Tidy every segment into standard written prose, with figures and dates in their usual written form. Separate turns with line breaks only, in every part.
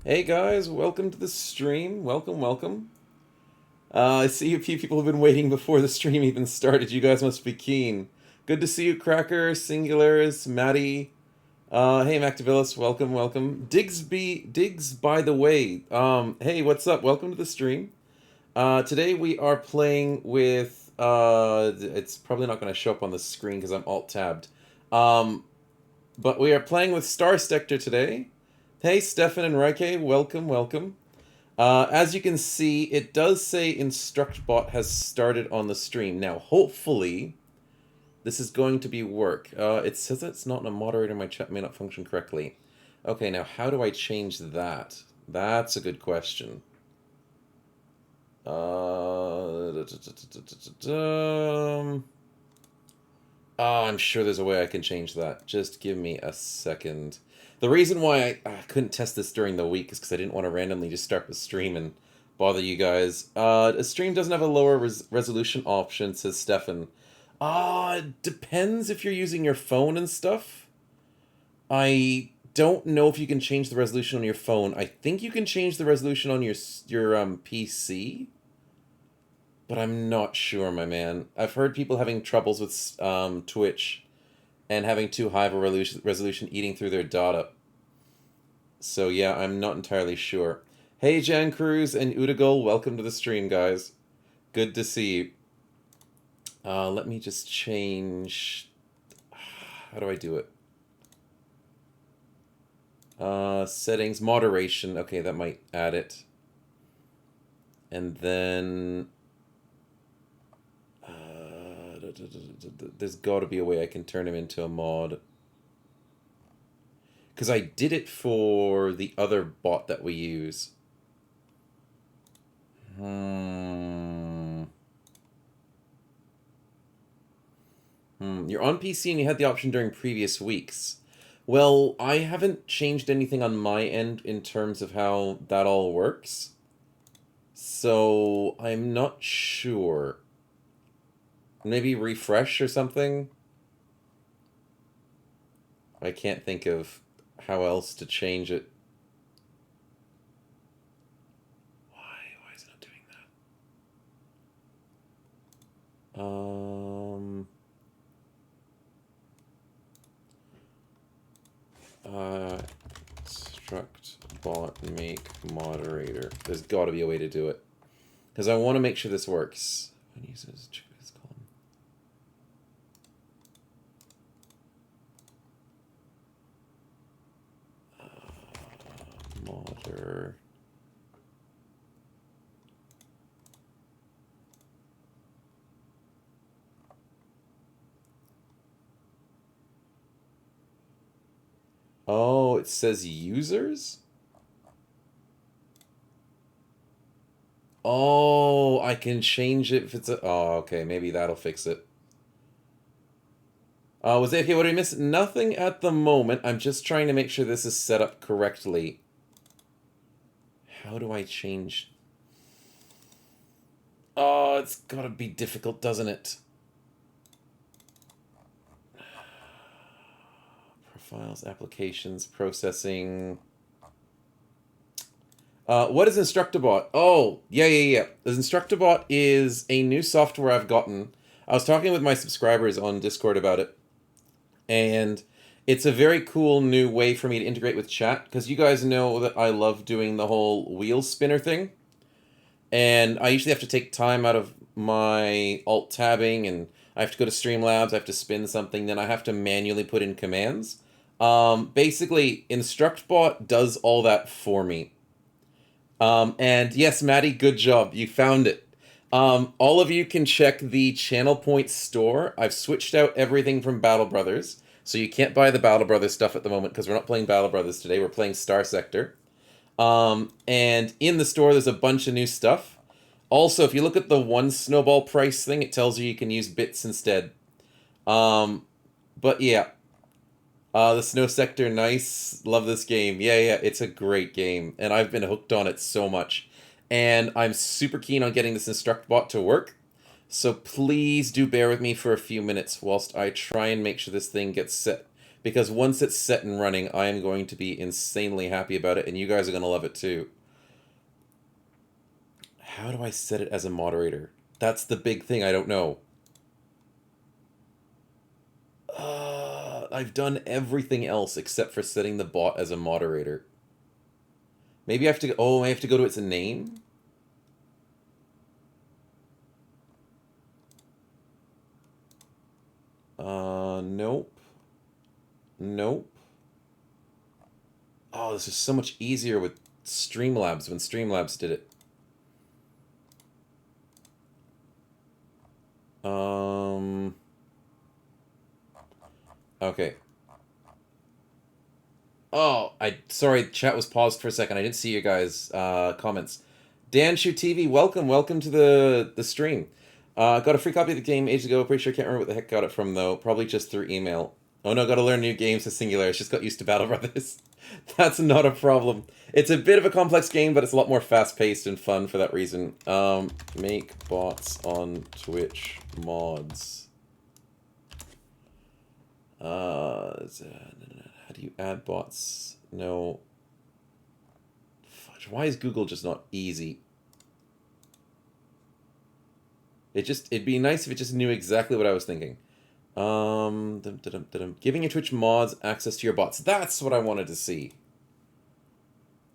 Hey guys, welcome to the stream. Welcome, welcome. I see a few people have been waiting before the stream even started. You guys must be keen. Good to see you, Cracker, Singulars, Maddie. Hey, Mactavillis, welcome, welcome. Diggs, by the way. Hey, what's up? Welcome to the stream. Today we are playing with. It's probably not going to show up on the screen because I'm alt-tabbed. Um, but we are playing with Starsector today. Hey, Stefan and Raike, welcome, welcome. As you can see, it does say Instructor Bot has started on the stream. Now, hopefully, this is going to be work. It says that it's not in a moderator, my chat may not function correctly. Okay, now how do I change that? That's a good question. Oh, I'm sure there's a way I can change that. Just give me a second. The reason why I couldn't test this during the week is because I didn't want to randomly just start the stream and bother you guys. A stream doesn't have a lower resolution option, says Stefan. It depends if you're using your phone and stuff. I don't know if you can change the resolution on your phone. I think you can change the resolution on your PC, but I'm not sure, my man. I've heard people having troubles with Twitch and having too high of a resolution eating through their data. So yeah, I'm not entirely sure. Hey, Jan Cruz and Udagul, welcome to the stream, guys. Good to see you. Let me just change. How do I do it? Settings, moderation. Okay, that might add it. And then there's got to be a way I can turn him into a mod. Because I did it for the other bot that we use. You're on PC and you had the option during previous weeks. Well, I haven't changed anything on my end in terms of how that all works. So I'm not sure. Maybe refresh or something? I can't think of how else to change it. Why? Why is it not doing that? Instruct bot make moderator. There's got to be a way to do it. Because I want to make sure this works. When uses choose column. Modder. Oh, it says users? Oh, I can change it if it's a... Oh, okay, maybe that'll fix it. Was it okay? What did I miss? Nothing at the moment. I'm just trying to make sure this is set up correctly. How do I change? Oh, it's gotta be difficult, doesn't it? Profiles, applications, processing. What is Instructor Bot? Oh, yeah. Instructor Bot is a new software I've gotten. I was talking with my subscribers on Discord about it, and it's a very cool new way for me to integrate with chat, because you guys know that I love doing the whole wheel spinner thing, and I usually have to take time out of my alt tabbing, and I have to go to Streamlabs, I have to spin something, then I have to manually put in commands. Basically, InstructBot does all that for me. And yes, Maddie, good job. You found it. All of you can check the Channel Point store. I've switched out everything from Battle Brothers, so you can't buy the Battle Brothers stuff at the moment because we're not playing Battle Brothers today. We're playing Starsector. And in the store, there's a bunch of new stuff. Also, if you look at the one snowball price thing, it tells you can use bits instead. But yeah, the Snow Sector, nice. Love this game. Yeah, it's a great game, and I've been hooked on it so much. And I'm super keen on getting this Instruct Bot to work. So please do bear with me for a few minutes whilst I try and make sure this thing gets set Because once it's set and running, I am going to be insanely happy about it, and you guys are going to love it too. How do I set it as a moderator? That's the big thing, I don't know. I've done everything else except for setting the bot as a moderator. Maybe I have to... Oh, I have to go to its name? Nope. Nope. Oh, this is so much easier with Streamlabs when Streamlabs did it. Okay. Oh, sorry, chat was paused for a second. I didn't see you guys' comments. Dan Shoot TV, welcome to the stream. Got a free copy of the game ages ago. Pretty sure I can't remember what the heck got it from though. Probably just through email. Oh no, got to learn new games to Singular. Just got used to Battle Brothers. That's not a problem. It's a bit of a complex game, but it's a lot more fast-paced and fun for that reason. Make bots on Twitch mods. How do you add bots? No. Fudge. Why is Google just not easy? It'd be nice if it just knew exactly what I was thinking. Giving your Twitch mods access to your bots. That's what I wanted to see.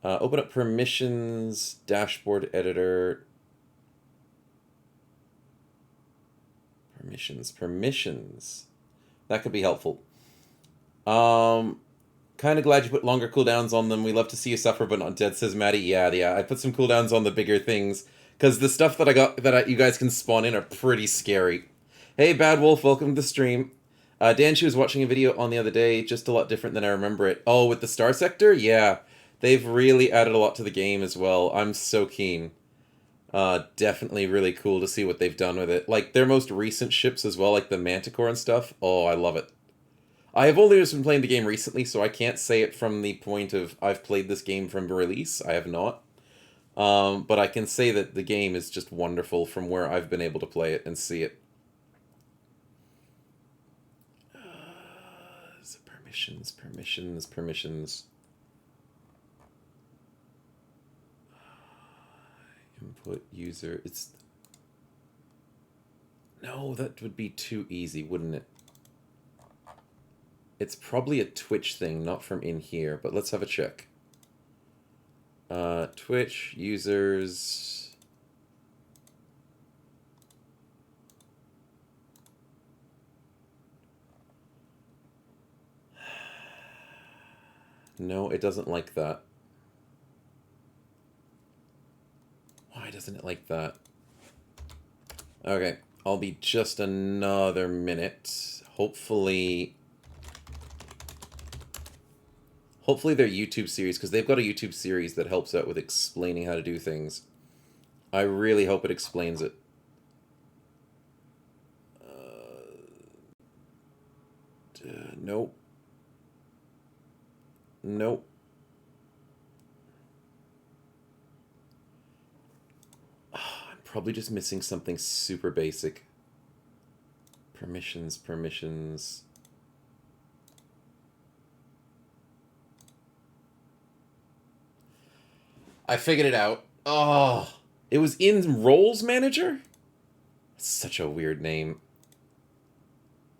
Open up permissions, dashboard editor. Permissions. That could be helpful. Kind of glad you put longer cooldowns on them. We love to see you suffer, but not dead, says Maddie. Yeah. I put some cooldowns on the bigger things. Because the stuff that I got that you guys can spawn in are pretty scary. Hey, Bad Wolf, welcome to the stream. Dan, she was watching a video on the other day, just a lot different than I remember it. Oh, with the Starsector? Yeah. They've really added a lot to the game as well. I'm so keen. Definitely really cool to see what they've done with it. Like, their most recent ships as well, like the Manticore and stuff. Oh, I love it. I have only just been playing the game recently, so I can't say it from the point of I've played this game from release. I have not. But I can say that the game is just wonderful from where I've been able to play it and see it. Permissions. Input user. No, that would be too easy, wouldn't it? It's probably a Twitch thing, not from in here, but let's have a check. Twitch users. No, it doesn't like that. Why doesn't it like that? Okay, I'll be just another minute. Hopefully their YouTube series, because they've got a YouTube series that helps out with explaining how to do things. I really hope it explains it. Nope. Nope. Oh, I'm probably just missing something super basic. Permissions. I figured it out. Oh, it was in Roles Manager? Such a weird name.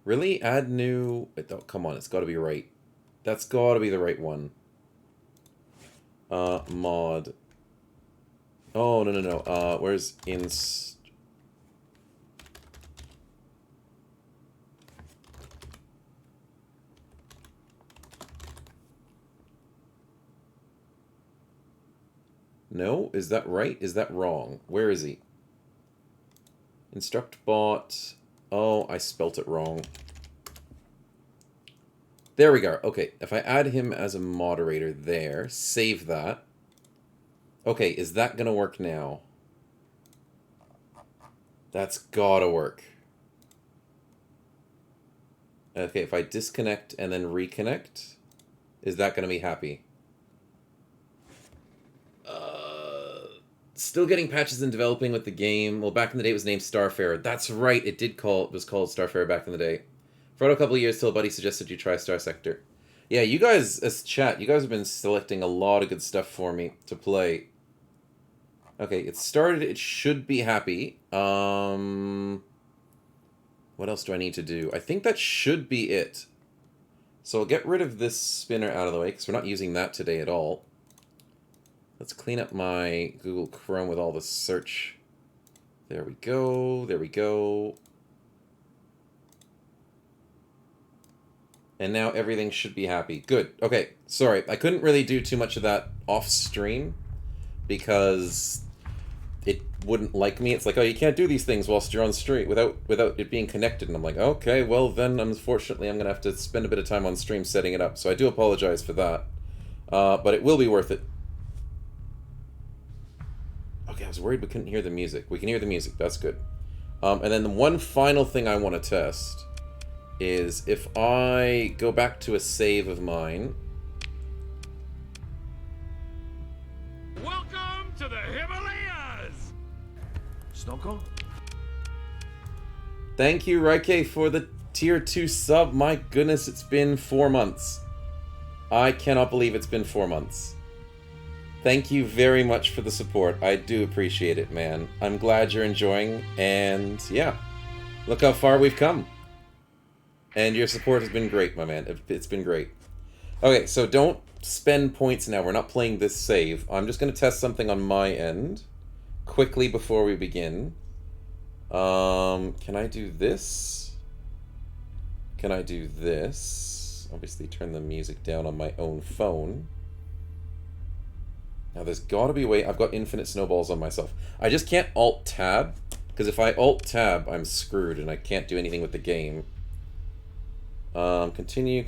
Really? Add new... Oh, come on, it's got to be right. That's got to be the right one. Mod. Oh, no. Where's No? Is that right? Is that wrong? Where is he? Instructor Bot. Oh, I spelt it wrong. There we go. Okay, if I add him as a moderator there, save that. Okay, is that going to work now? That's gotta work. Okay, if I disconnect and then reconnect, is that going to be happy? Still getting patches and developing with the game. Well, back in the day it was named Starfarer. That's right, it was called Starfarer back in the day. For a couple of years till a buddy suggested you try Starsector. Yeah, you guys, as chat, you guys have been selecting a lot of good stuff for me to play. Okay, it started. It should be happy. What else do I need to do? I think that should be it. So I'll get rid of this spinner out of the way, because we're not using that today at all. Let's clean up my Google Chrome with all the search. There we go. There we go. And now everything should be happy. Good. Okay, sorry. I couldn't really do too much of that off stream because it wouldn't like me. It's like, oh, you can't do these things whilst you're on stream without it being connected. And I'm like, okay, well then, unfortunately, I'm going to have to spend a bit of time on stream setting it up. So I do apologize for that. But it will be worth it. Okay, I was worried we couldn't hear the music. We can hear the music. That's good. And then the one final thing I want to test is if I go back to a save of mine.
Welcome to the Himalayas! Snowcone?
Thank you, Raike, for the tier 2 sub. My goodness, it's been 4 months. I cannot believe it's been 4 months. Thank you very much for the support. I do appreciate it, man. I'm glad you're enjoying, and yeah, look how far we've come. And your support has been great, my man. It's been great. Okay, so don't spend points now. We're not playing this save. I'm just going to test something on my end quickly before we begin. Can I do this? Can I do this? Obviously, turn the music down on my own phone. Now, there's got to be a way. I've got infinite snowballs on myself. I just can't Alt-Tab, because if I Alt-Tab, I'm screwed, and I can't do anything with the game. Continue.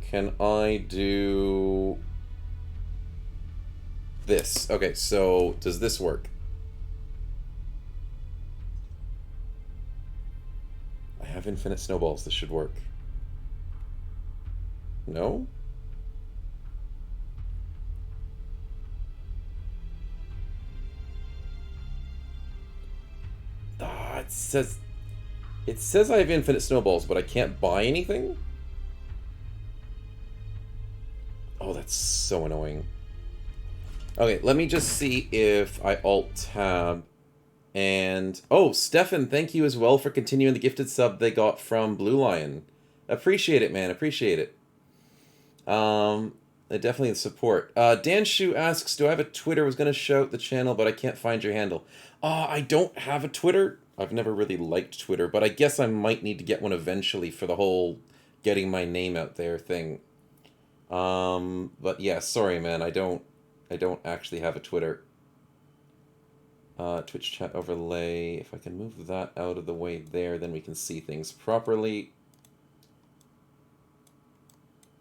Can I do this? Okay, so does this work? I have infinite snowballs. This should work. No? Ah, it says I have infinite snowballs, but I can't buy anything? Oh, that's so annoying. Okay, let me just see if I Alt-Tab and... Oh, Stefan, thank you as well for continuing the gifted sub they got from Blue Lion. Appreciate it, man. Appreciate it. Definitely the support. Dan Shu asks, do I have a Twitter? I was going to shout the channel, but I can't find your handle. I don't have a Twitter. I've never really liked Twitter, but I guess I might need to get one eventually for the whole getting my name out there thing. But yeah, sorry, man. I don't actually have a Twitter. Twitch chat overlay. If I can move that out of the way there, then we can see things properly.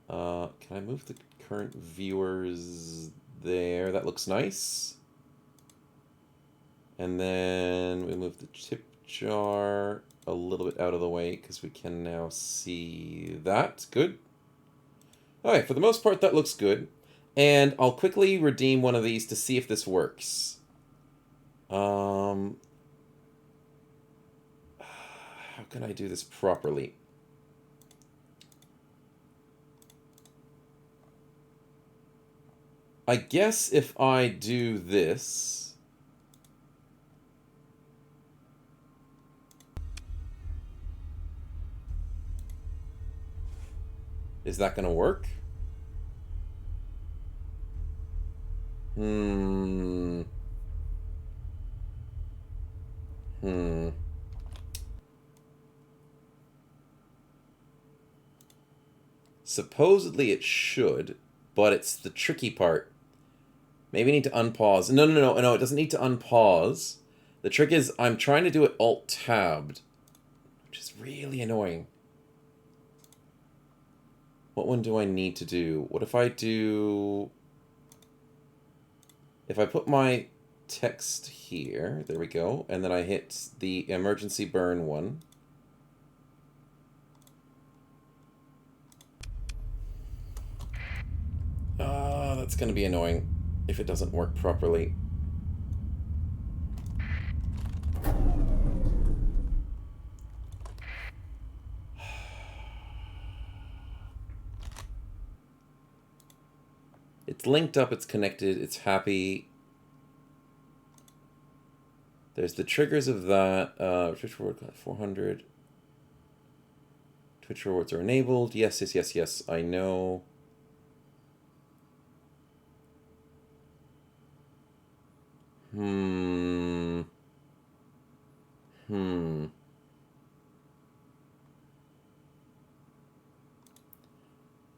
Can I move the current viewers there? That looks nice. And then we move the tip jar a little bit out of the way because we can now see that. Good. Alright, for the most part that looks good. And I'll quickly redeem one of these to see if this works. How can I do this properly? I guess if I do this... Is that going to work? Supposedly it should, but it's the tricky part. Maybe I need to unpause. No, it doesn't need to unpause. The trick is I'm trying to do it Alt-Tabbed, which is really annoying. What one do I need to do? What if I do... If I put my text here, there we go, and then I hit the emergency burn one. That's going to be annoying if it doesn't work properly. It's linked up, it's connected, it's happy. There's the triggers of that. Twitch reward 400. Twitch rewards are enabled. Yes, yes, yes, yes. I know.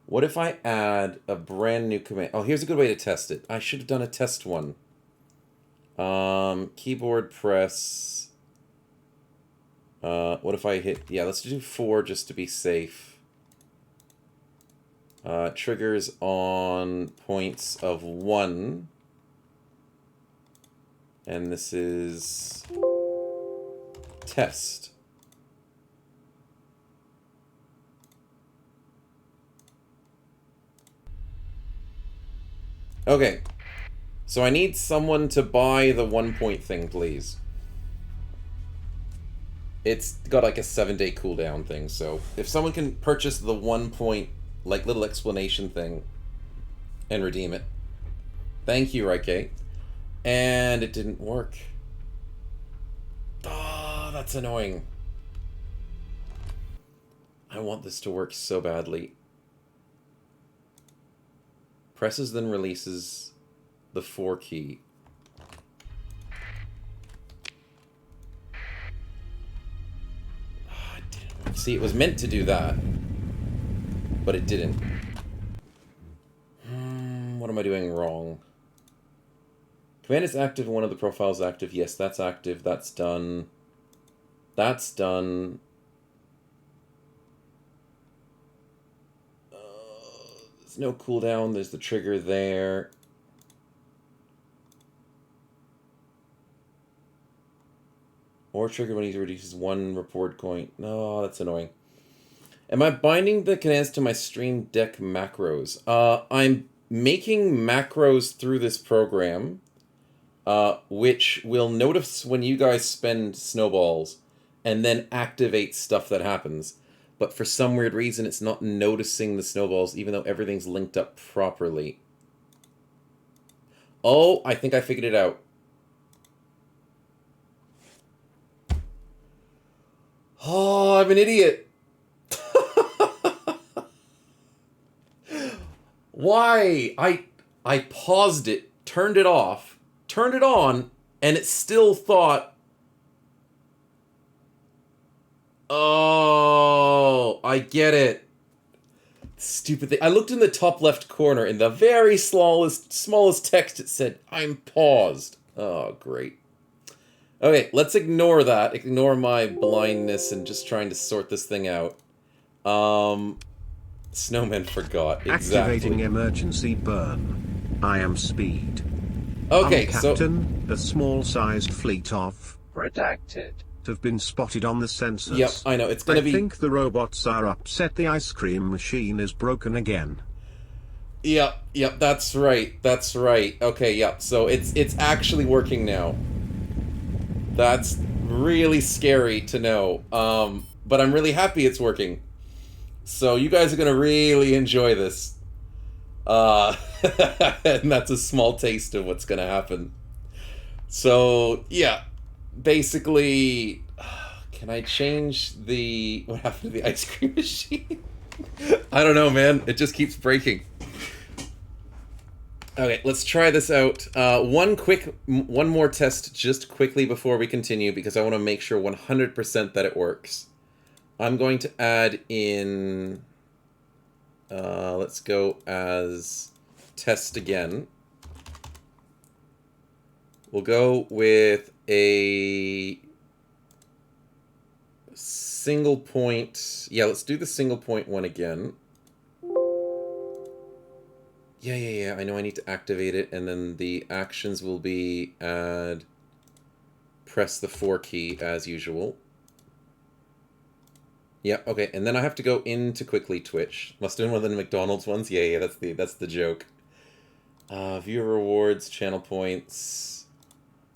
What if I add a brand new command? Oh, here's a good way to test it. I should have done a test one. Keyboard press. What if I hit... Yeah, let's do 4 just to be safe. Triggers on points of 1. And this is... test. Okay. So I need someone to buy the 1 point thing, please. It's got like a 7-day cooldown thing, so if someone can purchase the 1 point, like, little explanation thing and redeem it. Thank you, Raike. And it didn't work. Oh, that's annoying. I want this to work so badly. Presses, then releases the 4 key. See, it was meant to do that, but it didn't. What am I doing wrong? Command is active and one of the profiles active. Yes, that's active. That's done. That's done. There's no cooldown. There's the trigger there. Or trigger when he reduces 1 report coin. No, that's annoying. Am I binding the commands to my Stream Deck macros? I'm making macros through this program, which will notice when you guys spend snowballs and then activate stuff that happens. But for some weird reason, it's not noticing the snowballs, even though everything's linked up properly. Oh, I think I figured it out. Oh, I'm an idiot. Why? I paused it, turned it off, turned it on, and it still thought... Oh, I get it. Stupid thing. I looked in the top left corner, in the very smallest text, it said, I'm paused. Oh, great. Okay, let's ignore that. Ignore my blindness and just trying to sort this thing out. Snowman forgot. Exactly.
Activating emergency burn. I am speed.
Okay,
Captain, a small-sized fleet of
redacted
have been spotted on the sensors.
Yep, I know. It's gonna be...
I think the robots are upset the ice cream machine is broken again.
Yep, that's right. That's right. Okay, yep. So it's actually working now. That's really scary to know. But I'm really happy it's working. So you guys are going to really enjoy this. And that's a small taste of what's going to happen. So, yeah. Basically, can I change the... What happened to the ice cream machine? I don't know, man. It just keeps breaking. Okay, let's try this out. One more test just quickly before we continue, because I want to make sure 100% that it works. I'm going to add in... let's go as test again. We'll go with a single point. Yeah, let's do the single point one again. Yeah. I know I need to activate it, and then the actions will be add, press the 4 key as usual. Yeah, okay, and then I have to go into quickly Twitch. Must have been one of the McDonald's ones. Yeah, that's the joke. Viewer rewards, channel points,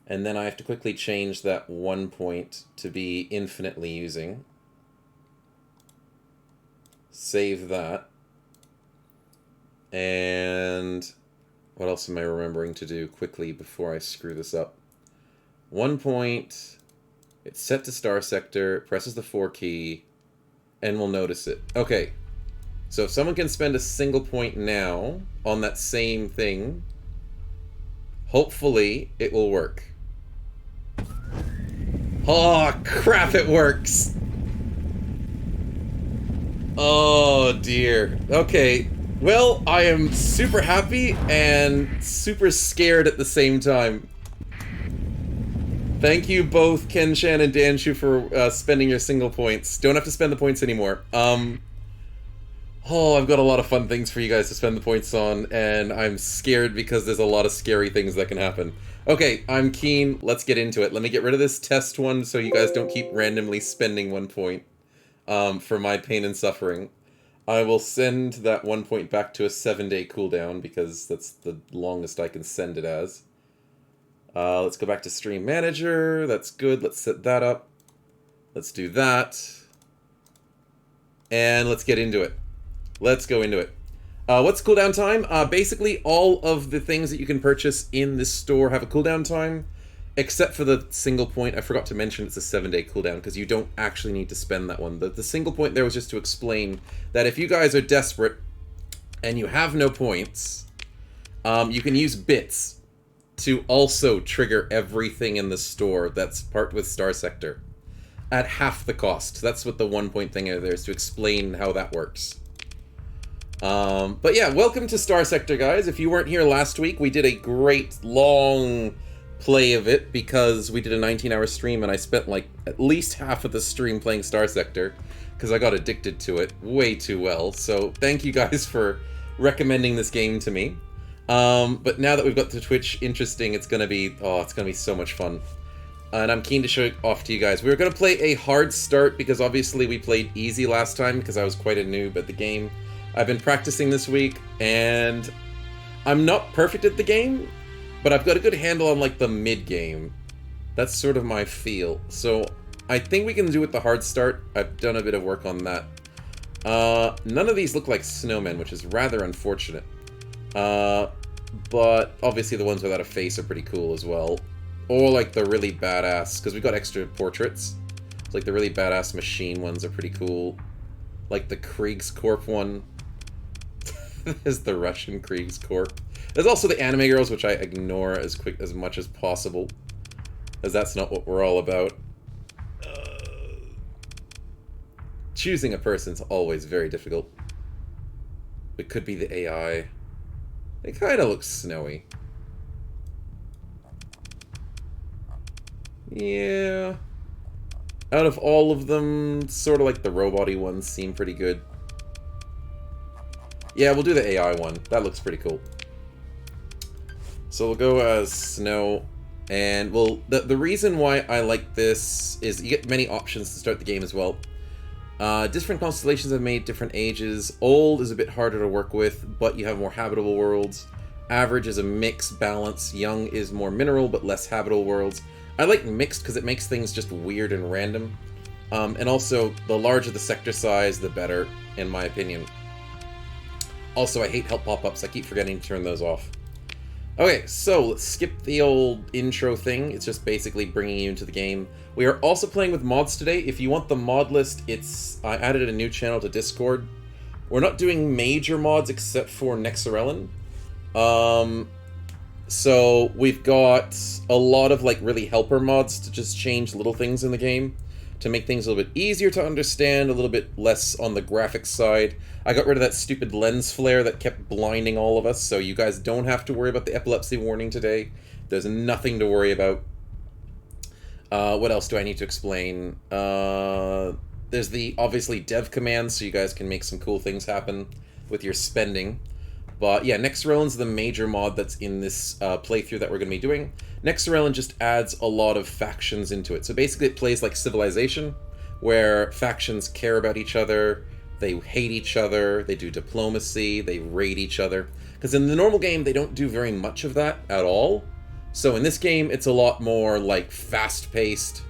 and then I have to quickly change that 1 point to be infinitely using. Save that. And What else am I remembering to do quickly before I screw this up? 1 point. It's set to Starsector. Presses the 4 key. And we'll notice it. Okay. So if someone can spend a single point now on that same thing, hopefully it will work. Oh, crap, it works! Oh, dear. Okay. Well, I am super happy and super scared at the same time. Thank you both, Ken Shan and Dan Shu, for spending your single points. Don't have to spend the points anymore. Oh, I've got a lot of fun things for you guys to spend the points on, and I'm scared because there's a lot of scary things that can happen. Okay, I'm keen. Let's get into it. Let me get rid of this test one so you guys don't keep randomly spending 1 point for my pain and suffering. I will send that 1 point back to a 7-day cooldown because that's the longest I can send it as. Let's go back to Stream Manager. That's good. Let's set that up. Let's do that. And let's get into it. Let's go into it. What's cooldown time? Basically, all of the things that you can purchase in this store have a cooldown time, except for the single point. I forgot to mention it's a 7-day cooldown, because you don't actually need to spend that one. The single point there was just to explain that if you guys are desperate and you have no points, you can use bits to also trigger everything in the store that's part with Starsector at half the cost. That's what the 1 point thing there is, to explain how that works. But yeah, welcome to Starsector, guys. If you weren't here last week, we did a great long play of it because we did a 19-hour stream and I spent like at least half of the stream playing Starsector because I got addicted to it way too well. So thank you guys for recommending this game to me. But now that we've got the Twitch interesting, it's gonna be so much fun. And I'm keen to show it off to you guys. We were gonna play a hard start because obviously we played easy last time because I was quite a noob at the game. I've been practicing this week, and I'm not perfect at the game, but I've got a good handle on, like, the mid-game. That's sort of my feel. So, I think we can do it the hard start. I've done a bit of work on that. None of these look like snowmen, which is rather unfortunate. But, obviously the ones without a face are pretty cool as well. Or, like, the really badass, because we've got extra portraits. So, like, the really badass machine ones are pretty cool. Like the Kriegskorp one. There's the Russian Kriegskorp. There's also the anime girls, which I ignore as much as possible, as that's not what we're all about. Choosing a person's always very difficult. It could be the AI. It kind of looks snowy. Yeah. Out of all of them, sort of like the robot-y ones seem pretty good. Yeah, we'll do the AI one. That looks pretty cool. So we'll go as Snow. And the reason why I like this is you get many options to start the game as well. Different constellations have made different ages. Old is a bit harder to work with, but you have more habitable worlds. Average is a mixed balance. Young is more mineral, but less habitable worlds. I like mixed because it makes things just weird and random. And also, the larger the sector size, the better, in my opinion. Also, I hate help pop-ups. I keep forgetting to turn those off. Okay, so let's skip the old intro thing. It's just basically bringing you into the game. We are also playing with mods today. If you want the mod list, I added a new channel to Discord. We're not doing major mods except for Nexerelin. So we've got a lot of like really helper mods to just change little things in the game to make things a little bit easier to understand, a little bit less on the graphics side. I got rid of that stupid lens flare that kept blinding all of us, so you guys don't have to worry about the epilepsy warning today. There's nothing to worry about. What else do I need to explain? There's the, obviously, dev commands, so you guys can make some cool things happen with your spending. But yeah, Nexerelin's the major mod that's in this playthrough that we're going to be doing. Nexerelin just adds a lot of factions into it. So basically it plays like Civilization, where factions care about each other, they hate each other, they do diplomacy, they raid each other. Because in the normal game, they don't do very much of that at all. So in this game, it's a lot more like fast-paced,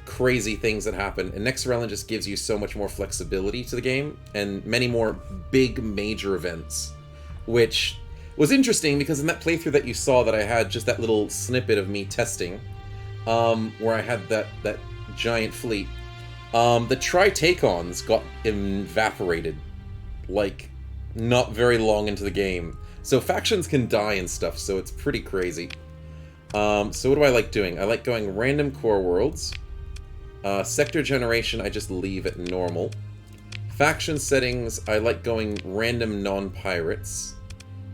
crazy things that happen. And Nexerelin just gives you so much more flexibility to the game, and many more big major events. Which, was interesting because in that playthrough that you saw that I had just that little snippet of me testing, where I had that giant fleet, the Tritacons got evaporated, like, not very long into the game. So factions can die and stuff, so it's pretty crazy. So what do I like doing? I like going random core worlds. Sector generation, I just leave at normal. Faction settings, I like going random non-pirates.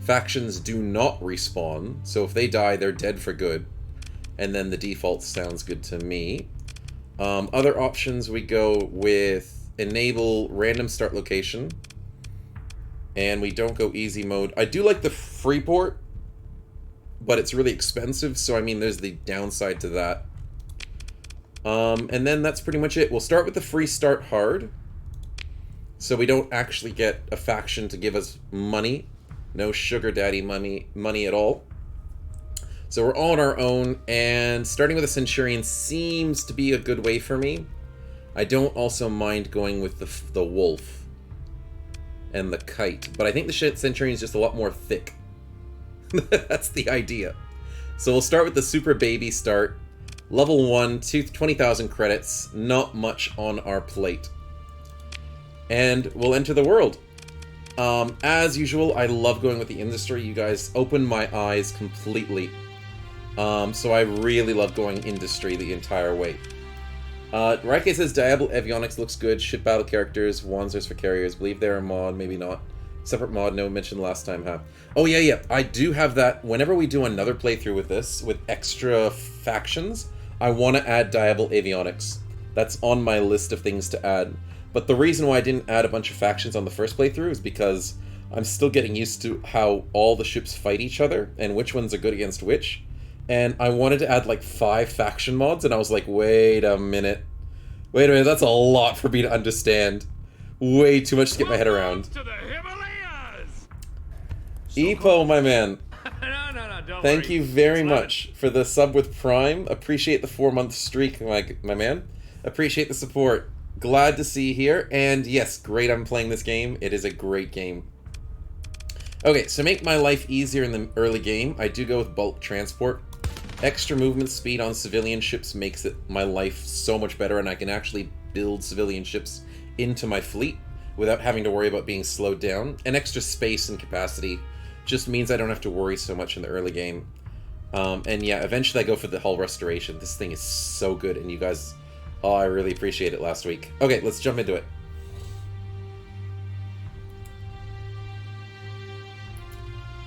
Factions do not respawn, so if they die, they're dead for good. And then the default sounds good to me. Other options, we go with enable random start location. And we don't go easy mode. I do like the free port, but it's really expensive, so I mean there's the downside to that. And then that's pretty much it. We'll start with the free start hard, so we don't actually get a faction to give us money. No sugar daddy money at all. So we're all on our own, and starting with a Centurion seems to be a good way for me. I don't also mind going with the Wolf and the Kite, but I think the Centurion is just a lot more thick. That's the idea. So we'll start with the super baby start. Level 1, 20,000 credits, not much on our plate. And we'll enter the world. As usual, I love going with the industry. You guys opened my eyes completely. So I really love going industry the entire way. Raike says Diablo Avionics looks good. Ship battle characters, Wanzers for carriers. Believe they're a mod, maybe not. Separate mod, no mentioned last time, huh? Oh yeah, I do have that. Whenever we do another playthrough with this, with extra factions, I want to add Diablo Avionics. That's on my list of things to add. But the reason why I didn't add a bunch of factions on the first playthrough is because I'm still getting used to how all the ships fight each other and which ones are good against which. And I wanted to add like 5 faction mods, and I was like, wait a minute, that's a lot for me to understand. Way too much to get my head around.
To the Himalayas!
Epo, my man.
No, don't
Thank
worry.
you very
It's
much for the sub with Prime. Appreciate the 4-month streak, my man. Appreciate the support. Glad to see you here. And yes, great I'm playing this game. It is a great game. Okay, so make my life easier in the early game, I do go with bulk transport. Extra movement speed on civilian ships makes my life so much better, and I can actually build civilian ships into my fleet without having to worry about being slowed down. And extra space and capacity just means I don't have to worry so much in the early game. And yeah, eventually I go for the hull restoration. This thing is so good, and you guys, oh, I really appreciate it last week. Okay, let's jump into it.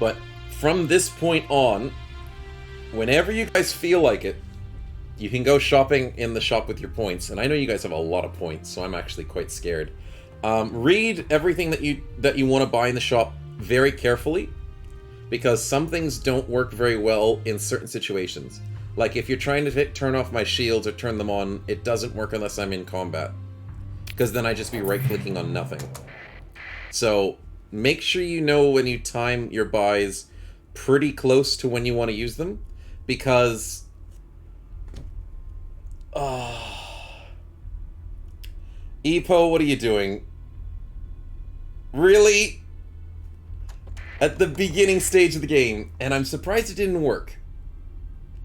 But from this point on, whenever you guys feel like it, you can go shopping in the shop with your points. And I know you guys have a lot of points, so I'm actually quite scared. Read everything that you want to buy in the shop very carefully, because some things don't work very well in certain situations. Like if you're trying to turn off my shields or turn them on, it doesn't work unless I'm in combat, because then I just be right-clicking on nothing. So make sure you know when you time your buys pretty close to when you want to use them, because Epo, what are you doing? Really? At the beginning stage of the game, and I'm surprised it didn't work.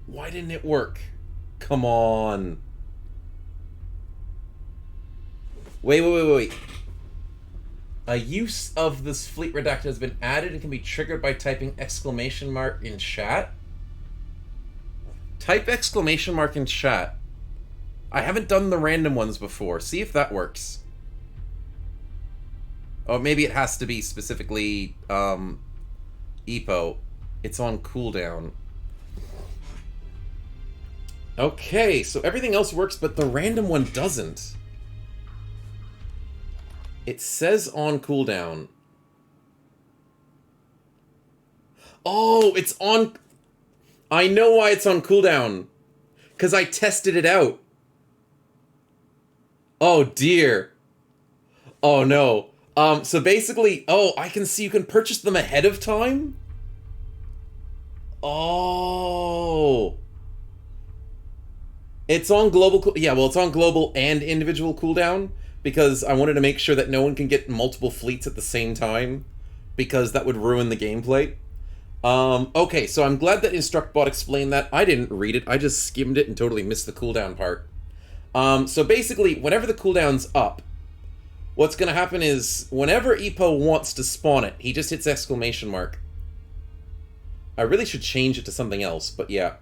Why didn't it work? Come on. Wait. A use of this fleet redactor has been added and can be triggered by typing exclamation mark in chat. Type exclamation mark in chat. I haven't done the random ones before. See if that works. Oh, maybe it has to be specifically Epo. It's on cooldown. Okay, so everything else works, but the random one doesn't. It says on cooldown. Oh, it's on... I know why it's on cooldown. Because I tested it out. Oh, dear. Oh, no. So basically... Oh, I can see you can purchase them ahead of time? Oh... It's on global... Yeah, well, it's on global and individual cooldown, because I wanted to make sure that no one can get multiple fleets at the same time, because that would ruin the gameplay. Okay, so I'm glad that Instructor Bot explained that. I didn't read it. I just skimmed it and totally missed the cooldown part. So basically, whenever the cooldown's up, what's going to happen is whenever Epo wants to spawn it, he just hits exclamation mark. I really should change it to something else, but yeah.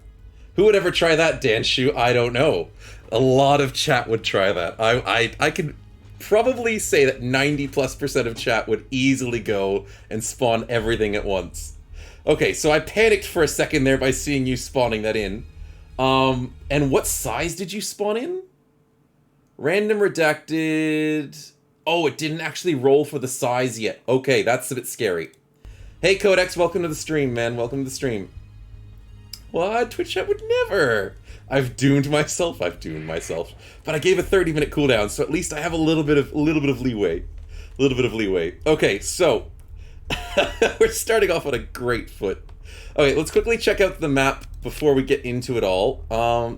Who would ever try that, Danshu? I don't know. A lot of chat would try that. I can probably say that 90+% of chat would easily go and spawn everything at once. Okay, so I panicked for a second there by seeing you spawning that in. And what size did you spawn in? Random redacted... Oh, it didn't actually roll for the size yet. Okay, that's a bit scary. Hey, Codex, welcome to the stream, man. Welcome to the stream. What? Twitch chat would never. I've doomed myself. But I gave a 30-minute cooldown, so at least I have a little bit of leeway. Okay, so we're starting off on a great foot. Okay, let's quickly check out the map before we get into it all.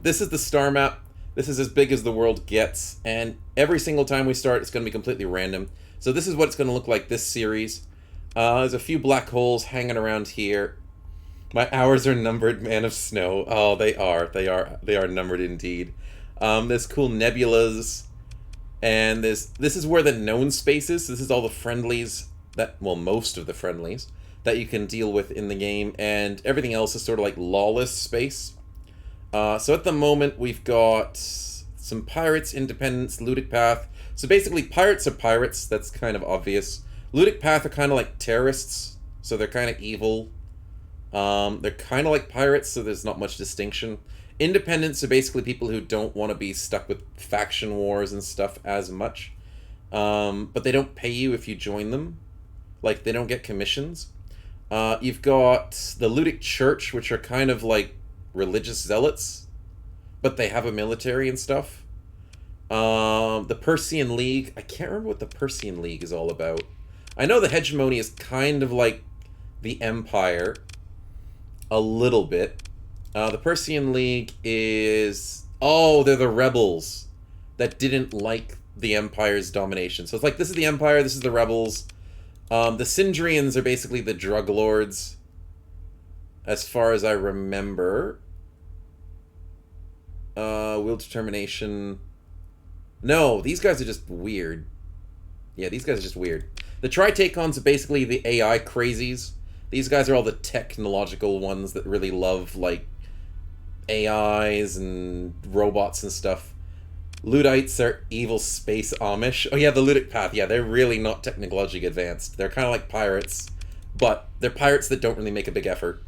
This is the star map. This is as big as the world gets, and every single time we start, it's going to be completely random. So this is what it's going to look like this series. There's a few black holes hanging around here. My hours are numbered, man of snow. Oh, they are numbered indeed. There's cool nebulas, and this is where the known space is. This is all the friendlies most of the friendlies that you can deal with in the game, and everything else is sort of like lawless space. So at the moment, we've got some pirates, independents, ludic path. So basically, pirates are pirates. That's kind of obvious. Ludic path are kind of like terrorists, so they're kind of evil. They're kind of like pirates, so there's not much distinction. Independents are basically people who don't want to be stuck with faction wars and stuff as much. But they don't pay you if you join them. Like, they don't get commissions. You've got the ludic church, which are kind of like religious zealots, but they have a military and stuff. The Persian League, I can't remember what the Persian League is all about. I know the hegemony is kind of like the Empire, a little bit. The Persian League is... Oh, they're the rebels that didn't like the Empire's domination. So it's like, this is the Empire, this is the rebels. The Sindrians are basically the drug lords, as far as I remember. Will Determination... No, these guys are just weird. Yeah, these guys are just weird. The Tritacons are basically the AI crazies. These guys are all the technological ones that really love, like, AIs and robots and stuff. Luddites are evil space Amish. Oh yeah, the Ludic Path. Yeah, they're really not technologically advanced. They're kind of like pirates, but they're pirates that don't really make a big effort.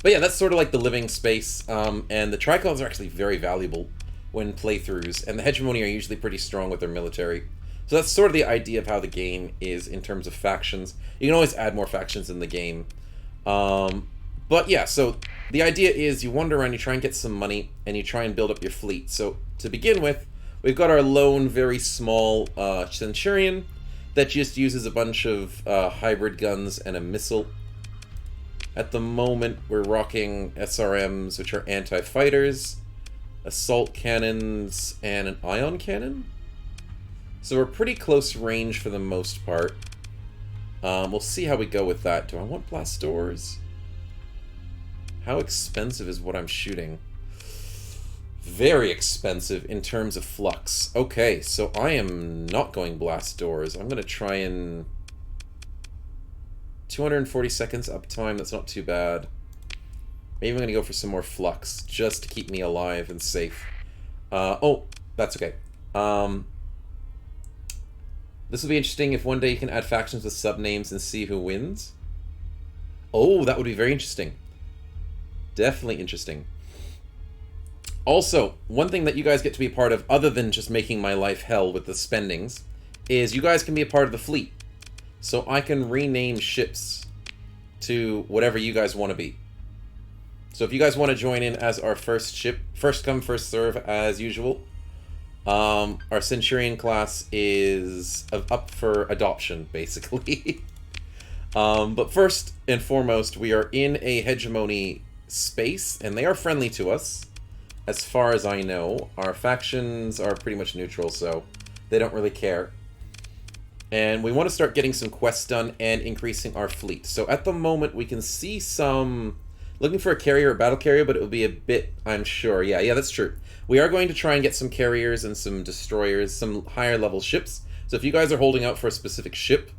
But yeah, that's sort of like the living space, and the Tricons are actually very valuable when playthroughs, and the Hegemony are usually pretty strong with their military. So that's sort of the idea of how the game is in terms of factions. You can always add more factions in the game. But yeah, so the idea is you wander around, you try and get some money, and you try and build up your fleet. So to begin with, we've got our lone, very small Centurion that just uses a bunch of hybrid guns and a missile. At the moment, we're rocking SRMs, which are anti-fighters, assault cannons, and an ion cannon. So we're pretty close range for the most part. We'll see how we go with that. Do I want blast doors? How expensive is what I'm shooting? Very expensive in terms of flux. Okay, so I am not going blast doors. I'm going to try and... 240 seconds uptime, that's not too bad. Maybe I'm going to go for some more flux, just to keep me alive and safe. Oh, that's okay. This will be interesting if one day you can add factions with subnames and see who wins. Oh, that would be very interesting. Definitely interesting. Also, one thing that you guys get to be a part of, other than just making my life hell with the spendings, is you guys can be a part of the fleet. So I can rename ships to whatever you guys want to be. So if you guys want to join in as our first ship, first come, first serve as usual. Our Centurion class is up for adoption, basically. But first and foremost, we are in a hegemony space, and they are friendly to us, as far as I know. Our factions are pretty much neutral, so they don't really care. And we want to start getting some quests done and increasing our fleet. So at the moment, we can see some... Looking for a carrier or battle carrier, but it will be a bit, I'm sure. Yeah, that's true. We are going to try and get some carriers and some destroyers, some higher level ships. So if you guys are holding out for a specific ship,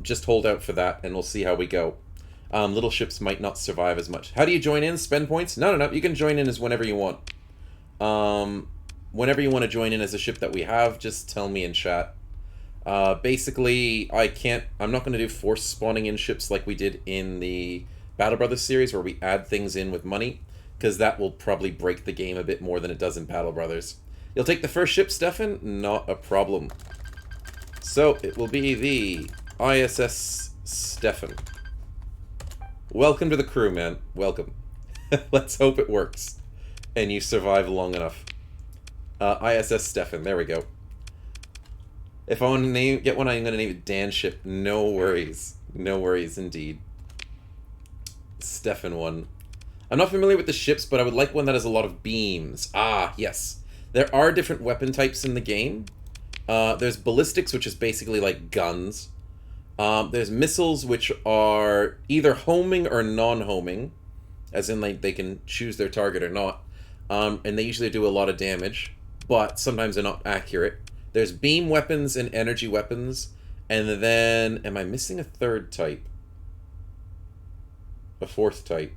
just hold out for that, and we'll see how we go. Little ships might not survive as much. How do you join in? Spend points? No. You can join in as whenever you want. Whenever you want to join in as a ship that we have, just tell me in chat. Basically, I'm not going to do force spawning in ships like we did in the Battle Brothers series, where we add things in with money, because that will probably break the game a bit more than it does in Battle Brothers. You'll take the first ship, Stefan? Not a problem. So, it will be the ISS Stefan. Welcome to the crew, man. Welcome. Let's hope it works. And you survive long enough. ISS Stefan, there we go. If I want to get one, I'm going to name it Dan Ship. No worries. No worries indeed. Stefan one. I'm not familiar with the ships, but I would like one that has a lot of beams. Ah, yes. There are different weapon types in the game. There's ballistics, which is basically like guns. There's missiles, which are either homing or non-homing, as in like they can choose their target or not. And they usually do a lot of damage, but sometimes they're not accurate. There's beam weapons and energy weapons, and then, am I missing a third type? A fourth type?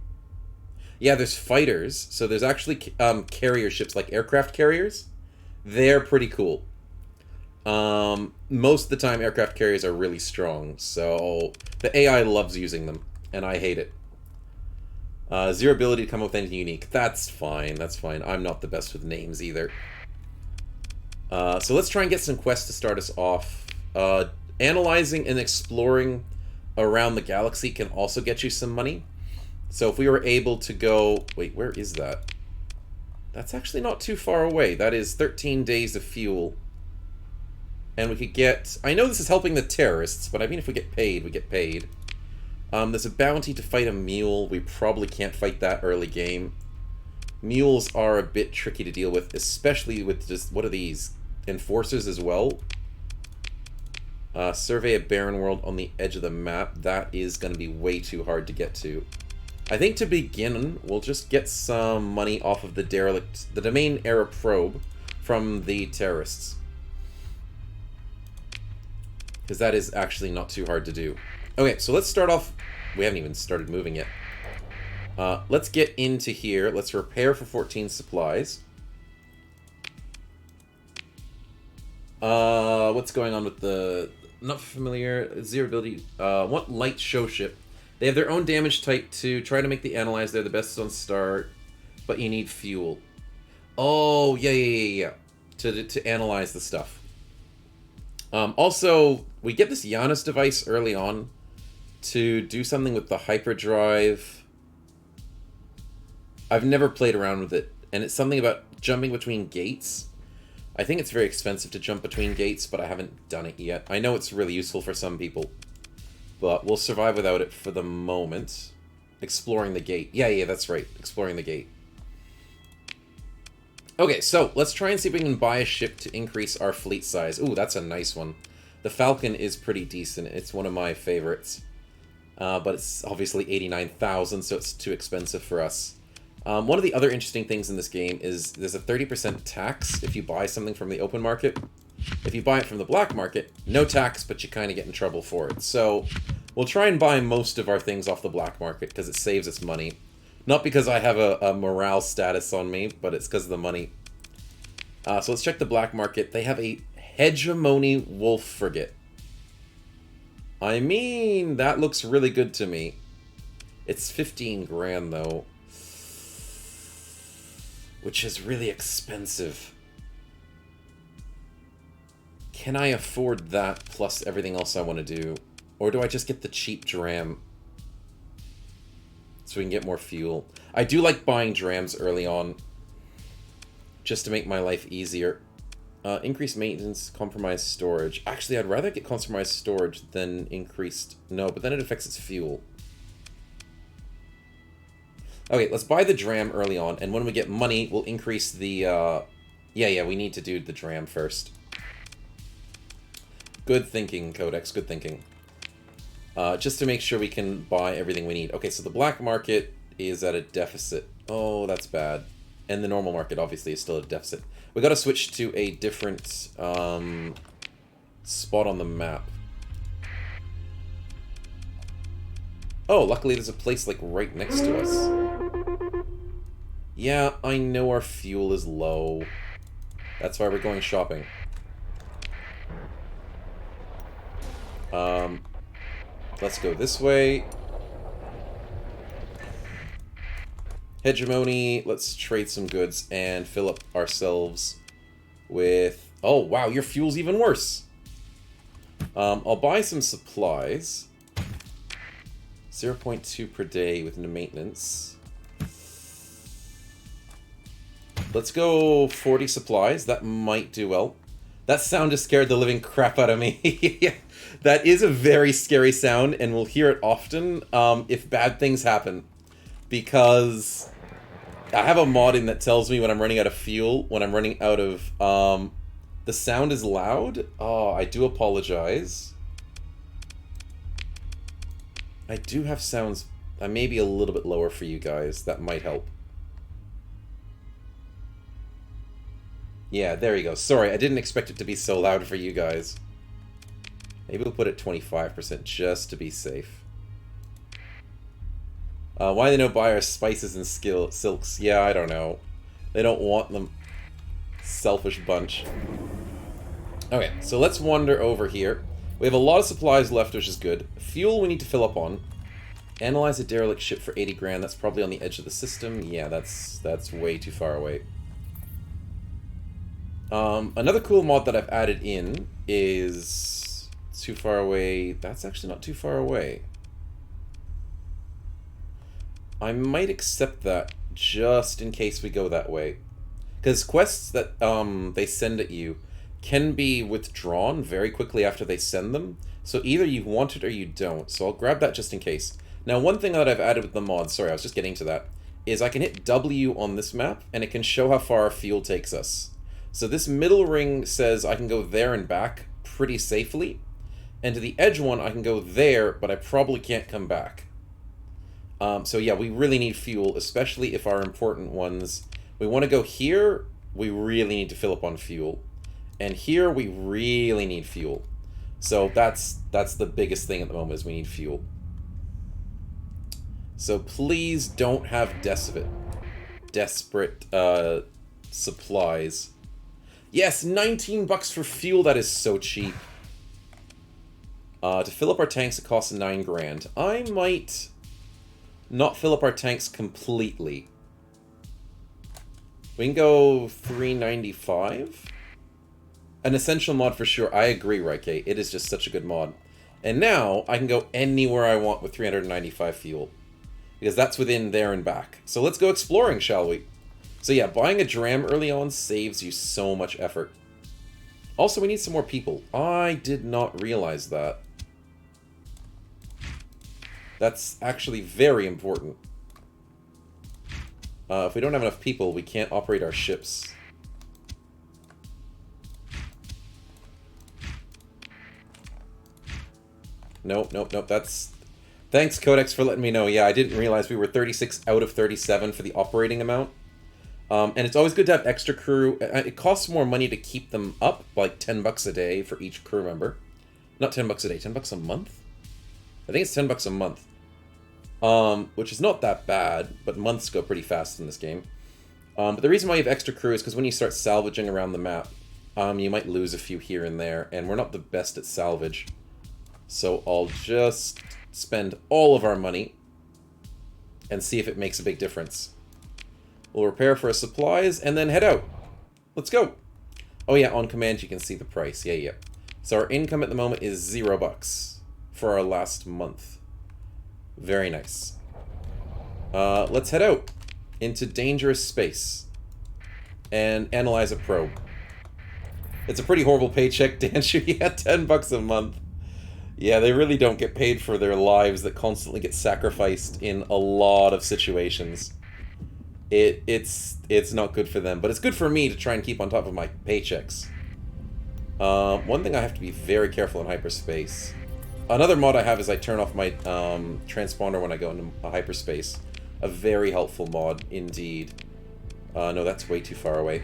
Yeah, there's fighters, so there's actually carrier ships, like aircraft carriers. They're pretty cool. Most of the time, aircraft carriers are really strong, so the AI loves using them, and I hate it. Zero ability to come up with anything unique. That's fine, that's fine. I'm not the best with names either. So let's try and get some quests to start us off. Analyzing and exploring around the galaxy can also get you some money. So if we were able to go... Wait, where is that? That's actually not too far away. That is 13 days of fuel. And we could get... I know this is helping the terrorists, but I mean if we get paid, we get paid. There's a bounty to fight a mule. We probably can't fight that early game. Mules are a bit tricky to deal with, especially with just... What are these? Enforcers as well? Survey a barren world on the edge of the map. That is going to be way too hard to get to. I think to begin, we'll just get some money off of the derelict, the domain era probe from the terrorists. Because that is actually not too hard to do. Okay, so let's start off... We haven't even started moving yet. Let's get into here. Let's repair for 14 supplies. What's going on with the... Not familiar. Zero ability. Want light show ship. They have their own damage type to try to make the analyze. They're the best on start, but you need fuel. Oh, yeah. To analyze the stuff. Also, we get this Janus device early on to do something with the hyperdrive. I've never played around with it, and it's something about jumping between gates. I think it's very expensive to jump between gates, but I haven't done it yet. I know it's really useful for some people, but we'll survive without it for the moment. Exploring the gate. Yeah, that's right. Exploring the gate. Okay, so let's try and see if we can buy a ship to increase our fleet size. Ooh, that's a nice one. The Falcon is pretty decent. It's one of my favorites. But it's obviously 89,000, so it's too expensive for us. One of the other interesting things in this game is there's a 30% tax if you buy something from the open market. If you buy it from the black market, no tax, but you kind of get in trouble for it. So we'll try and buy most of our things off the black market because it saves us money. Not because I have a morale status on me, but it's because of the money. So let's check the black market. They have a Hegemony Wolf Frigate. I mean, that looks really good to me. It's 15 grand, though. Which is really expensive. Can I afford that plus everything else I want to do? Or do I just get the cheap dram? So we can get more fuel. I do like buying drams early on. Just to make my life easier. Increased maintenance, compromised storage. Actually, I'd rather get compromised storage than increased... No, but then it affects its fuel. Okay, let's buy the dram early on, and when we get money, we'll increase the... Yeah, we need to do the dram first. Good thinking, Codex. Good thinking. Just to make sure we can buy everything we need. Okay, so the black market is at a deficit. Oh, that's bad. And the normal market, obviously, is still at a deficit. We got to switch to a different spot on the map. Oh, luckily there's a place, like, right next to us. Yeah, I know our fuel is low. That's why we're going shopping. Let's go this way. Hegemony, let's trade some goods and fill up ourselves with... Oh, wow, your fuel's even worse. I'll buy some supplies. 0.2 per day with no maintenance. Let's go 40 supplies. That might do well. That sound just scared the living crap out of me. That is a very scary sound, and we'll hear it often if bad things happen. Because I have a mod in that tells me when I'm running out of fuel, when I'm running out of... the sound is loud. Oh, I do apologize. I do have sounds maybe a little bit lower for you guys. That might help. Yeah, there you go. Sorry, I didn't expect it to be so loud for you guys. Maybe we'll put it 25% just to be safe. Why they don't buy our spices and silks? Yeah, I don't know. They don't want them. Selfish bunch. Okay, so let's wander over here. We have a lot of supplies left, which is good. Fuel we need to fill up on. Analyze a derelict ship for 80 grand. That's probably on the edge of the system. Yeah, that's way too far away. Another cool mod that I've added in is... Too far away. That's actually not too far away. I might accept that just in case we go that way. Because quests that they send at you can be withdrawn very quickly after they send them. So either you want it or you don't. So I'll grab that just in case. Now, one thing that I've added with the mod, sorry, I was just getting to that, is I can hit W on this map, and it can show how far our fuel takes us. So this middle ring says I can go there and back pretty safely. And to the edge one, I can go there, but I probably can't come back. So yeah, we really need fuel, especially if our important ones... We want to go here, we really need to fill up on fuel. And here, we really need fuel. So that's the biggest thing at the moment, is we need fuel. So please don't have desperate supplies. Yes, 19 bucks for fuel, that is so cheap. To fill up our tanks, it costs 9 grand. I might not fill up our tanks completely. We can go 395. An essential mod for sure. I agree, Raike. It is just such a good mod. And now, I can go anywhere I want with 395 fuel. Because that's within there and back. So let's go exploring, shall we? So yeah, buying a dram early on saves you so much effort. Also, we need some more people. I did not realize that. That's actually very important. If we don't have enough people, we can't operate our ships. Nope, nope, nope, that's... Thanks, Codex, for letting me know. Yeah, I didn't realize we were 36 out of 37 for the operating amount. And it's always good to have extra crew. It costs more money to keep them up, like 10 bucks a day for each crew member. Not 10 bucks a day, 10 bucks a month? I think it's 10 bucks a month. Which is not that bad, but months go pretty fast in this game. But the reason why you have extra crew is because when you start salvaging around the map, you might lose a few here and there, and we're not the best at salvage. So I'll just spend all of our money and see if it makes a big difference. We'll repair for our supplies and then head out. Let's go. Oh yeah, on command you can see the price. Yeah, yeah. So our income at the moment is 0 bucks for our last month. Very nice. Let's head out into dangerous space and analyze a probe. It's a pretty horrible paycheck, Danshu. Yeah, 10 bucks a month. Yeah, they really don't get paid for their lives that constantly get sacrificed in a lot of situations. It's not good for them, but it's good for me to try and keep on top of my paychecks. One thing I have to be very careful in hyperspace. Another mod I have is I turn off my transponder when I go into hyperspace. A very helpful mod, indeed. No, that's way too far away.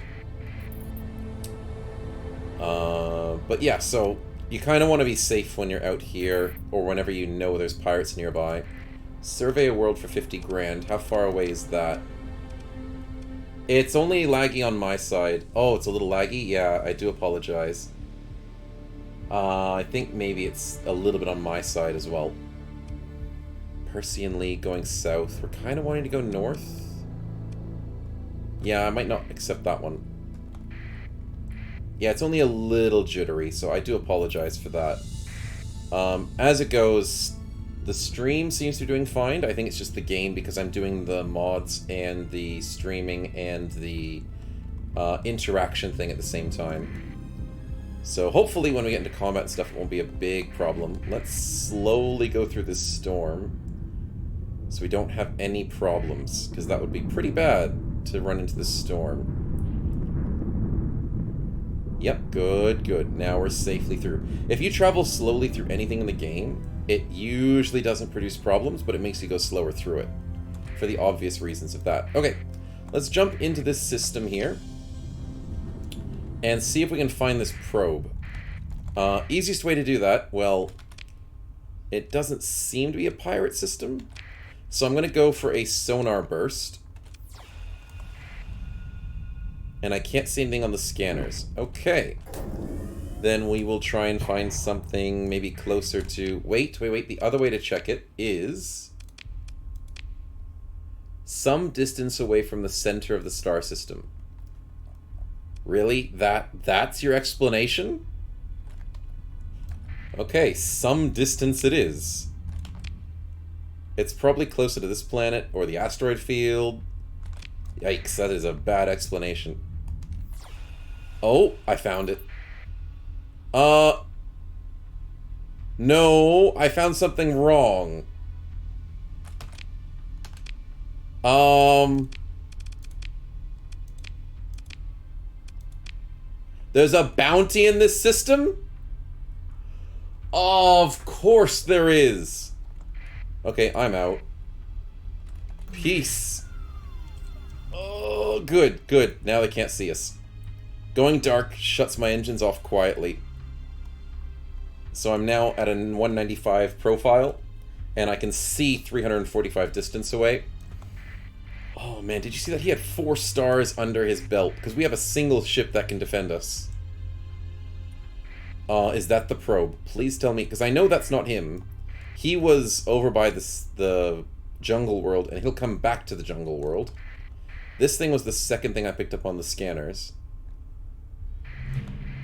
But yeah, so you kind of want to be safe when you're out here, or whenever you know there's pirates nearby. Survey a world for 50 grand. How far away is that? It's only laggy on my side. Oh, it's a little laggy? Yeah, I do apologize. I think maybe it's a little bit on my side as well. Persian League going south. We're kind of wanting to go north. Yeah, I might not accept that one. Yeah, it's only a little jittery, so I do apologize for that. As it goes, the stream seems to be doing fine. I think it's just the game because I'm doing the mods and the streaming and the interaction thing at the same time. So hopefully when we get into combat and stuff, it won't be a big problem. Let's slowly go through this storm so we don't have any problems, because that would be pretty bad to run into this storm. Yep, good, good. Now we're safely through. If you travel slowly through anything in the game, it usually doesn't produce problems, but it makes you go slower through it, for the obvious reasons of that. Okay, let's jump into this system here and see if we can find this probe. Easiest way to do that, well, it doesn't seem to be a pirate system, so I'm going to go for a sonar burst. And I can't see anything on the scanners. Okay. Then we will try and find something maybe closer to... Wait. The other way to check it is... some distance away from the center of the star system. Really? That's your explanation? Okay, some distance it is. It's probably closer to this planet or the asteroid field. Yikes, that is a bad explanation. Oh, I found it. No, I found something wrong. There's a bounty in this system? Of course there is. Okay, I'm out. Peace. Oh, good, good. Now they can't see us. Going dark shuts my engines off quietly. So I'm now at a 195 profile, and I can see 345 distance away. Oh man, did you see that? He had 4 stars under his belt, because we have a single ship that can defend us. Is that the probe? Please tell me, because I know that's not him. He was over by the jungle world, and he'll come back to the jungle world. This thing was the second thing I picked up on the scanners.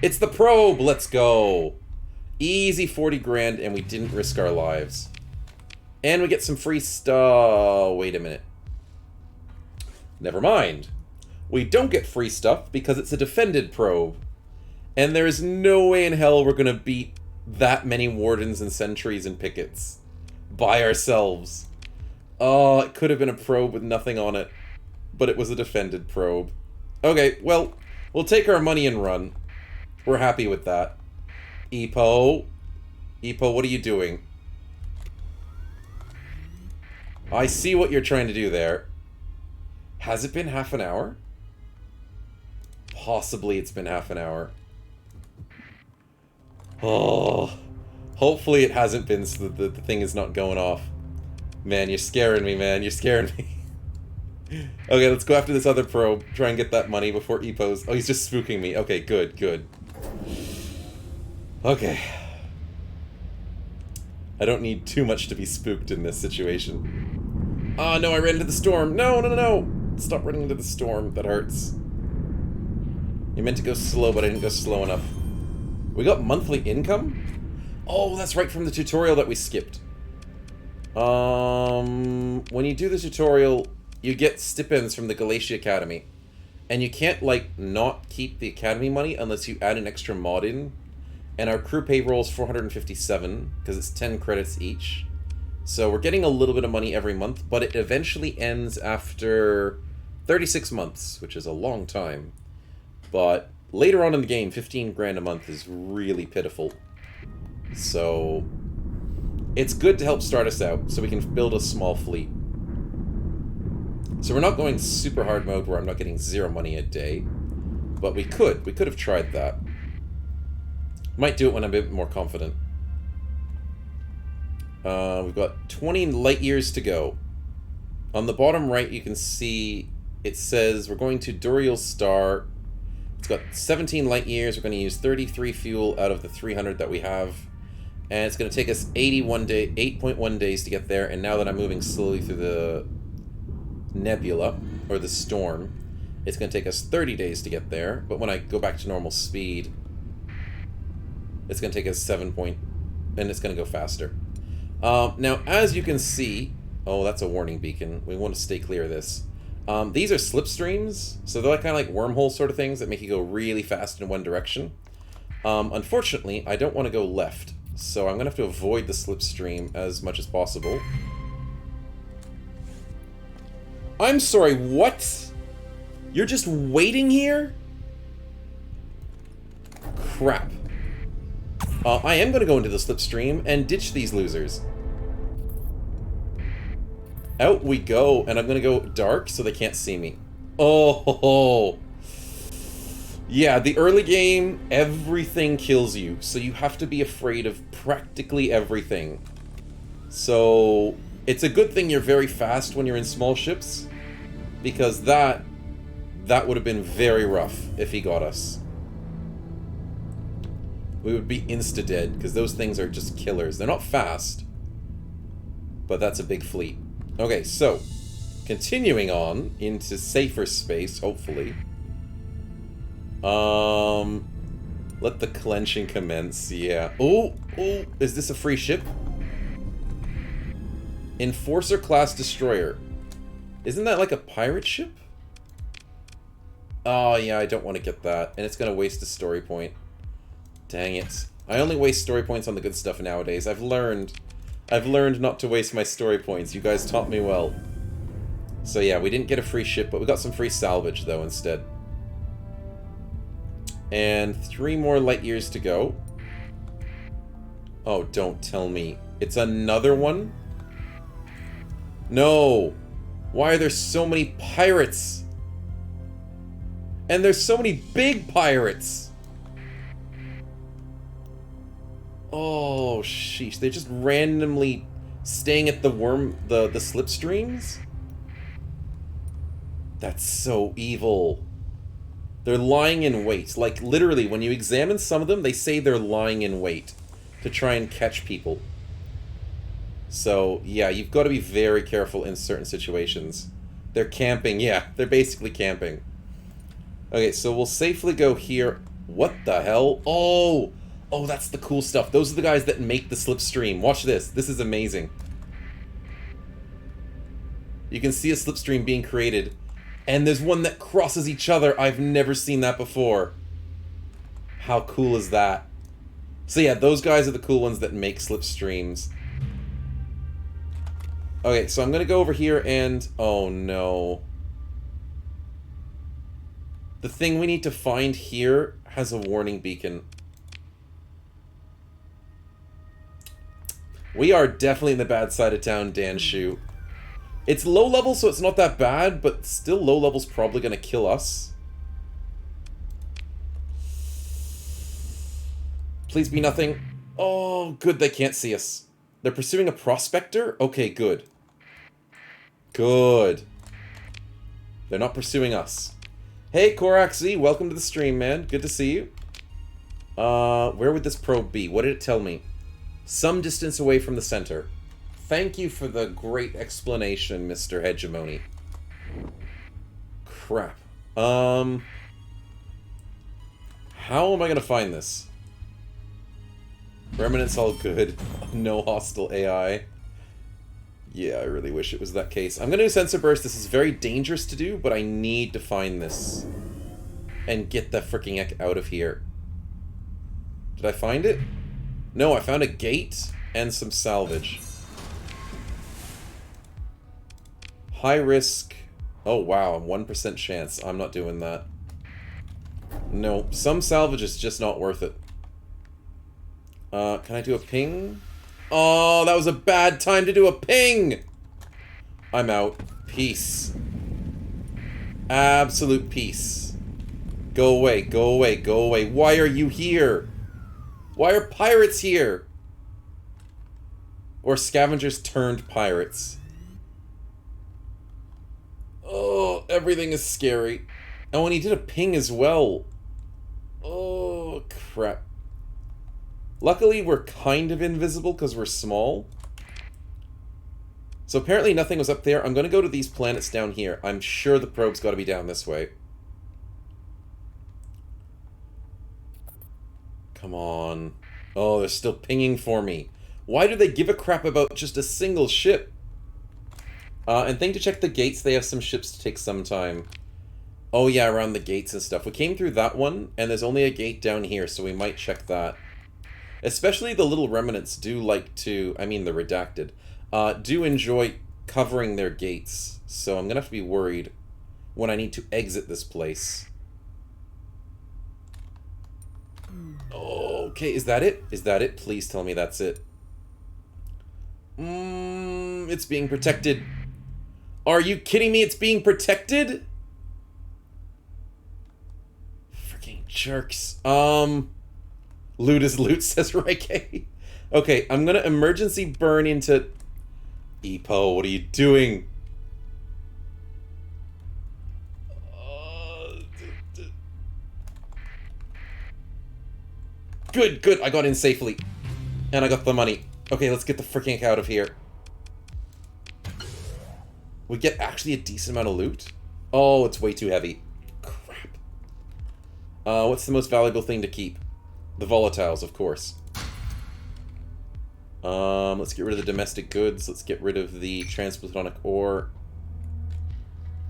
It's the probe! Let's go! Easy 40 grand, and we didn't risk our lives. And we get some free stuff. Wait a minute. Never mind. We don't get free stuff because it's a defended probe. And there is no way in hell we're gonna beat that many wardens and sentries and pickets by ourselves. Oh, it could have been a probe with nothing on it, but it was a defended probe. Okay, well, we'll take our money and run. We're happy with that. Epo, what are you doing? I see what you're trying to do there. Has it been half an hour? Possibly it's been half an hour. Oh, hopefully it hasn't been, so that the thing is not going off. Man, you're scaring me, man. You're scaring me. Okay, let's go after this other probe. Try and get that money before Epo's... Oh, he's just spooking me. Okay, good, good. Okay. I don't need too much to be spooked in this situation. Oh, no, I ran into the storm. No, no, no, no. Stop running into the storm. That hurts. You meant to go slow, but I didn't go slow enough. We got monthly income? Oh, that's right, from the tutorial that we skipped. When you do the tutorial, you get stipends from the Galatia Academy. And you can't, like, not keep the Academy money unless you add an extra mod in. And our crew payroll is 457, because it's 10 credits each. So we're getting a little bit of money every month, but it eventually ends after 36 months, which is a long time. But later on in the game, 15 grand a month is really pitiful. So it's good to help start us out so we can build a small fleet. So we're not going super hard mode where I'm not getting 0 money a day. But we could. We could have tried that. Might do it when I'm a bit more confident. We've got 20 light years to go. On the bottom right, you can see it says we're going to Duriel Star. It's got 17 light years. We're going to use 33 fuel out of the 300 that we have. And it's going to take us 8.1 days to get there. And now that I'm moving slowly through the nebula, or the storm, it's going to take us 30 days to get there. But when I go back to normal speed, it's going to take us 7 point... and it's going to go faster. Now, as you can see... Oh, that's a warning beacon. We want to stay clear of this. These are slipstreams, so they're kind of like wormhole sort of things that make you go really fast in one direction. Unfortunately, I don't want to go left, so I'm going to have to avoid the slipstream as much as possible. I'm sorry, what? You're just waiting here? Crap. I am going to go into the slipstream and ditch these losers. Out we go, and I'm going to go dark so they can't see me. Oh, yeah, the early game, everything kills you, so you have to be afraid of practically everything. So, it's a good thing you're very fast when you're in small ships, because that would have been very rough if he got us. We would be insta-dead, because those things are just killers. They're not fast, but that's a big fleet. Okay, so, continuing on into safer space, hopefully. Let the clenching commence, yeah. Oh, is this a free ship? Enforcer class destroyer. Isn't that like a pirate ship? Oh, yeah, I don't want to get that, and it's going to waste a story point. Dang it. I only waste story points on the good stuff nowadays. I've learned not to waste my story points. You guys taught me well. So yeah, we didn't get a free ship, but we got some free salvage, though, instead. And 3 more light years to go. Oh, don't tell me. It's another one? No! Why are there so many pirates? And there's so many big pirates! Oh, sheesh. They're just randomly staying at the slipstreams? That's so evil. They're lying in wait. Like, literally, when you examine some of them, they say they're lying in wait to try and catch people. So, yeah, you've got to be very careful in certain situations. They're camping. Yeah, they're basically camping. Okay, so we'll safely go here. What the hell? Oh! Oh, that's the cool stuff. Those are the guys that make the slipstream. Watch this. This is amazing. You can see a slipstream being created. And there's one that crosses each other. I've never seen that before. How cool is that? So yeah, those guys are the cool ones that make slipstreams. Okay, so I'm going to go over here and... Oh, no. The thing we need to find here has a warning beacon. We are definitely in the bad side of town, Danshu. It's low level, so it's not that bad, but still low level's probably going to kill us. Please be nothing. Oh, good, they can't see us. They're pursuing a prospector? Okay, good. Good. They're not pursuing us. Hey, Korak Z, welcome to the stream, man. Good to see you. Where would this probe be? What did it tell me? Some distance away from the center. Thank you for the great explanation, Mr. Hegemony. Crap. How am I gonna find this? Remnants all good. No hostile AI. Yeah, I really wish it was that case. I'm gonna do Sensor Burst. This is very dangerous to do, but I need to find this. And get the freaking heck out of here. Did I find it? No, I found a gate and some salvage. High risk. Oh, wow. 1% chance. I'm not doing that. No, some salvage is just not worth it. Can I do a ping? Oh, that was a bad time to do a ping! I'm out. Peace. Absolute peace. Go away, go away, go away. Why are you here? Why are pirates here? Or scavengers turned pirates. Oh, everything is scary. Oh, and he did a ping as well. Oh, crap. Luckily, we're kind of invisible because we're small. So apparently nothing was up there. I'm going to go to these planets down here. I'm sure the probe's got to be down this way. Come on. Oh, they're still pinging for me. Why do they give a crap about just a single ship? And thing to check the gates. They have some ships to take some time. Oh yeah, around the gates and stuff. We came through that one, and there's only a gate down here, so we might check that. Especially the little remnants do like to, I mean the redacted, do enjoy covering their gates. So I'm going to have to be worried when I need to exit this place. Okay, is that it? Is that it? Please tell me that's it. It's being protected. Are you kidding me? It's being protected? Freaking jerks. Loot is loot, says Reike. Okay, I'm gonna emergency burn into... Epo, what are you doing? Good, good, I got in safely. And I got the money. Okay, let's get the freaking heck out of here. We get actually a decent amount of loot? Oh, it's way too heavy. Crap. What's the most valuable thing to keep? The volatiles, of course. Let's get rid of the domestic goods. Let's get rid of the transplutonic ore.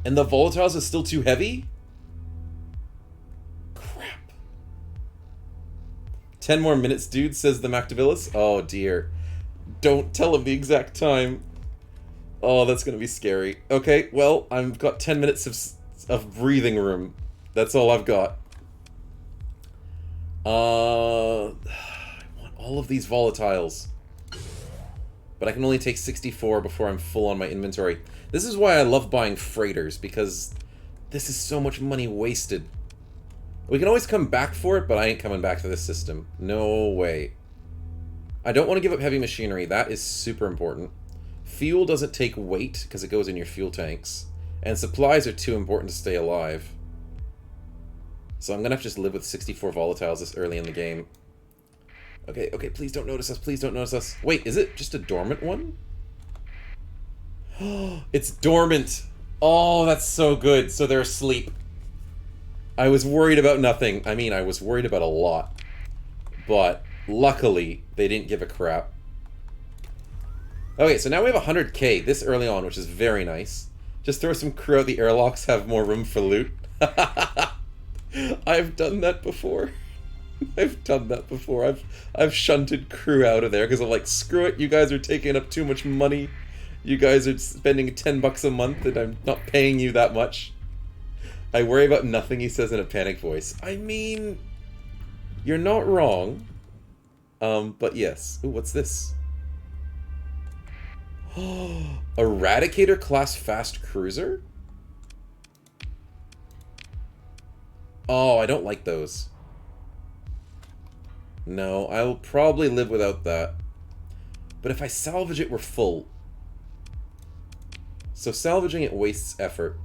And the volatiles are still too heavy? Crap. 10 more minutes, dude, says the Mactabilis. Oh, dear. Don't tell him the exact time. Oh, that's gonna be scary. Okay, well, I've got 10 minutes of breathing room. That's all I've got. I want all of these volatiles. But I can only take 64 before I'm full on my inventory. This is why I love buying freighters, because this is so much money wasted. We can always come back for it, but I ain't coming back to this system. No way. I don't want to give up heavy machinery. That is super important. Fuel doesn't take weight, because it goes in your fuel tanks. And supplies are too important to stay alive. So I'm going to have to just live with 64 volatiles this early in the game. Okay, okay, please don't notice us, please don't notice us. Wait, is it just a dormant one? It's dormant! Oh, that's so good. So they're asleep. I was worried about nothing. I mean, I was worried about a lot. But, luckily, they didn't give a crap. Okay, so now we have 100k this early on, which is very nice. Just throw some crew out the airlocks, have more room for loot. I've done that before. I've done that before. I've shunted crew out of there because I'm like, screw it, you guys are taking up too much money. You guys are spending $10 a month and I'm not paying you that much. I worry about nothing, he says in a panicked voice. I mean, you're not wrong. But yes. Ooh, what's this? Eradicator class fast cruiser? Oh, I don't like those. No, I'll probably live without that. But if I salvage it, we're full. So salvaging it wastes effort.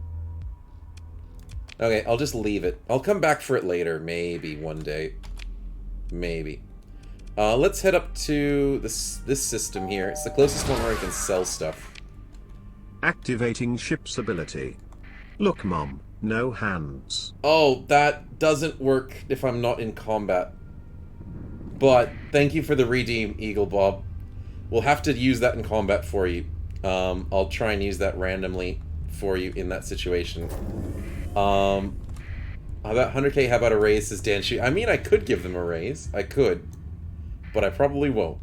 Okay, I'll just leave it. I'll come back for it later, maybe one day. Maybe. Let's head up to this system here. It's the closest one where I can sell stuff.
Activating ship's ability. Look, Mom, no hands.
Oh, that doesn't work if I'm not in combat. But thank you for the redeem, Eagle Bob. We'll have to use that in combat for you. I'll try and use that randomly for you in that situation. How about 100k? How about a raise, says Dan Shi. I mean, I could give them a raise. I could. But I probably won't.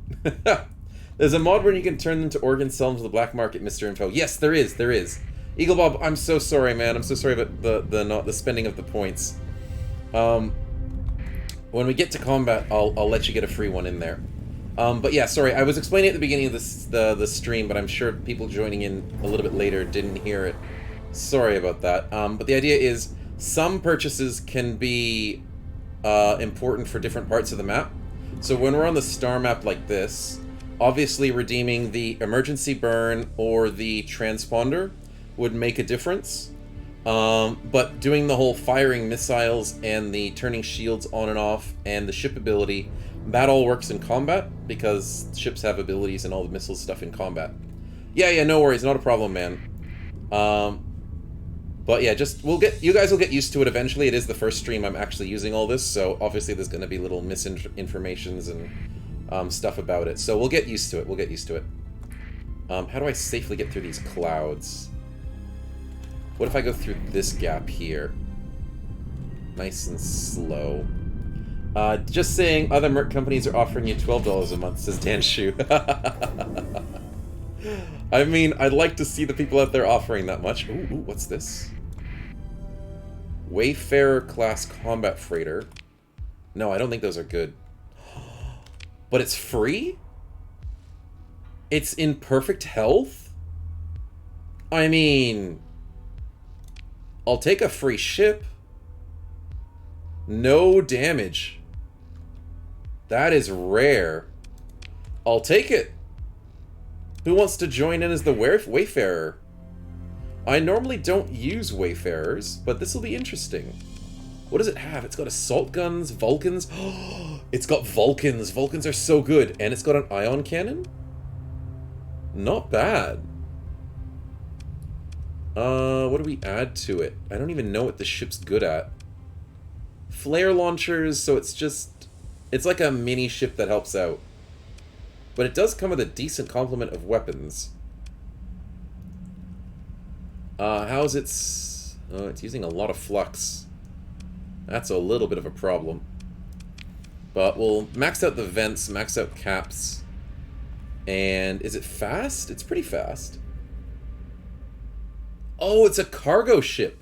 There's a mod where you can turn them to organs, sell them to the black market, Mr. Info. Yes, there is. There is. Eagle Bob, I'm so sorry, man. I'm so sorry about the spending of the points. When we get to combat, I'll let you get a free one in there. But yeah, sorry, I was explaining at the beginning of the stream, but I'm sure people joining in a little bit later didn't hear it. Sorry about that. But the idea is some purchases can be important for different parts of the map. So when we're on the star map like this, obviously redeeming the emergency burn or the transponder would make a difference. But doing the whole firing missiles and the turning shields on and off and the ship ability, that all works in combat because ships have abilities and all the missile stuff in combat. Yeah, no worries, not a problem, man. But yeah, you guys will get used to it eventually. It is the first stream I'm actually using all this, so obviously there's going to be little misinformations and stuff about it. So we'll get used to it. How do I safely get through these clouds? What if I go through this gap here? Nice and slow. Just saying, other merc companies are offering you $12 a month, says Dan Shu. I mean, I'd like to see the people out there offering that much. Ooh, what's this? Wayfarer class combat freighter. No, I don't think those are good. But it's free? It's in perfect health? I mean, I'll take a free ship. No damage. That is rare. I'll take it. Who wants to join in as the Wayfarer? I normally don't use Wayfarers, but this will be interesting. What does it have? It's got assault guns, Vulcans. It's got Vulcans. Vulcans are so good. And it's got an ion cannon? Not bad. What do we add to it? I don't even know what the ship's good at. Flare launchers, so it's like a mini ship that helps out. But it does come with a decent complement of weapons. How's its... Oh, it's using a lot of flux. That's a little bit of a problem. But we'll max out the vents, max out caps. And is it fast? It's pretty fast. Oh, it's a cargo ship.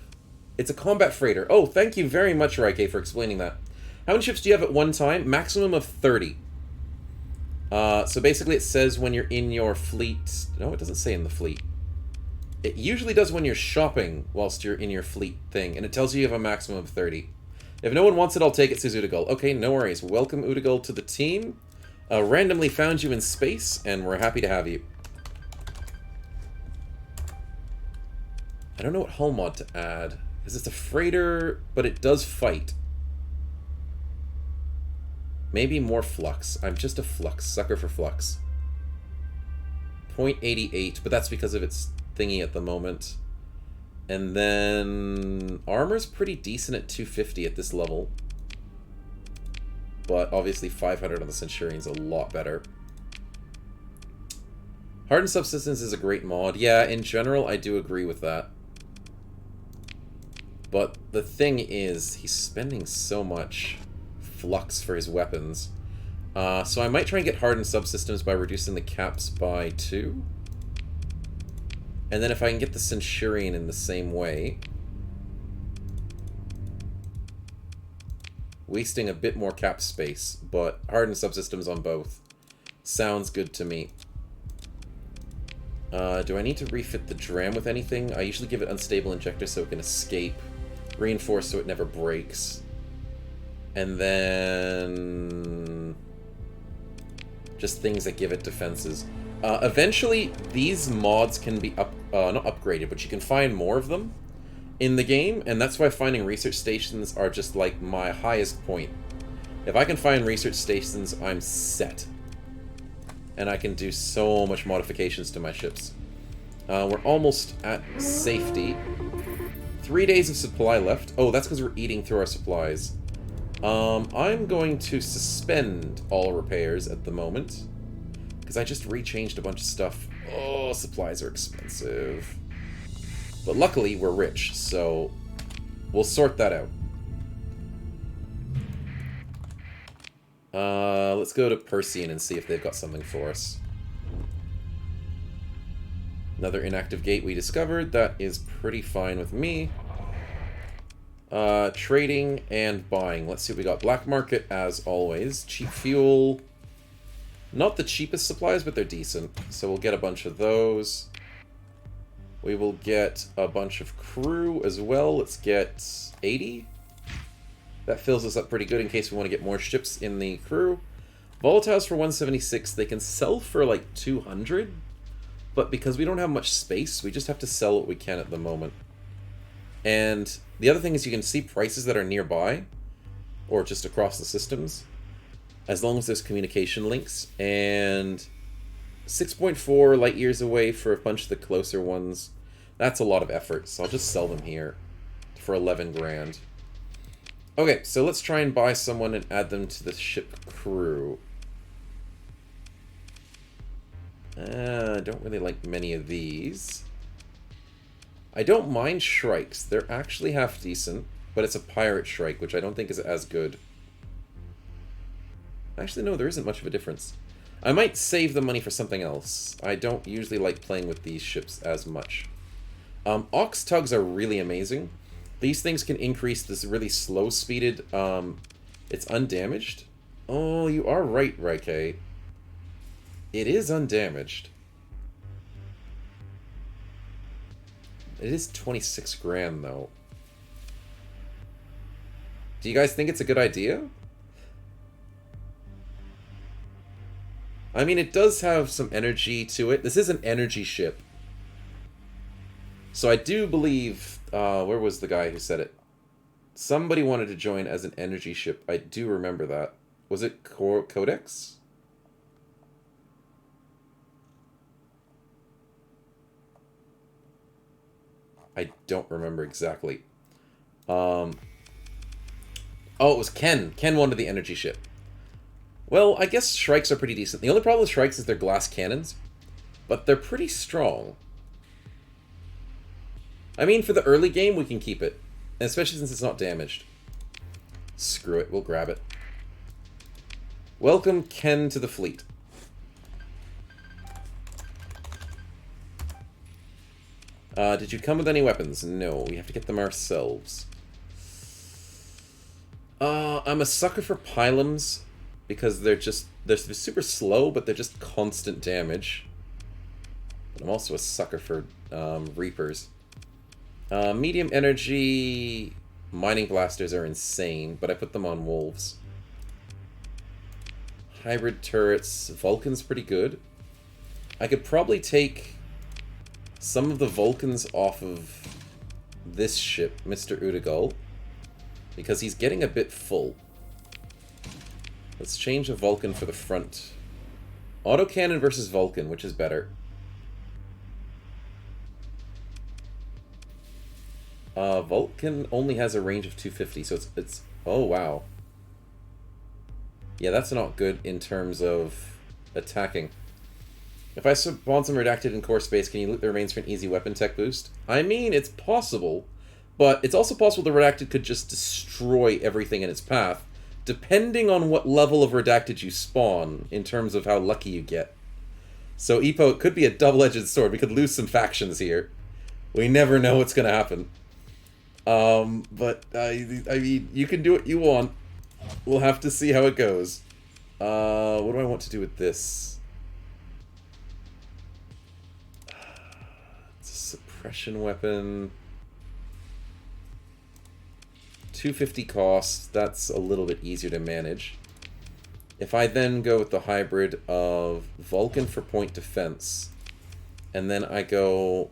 It's a combat freighter. Oh, thank you very much, Raike, for explaining that. How many ships do you have at one time? Maximum of 30. So basically it says when you're in your fleet... No, it doesn't say in the fleet. It usually does when you're shopping whilst you're in your fleet thing, and it tells you have a maximum of 30. If no one wants it, I'll take it, says Udagal. Okay, no worries. Welcome, Udagal, to the team. Randomly found you in space, and we're happy to have you. I don't know what hull mod to add, because it's a freighter, but it does fight. Maybe more flux. I'm just a flux sucker for flux. 0.88, but that's because of its thingy at the moment. And then armor's pretty decent at 250 at this level. But obviously 500 on the Centurion's a lot better. Hardened Subsistence is a great mod. Yeah, in general, I do agree with that. But the thing is, he's spending so much flux for his weapons. So I might try and get hardened subsystems by reducing the caps by 2. And then if I can get the Centurion in the same way, wasting a bit more cap space, but hardened subsystems on both. Sounds good to me. Do I need to refit the dram with anything? I usually give it unstable injector so it can escape. Reinforce so it never breaks. And then just things that give it defenses. Eventually, these mods can be not upgraded, but you can find more of them in the game, and that's why finding research stations are just like my highest point. If I can find research stations, I'm set. And I can do so much modifications to my ships. We're almost at safety. 3 days of supply left. Oh, that's because we're eating through our supplies. I'm going to suspend all repairs at the moment. Because I just rechanged a bunch of stuff. Oh, supplies are expensive. But luckily, we're rich, so we'll sort that out. Let's go to Persian and see if they've got something for us. Another inactive gate we discovered. That is pretty fine with me. Trading and buying. Let's see what we got. Black market, as always. Cheap fuel. Not the cheapest supplies, but they're decent. So we'll get a bunch of those. We will get a bunch of crew as well. Let's get 80. That fills us up pretty good in case we want to get more ships in the crew. Volatiles for 176. They can sell for like 200. But because we don't have much space, we just have to sell what we can at the moment. And the other thing is you can see prices that are nearby, or just across the systems, as long as there's communication links. And 6.4 light years away for a bunch of the closer ones. That's a lot of effort, so I'll just sell them here for 11 grand. Okay, so let's try and buy someone and add them to the ship crew. I don't really like many of these. I don't mind Shrikes. They're actually half decent, but it's a pirate Shrike, which I don't think is as good. Actually, no, there isn't much of a difference. I might save the money for something else. I don't usually like playing with these ships as much. Ox Tugs are really amazing. These things can increase this really slow-speeded, it's undamaged. Oh, you are right, Raike. It is undamaged. It is 26 grand, though. Do you guys think it's a good idea? I mean, it does have some energy to it. This is an energy ship. So I do believe... where was the guy who said it? Somebody wanted to join as an energy ship. I do remember that. Was it Codex? I don't remember exactly. Oh, it was Ken. Ken wanted the energy ship. Well, I guess Shrikes are pretty decent. The only problem with Shrikes is they're glass cannons, but they're pretty strong. I mean, for the early game, we can keep it. And especially since it's not damaged. Screw it, we'll grab it. Welcome Ken to the fleet. Did you come with any weapons? No, we have to get them ourselves. I'm a sucker for pylons because they're super slow, but they're just constant damage. But I'm also a sucker for reapers. Medium energy mining blasters are insane, but I put them on wolves. Hybrid turrets, Vulcan's pretty good. I could probably take some of the Vulcans off of this ship, Mr. Udagal, because he's getting a bit full. Let's change a Vulcan for the front. Autocannon versus Vulcan, which is better? Vulcan only has a range of 250, so it's... Oh, wow. Yeah, that's not good in terms of attacking. If I spawn some Redacted in core space, can you loot the remains for an easy weapon tech boost? I mean, it's possible, but it's also possible the Redacted could just destroy everything in its path, depending on what level of Redacted you spawn, in terms of how lucky you get. So, Epo, it could be a double-edged sword. We could lose some factions here. We never know what's going to happen. But, I mean, you can do what you want. We'll have to see how it goes. What do I want to do with this? It's a suppression weapon. 250 cost. That's a little bit easier to manage. If I then go with the hybrid of Vulcan for point defense, and then I go...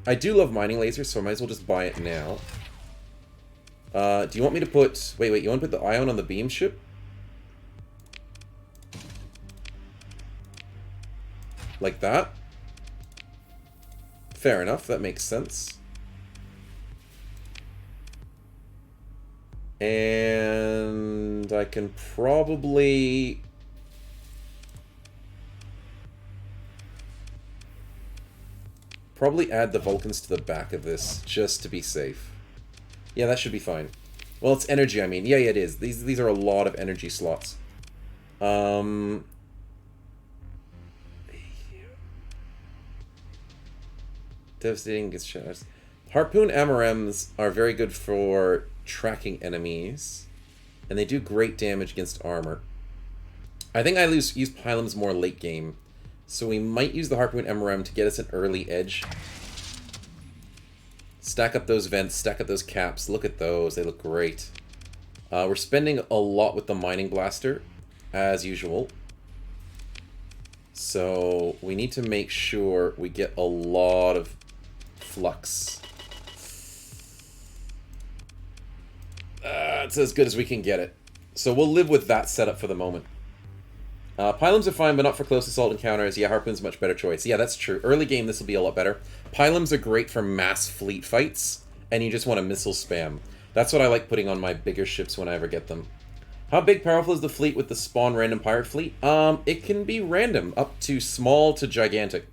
I do love mining lasers, so I might as well just buy it now. Do you want me to put... Wait, you want to put the ion on the beam ship? Like that? Fair enough, that makes sense. And I can probably... add the Vulcans to the back of this, just to be safe. Yeah, that should be fine. Well, it's energy, I mean. Yeah, it is. These are a lot of energy slots. Devastating gets shots. Harpoon MRMs are very good for tracking enemies, and they do great damage against armor. I think I use pylons more late game, so we might use the Harpoon MRM to get us an early edge. Stack up those vents, stack up those caps. Look at those, they look great. We're spending a lot with the Mining Blaster, as usual. So we need to make sure we get a lot of flux. It's as good as we can get it. So we'll live with that setup for the moment. Pylons are fine, but not for close assault encounters. Yeah, Harpoon's a much better choice. Yeah, that's true. Early game, this will be a lot better. Pylons are great for mass fleet fights, and you just want to missile spam. That's what I like putting on my bigger ships when I ever get them. How big, powerful is the fleet with the spawn random pirate fleet? It can be random, up to small to gigantic.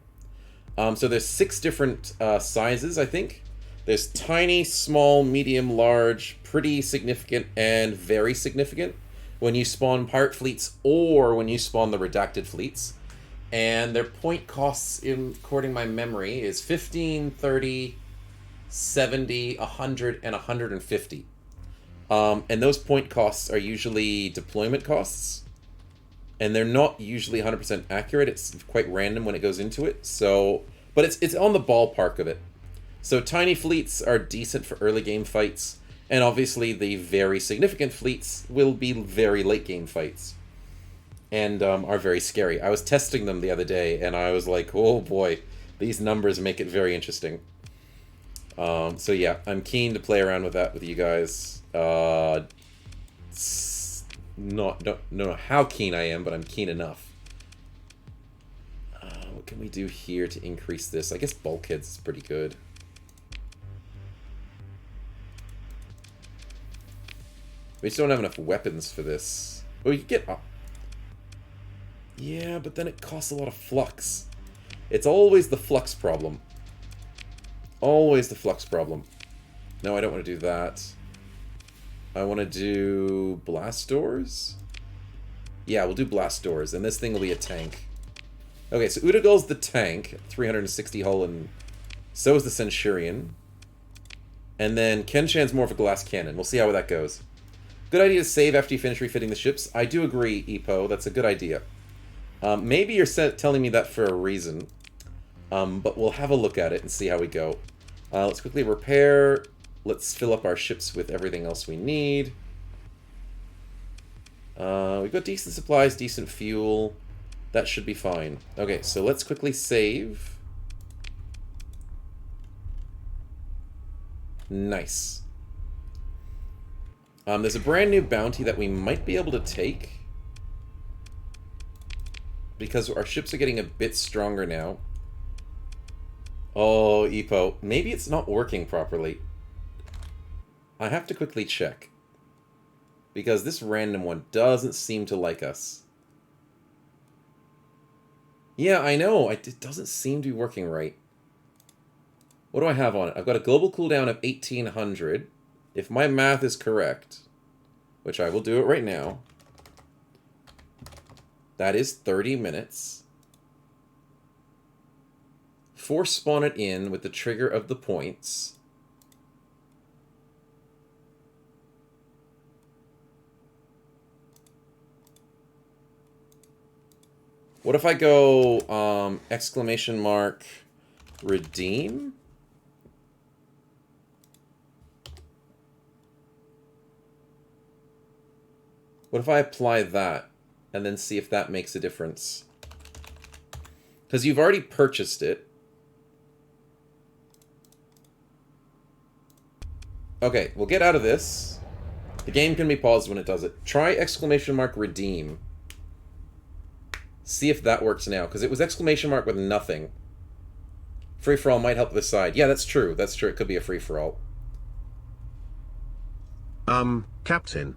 So there's 6 different sizes, I think. There's tiny, small, medium, large, pretty significant, and very significant when you spawn pirate fleets or when you spawn the redacted fleets. And their point costs, according to my memory, is 15, 30, 70, 100, and 150. And those point costs are usually deployment costs. And they're not usually 100% accurate. It's quite random when it goes into it. So, but it's on the ballpark of it. So tiny fleets are decent for early game fights. And obviously the very significant fleets will be very late game fights. And are very scary. I was testing them the other day and I was like, oh boy, these numbers make it very interesting. So yeah, I'm keen to play around with that with you guys. Don't know how keen I am, but I'm keen enough. What can we do here to increase this? I guess bulkheads is pretty good. We just don't have enough weapons for this. Oh, you can get up. Yeah, but then it costs a lot of flux. It's always the flux problem. Always the flux problem. No, I don't want to do that. I want to do blast doors. Yeah, we'll do blast doors, and this thing will be a tank. Okay, so Udagul's the tank, 360 hull, and so is the Centurion. And then Kenshan's more of a glass cannon. We'll see how that goes. Good idea to save after you finish refitting the ships. I do agree, Epo. That's a good idea. Maybe you're telling me that for a reason. But we'll have a look at it and see how we go. Let's quickly repair. Let's fill up our ships with everything else we need. We've got decent supplies, decent fuel. That should be fine. Okay, so let's quickly save. Nice. There's a brand new bounty that we might be able to take. Because our ships are getting a bit stronger now. Oh, Epo. Maybe it's not working properly. I have to quickly check. Because this random one doesn't seem to like us. Yeah, I know. It doesn't seem to be working right. What do I have on it? I've got a global cooldown of 1800. If my math is correct, which I will do it right now, that is 30 minutes. Force spawn it in with the trigger of the points. What if I go exclamation mark redeem? What if I apply that and then see if that makes a difference? Because you've already purchased it. Okay, we'll get out of this. The game can be paused when it does it. Try exclamation mark redeem. See if that works now, because it was exclamation mark with nothing. Free-for-all might help this side. Yeah, that's true. That's true. It could be a free-for-all.
Captain.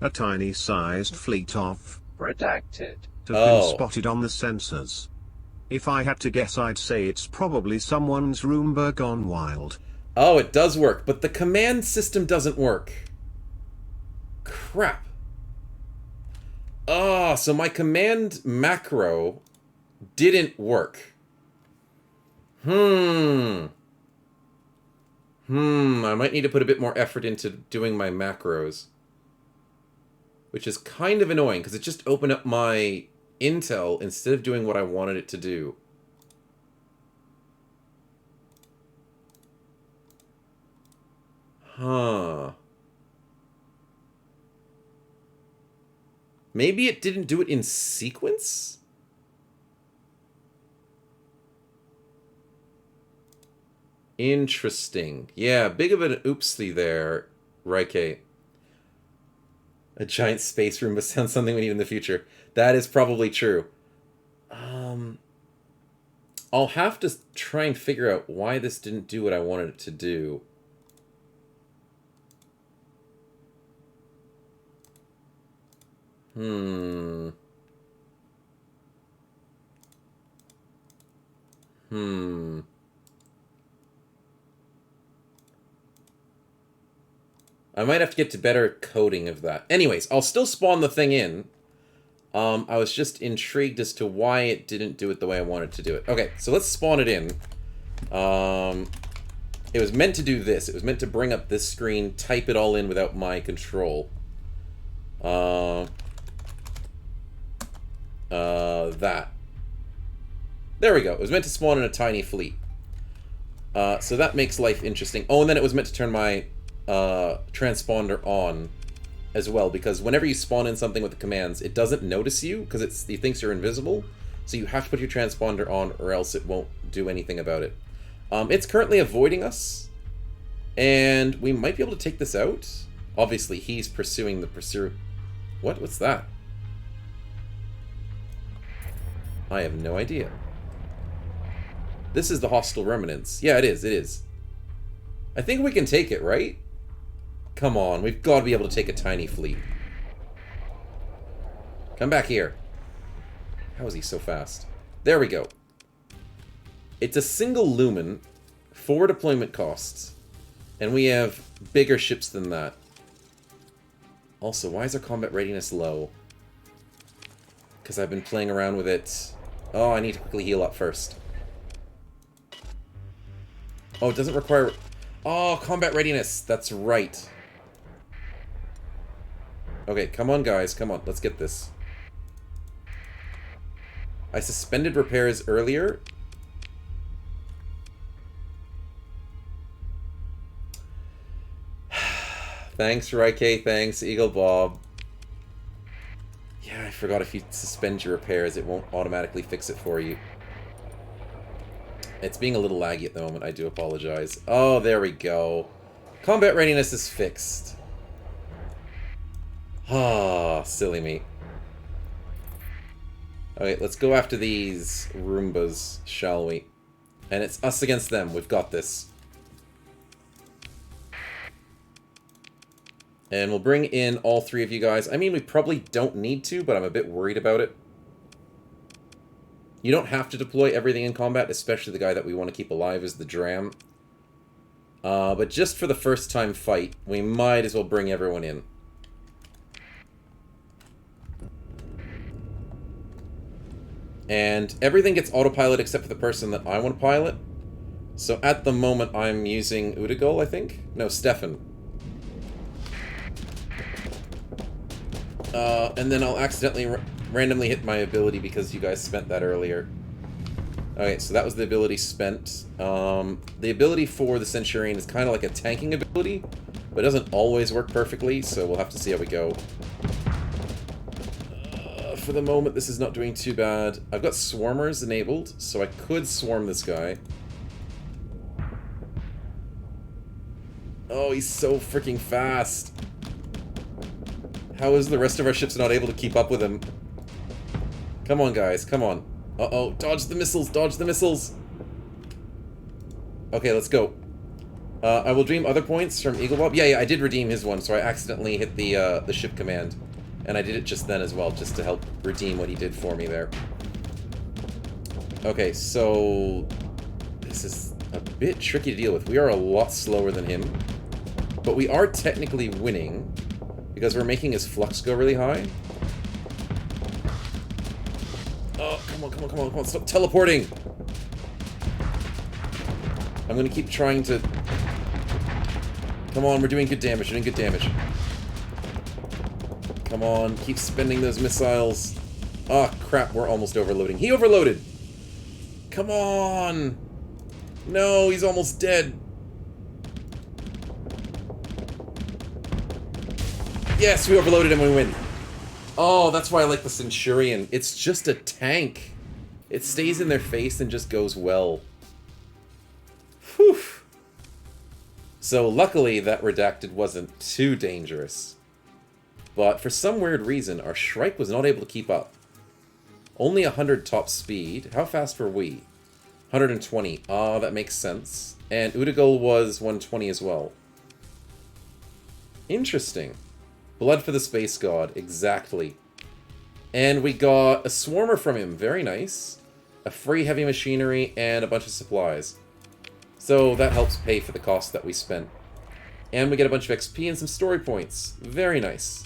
A tiny-sized fleet of
Redacted.
have been spotted on the sensors. If I had to guess, I'd say it's probably someone's Roomba gone wild.
Oh, it does work, but the command system doesn't work. Crap. Oh, so my command macro didn't work. I might need to put a bit more effort into doing my macros. Which is kind of annoying, because it just opened up my intel instead of doing what I wanted it to do. Huh. Maybe it didn't do it in sequence? Interesting. Yeah, big of an oopsie there, Raike. A giant space room would sound something we need in the future. That is probably true. I'll have to try and figure out why this didn't do what I wanted it to do. I might have to get to better coding of that. Anyways, I'll still spawn the thing in. I was just intrigued as to why it didn't do it the way I wanted to do it. Okay, so let's spawn it in. It was meant to do this. It was meant to bring up this screen, type it all in without my control. That. There we go. It was meant to spawn in a tiny fleet. So that makes life interesting. Oh, and then it was meant to turn my transponder on as well, because whenever you spawn in something with the commands, it doesn't notice you, because it thinks you're invisible, so you have to put your transponder on, or else it won't do anything about it. It's currently avoiding us, and we might be able to take this out. Obviously, he's pursuing the pursuer. What? What's that? I have no idea. This is the hostile remnants. Yeah, it is, it is. I think we can take it, right? Come on, we've got to be able to take a tiny fleet. Come back here. How is he so fast? There we go. It's a single lumen, 4 deployment costs, and we have bigger ships than that. Also, why is our combat readiness low? Because I've been playing around with it. Oh, I need to quickly heal up first. Oh, it doesn't require... Oh, combat readiness. That's right. Okay, come on, guys. Come on. Let's get this. I suspended repairs earlier. Thanks, Raike. Thanks, Eagle Bob. Yeah, I forgot if you suspend your repairs, it won't automatically fix it for you. It's being a little laggy at the moment. I do apologize. Oh, there we go. Combat readiness is fixed. Ah, silly me. Okay, let's go after these Roombas, shall we? And it's us against them. We've got this. And we'll bring in all 3 of you guys. I mean, we probably don't need to, but I'm a bit worried about it. You don't have to deploy everything in combat, especially the guy that we want to keep alive is the Dram. But just for the first time fight, we might as well bring everyone in. And everything gets autopilot except for the person that I want to pilot. So at the moment I'm using Udigol, I think? No, Stefan. And then I'll accidentally randomly hit my ability because you guys spent that earlier. Okay, so that was the ability spent. The ability for the Centurion is kind of like a tanking ability, but it doesn't always work perfectly, so we'll have to see how we go. For the moment, this is not doing too bad. I've got Swarmers enabled, so I could swarm this guy. Oh, he's so freaking fast. How is the rest of our ships not able to keep up with him? Come on, guys, come on. Uh-oh, dodge the missiles, dodge the missiles! Okay, let's go. I will dream other points from Eaglebob. Yeah, I did redeem his one, so I accidentally hit the ship command. And I did it just then as well, just to help redeem what he did for me there. Okay, so... this is a bit tricky to deal with. We are a lot slower than him. But we are technically winning, because we're making his flux go really high. Oh, come on, come on, come on, come on, stop teleporting! I'm gonna keep trying to Come on, we're doing good damage. We're doing good damage. Come on, keep spending those missiles. Oh, crap, we're almost overloading. He overloaded! Come on! No, he's almost dead. Yes, we overloaded him and we win. Oh, that's why I like the Centurion. It's just a tank. It stays in their face and just goes well. Whew. So luckily that Redacted wasn't too dangerous. But for some weird reason, our Shrike was not able to keep up. Only 100 top speed. How fast were we? 120. Ah, that makes sense. And Udagal was 120 as well. Interesting. Blood for the Space God. Exactly. And we got a Swarmer from him. Very nice. A free heavy machinery and a bunch of supplies. So that helps pay for the cost that we spent. And we get a bunch of XP and some story points. Very nice.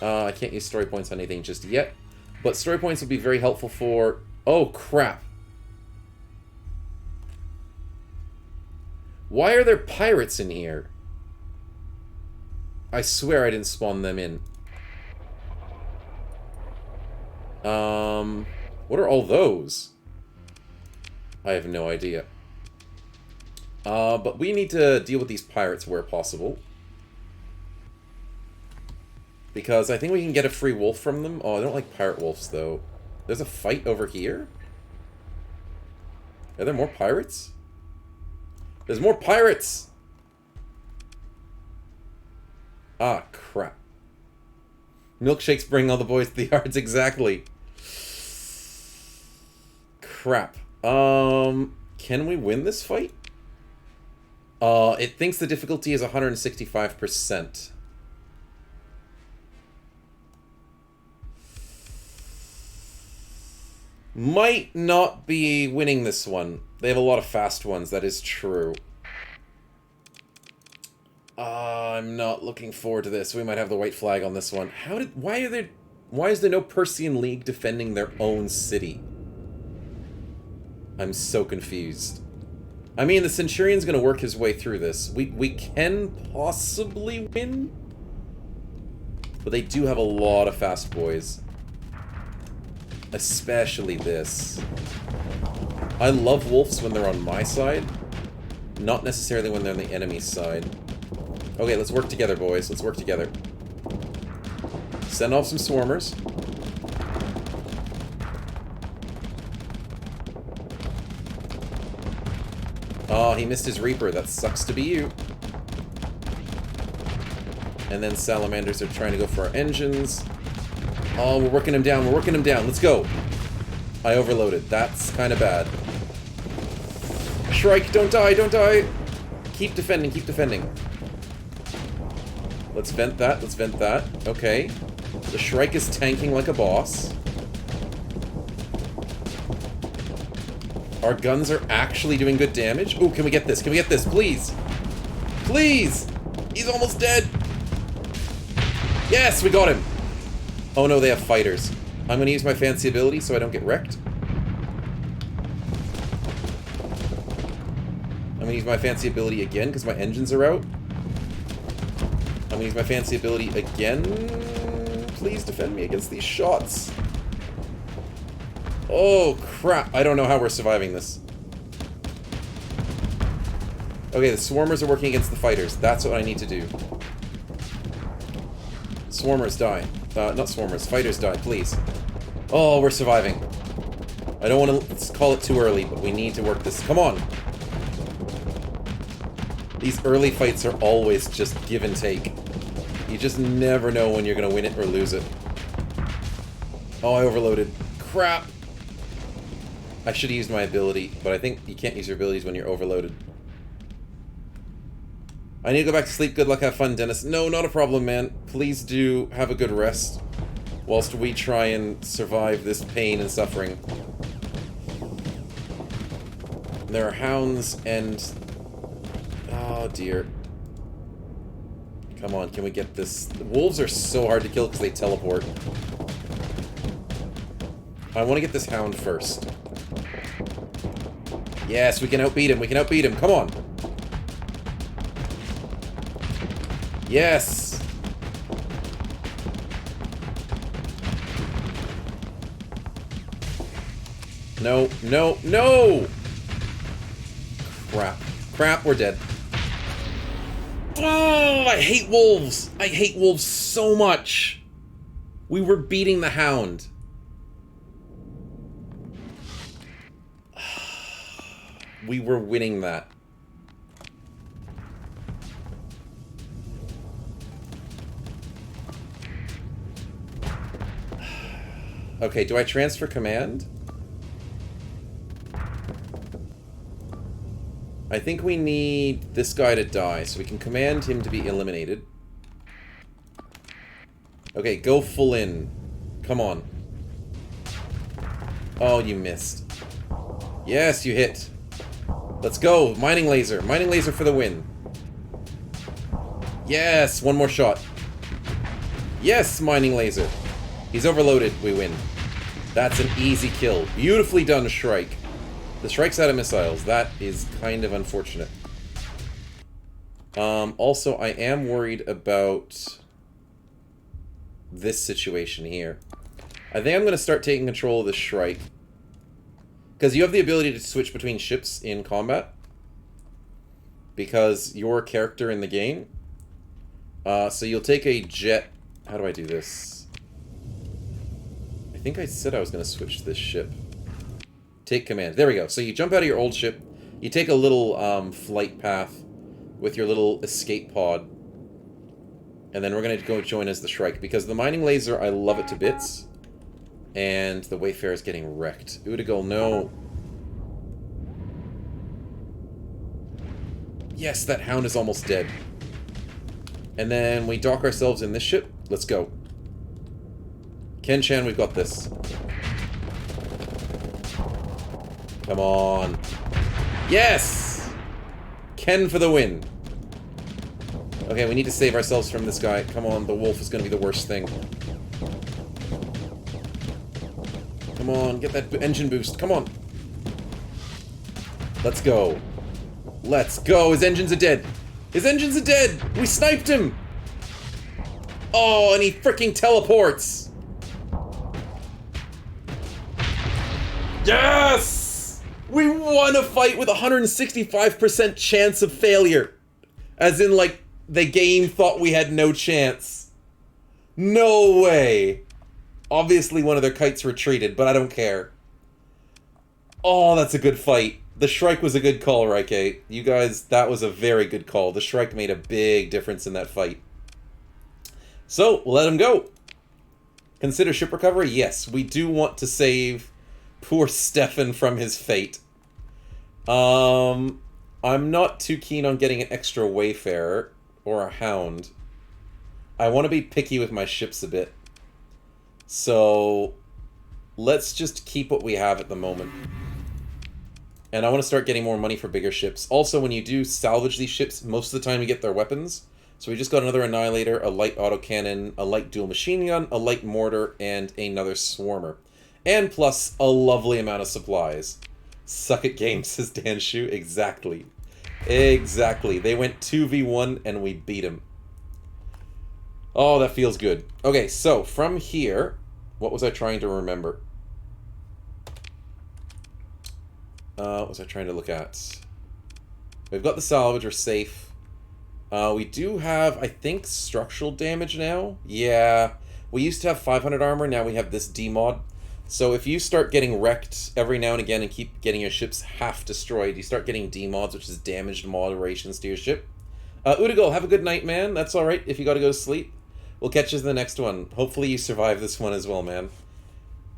I can't use story points on anything just yet. But story points will be very helpful for... Oh, crap. Why are there pirates in here? I swear I didn't spawn them in. What are all those? I have no idea. But we need to deal with these pirates where possible. Because I think we can get a free wolf from them. Oh, I don't like pirate wolves, though. There's a fight over here? Are there more pirates? There's more pirates! Ah, crap. Milkshakes bring all the boys to the yards, exactly. Crap. Can we win this fight? It thinks the difficulty is 165%. Might not be winning this one. They have a lot of fast ones, that is true. I'm not looking forward to this. We might have the white flag on this one. Why is there no Persian League defending their own city? I'm so confused. I mean, the Centurion's gonna work his way through this. We can possibly win, but they do have a lot of fast boys. Especially this. I love wolves when they're on my side, not necessarily when they're on the enemy's side. Okay, let's work together, boys. Let's work together. Send off some swarmers. Oh, he missed his Reaper. That sucks to be you. And then salamanders are trying to go for our engines. Oh, we're working him down. We're working him down. Let's go. I overloaded. That's kind of bad. Shrike, don't die. Don't die. Keep defending. Keep defending. Let's vent that. Let's vent that. Okay. The Shrike is tanking like a boss. Our guns are actually doing good damage. Ooh, can we get this? Can we get this? Please. Please. He's almost dead. Yes, we got him. Oh no, they have fighters. I'm going to use my fancy ability so I don't get wrecked. I'm going to use my fancy ability again because my engines are out. I'm going to use my fancy ability again. Please defend me against these shots. Oh, crap. I don't know how we're surviving this. Okay, the swarmers are working against the fighters. That's what I need to do. Swarmers die. Not swarmers. Fighters die, please. Oh, we're surviving. I don't want to call it too early, but we need to work this. Come on. These early fights are always just give and take. You just never know when you're going to win it or lose it. Oh, I overloaded. Crap. I should have used my ability, but I think you can't use your abilities when you're overloaded. I need to go back to sleep. Good luck, have fun, Dennis. No, not a problem, man. Please do have a good rest whilst we try and survive this pain and suffering. There are hounds and... Oh, dear. Come on, can we get this? The wolves are so hard to kill because they teleport. I want to get this hound first. Yes, we can outbeat him. We can outbeat him. Come on. Yes! No, no, no! Crap. Crap, we're dead. Oh, I hate wolves! I hate wolves so much! We were beating the hound. We were winning that. Okay, do I transfer command? I think we need this guy to die, so we can command him to be eliminated. Okay, go full in. Come on. Oh, you missed. Yes, you hit. Let's go. Mining laser. Mining laser for the win. Yes, one more shot. Yes, mining laser. He's overloaded. We win. That's an easy kill. Beautifully done, Shrike. The Shrike's out of missiles. That is kind of unfortunate. Also, I am worried about this situation here. I think I'm going to start taking control of the Shrike. Because you have the ability to switch between ships in combat. Because you're a character in the game. So you'll take a jet... How do I do this? I think I said I was going to switch this ship. Take command. There we go. So you jump out of your old ship. You take a little flight path with your little escape pod. And then we're going to go join as the Shrike. Because the mining laser, I love it to bits. And the Wayfarer is getting wrecked. Udigal, no. Yes, that hound is almost dead. And then we dock ourselves in this ship. Let's go. Ken-chan, we've got this. Come on. Yes! Ken for the win. Okay, we need to save ourselves from this guy. Come on, the wolf is going to be the worst thing. Come on, get that engine boost. Come on. Let's go. Let's go. His engines are dead. His engines are dead. We sniped him. Oh, and he freaking teleports. Yes! We won a fight with 165% chance of failure. As in, like, the game thought we had no chance. No way. Obviously, one of their kites retreated, but I don't care. Oh, that's a good fight. The Shrike was a good call, Raike. You guys, that was a very good call. The Shrike made a big difference in that fight. So, we'll let him go. Consider ship recovery? Yes, we do want to save poor Stefan from his fate. I'm not too keen on getting an extra Wayfarer or a Hound. I want to be picky with my ships a bit. So, let's just keep what we have at the moment. And I want to start getting more money for bigger ships. Also, when you do salvage these ships, most of the time you get their weapons. So we just got another Annihilator, a light autocannon, a light dual machine gun, a light mortar, and another Swarmer. And plus, a lovely amount of supplies. Suck at games, says Dan Shu. Exactly. Exactly. They went 2v1 and we beat them. Oh, that feels good. Okay, so from here, what was I trying to remember? What was I trying to look at? We've got the salvage, we're safe. We do have, I think, structural damage now. Yeah. We used to have 500 armor, now we have this D-mod. So if you start getting wrecked every now and again and keep getting your ships half destroyed, you start getting D-mods, which is damaged moderations to your ship. Udigal, have a good night, man. That's alright if you gotta go to sleep. We'll catch you in the next one. Hopefully you survive this one as well, man.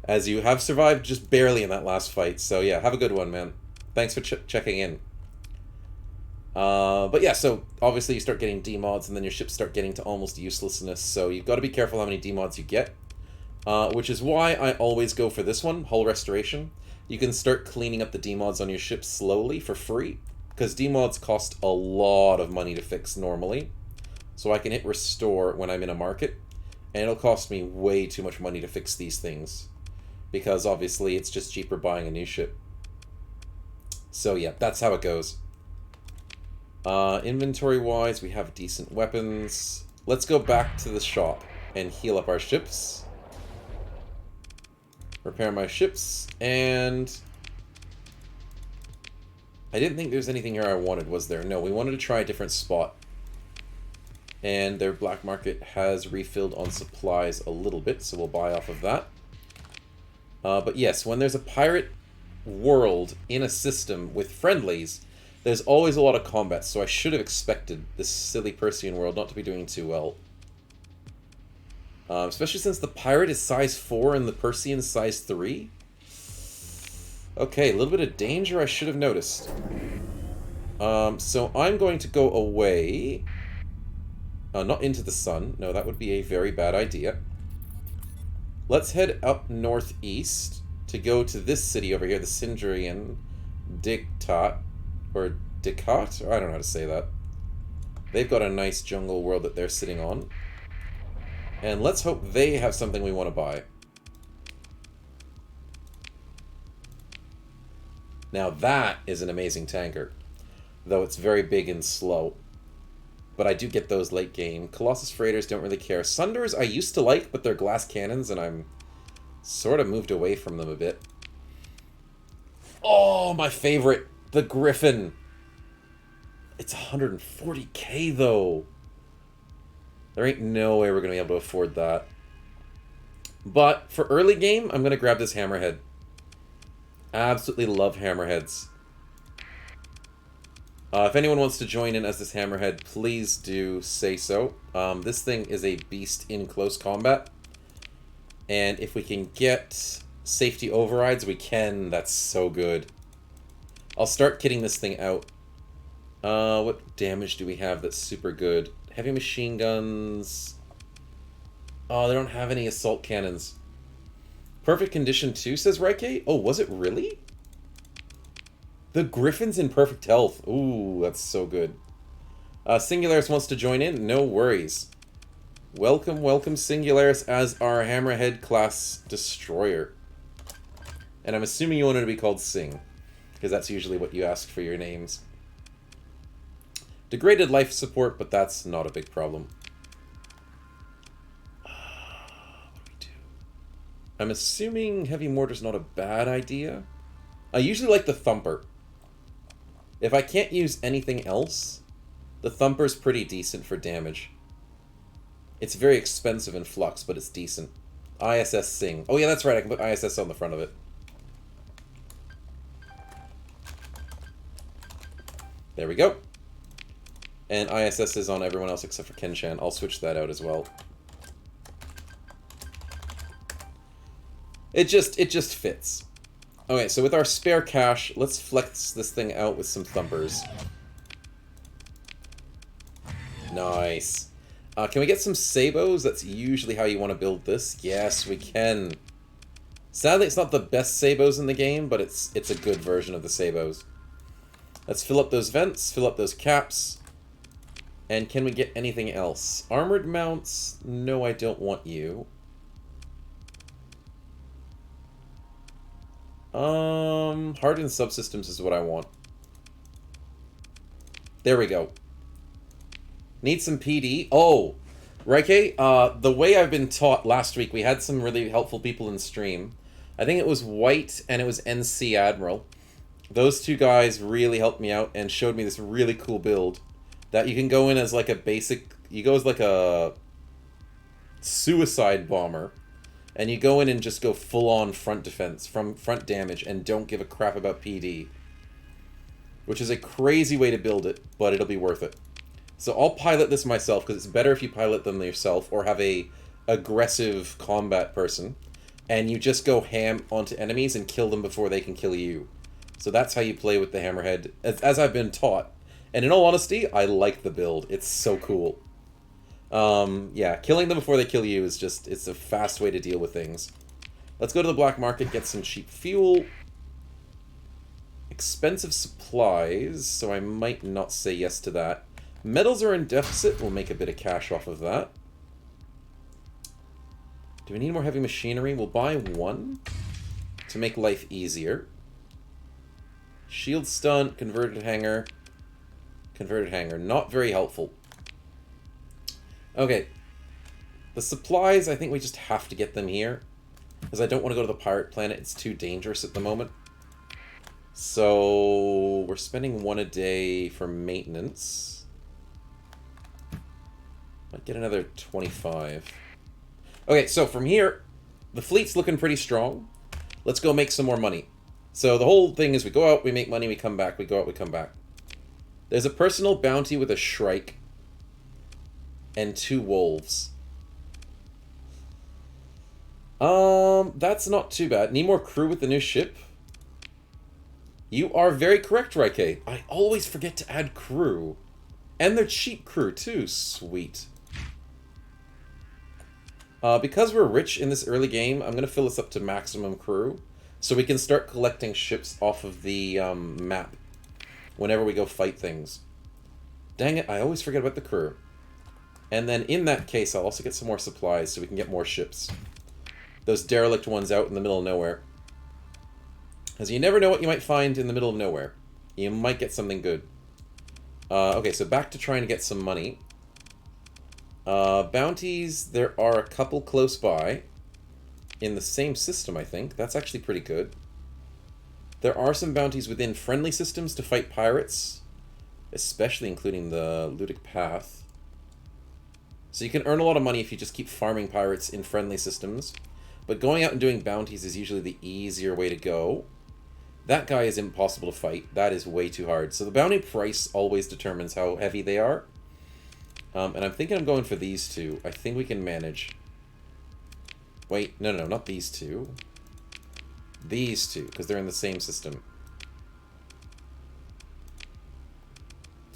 As you have survived just barely in that last fight. So yeah, have a good one, man. Thanks for checking in. But yeah, so obviously you start getting D-mods and then your ships start getting to almost uselessness. So you've got to be careful how many D-mods you get. Which is why I always go for this one, Hull Restoration. You can start cleaning up the D-mods on your ship slowly for free. Because D-mods cost a lot of money to fix normally. So I can hit Restore when I'm in a market. And it'll cost me way too much money to fix these things. Because obviously it's just cheaper buying a new ship. So yeah, that's how it goes. Inventory-wise, we have decent weapons. Let's go back to the shop and heal up our ships. Repair my ships, and... I didn't think there was anything here I wanted, was there? No, we wanted to try a different spot. And their black market has refilled on supplies a little bit, so we'll buy off of that. But yes, when there's a pirate world in a system with friendlies, there's always a lot of combat, so I should have expected this silly Persian world not to be doing too well. Especially since the pirate is size 4 and the Persian is size 3. Okay, a little bit of danger I should have noticed. So I'm going to go away. Not into the sun. No, that would be a very bad idea. Let's head up northeast to go to this city over here, the Sindrian Dictat. Or Dikat? I don't know how to say that. They've got a nice jungle world that they're sitting on. And let's hope they have something we want to buy. Now that is an amazing tanker. Though it's very big and slow. But I do get those late game. Colossus Freighters don't really care. Sunders I used to like, but they're glass cannons, and I'm sort of moved away from them a bit. Oh, my favorite! The Griffin! It's 140k, though. There ain't no way we're going to be able to afford that. But for early game, I'm going to grab this Hammerhead. Absolutely love Hammerheads. If anyone wants to join in as this Hammerhead, please do say so. This thing is a beast in close combat. And if we can get safety overrides, we can. That's so good. I'll start kitting this thing out. What damage do we have that's super good? Heavy machine guns. Oh, they don't have any assault cannons. Perfect condition too, says Raike. Oh, was it really? The Griffin's in perfect health. Ooh, that's so good. Singularis wants to join in. No worries. Welcome, welcome, Singularis, as our Hammerhead class destroyer. And I'm assuming you want it to be called Sing, because that's usually what you ask for your names. Degraded life support, but that's not a big problem. What do we do? I'm assuming heavy mortar's not a bad idea. I usually like the Thumper. If I can't use anything else, the Thumper's pretty decent for damage. It's very expensive in Flux, but it's decent. ISS Sing. Oh yeah, that's right, I can put ISS on the front of it. There we go. And ISS is on everyone else except for Kenshan. I'll switch that out as well. It just fits. Okay, so with our spare cash, let's flex this thing out with some Thumpers. Nice. Can we get some Sabos? That's usually how you want to build this. Yes, we can. Sadly, it's not the best Sabos in the game, but it's a good version of the Sabos. Let's fill up those vents, fill up those caps. And can we get anything else? Armored mounts? No, I don't want you. Hardened subsystems is what I want. There we go. Need some PD. Oh, Raike, the way I've been taught last week, we had some really helpful people in stream. I think it was White and it was NC Admiral. Those two guys really helped me out and showed me this really cool build that you can go in as like a basic... You go as like a suicide bomber, and you go in and just go full-on front defense, from front damage, and don't give a crap about PD. Which is a crazy way to build it, but it'll be worth it. So I'll pilot this myself, because it's better if you pilot them yourself, or have a aggressive combat person, and you just go ham onto enemies and kill them before they can kill you. So that's how you play with the Hammerhead, as I've been taught. And in all honesty, I like the build. It's so cool. Yeah, killing them before they kill you is just, it's a fast way to deal with things. Let's go to the black market, get some cheap fuel. Expensive supplies, so I might not say yes to that. Metals are in deficit, we'll make a bit of cash off of that. Do we need more heavy machinery? We'll buy one to make life easier. Shield stun, converted hangar, Converted hangar. Not very helpful. Okay. The supplies, I think we just have to get them here. Because I don't want to go to the pirate planet. It's too dangerous at the moment. So, we're spending 1 a day for maintenance. Might get another 25. Okay, so from here, the fleet's looking pretty strong. Let's go make some more money. So the whole thing is we go out, we make money, we come back, we go out, we come back. There's a personal bounty with a shrike and 2 wolves. That's not too bad. Need more crew with the new ship? You are very correct, Raike. I always forget to add crew. And they're cheap crew, too. Sweet. Because we're rich in this early game, I'm going to fill this up to maximum crew. So we can start collecting ships off of the map. Whenever we go fight things. Dang it, I always forget about the crew. And then in that case, I'll also get some more supplies so we can get more ships. Those derelict ones out in the middle of nowhere. Because you never know what you might find in the middle of nowhere. You might get something good. Okay, so back to trying to get some money. Bounties, there are a couple close by. In the same system, I think. That's actually pretty good. There are some bounties within friendly systems to fight pirates. Especially including the Ludic Path. So you can earn a lot of money if you just keep farming pirates in friendly systems. But going out and doing bounties is usually the easier way to go. That guy is impossible to fight. That is way too hard. So the bounty price always determines how heavy they are. And I'm thinking I'm going for these two. I think we can manage. Wait, no, not these two. These two, because they're in the same system.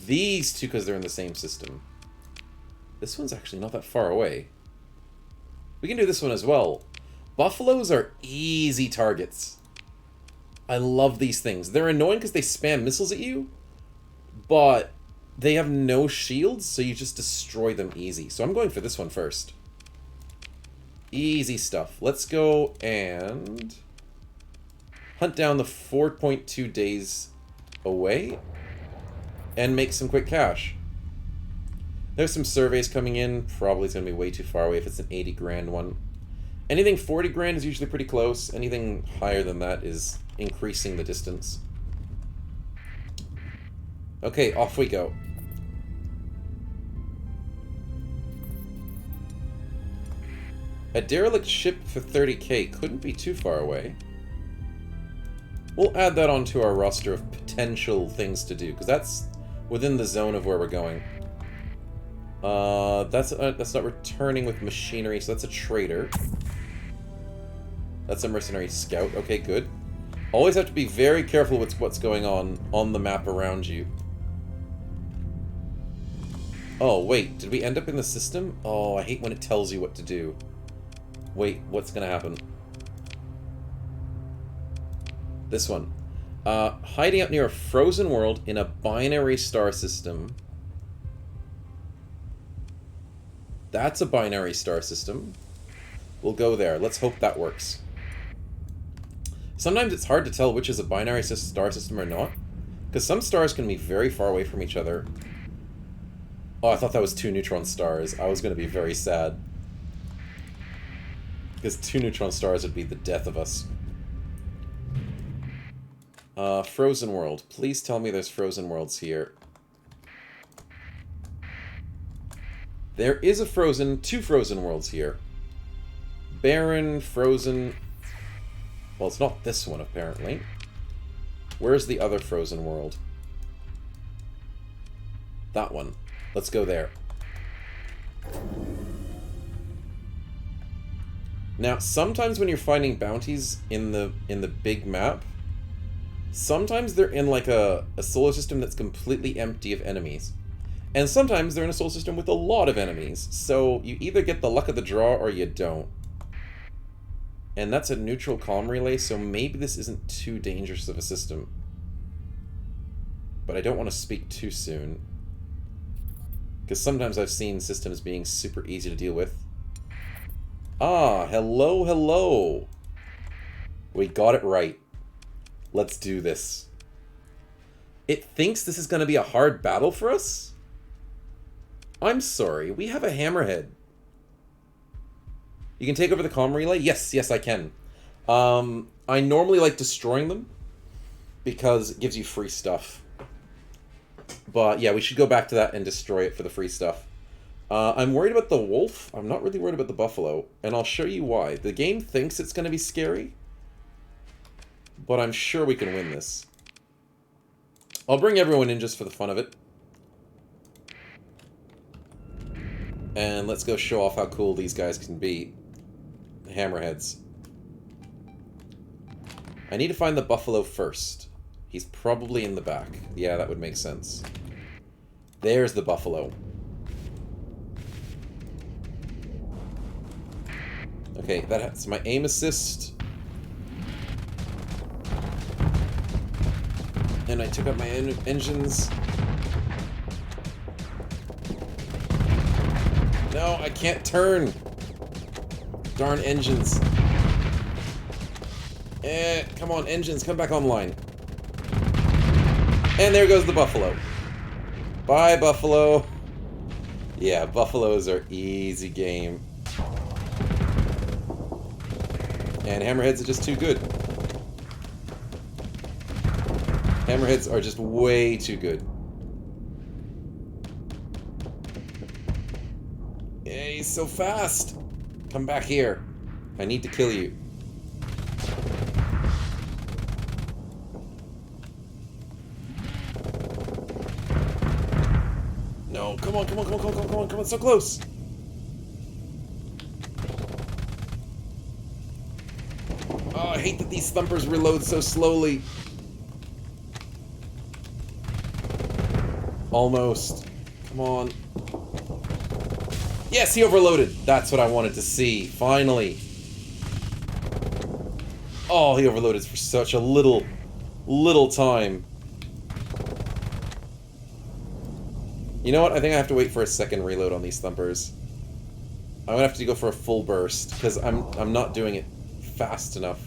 These two, because they're in the same system. This one's actually not that far away. We can do this one as well. Buffaloes are easy targets. I love these things. They're annoying because they spam missiles at you, but they have no shields, so you just destroy them easy. So I'm going for this one first. Easy stuff. Let's go and hunt down the 4.2 days away and make some quick cash. There's some surveys coming in. Probably it's going to be way too far away if it's an 80 grand one. Anything 40 grand is usually pretty close. Anything higher than that is increasing the distance. Okay, off we go. A derelict ship for 30k couldn't be too far away. We'll add that onto our roster of potential things to do, because that's within the zone of where we're going. That's not returning with machinery, so that's a trader. That's a mercenary scout. Okay, good. Always have to be very careful with what's going on the map around you. Oh, wait. Did we end up in the system? Oh, I hate when it tells you what to do. Wait, what's gonna happen? This one. Hiding out near a frozen world in a binary star system. That's a binary star system. We'll go there. Let's hope that works. Sometimes it's hard to tell which is a binary star system or not. Because some stars can be very far away from each other. Oh, I thought that was 2 neutron stars. I was going to be very sad. Because 2 neutron stars would be the death of us. Frozen world. Please tell me there's frozen worlds here. There is a 2 frozen worlds here. Barren, frozen... Well, it's not this one, apparently. Where's the other frozen world? That one. Let's go there. Now, sometimes when you're finding bounties in the big map, sometimes they're in like a solar system that's completely empty of enemies. And sometimes they're in a solar system with a lot of enemies. So you either get the luck of the draw or you don't. And that's a neutral comm relay, so maybe this isn't too dangerous of a system. But I don't want to speak too soon. Because sometimes I've seen systems being super easy to deal with. Ah, hello, hello. We got it right. Let's do this. It thinks this is going to be a hard battle for us? I'm sorry, we have a hammerhead. You can take over the comm relay? Yes, yes, I can. I normally like destroying them because it gives you free stuff. But yeah, we should go back to that and destroy it for the free stuff. I'm worried about the wolf. I'm not really worried about the buffalo, and I'll show you why. The game thinks it's going to be scary, but I'm sure we can win this. I'll bring everyone in just for the fun of it. And let's go show off how cool these guys can be. The hammerheads. I need to find the buffalo first. He's probably in the back. Yeah, that would make sense. There's the buffalo. Okay, that's my aim assist. And I took out my engines. No, I can't turn. Darn engines. Come on, engines, come back online. And there goes the buffalo. Bye, buffalo. Yeah, buffaloes are easy game. And hammerheads are just too good. Hammerheads are just way too good. Yeah, he's so fast. Come back here. I need to kill you. No, come on, come on, come on, come on, come on, come on, so close. Oh, I hate that these thumpers reload so slowly. Almost. Come on. Yes, he overloaded. That's what I wanted to see. Finally. Oh, he overloaded for such a little time. You know what? I think I have to wait for a second reload on these thumpers. I'm gonna have to go for a full burst because I'm not doing it fast enough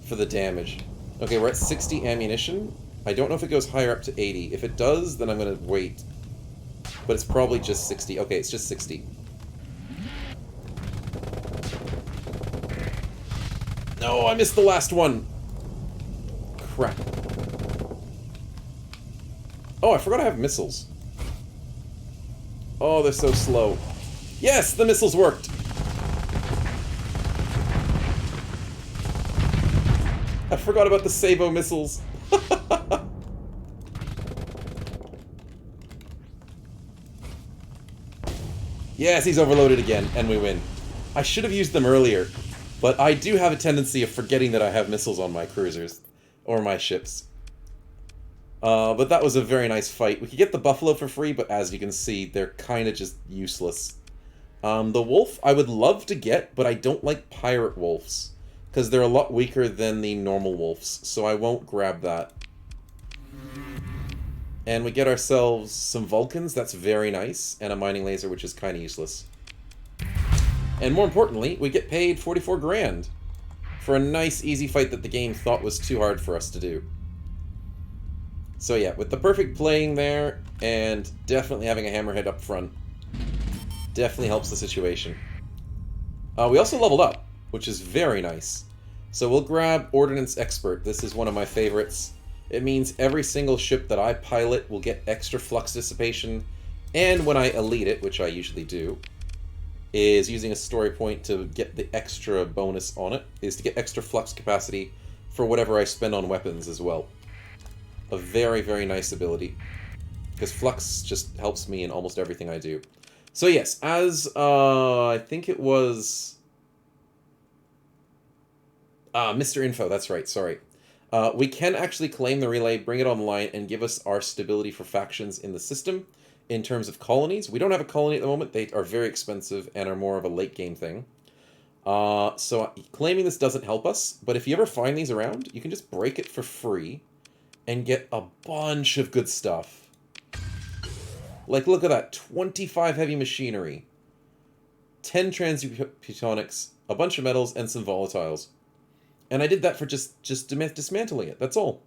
for the damage. Okay, we're at 60 ammunition. I don't know if it goes higher up to 80. If it does, then I'm gonna wait. But it's probably just 60. Okay, it's just 60. No, I missed the last one. Crap. Oh, I forgot I have missiles. Oh, they're so slow. Yes, the missiles worked. I forgot about the Sabo missiles. Yes, he's overloaded again, and we win. I should have used them earlier, but I do have a tendency of forgetting that I have missiles on my cruisers, or my ships. But that was a very nice fight. We could get the buffalo for free, but as you can see, they're kind of just useless. The wolf, I would love to get, but I don't like pirate wolves, because they're a lot weaker than the normal wolves, so I won't grab that. And we get ourselves some Vulcans, that's very nice, and a mining laser, which is kind of useless. And more importantly, we get paid 44 grand for a nice, easy fight that the game thought was too hard for us to do. So yeah, with the perfect playing there, and definitely having a hammerhead up front, definitely helps the situation. We also leveled up, which is very nice. So we'll grab Ordnance Expert. This is one of my favorites. It means every single ship that I pilot will get extra flux dissipation, and when I elite it, which I usually do, is using a story point to get the extra bonus on it, is to get extra flux capacity for whatever I spend on weapons as well. A very, very nice ability, because flux just helps me in almost everything I do. So yes, as, I think it was... Mr. Info, that's right, sorry. We can actually claim the relay, bring it online, and give us our stability for factions in the system in terms of colonies. We don't have a colony at the moment. They are very expensive and are more of a late game thing. So claiming this doesn't help us, but if you ever find these around, you can just break it for free and get a bunch of good stuff. Like, look at that. 25 heavy machinery, 10 transbutonics, a bunch of metals, and some volatiles. And I did that for just dismantling it. That's all.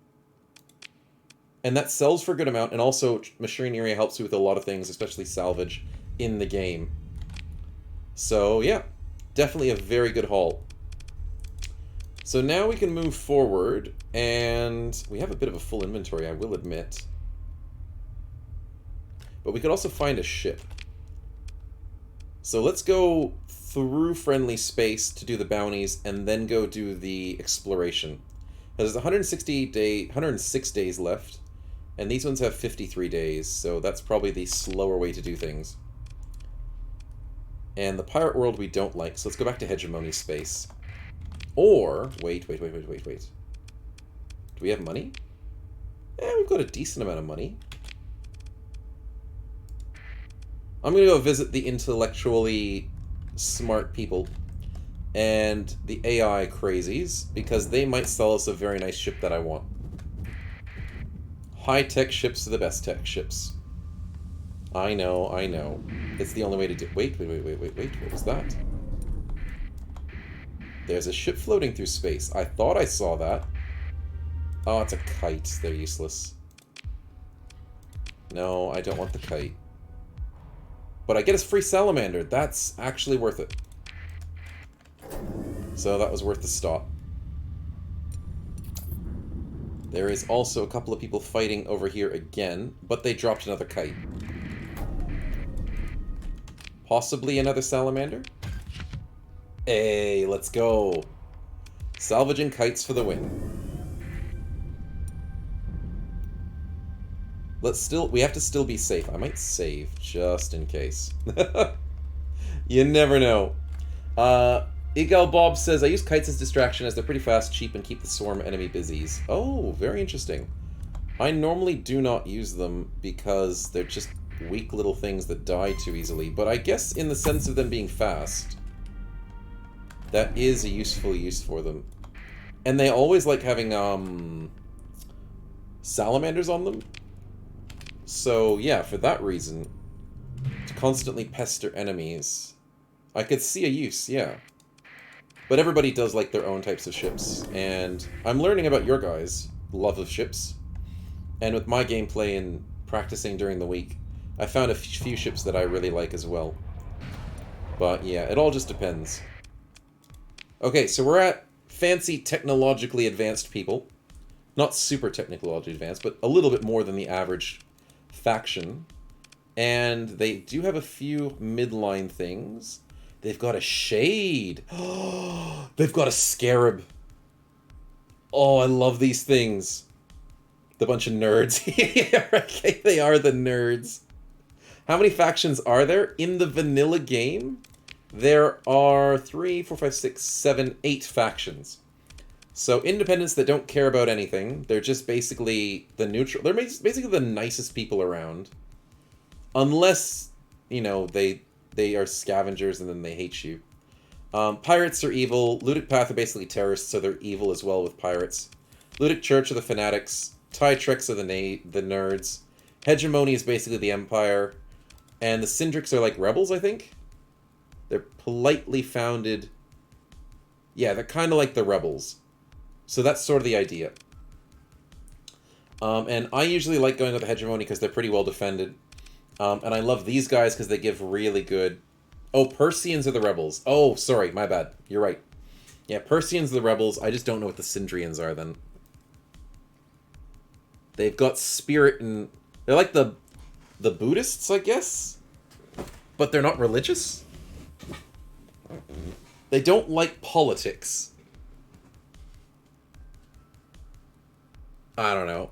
And that sells for a good amount, and also machinery area helps you with a lot of things, especially salvage, in the game. So, yeah. Definitely a very good haul. So now we can move forward, and we have a bit of a full inventory, I will admit. But we could also find a ship. So let's go through friendly space to do the bounties, and then go do the exploration. There's 106 days left, and these ones have 53 days, so that's probably the slower way to do things. And the pirate world we don't like, so let's go back to hegemony space. Or, wait. Do we have money? Yeah, we've got a decent amount of money. I'm going to go visit the intellectually smart people and the AI crazies, because they might sell us a very nice ship that I want. High-tech ships are the best tech ships. I know. It's the only way to do... Wait. What was that? There's a ship floating through space. I thought I saw that. Oh, it's a kite. They're useless. No, I don't want the kite. But I get a free salamander. That's actually worth it. So that was worth the stop. There is also a couple of people fighting over here again, but they dropped another kite. Possibly another salamander? Hey, let's go. Salvaging kites for the win. We have to still be safe. I might save, just in case. You never know. Egal Bob says, I use kites as distraction as they're pretty fast, cheap, and keep the swarm enemy busies. Oh, very interesting. I normally do not use them because they're just weak little things that die too easily. But I guess in the sense of them being fast, that is a useful use for them. And they always like having, salamanders on them. So, yeah, for that reason, to constantly pester enemies, I could see a use, yeah. But everybody does like their own types of ships, and I'm learning about your guys' love of ships. And with my gameplay and practicing during the week, I found a few ships that I really like as well. But yeah, it all just depends. Okay, so we're at fancy technologically advanced people. Not super technologically advanced, but a little bit more than the average faction. And they do have a few midline things. They've got a shade. Oh, they've got a scarab. Oh, I love these things. The bunch of nerds. Yeah, okay, they are the nerds. How many factions are there in the vanilla game? There are 3, 4, 5, 6, 7, 8 factions. So independents that don't care about anything. They're just basically the neutral. They're basically the nicest people around. Unless, you know, they are scavengers and then they hate you. Pirates are evil. Ludic Path are basically terrorists, so they're evil as well with pirates. Ludic Church are the fanatics. Tie Treks are the nerds. Hegemony is basically the Empire. And the Syndrics are like rebels, I think? They're politely founded... Yeah, they're kind of like the rebels. So that's sort of the idea. And I usually like going with the Hegemony because they're pretty well defended. And I love these guys because they give really good... Oh, Persians are the rebels. Oh, sorry, my bad. You're right. Yeah, Persians are the rebels. I just don't know what the Sindrians are then. They've got spirit and... They're like the Buddhists, I guess? But they're not religious? They don't like politics. I don't know.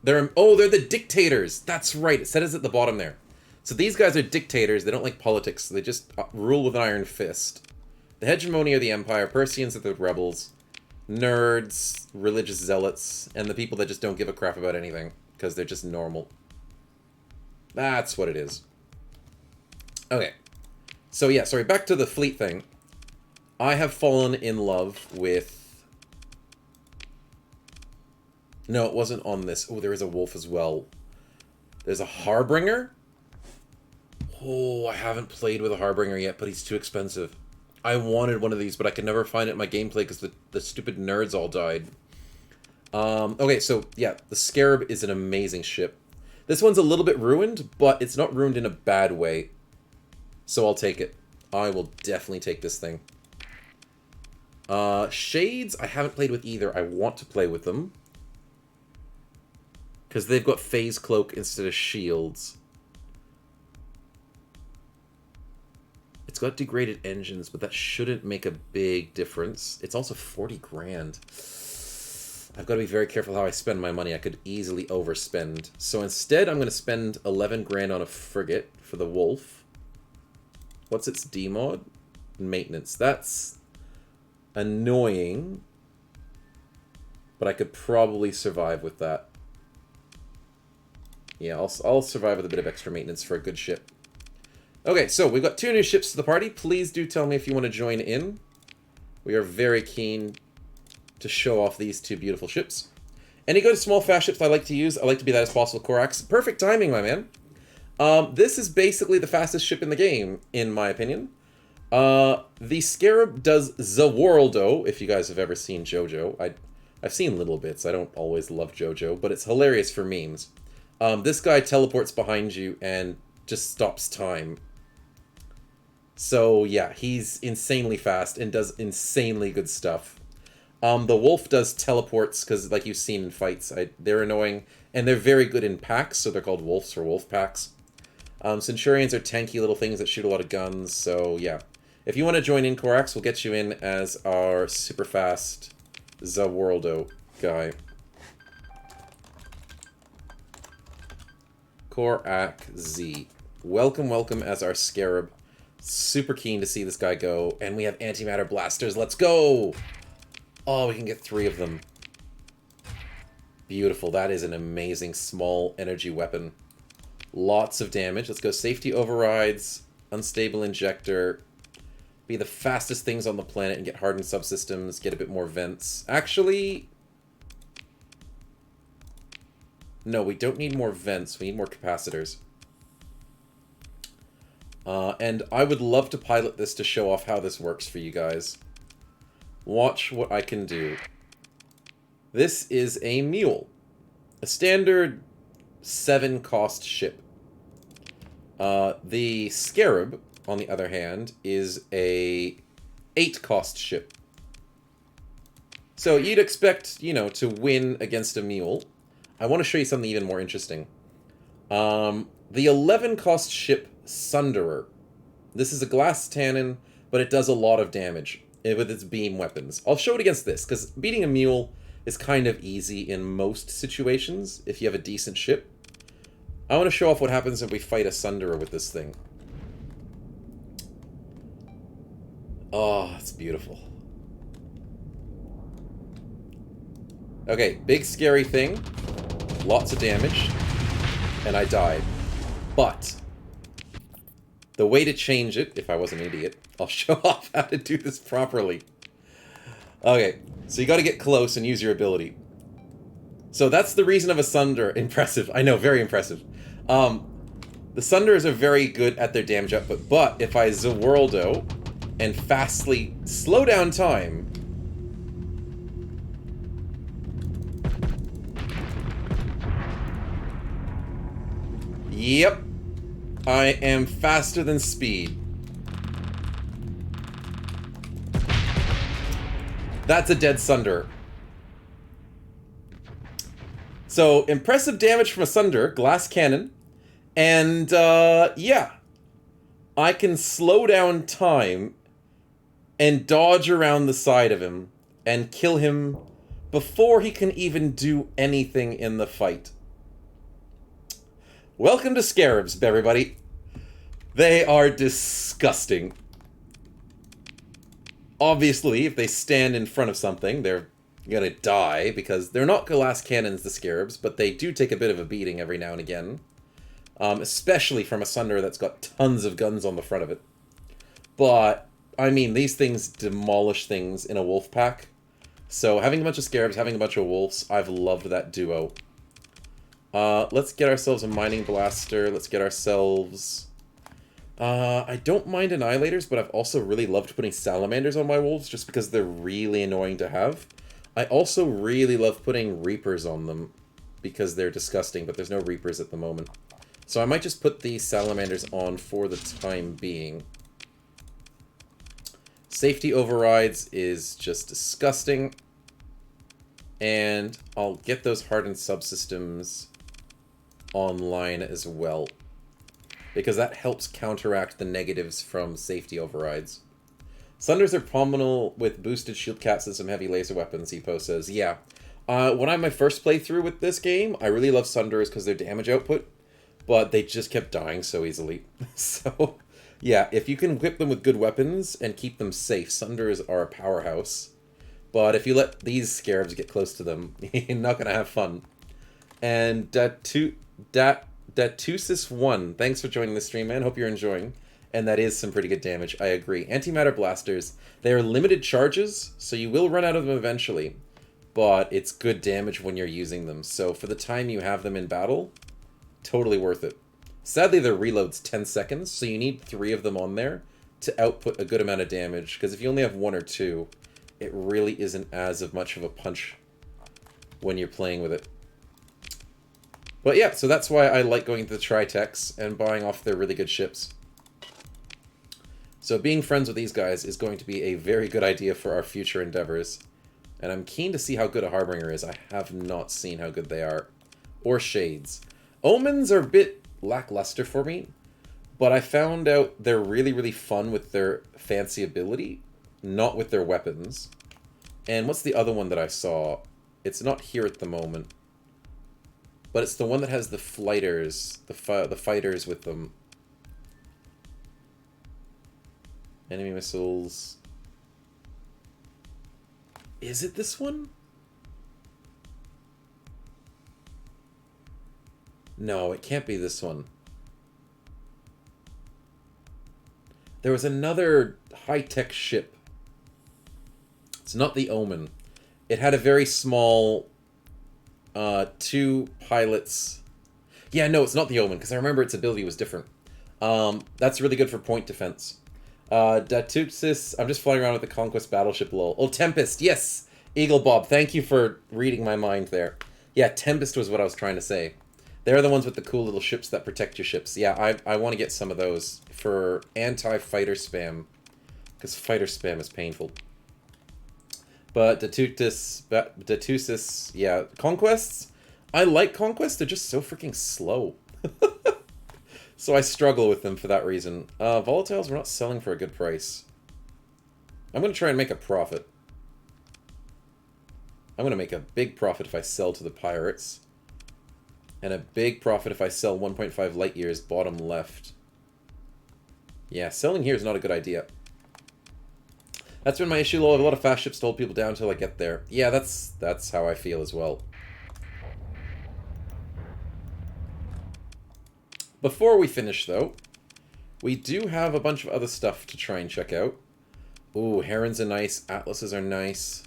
They're the dictators. That's right. It says at the bottom there. So these guys are dictators. They don't like politics. They just rule with an iron fist. The Hegemony are the Empire. Persians are the rebels. Nerds, religious zealots, and the people that just don't give a crap about anything because they're just normal. That's what it is. Okay. So yeah, sorry, back to the fleet thing. I have fallen in love with... No, it wasn't on this. Oh, there is a wolf as well. There's a Harbinger? Oh, I haven't played with a Harbinger yet, but he's too expensive. I wanted one of these, but I could never find it in my gameplay because the stupid nerds all died. Okay, so yeah, the Scarab is an amazing ship. This one's a little bit ruined, but it's not ruined in a bad way. So I'll take it. I will definitely take this thing. Shades, I haven't played with either. I want to play with them. Because they've got Phase Cloak instead of shields. It's got degraded engines, but that shouldn't make a big difference. It's also 40 grand. I've got to be very careful how I spend my money. I could easily overspend. So instead, I'm going to spend 11 grand on a frigate for the Wolf. What's its D-mod? Maintenance. That's annoying. But I could probably survive with that. Yeah, I'll survive with a bit of extra maintenance for a good ship. Okay, so we've got 2 new ships to the party. Please do tell me if you want to join in. We are very keen to show off these 2 beautiful ships. Any good small fast ships I like to use, I like to be that as possible. Corax, perfect timing, my man. This is basically the fastest ship in the game, in my opinion. The Scarab does Zaworldo, if you guys have ever seen JoJo. I've seen little bits. I don't always love JoJo, but it's hilarious for memes. This guy teleports behind you and just stops time. So yeah, he's insanely fast and does insanely good stuff. The Wolf does teleports, because like you've seen in fights, they're annoying. And they're very good in packs, so they're called Wolves or Wolf packs. Centurions are tanky little things that shoot a lot of guns, so yeah. If you want to join in, Corax, we'll get you in as our super fast Zaworldo guy. Korak Z. Welcome, welcome as our Scarab. Super keen to see this guy go. And we have antimatter blasters. Let's go! Oh, we can get 3 of them. Beautiful. That is an amazing small energy weapon. Lots of damage. Let's go safety overrides, unstable injector, be the fastest things on the planet and get hardened subsystems, get a bit more vents. Actually, no, we don't need more vents. We need more capacitors. And I would love to pilot this to show off how this works for you guys. Watch what I can do. This is a mule. A standard 7-cost ship. The Scarab, on the other hand, is a 8-cost ship. So you'd expect, you know, to win against a mule. I want to show you something even more interesting. The 11-cost ship Sunderer. This is a glass cannon, but it does a lot of damage with its beam weapons. I'll show it against this, because beating a mule is kind of easy in most situations if you have a decent ship. I want to show off what happens if we fight a Sunderer with this thing. Oh, it's beautiful. Okay, big scary thing. Lots of damage. And I died. But the way to change it, if I was an idiot, I'll show off how to do this properly. Okay, so you gotta get close and use your ability. So that's the reason of a Sunderer. Impressive. I know, very impressive. The Sunderers are very good at their damage output, but if I Zaworldo and fastly slow down time, yep, I am faster than speed. That's a dead Sunderer. So, impressive damage from a Sunderer, glass cannon, and, yeah. I can slow down time and dodge around the side of him and kill him before he can even do anything in the fight. Welcome to Scarabs, everybody. They are disgusting. Obviously, if they stand in front of something, they're gonna die, because they're not glass cannons, the Scarabs, but they do take a bit of a beating every now and again. Especially from a Sunderer that's got tons of guns on the front of it. But, I mean, these things demolish things in a wolf pack. So, having a bunch of Scarabs, having a bunch of wolves, I've loved that duo. Let's get ourselves a mining blaster. Let's get ourselves... I don't mind annihilators, but I've also really loved putting salamanders on my wolves, just because they're really annoying to have. I also really love putting Reapers on them because they're disgusting, but there's no Reapers at the moment. So I might just put these Salamanders on for the time being. Safety Overrides is just disgusting. And I'll get those hardened subsystems online as well, because that helps counteract the negatives from safety overrides. Sunders are phenomenal with boosted shield caps and some heavy laser weapons, Epo says. Yeah. When I had my first playthrough with this game, I really love Sunders because their damage output, but they just kept dying so easily. So, yeah, if you can equip them with good weapons and keep them safe, Sunders are a powerhouse. But if you let these scarabs get close to them, you're not going to have fun. And Datusis1, thanks for joining the stream, man. Hope you're enjoying. And that is some pretty good damage, I agree. Antimatter blasters, they are limited charges, so you will run out of them eventually. But it's good damage when you're using them. So for the time you have them in battle, totally worth it. Sadly, their reload's 10 seconds, so you need 3 of them on there to output a good amount of damage. Because if you only have 1 or 2, it really isn't as much of a punch when you're playing with it. But yeah, so that's why I like going to the Tritechs and buying off their really good ships. So being friends with these guys is going to be a very good idea for our future endeavors. And I'm keen to see how good a Harbinger is. I have not seen how good they are. Or Shades. Omens are a bit lackluster for me, but I found out they're really, really fun with their fancy ability, not with their weapons. And what's the other one that I saw? It's not here at the moment, but it's the one that has the flighters, the fighters with them. Enemy missiles. Is it this one? No, it can't be this one. There was another high-tech ship. It's not the Omen. It had a very small 2 pilots. Yeah, no, it's not the Omen, because I remember its ability was different. That's really good for point defense. Datuxis, I'm just flying around with the Conquest battleship, lol. Oh, Tempest, yes! Eagle Bob, thank you for reading my mind there. Yeah, Tempest was what I was trying to say. They're the ones with the cool little ships that protect your ships. Yeah, I want to get some of those for anti-fighter spam, because fighter spam is painful. But Datusis, yeah, Conquests, I like Conquests, they're just so freaking slow. So I struggle with them for that reason. Volatiles, we're not selling for a good price. I'm going to try and make a profit. I'm going to make a big profit if I sell to the pirates. And a big profit if I sell 1.5 light years bottom left. Yeah, selling here is not a good idea. That's been my issue, though. I have a lot of fast ships to hold people down until I get there. Yeah, that's how I feel as well. Before we finish, though, we do have a bunch of other stuff to try and check out. Ooh, Herons are nice. Atlases are nice.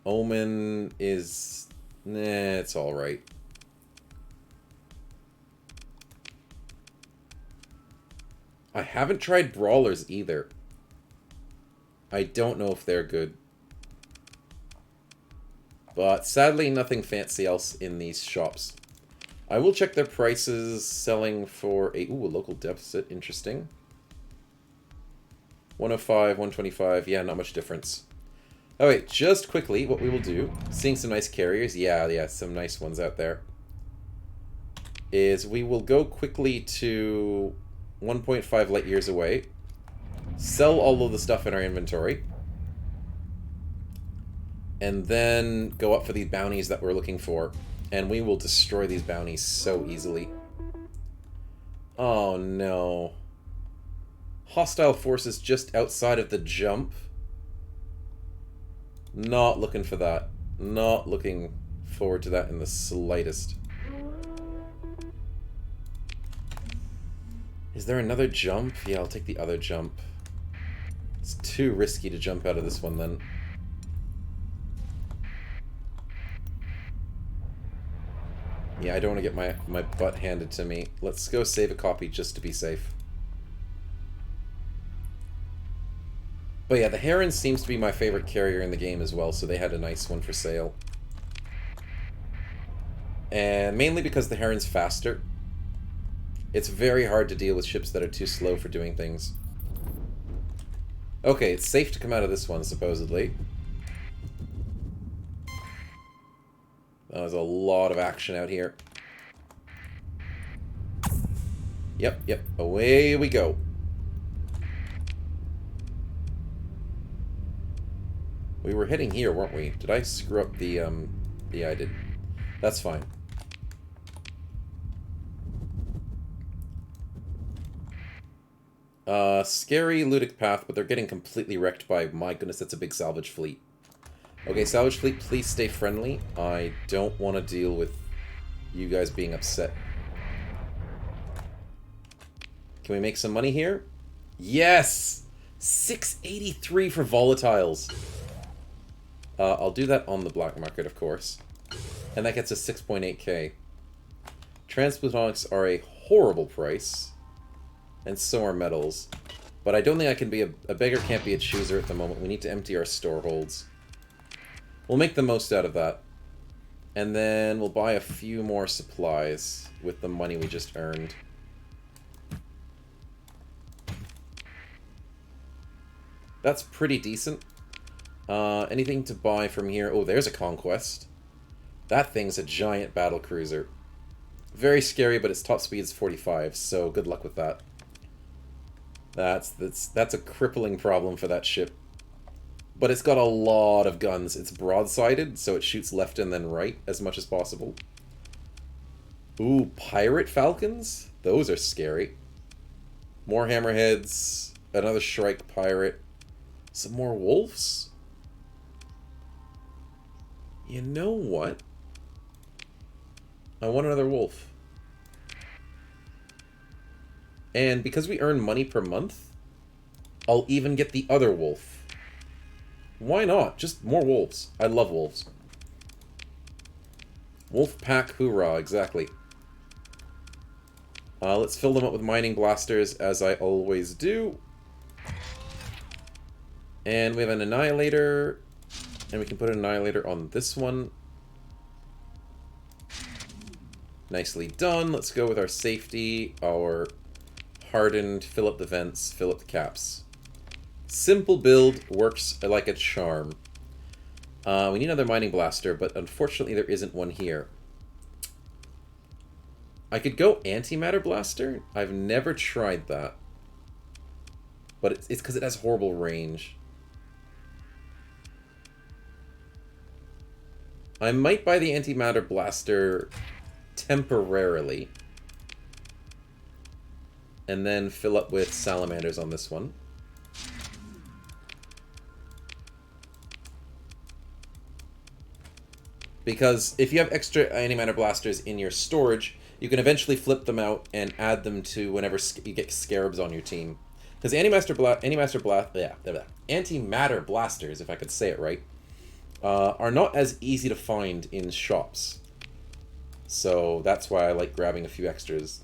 Omen is... nah, it's alright. I haven't tried Brawlers either. I don't know if they're good. But sadly, nothing fancy else in these shops. I will check their prices, selling for a... ooh, a local deficit. Interesting. 105, 125. Yeah, not much difference. Oh, wait. Just quickly, what we will do, seeing some nice carriers. Yeah, some nice ones out there. Is we will go quickly to 1.5 light years away. Sell all of the stuff in our inventory. And then go up for these bounties that we're looking for. And we will destroy these bounties so easily. Oh no. Hostile forces just outside of the jump. Not looking for that. Not looking forward to that in the slightest. Is there another jump? Yeah, I'll take the other jump. It's too risky to jump out of this one then. Yeah, I don't want to get my butt handed to me. Let's go save a copy just to be safe. But yeah, the Heron seems to be my favorite carrier in the game as well, so they had a nice one for sale. And mainly because the Heron's faster. It's very hard to deal with ships that are too slow for doing things. Okay, it's safe to come out of this one, supposedly. There's a lot of action out here. Yep, away we go. We were heading here, weren't we? Did I screw up the, Yeah, I did. That's fine. Scary ludic path, but they're getting completely wrecked by, my goodness, that's a big salvage fleet. Okay, salvage fleet, please stay friendly. I don't want to deal with you guys being upset. Can we make some money here? Yes! 683 for volatiles. I'll do that on the black market, of course. And that gets us 6.8k. Transplutonics are a horrible price. And so are metals. But I don't think I can be a beggar can't be a chooser at the moment. We need to empty our store holds. We'll make the most out of that. And then we'll buy a few more supplies with the money we just earned. That's pretty decent. Anything to buy from here? Oh, there's a conquest. That thing's a giant battle cruiser. Very scary, but its top speed's 45, so good luck with that. That's a crippling problem for that ship. But it's got a lot of guns. It's broadsided, so it shoots left and then right as much as possible. Ooh, pirate falcons? Those are scary. More hammerheads. Another Shrike pirate. Some more wolves? You know what? I want another wolf. And because we earn money per month, I'll even get the other wolf. Why not? Just more wolves. I love wolves. Wolf pack hoorah, exactly. Let's fill them up with mining blasters, as I always do. And we have an annihilator. And we can put an annihilator on this one. Nicely done. Let's go with our safety, our hardened, fill up the vents, fill up the caps. Simple build, works like a charm. We need another mining blaster, but unfortunately there isn't one here. I could go antimatter blaster. I've never tried that. But it's because it has horrible range. I might buy the antimatter blaster temporarily. And then fill up with salamanders on this one. Because if you have extra antimatter blasters in your storage, you can eventually flip them out and add them to whenever you get scarabs on your team. Because antimatter blasters, if I could say it right, are not as easy to find in shops. So that's why I like grabbing a few extras.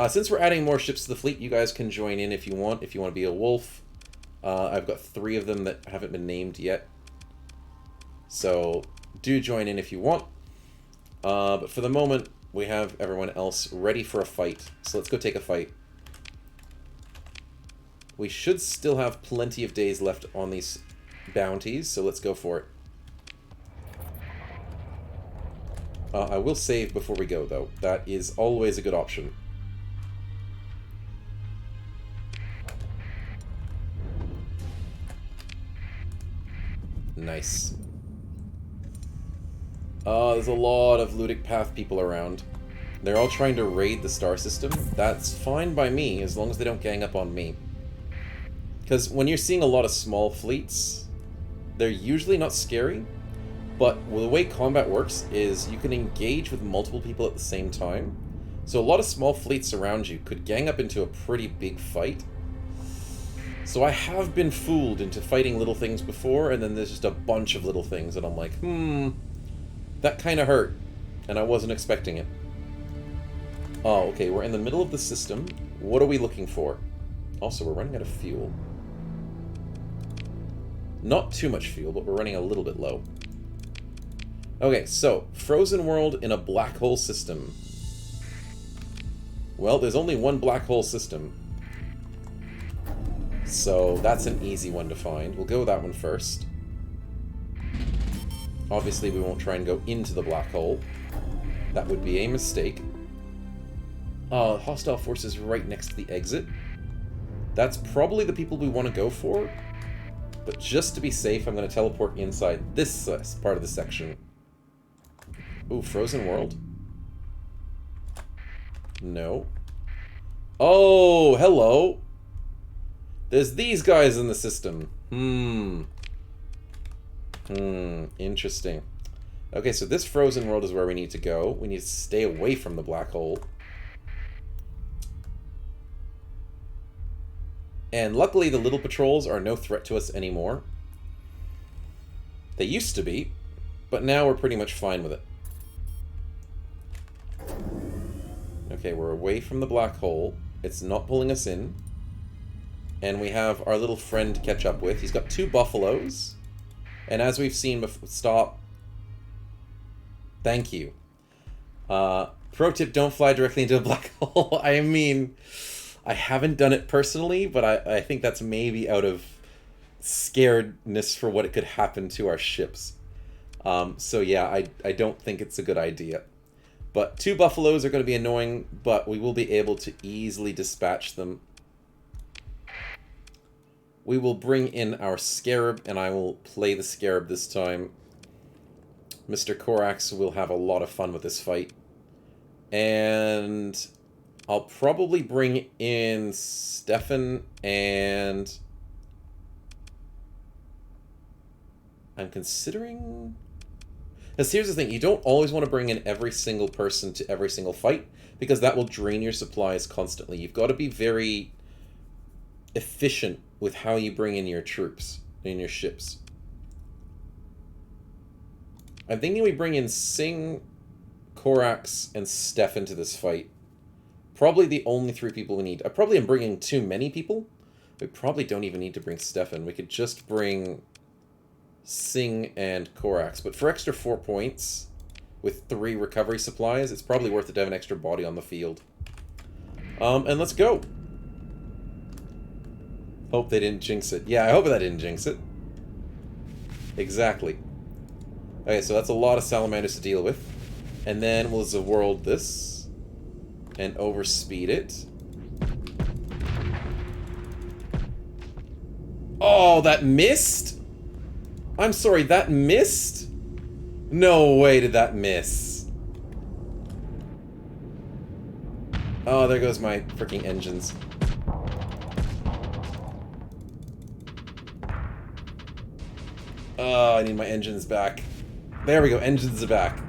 Since we're adding more ships to the fleet, you guys can join in if you want. If you want to be a wolf, I've got 3 of them that haven't been named yet. So do join in if you want. But for the moment, we have everyone else ready for a fight. So let's go take a fight. We should still have plenty of days left on these bounties, so let's go for it. I will save before we go, though. That is always a good option. Nice. There's a lot of ludic path people around. They're all trying to raid the star system. That's fine by me, as long as they don't gang up on me. Because when you're seeing a lot of small fleets, they're usually not scary, but the way combat works is you can engage with multiple people at the same time. So a lot of small fleets around you could gang up into a pretty big fight. So I have been fooled into fighting little things before, and then there's just a bunch of little things, and I'm like, that kind of hurt, and I wasn't expecting it. Oh, okay, we're in the middle of the system. What are we looking for? Also, we're running out of fuel. Not too much fuel, but we're running a little bit low. Okay, so, frozen world in a black hole system. Well, there's only one black hole system. So, that's an easy one to find. We'll go with that one first. Obviously, we won't try and go into the black hole. That would be a mistake. Hostile forces right next to the exit. That's probably the people we want to go for. But just to be safe, I'm going to teleport inside this part of the section. Ooh, frozen world? No. Oh, hello. There's these guys in the system. Interesting. Okay, so this frozen world is where we need to go. We need to stay away from the black hole. And luckily, the little patrols are no threat to us anymore. They used to be, but now we're pretty much fine with it. Okay, we're away from the black hole. It's not pulling us in. And we have our little friend to catch up with. He's got 2 buffaloes. And as we've seen before... Stop. Thank you. Pro tip, don't fly directly into a black hole. I mean, I haven't done it personally, but I think that's maybe out of scaredness for what it could happen to our ships. So yeah, I don't think it's a good idea. But 2 buffaloes are going to be annoying, but we will be able to easily dispatch them. We will bring in our scarab, and I will play the scarab this time. Mr. Korax will have a lot of fun with this fight. And I'll probably bring in Stefan, and I'm considering... Because here's the thing, you don't always want to bring in every single person to every single fight, because that will drain your supplies constantly. You've got to be very efficient with how you bring in your troops, in your ships. I'm thinking we bring in Singh, Korax, and Stefan to this fight. Probably the only 3 people we need. I probably am bringing too many people. We probably don't even need to bring Stefan. We could just bring Singh and Korax. But for extra 4 points, with 3 recovery supplies, it's probably worth it to have an extra body on the field. And let's go. Hope they didn't jinx it. Yeah, I hope that didn't jinx it. Exactly. Okay, so that's a lot of salamanders to deal with. And then we'll Zaworld this. And overspeed it. Oh, that missed? I'm sorry, that missed? No way did that miss. Oh, there goes my freaking engines. Oh, I need my engines back. There we go, engines are back.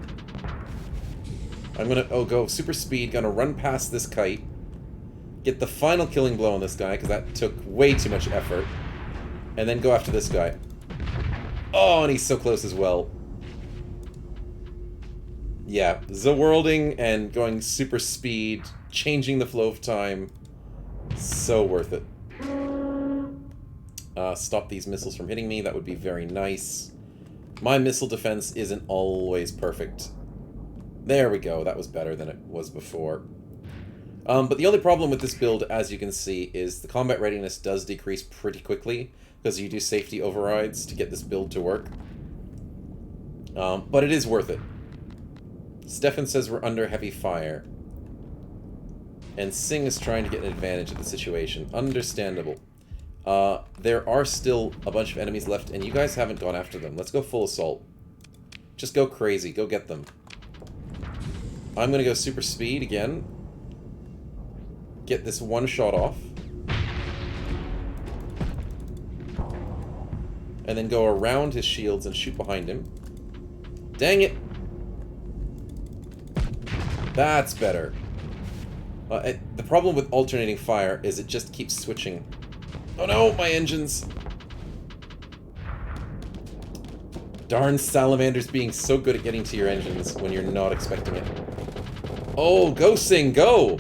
I'm gonna, go super speed, gonna run past this kite. Get the final killing blow on this guy, because that took way too much effort. And then go after this guy. Oh, and he's so close as well. Yeah, Zaworlding and going super speed, changing the flow of time. So worth it. Stop these missiles from hitting me, that would be very nice. My missile defense isn't always perfect. There we go, that was better than it was before. But the only problem with this build, as you can see, is the combat readiness does decrease pretty quickly, because you do safety overrides to get this build to work. But it is worth it. Stefan says we're under heavy fire. And Singh is trying to get an advantage of the situation. Understandable. There are still a bunch of enemies left, and you guys haven't gone after them. Let's go full assault. Just go crazy. Go get them. I'm going to go super speed again. Get this one shot off. And then go around his shields and shoot behind him. Dang it! That's better. The problem with alternating fire is it just keeps switching. Oh no, my engines! Darn salamanders being so good at getting to your engines when you're not expecting it. Oh, go Sing, go!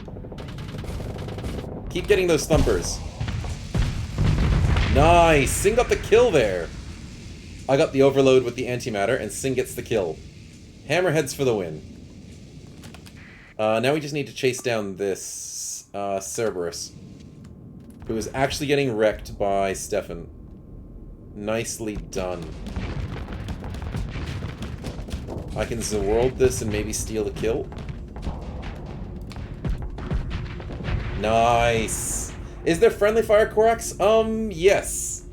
Keep getting those thumpers. Nice! Sing got the kill there. I got the overload with the antimatter, and Singh gets the kill. Hammerheads for the win. Now we just need to chase down this Cerberus, who is actually getting wrecked by Stefan. Nicely done. I can Zworld this and maybe steal the kill. Nice. Is there friendly fire, Korax? Yes.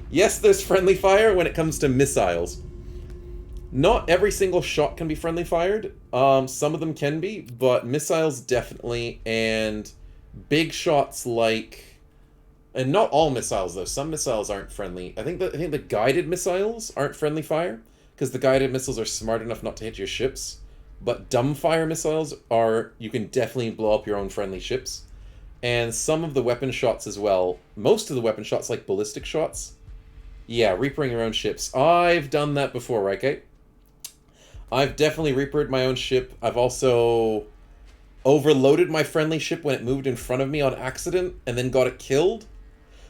Yes, there's friendly fire when it comes to missiles. Not every single shot can be friendly fired. Some of them can be, but missiles definitely, and big shots like... And not all missiles, though. Some missiles aren't friendly. I think the guided missiles aren't friendly fire, because the guided missiles are smart enough not to hit your ships. But dumbfire missiles are... You can definitely blow up your own friendly ships. And some of the weapon shots as well. Most of the weapon shots, like ballistic shots. Yeah, reapering your own ships. I've done that before, right, Kate? I've definitely reapered my own ship. I've also overloaded my friendly ship when it moved in front of me on accident and then got it killed.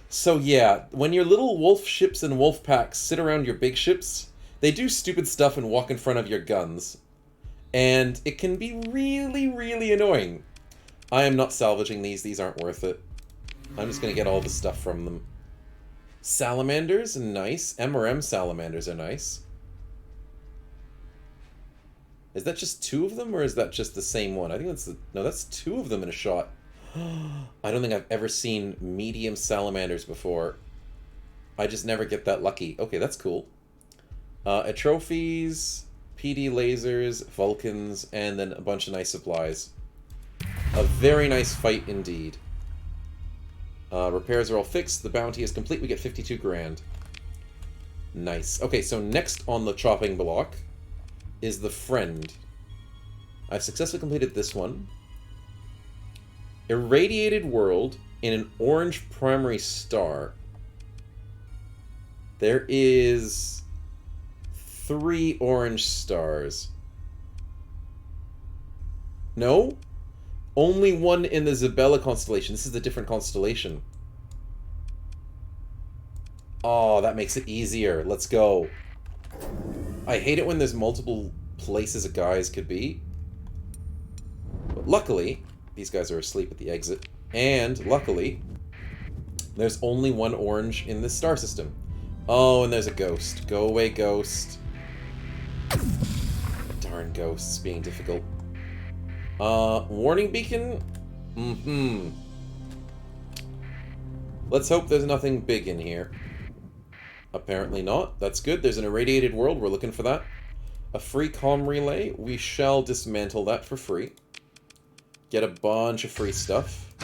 So yeah, when your little wolf ships and wolf packs sit around your big ships, they do stupid stuff and walk in front of your guns. And it can be really, really annoying. I am not salvaging these. These aren't worth it. I'm just going to get all the stuff from them. Salamanders, nice. MRM salamanders are nice. Is that just two of them, or is that just the same one? I think that's the... No, that's two of them in a shot. I don't think I've ever seen medium salamanders before. I just never get that lucky. Okay, that's cool. Atrophies, PD lasers, Vulcans, and then a bunch of nice supplies. A very nice fight indeed. Repairs are all fixed. The bounty is complete. We get 52 grand. Nice. Okay, so next on the chopping block is the Friend. I've successfully completed this one. Irradiated world in an orange primary star. There is 3 orange stars. No? Only one in the Zabella constellation. This is a different constellation. Oh, that makes it easier. Let's go. I hate it when there's multiple places a guys could be. But luckily, these guys are asleep at the exit. And luckily, there's only one orange in this star system. Oh, and there's a ghost. Go away, ghost. Darn ghosts being difficult. Warning beacon? Let's hope there's nothing big in here. Apparently not. That's good. There's an irradiated world. We're looking for that. A free comm relay. We shall dismantle that for free. Get a bunch of free stuff.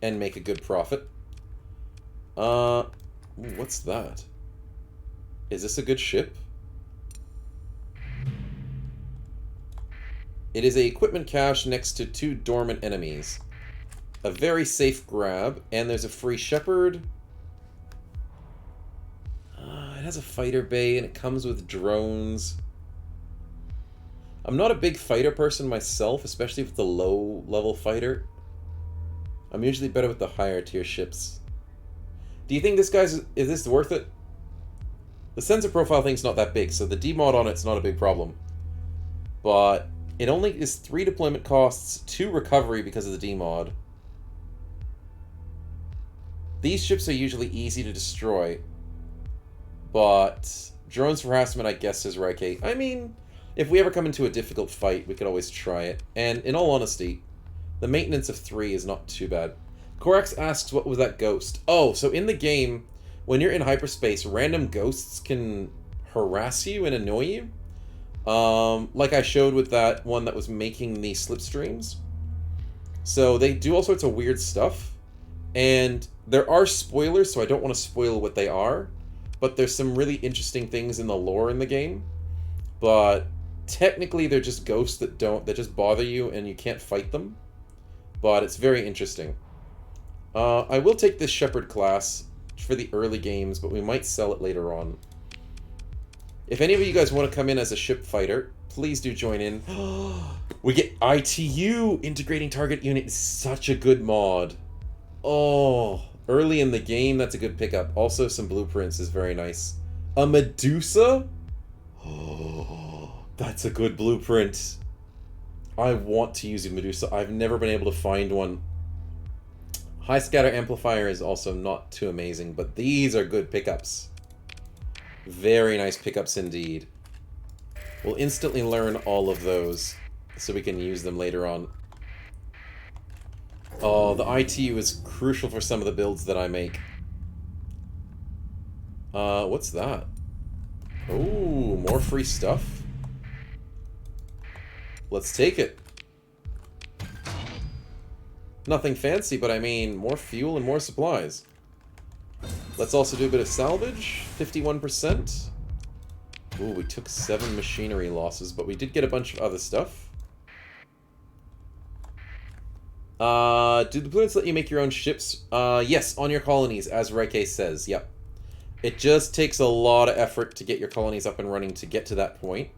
And make a good profit. Ooh, what's that? Is this a good ship? It is a equipment cache next to 2 dormant enemies. A very safe grab, and there's a free shepherd. It has a fighter bay, and it comes with drones. I'm not a big fighter person myself, especially with the low-level fighter. I'm usually better with the higher tier ships. Do you think this guy's... Is this worth it? The sensor profile thing's not that big, so the demod on it's not a big problem. But it only is 3 deployment costs, 2 recovery because of the demod. These ships are usually easy to destroy. But drones for harassment, I guess, is right, Kate. I mean, if we ever come into a difficult fight, we could always try it. And in all honesty, the maintenance of 3 is not too bad. Korax asks, what was that ghost? Oh, so in the game, when you're in hyperspace, random ghosts can harass you and annoy you. Like I showed with that one that was making the slipstreams. So they do all sorts of weird stuff. And there are spoilers, so I don't want to spoil what they are. But there's some really interesting things in the lore in the game. But technically they're just ghosts that just bother you and you can't fight them. But it's very interesting. I will take this Shepherd class for the early games, but we might sell it later on. If any of you guys want to come in as a ship fighter, please do join in. We get ITU! Integrating Target Unit is such a good mod. Oh, Early in the game, that's a good pickup. Also, some blueprints is very nice. A Medusa? Oh, that's a good blueprint. I want to use a Medusa. I've never been able to find one. High scatter amplifier is also not too amazing, but these are good pickups. Very nice pickups indeed. We'll instantly learn all of those so we can use them later on. Oh, the ITU is crucial for some of the builds that I make. What's that? Oh, more free stuff. Let's take it. Nothing fancy, but I mean, more fuel and more supplies. Let's also do a bit of salvage. 51%. Ooh, we took 7 machinery losses, but we did get a bunch of other stuff. Do the planets let you make your own ships? Yes, on your colonies, as Reike says. Yep. It just takes a lot of effort to get your colonies up and running to get to that point.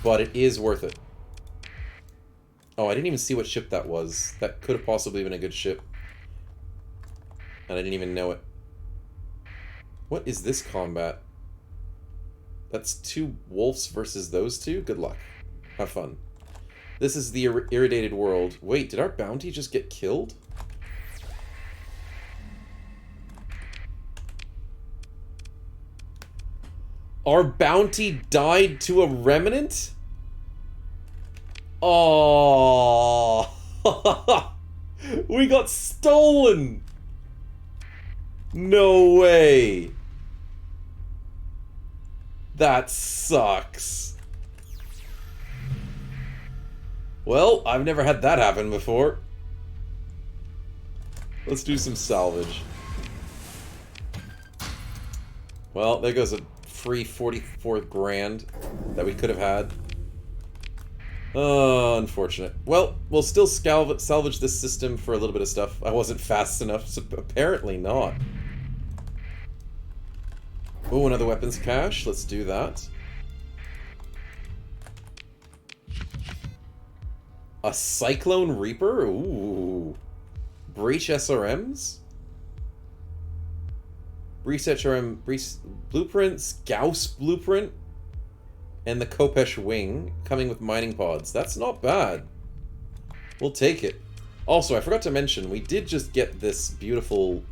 But it is worth it. Oh, I didn't even see what ship that was. That could have possibly been a good ship. And I didn't even know it. What is this combat? That's 2 wolves versus those 2? Good luck. Have fun. This is the irradiated world. Wait, did our bounty just get killed? Our bounty died to a remnant? Oh, we got stolen. No way. That sucks. Well, I've never had that happen before. Let's do some salvage. Well, there goes a free 44 grand that we could have had. Oh, unfortunate. Well, we'll still salvage this system for a little bit of stuff. I wasn't fast enough, so apparently not. Oh, another weapons cache. Let's do that. A Cyclone Reaper? Ooh. Breach SRMs? Breach SRM... Blueprints? Gauss Blueprint? And the Kopesh Wing, coming with mining pods. That's not bad. We'll take it. Also, I forgot to mention, we did just get this beautiful,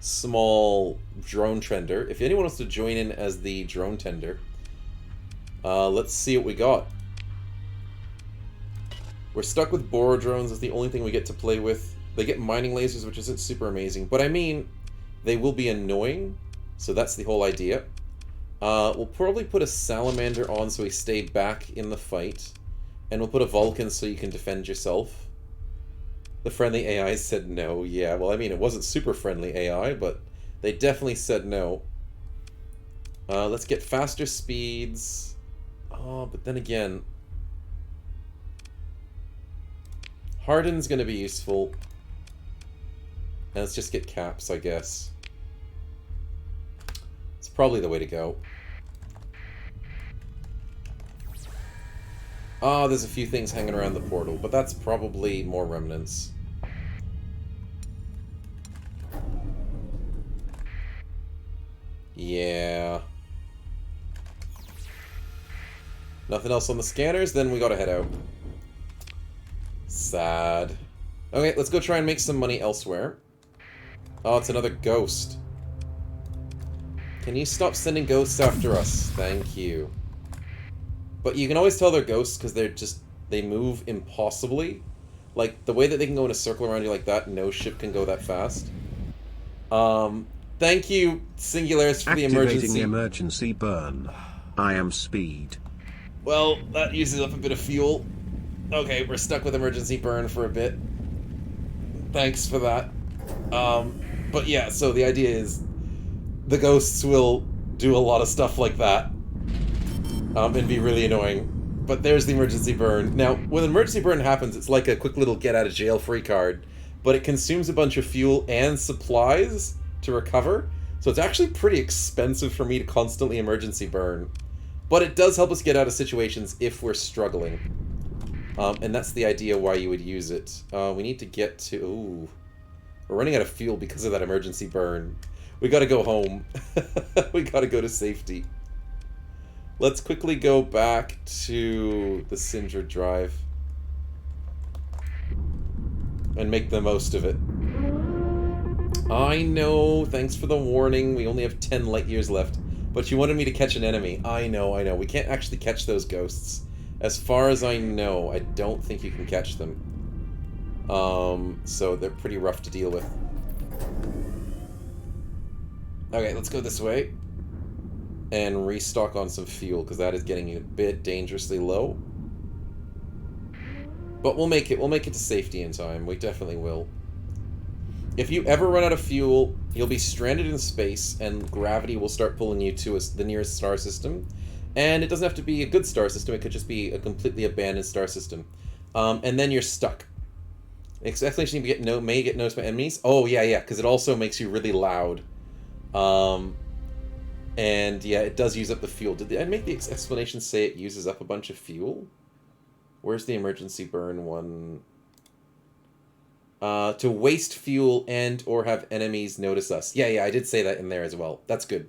small drone tender. If anyone wants to join in as the drone tender, let's see what we got. We're stuck with Boro drones. That's the only thing we get to play with. They get mining lasers, which isn't super amazing. But I mean, they will be annoying. So that's the whole idea. We'll probably put a Salamander on so we stay back in the fight. And we'll put a Vulcan so you can defend yourself. The friendly AI said no. Yeah, well, I mean, it wasn't super friendly AI, but they definitely said no. Let's get faster speeds. Oh, but then again... Harden's going to be useful. And let's just get caps, I guess. It's probably the way to go. Ah, there's a few things hanging around the portal, but that's probably more remnants. Yeah. Nothing else on the scanners, then we gotta head out. Sad. Okay, let's go try and make some money elsewhere. Oh, it's another ghost. Can you stop sending ghosts after us? Thank you. But you can always tell they're ghosts because they move impossibly. Like, the way that they can go in a circle around you like that, no ship can go that fast. Thank you, Singularis, for the emergency.
Activating the emergency burn. I am speed.
Well, that uses up a bit of fuel. Okay, we're stuck with emergency burn for a bit. Thanks for that. But yeah, so the idea is the ghosts will do a lot of stuff like that. And be really annoying. But there's the emergency burn. Now, when an emergency burn happens, it's like a quick little get-out-of-jail-free card. But it consumes a bunch of fuel and supplies to recover. So it's actually pretty expensive for me to constantly emergency burn. But it does help us get out of situations if we're struggling. And that's the idea why you would use it. We need to get to... Ooh. We're running out of fuel because of that emergency burn. We gotta go home. We gotta go to safety. Let's quickly go back to the Sindra drive. And make the most of it. I know, thanks for the warning. We only have 10 light years left. But you wanted me to catch an enemy. I know, I know. We can't actually catch those ghosts. As far as I know, I don't think you can catch them. So they're pretty rough to deal with. Okay, let's go this way. And restock on some fuel, because that is getting a bit dangerously low. But we'll make it. We'll make it to safety in time. We definitely will. If you ever run out of fuel, you'll be stranded in space, and gravity will start pulling you to the nearest star system. And it doesn't have to be a good star system. It could just be a completely abandoned star system. And then you're stuck. Exclamation may get noticed by enemies. Oh, yeah, because it also makes you really loud. And yeah, it does use up the fuel. Did I make the explanation say it uses up a bunch of fuel? Where's the emergency burn one? To waste fuel and or have enemies notice us. Yeah, I did say that in there as well. That's good.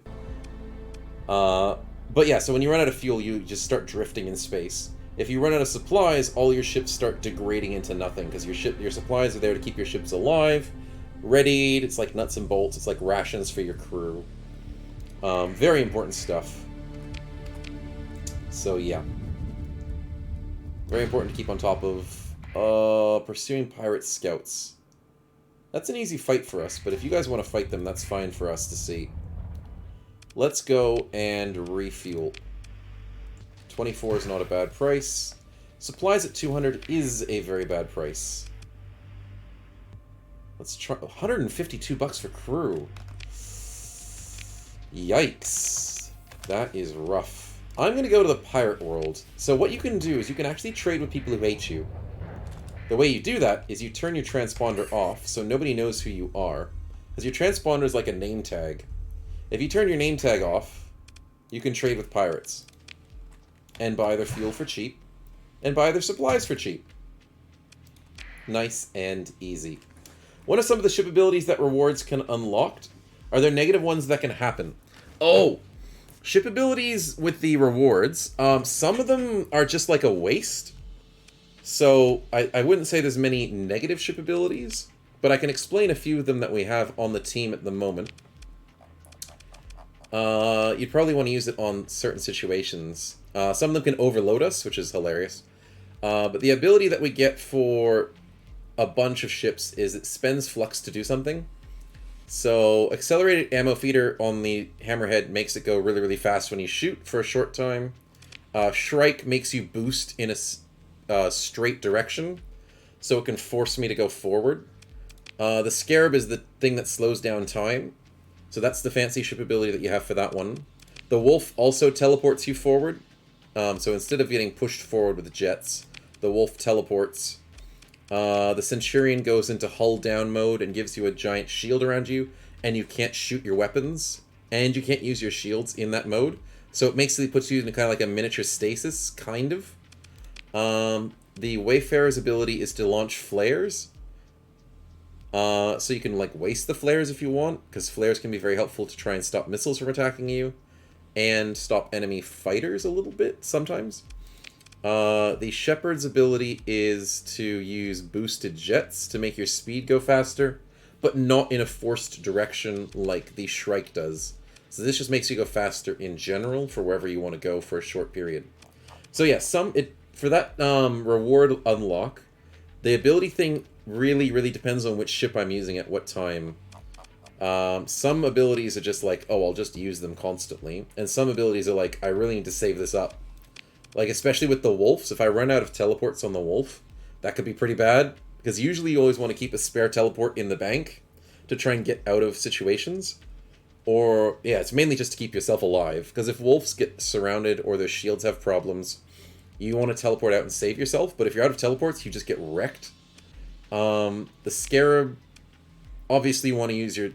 But yeah, so when you run out of fuel, you just start drifting in space. If you run out of supplies, all your ships start degrading into nothing, because your supplies are there to keep your ships alive, readied. It's like nuts and bolts. It's like rations for your crew. Very important stuff. So yeah. Very important to keep on top of. Pursuing pirate scouts. That's an easy fight for us, but if you guys want to fight them, that's fine for us to see. Let's go and refuel. 24 is not a bad price. Supplies at 200 is a very bad price. Let's try 152 bucks for crew. Yikes. That is rough. I'm going to go to the pirate world. So what you can do is you can actually trade with people who hate you. The way you do that is you turn your transponder off so nobody knows who you are. Because your transponder is like a name tag. If you turn your name tag off, you can trade with pirates. And buy their fuel for cheap. And buy their supplies for cheap. Nice and easy. What are some of the ship abilities that rewards can unlock? Are there negative ones that can happen? Oh! Ship abilities with the rewards. Some of them are just like a waste. So, I wouldn't say there's many negative ship abilities. But I can explain a few of them that we have on the team at the moment. You'd probably want to use it on certain situations. Some of them can overload us, which is hilarious. But the ability that we get for a bunch of ships is it spends flux to do something. So, accelerated ammo feeder on the hammerhead makes it go really, really fast when you shoot for a short time. Shrike makes you boost in a straight direction, so it can force me to go forward. The Scarab is the thing that slows down time. So that's the fancy ship ability that you have for that one. The Wolf also teleports you forward. So instead of getting pushed forward with the jets, the Wolf teleports. The Centurion goes into hull down mode and gives you a giant shield around you, and you can't shoot your weapons, and you can't use your shields in that mode. So it basically puts you in kind of like a miniature stasis, kind of. The Wayfarer's ability is to launch flares. So you can like waste the flares if you want, because flares can be very helpful to try and stop missiles from attacking you, and stop enemy fighters a little bit sometimes. The Shepherd's ability is to use boosted jets to make your speed go faster, but not in a forced direction like the Shrike does. So this just makes you go faster in general for wherever you want to go for a short period. So yeah, for that reward unlock, the ability thing really depends on which ship I'm using at what time. Some abilities are just like, oh, I'll just use them constantly. And some abilities are like, I really need to save this up. Like, especially with the Wolves, if I run out of teleports on the Wolf, that could be pretty bad. Because usually you always want to keep a spare teleport in the bank to try and get out of situations. Or, yeah, it's mainly just to keep yourself alive. Because if Wolves get surrounded or their shields have problems, you want to teleport out and save yourself. But if you're out of teleports, you just get wrecked. The Scarab, obviously you want to use your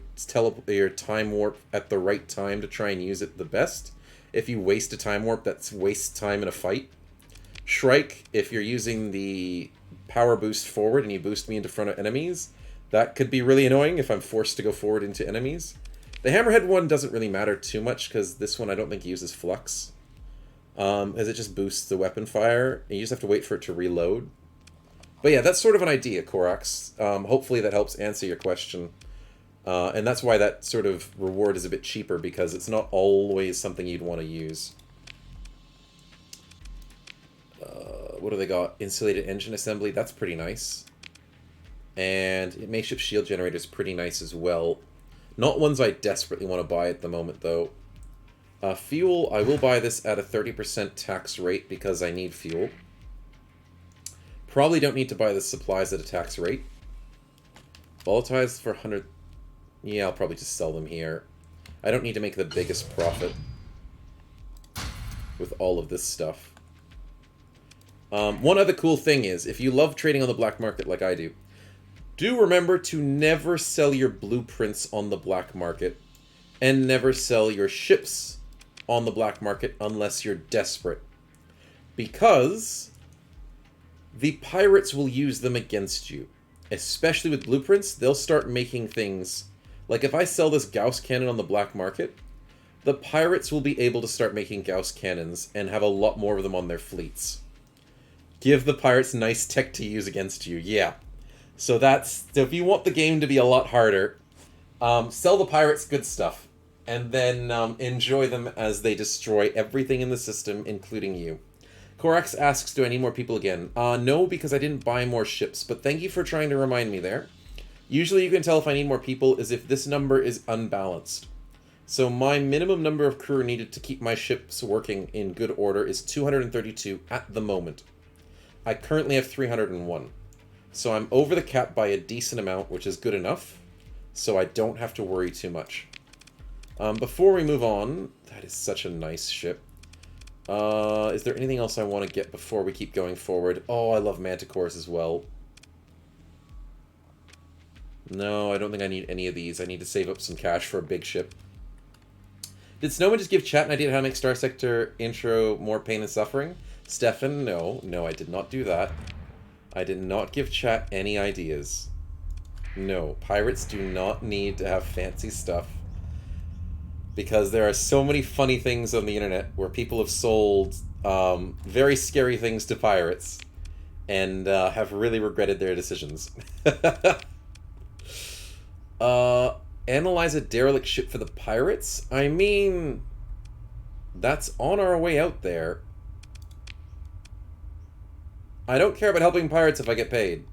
time warp at the right time to try and use it the best. If you waste a time warp, that's waste time in a fight. Shrike, if you're using the power boost forward and you boost me into front of enemies, That could be really annoying if I'm forced to go forward into enemies. The hammerhead one doesn't really matter too much, because this one I don't think uses flux. As it just boosts the weapon fire, and you just have to wait for it to reload. But yeah, that's sort of an idea, Korax. Hopefully that helps answer your question. And that's why that sort of reward is a bit cheaper, because it's not always something you'd want to use. What do they got? Insulated engine assembly, that's pretty nice. And makeshift shield generator is pretty nice as well. Not ones I desperately want to buy at the moment, though. Fuel, I will buy this at a 30% tax rate because I need fuel. Probably don't need to buy the supplies at a tax rate. Volatiles for 100... Yeah, I'll probably just sell them here. I don't need to make the biggest profit with all of this stuff. One other cool thing is, if you love trading on the black market like I do remember to never sell your blueprints on the black market, and never sell your ships on the black market unless you're desperate. Because the pirates will use them against you. Especially with blueprints, they'll start making things... Like, if I sell this Gauss cannon on the black market, the pirates will be able to start making Gauss cannons and have a lot more of them on their fleets. Give the pirates nice tech to use against you, yeah. So if you want the game to be a lot harder, sell the pirates good stuff. And then enjoy them as they destroy everything in the system, including you. Korax asks, do I need more people again? No, because I didn't buy more ships, but thank you for trying to remind me there. Usually you can tell if I need more people is if this number is unbalanced. So my minimum number of crew needed to keep my ships working in good order is 232 at the moment. I currently have 301. So I'm over the cap by a decent amount, which is good enough. So I don't have to worry too much. Before we move on, that is such a nice ship. Is there anything else I want to get before we keep going forward? Oh, I love manticores as well. No, I don't think I need any of these. I need to save up some cash for a big ship. Did Snowman just give chat an idea on how to make Starsector intro more pain and suffering? Stefan, no. No, I did not do that. I did not give chat any ideas. No, pirates do not need to have fancy stuff. Because there are so many funny things on the internet where people have sold very scary things to pirates and have really regretted their decisions. Analyze a derelict ship for the pirates? I mean, that's on our way out there. I don't care about helping pirates if I get paid.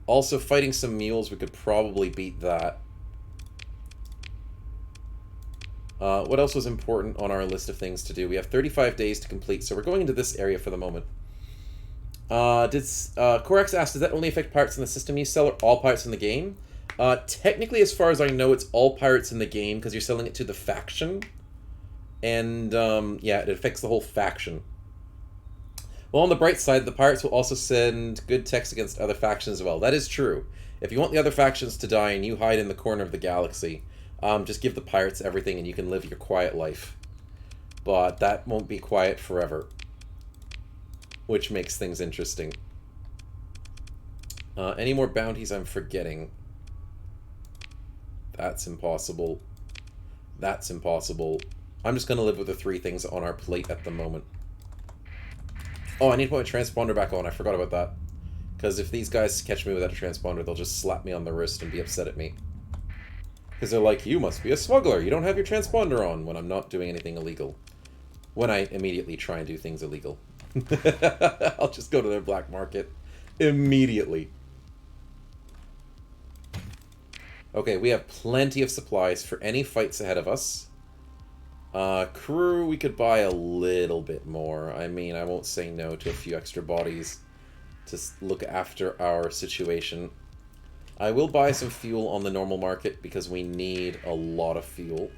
Also, fighting some mules, we could probably beat that. What else was important on our list of things to do? We have 35 days to complete, so we're going into this area for the moment. Korax asked, does that only affect pirates in the system you sell, or all pirates in the game? Technically, as far as I know, it's all pirates in the game, because you're selling it to the faction. And, yeah, it affects the whole faction. Well, on the bright side, the pirates will also send good text against other factions as well. That is true. If you want the other factions to die and you hide in the corner of the galaxy, just give the pirates everything and you can live your quiet life. But that won't be quiet forever. Which makes things interesting. Any more bounties I'm forgetting? That's impossible. That's impossible. I'm just going to live with the 3 things on our plate at the moment. Oh, I need to put my transponder back on. I forgot about that. Because if these guys catch me without a transponder, they'll just slap me on the wrist and be upset at me. Because they're like, you must be a smuggler. You don't have your transponder on, when I'm not doing anything illegal. When I immediately try and do things illegal. I'll just go to their black market. Immediately. Okay, we have plenty of supplies for any fights ahead of us. Crew, we could buy a little bit more. I mean, I won't say no to a few extra bodies to look after our situation. I will buy some fuel on the normal market because we need a lot of fuel.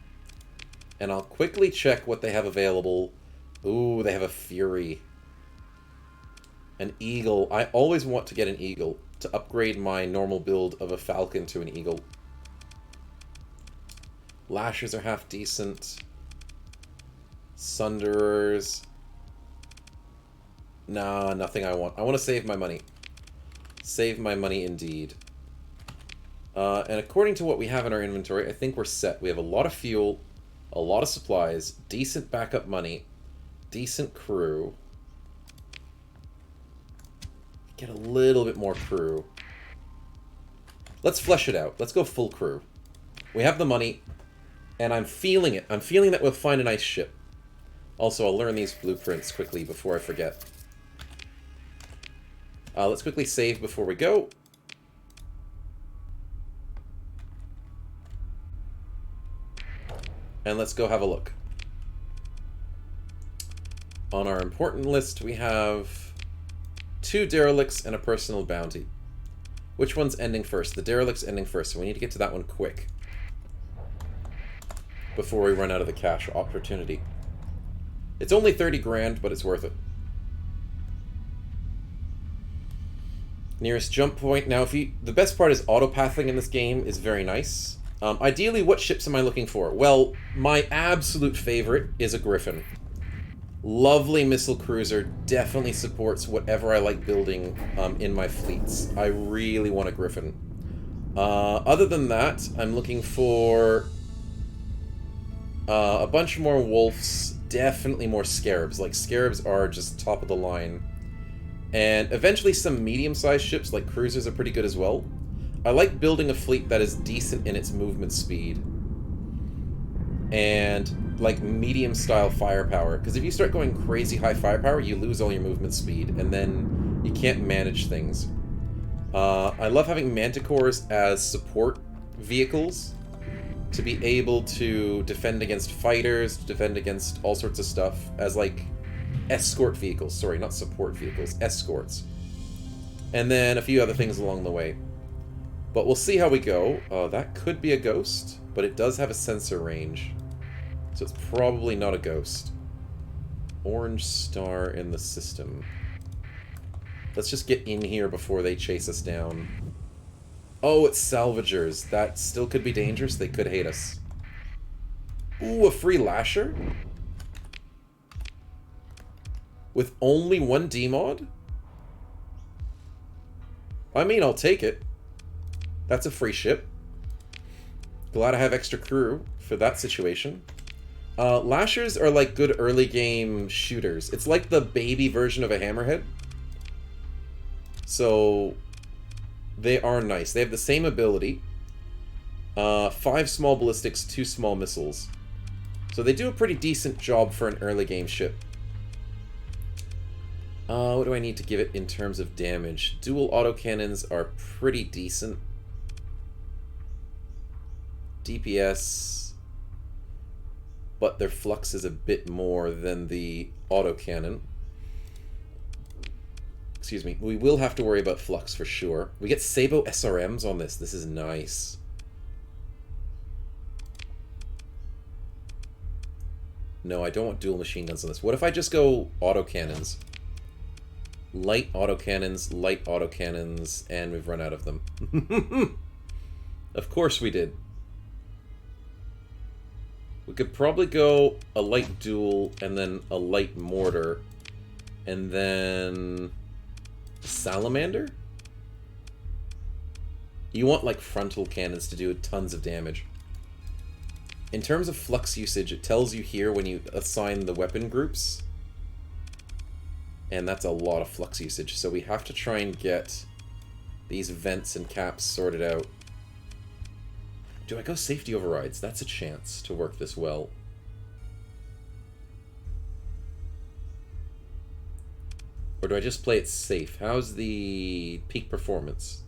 And I'll quickly check what they have available. Ooh, they have a Fury. An Eagle. I always want to get an Eagle to upgrade my normal build of a Falcon to an Eagle. Lashers are half decent. Sunderers. Nah, nothing I want. I want to save my money. Save my money indeed. And according to what we have in our inventory, I think we're set. We have a lot of fuel, a lot of supplies, decent backup money, decent crew. Get a little bit more crew. Let's flesh it out. Let's go full crew. We have the money, and I'm feeling it. I'm feeling that we'll find a nice ship. Also, I'll learn these blueprints quickly before I forget. Let's quickly save before we go. And let's go have a look. On our important list, we have 2 derelicts and a personal bounty. Which one's ending first? The derelict's ending first, so we need to get to that one quick. Before we run out of the cash opportunity. It's only 30 grand, but it's worth it. Nearest jump point. Now, the best part is autopathing in this game is very nice. Ideally, what ships am I looking for? Well, my absolute favorite is a Griffin. Lovely missile cruiser, definitely supports whatever I like building in my fleets. I really want a Griffin. Other than that, I'm looking for a bunch more Wolves, definitely more Scarabs. Like, Scarabs are just top of the line. And eventually some medium-sized ships, like cruisers, are pretty good as well. I like building a fleet that is decent in its movement speed. And, like, medium-style firepower. Because if you start going crazy high firepower, you lose all your movement speed. And then you can't manage things. I love having Manticores as support vehicles. To be able to defend against fighters, to defend against all sorts of stuff. As, like, escort vehicles. Sorry, not support vehicles. Escorts. And then a few other things along the way. But we'll see how we go. That could be a ghost, but it does have a sensor range. So it's probably not a ghost. Orange star in the system. Let's just get in here before they chase us down. Oh, it's salvagers. That still could be dangerous. They could hate us. Ooh, a free lasher? With only 1 D-mod? I mean, I'll take it. That's a free ship. Glad I have extra crew for that situation. Lashers are like good early game shooters. It's like the baby version of a hammerhead. So they are nice. They have the same ability. 5 small ballistics, 2 small missiles. So they do a pretty decent job for an early game ship. What do I need to give it in terms of damage? Dual autocannons are pretty decent. DPS, but their flux is a bit more than the autocannon. Excuse me. We will have to worry about flux for sure. We get Sabo SRMs on this. This is nice. No, I don't want dual machine guns on this. What if I just go autocannons? Light autocannons, and we've run out of them. Of course we did. We could probably go a light dual, and then a light mortar, and then salamander? You want, like, frontal cannons to do tons of damage. In terms of flux usage, it tells you here when you assign the weapon groups. And that's a lot of flux usage, so we have to try and get these vents and caps sorted out. Do I go safety overrides? That's a chance to work this well. Or do I just play it safe? How's the peak performance?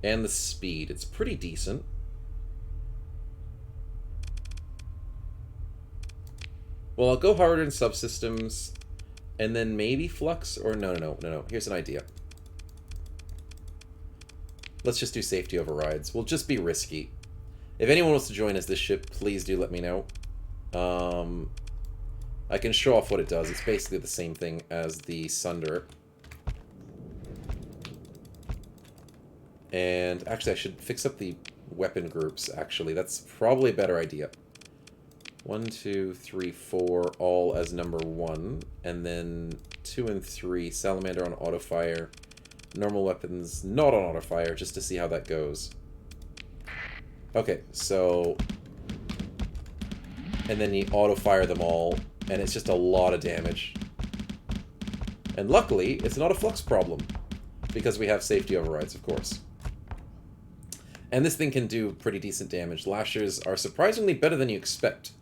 And the speed? It's pretty decent. Well, I'll go harder in subsystems, and then maybe flux, or no. Here's an idea. Let's just do safety overrides. We'll just be risky. If anyone wants to join us this ship, please do let me know. I can show off what it does. It's basically the same thing as the Sunderer. And actually, I should fix up the weapon groups, actually. That's probably a better idea. 1, 2, 3, 4, all as number 1. And then 2 and 3, Salamander on auto-fire. Normal weapons, not on auto fire, just to see how that goes. Okay, so... And then you auto fire them all, and it's just a lot of damage. And luckily, it's not a flux problem, because we have safety overrides, of course. And this thing can do pretty decent damage. Lashers are surprisingly better than you expect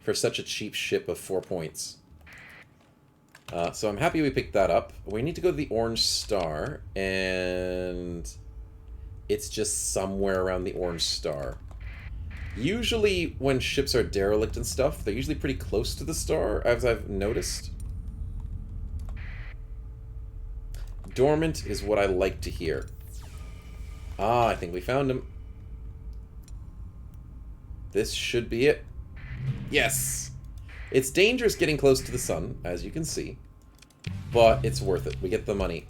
for such a cheap ship of 4 points. So I'm happy we picked that up. We need to go to the orange star, and it's just somewhere around the orange star. Usually when ships are derelict and stuff, they're usually pretty close to the star, as I've noticed. Dormant is what I like to hear. Ah, I think we found him. This should be it. Yes! It's dangerous getting close to the sun, as you can see. But it's worth it. We get the money.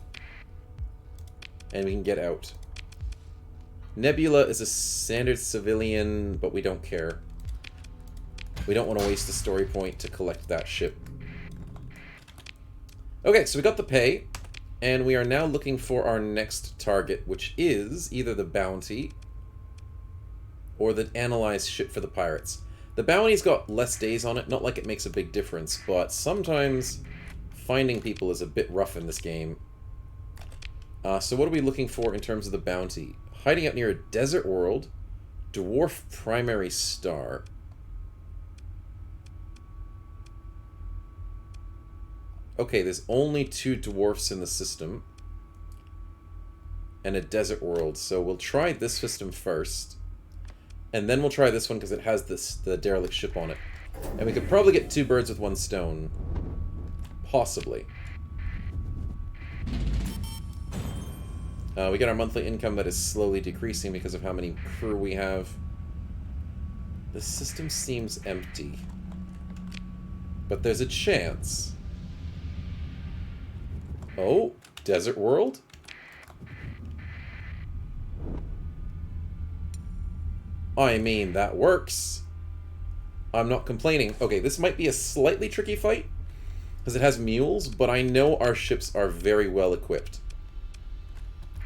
And we can get out. Nebula is a standard civilian, but we don't care. We don't want to waste a story point to collect that ship. Okay, so we got the pay. And we are now looking for our next target, which is either the bounty or the analyzed ship for the pirates. The bounty's got less days on it, not like it makes a big difference, but sometimes finding people is a bit rough in this game. So what are we looking for in terms of the bounty? Hiding out near a desert world, dwarf primary star. Okay, there's only 2 dwarfs in the system. And a desert world, so we'll try this system first. And then we'll try this one because it has the derelict ship on it. And we could probably get 2 birds with 1 stone. Possibly. We get our monthly income that is slowly decreasing because of how many crew we have. The system seems empty. But there's a chance. Oh, desert world? I mean, that works. I'm not complaining. Okay, this might be a slightly tricky fight, because it has mules, but I know our ships are very well equipped.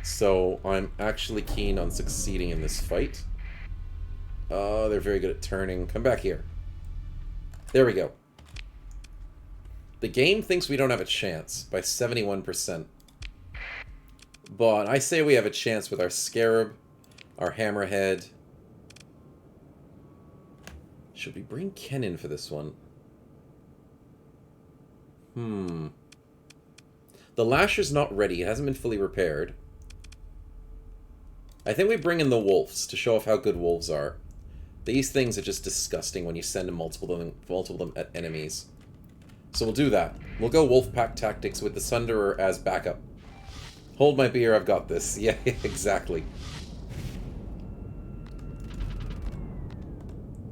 So, I'm actually keen on succeeding in this fight. Oh, they're very good at turning. Come back here. There we go. The game thinks we don't have a chance by 71%. But I say we have a chance with our Scarab, our Hammerhead. Should we bring Ken in for this one? The Lasher's not ready. It hasn't been fully repaired. I think we bring in the Wolves to show off how good Wolves are. These things are just disgusting when you send multiple of them at enemies. So we'll do that. We'll go Wolfpack tactics with the Sunderer as backup. Hold my beer, I've got this. Yeah, exactly.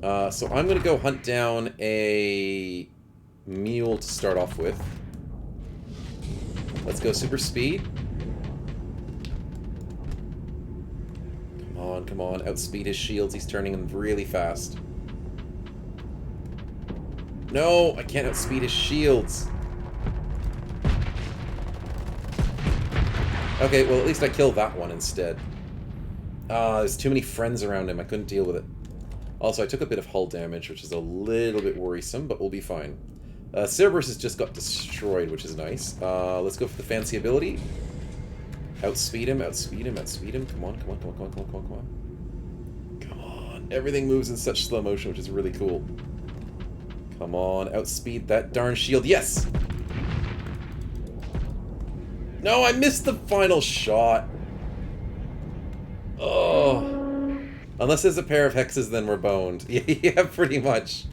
So I'm going to go hunt down a mule to start off with. Let's go super speed. Come on, come on. Outspeed his shields. He's turning them really fast. No, I can't outspeed his shields. Okay, well at least I killed that one instead. There's too many friends around him. I couldn't deal with it. Also, I took a bit of hull damage, which is a little bit worrisome, but we'll be fine. Cerberus has just got destroyed, which is nice. Let's go for the fancy ability. Outspeed him, outspeed him, outspeed him. Come on, come on, come on, come on, come on, come on, come on. Come on. Everything moves in such slow motion, which is really cool. Come on, outspeed that darn shield. Yes! No, I missed the final shot. Oh. Unless there's a pair of hexes, then we're boned. Yeah, pretty much.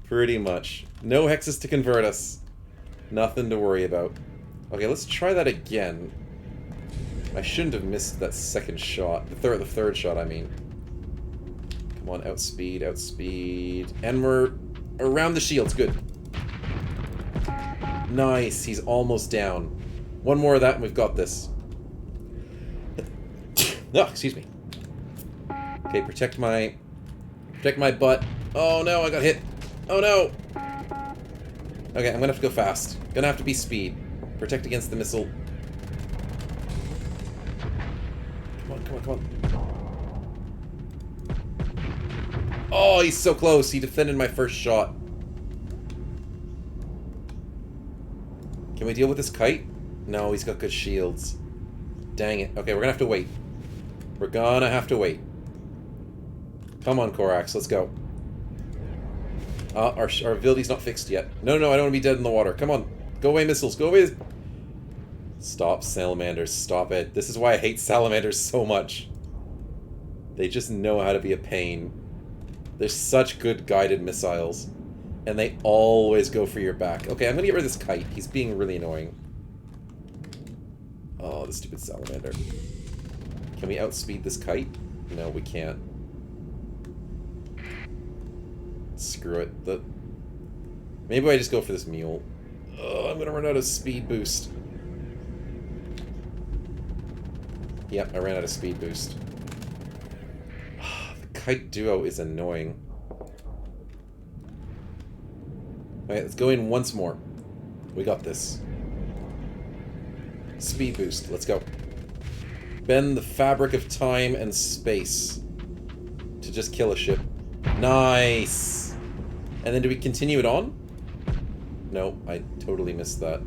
Pretty much. No hexes to convert us. Nothing to worry about. Okay, let's try that again. I shouldn't have missed that second shot. The third shot, I mean. Come on, outspeed, outspeed. And we're around the shields. Good. Nice. He's almost down. One more of that and we've got this. Oh, excuse me. Okay, protect my butt. Oh no, I got hit. Oh no. Okay, I'm gonna have to go fast. Gonna have to be speed. Protect against the missile. Come on, come on, come on. Oh, he's so close. He defended my first shot. Can we deal with this kite? No, he's got good shields. Dang it. Okay, we're gonna have to wait. We're gonna have to wait. Come on, Korax, let's go. Our ability's not fixed yet. No, I don't want to be dead in the water. Come on. Go away, missiles. Go away. Stop, salamanders. Stop it. This is why I hate salamanders so much. They just know how to be a pain. They're such good guided missiles. And they always go for your back. Okay, I'm gonna get rid of this kite. He's being really annoying. Oh, the stupid salamander. Can we outspeed this kite? No, we can't. Screw it. Maybe I just go for this mule. Oh, I'm gonna run out of speed boost. Yep, I ran out of speed boost. The kite duo is annoying. Alright, let's go in once more. We got this. Speed boost, let's go. Bend the fabric of time and space to just kill a ship. Nice! And then do we continue it on? No, I totally missed that.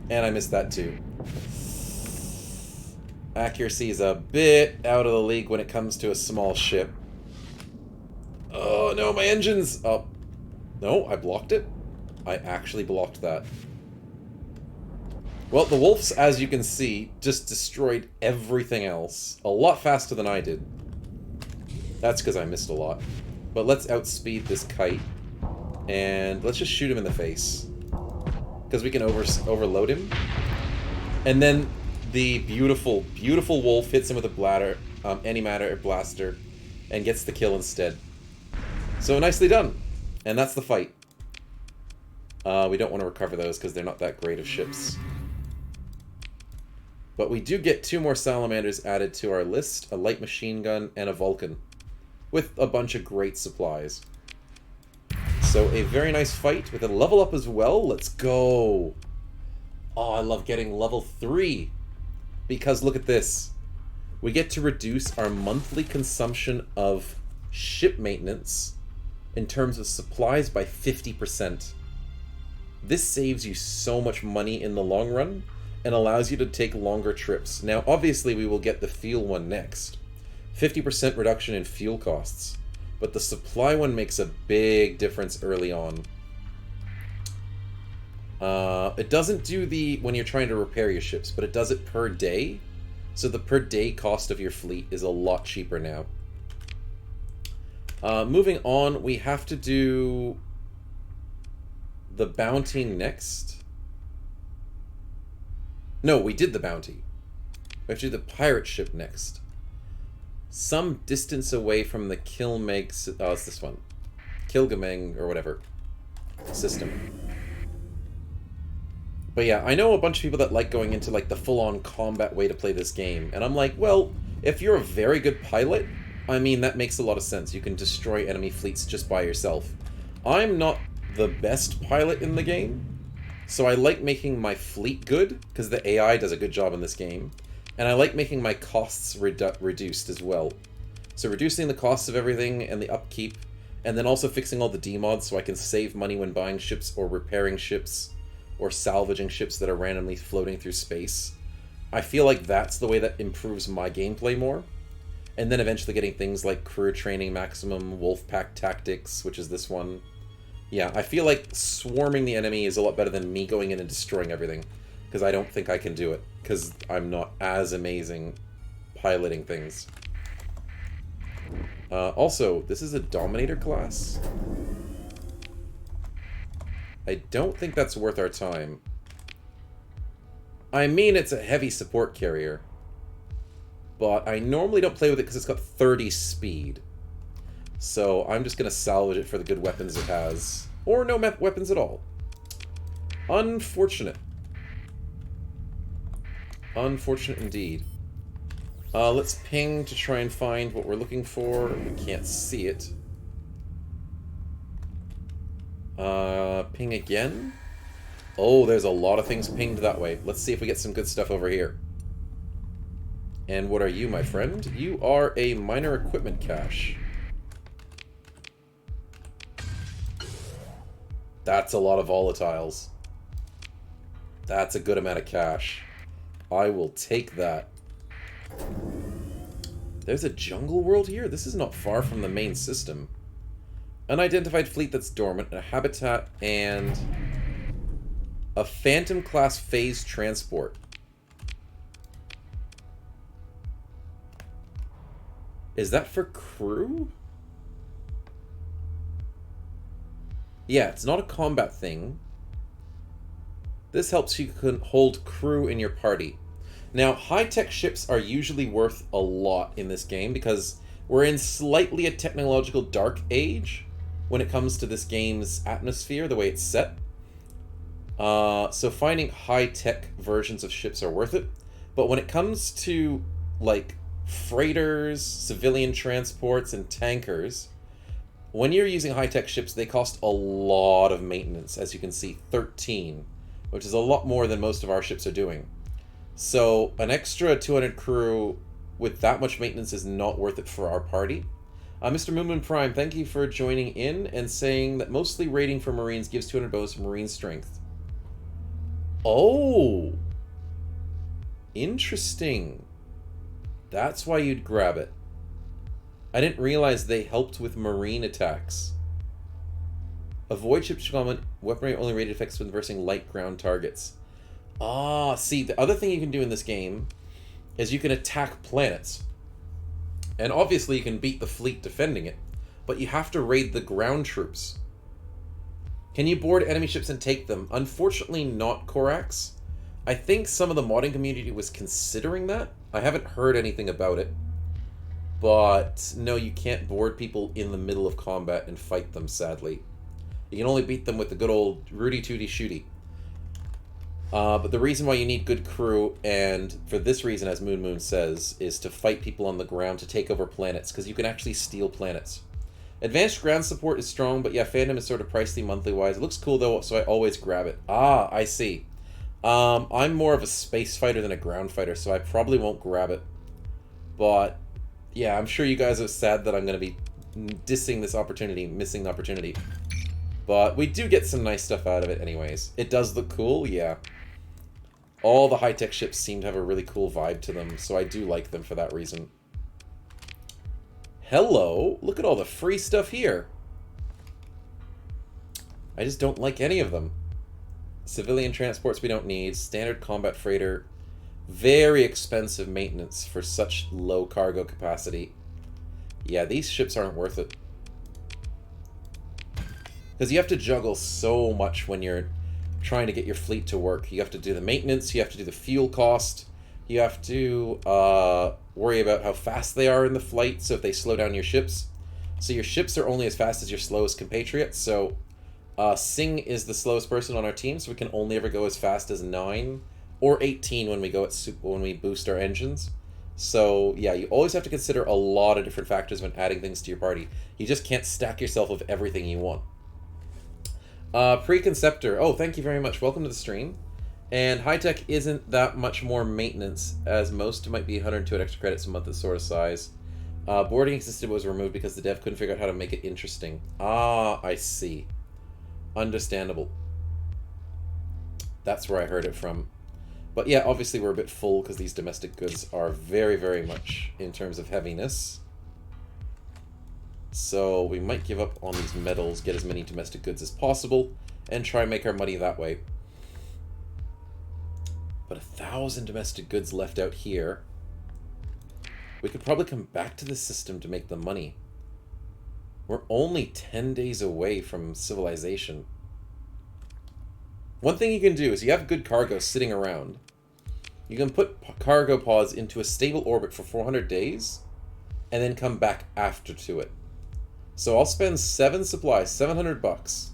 And I missed that too. Accuracy is a bit out of the league when it comes to a small ship. Oh no, my engines! Oh. No, I blocked it. I actually blocked that. Well, the wolves, as you can see, just destroyed everything else. A lot faster than I did. That's because I missed a lot. But let's outspeed this kite. And let's just shoot him in the face. Because we can overload him. And then the beautiful, beautiful wolf hits him with a antimatter blaster and gets the kill instead. So nicely done. And that's the fight. We don't want to recover those because they're not that great of ships. But we do get 2 more salamanders added to our list, a light machine gun and a Vulcan, with a bunch of great supplies. So a very nice fight with a level up as well. Let's go. Oh, I love getting level 3. Because look at this. We get to reduce our monthly consumption of ship maintenance in terms of supplies by 50%. This saves you so much money in the long run and allows you to take longer trips. Now, obviously, we will get the fuel one next. 50% reduction in fuel costs. But the supply one makes a big difference early on. It doesn't do the when you're trying to repair your ships, but it does it per day. So the per day cost of your fleet is a lot cheaper now. Moving on, we have to do the bounty next. No, we did the bounty. We have to do the pirate ship next. Some distance away from the Kilmeg... Oh, it's this one. Kilgameng, or whatever. System. But yeah, I know a bunch of people that like going into like the full-on combat way to play this game. And I'm like, well, if you're a very good pilot, I mean, that makes a lot of sense. You can destroy enemy fleets just by yourself. I'm not the best pilot in the game. So I like making my fleet good, because the AI does a good job in this game. And I like making my costs reduced as well. So reducing the costs of everything and the upkeep, and then also fixing all the demods so I can save money when buying ships or repairing ships or salvaging ships that are randomly floating through space. I feel like that's the way that improves my gameplay more. And then eventually getting things like crew training maximum, Wolfpack tactics, which is this one. Yeah, I feel like swarming the enemy is a lot better than me going in and destroying everything. Because I don't think I can do it. Because I'm not as amazing piloting things. Also, this is a Dominator class. I don't think that's worth our time. I mean, it's a heavy support carrier. But I normally don't play with it because it's got 30 speed. So I'm just going to salvage it for the good weapons it has. Or no weapons at all. Unfortunate. Unfortunate indeed. Let's ping to try and find what we're looking for. We can't see it. Ping again? Oh, there's a lot of things pinged that way. Let's see if we get some good stuff over here. And what are you, my friend? You are a minor equipment cache. That's a lot of volatiles. That's a good amount of cash. I will take that. There's a jungle world here? This is not far from the main system. Unidentified fleet that's dormant, a habitat, and a Phantom-class phase transport. Is that for crew? Yeah, it's not a combat thing. This helps you hold crew in your party. Now, high-tech ships are usually worth a lot in this game because we're in slightly a technological dark age when it comes to this game's atmosphere, the way it's set. So finding high-tech versions of ships are worth it. But when it comes to, like, freighters, civilian transports, and tankers, when you're using high-tech ships, they cost a lot of maintenance. As you can see, 13, which is a lot more than most of our ships are doing. So an extra 200 crew with that much maintenance is not worth it for our party. Mr. Moonmoon Prime, thank you for joining in and saying that mostly rating for Marines gives 200 bonus for Marine strength. Oh! Interesting. That's why you'd grab it. I didn't realize they helped with Marine attacks. Avoid ship to combat weaponry only rated effects when versing light ground targets. Ah, see, the other thing you can do in this game is you can attack planets. And obviously you can beat the fleet defending it, but you have to raid the ground troops. Can you board enemy ships and take them? Unfortunately not, Korax. I think some of the modding community was considering that. I haven't heard anything about it. But no, you can't board people in the middle of combat and fight them, sadly. You can only beat them with the good old Rudy Tooty Shooty. But the reason why you need good crew, and for this reason, as Moon Moon says, is to fight people on the ground to take over planets, because you can actually steal planets. Advanced ground support is strong, but yeah, Phantom is sort of pricey monthly-wise. It looks cool, though, so I always grab it. Ah, I see. I'm more of a space fighter than a ground fighter, so I probably won't grab it. But, yeah, I'm sure you guys are sad that I'm going to be dissing this opportunity, missing the opportunity. But we do get some nice stuff out of it anyways. It does look cool, yeah. All the high-tech ships seem to have a really cool vibe to them, so I do like them for that reason. Hello! Look at all the free stuff here! I just don't like any of them. Civilian transports we don't need. Standard combat freighter. Very expensive maintenance for such low cargo capacity. Yeah, these ships aren't worth it. Because you have to juggle so much when you're trying to get your fleet to work. You have to do the maintenance, you have to do the fuel cost, you have to worry about how fast they are in the flight, so if they slow down your ships. So your ships are only as fast as your slowest compatriots, so Sing is the slowest person on our team, so we can only ever go as fast as 9 or 18 when we go when we boost our engines. So yeah, you always have to consider a lot of different factors when adding things to your party. You just can't stack yourself with everything you want. Preconceptor, oh, thank you very much. Welcome to the stream. And high-tech isn't that much more maintenance, as most might be 102 extra credits a month at sort of size. Boarding existed was removed because the dev couldn't figure out how to make it interesting. Ah, I see. Understandable. That's where I heard it from. But yeah, obviously we're a bit full because these domestic goods are very, very much in terms of heaviness. So we might give up on these metals, get as many domestic goods as possible, and try and make our money that way. But 1,000 domestic goods left out here. We could probably come back to the system to make the money. We're only 10 days away from civilization. One thing you can do is you have good cargo sitting around. You can put cargo pods into a stable orbit for 400 days, and then come back after to it. So I'll spend 7 supplies, 700 bucks,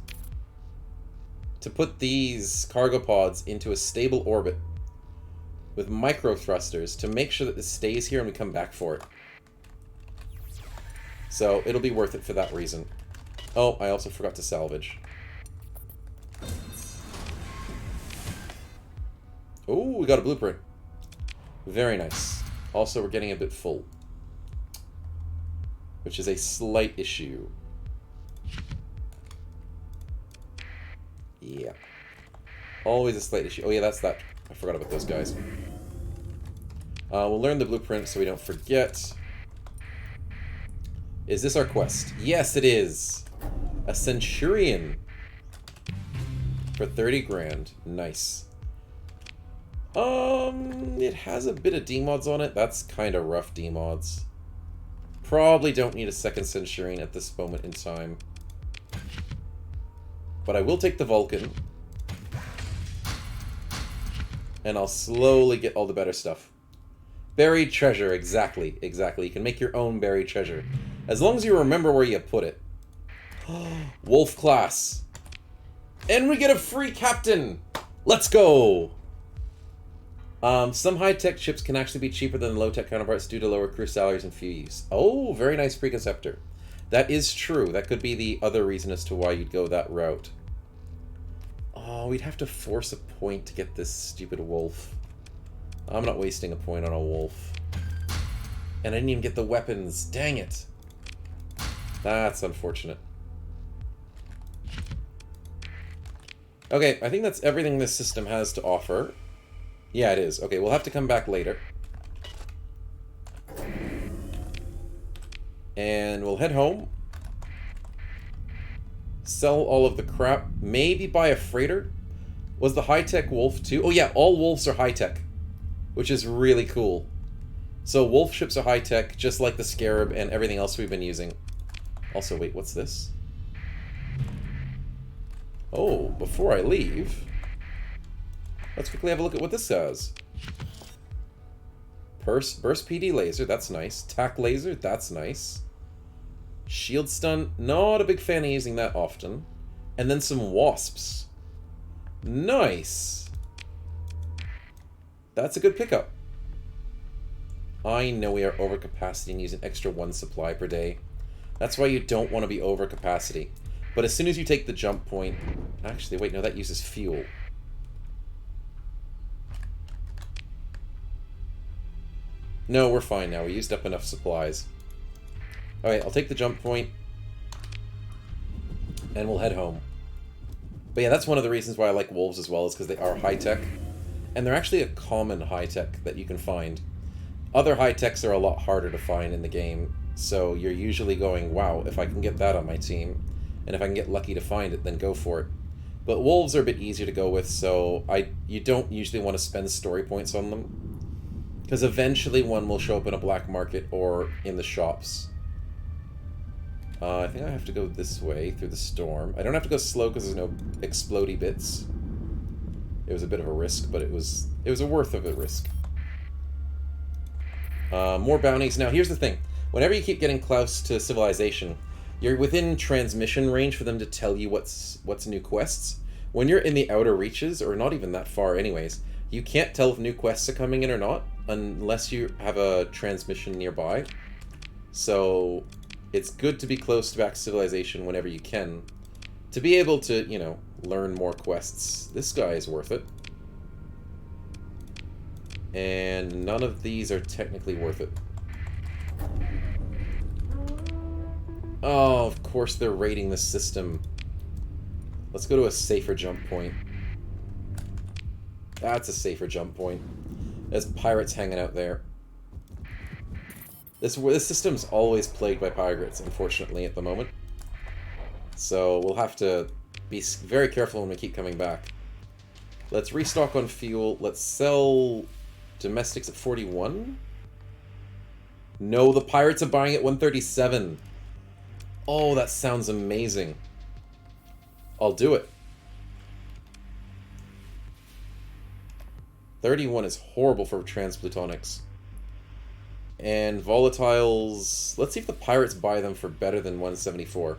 to put these cargo pods into a stable orbit with micro thrusters to make sure that this stays here and we come back for it. So it'll be worth it for that reason. Oh, I also forgot to salvage. Oh, we got a blueprint. Very nice. Also, we're getting a bit full, which is a slight issue. Yeah. Always a slight issue. Oh yeah, that's that. I forgot about those guys. We'll learn the blueprint so we don't forget. Is this our quest? Yes, it is. A Centurion. For 30 grand. Nice. It has a bit of demods on it. That's kind of rough demods. Probably don't need a second Centurion at this moment in time. But I will take the Vulcan. And I'll slowly get all the better stuff. Buried treasure, exactly, exactly. You can make your own buried treasure. As long as you remember where you put it. Wolf class. And we get a free captain! Let's go! Some high-tech chips can actually be cheaper than low-tech counterparts due to lower crew salaries and fuel use. Oh, very nice preconceptor. That is true. That could be the other reason as to why you'd go that route. Oh, we'd have to force a point to get this stupid wolf. I'm not wasting a point on a wolf. And I didn't even get the weapons. Dang it. That's unfortunate. Okay, I think that's everything this system has to offer. Yeah, it is. Okay, we'll have to come back later. And we'll head home. Sell all of the crap. Maybe buy a freighter. Was the high-tech wolf too? Oh yeah, all wolves are high-tech. Which is really cool. So wolf ships are high-tech, just like the Scarab and everything else we've been using. Also, wait, what's this? Oh, before I leave, let's quickly have a look at what this says. Burst PD laser, that's nice. Tac laser, that's nice. Shield stun, not a big fan of using that often. And then some wasps. Nice. That's a good pickup. I know we are over capacity and use an extra 1 supply per day. That's why you don't want to be over capacity. But as soon as you take the jump point... Actually, wait, no, that uses fuel. No, we're fine now. We used up enough supplies. Alright, I'll take the jump point. And we'll head home. But yeah, that's one of the reasons why I like wolves as well, is because they are high-tech. And they're actually a common high-tech that you can find. Other high-techs are a lot harder to find in the game. So you're usually going, wow, if I can get that on my team, and if I can get lucky to find it, then go for it. But wolves are a bit easier to go with, so you don't usually want to spend story points on them. Because eventually one will show up in a black market or in the shops. I think I have to go this way, through the storm. I don't have to go slow because there's no explodey bits. It was a bit of a risk, but it was a worth of a risk. More bounties. Now, here's the thing. Whenever you keep getting close to civilization, you're within transmission range for them to tell you what's new quests. When you're in the outer reaches, or not even that far anyways, you can't tell if new quests are coming in or not, unless you have a transmission nearby. So, it's good to be close to back to civilization whenever you can, to be able to, you know, learn more quests. This guy is worth it. And none of these are technically worth it. Oh, of course they're raiding the system. Let's go to a safer jump point. That's a safer jump point. There's pirates hanging out there. This system's always plagued by pirates, unfortunately, at the moment. So we'll have to be very careful when we keep coming back. Let's restock on fuel. Let's sell domestics at 41. No, the pirates are buying at 137. Oh, that sounds amazing. I'll do it. 31 is horrible for transplutonics. And volatiles... Let's see if the pirates buy them for better than 174.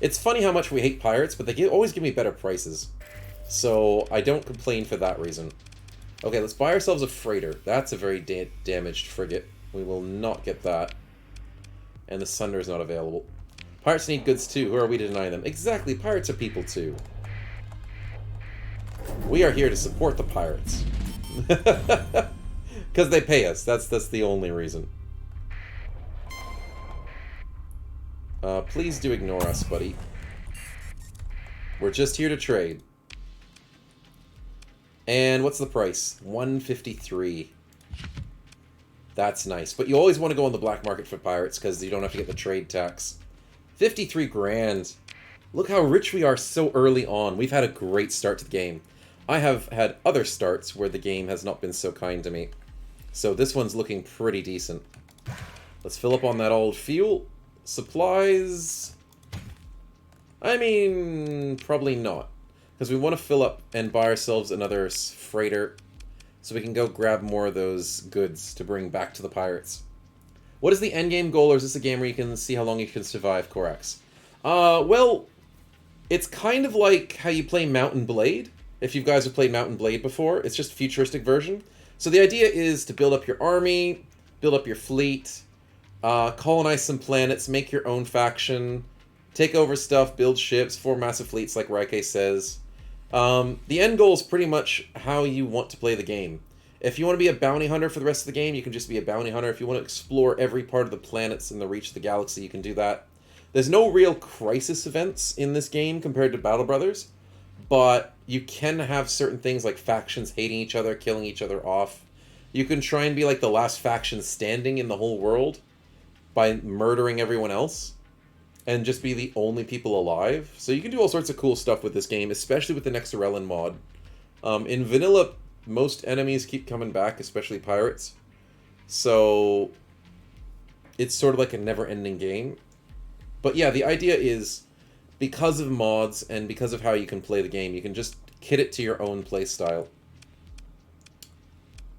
It's funny how much we hate pirates, but they always give me better prices. So I don't complain for that reason. Okay, let's buy ourselves a freighter. That's a very damaged frigate. We will not get that. And the Sunder is not available. Pirates need goods too. Who are we to deny them? Exactly, pirates are people too. We are here to support the pirates. Because they pay us. That's the only reason. Please do ignore us, buddy. We're just here to trade. And what's the price? 153. That's nice. But you always want to go on the black market for pirates because you don't have to get the trade tax. 53 grand. Look how rich we are so early on. We've had a great start to the game. I have had other starts where the game has not been so kind to me. So this one's looking pretty decent. Let's fill up on that old fuel. Supplies... I mean, probably not. Because we want to fill up and buy ourselves another freighter so we can go grab more of those goods to bring back to the pirates. What is the endgame goal, or is this a game where you can see how long you can survive, Korax? Well, it's kind of like how you play Mount and Blade. If you guys have played Mount and Blade before, it's just a futuristic version. So the idea is to build up your army, build up your fleet, colonize some planets, make your own faction, take over stuff, build ships, form massive fleets like Raike says. The end goal is pretty much how you want to play the game. If you want to be a bounty hunter for the rest of the game, you can just be a bounty hunter. If you want to explore every part of the planets in the reach of the galaxy, you can do that. There's no real crisis events in this game compared to Battle Brothers, but you can have certain things like factions hating each other, killing each other off. You can try and be like the last faction standing in the whole world by murdering everyone else and just be the only people alive. So you can do all sorts of cool stuff with this game, especially with the Nexerelin mod. In vanilla, most enemies keep coming back, especially pirates. So it's sort of like a never-ending game. But yeah, the idea is, because of mods and because of how you can play the game, you can just kit it to your own playstyle.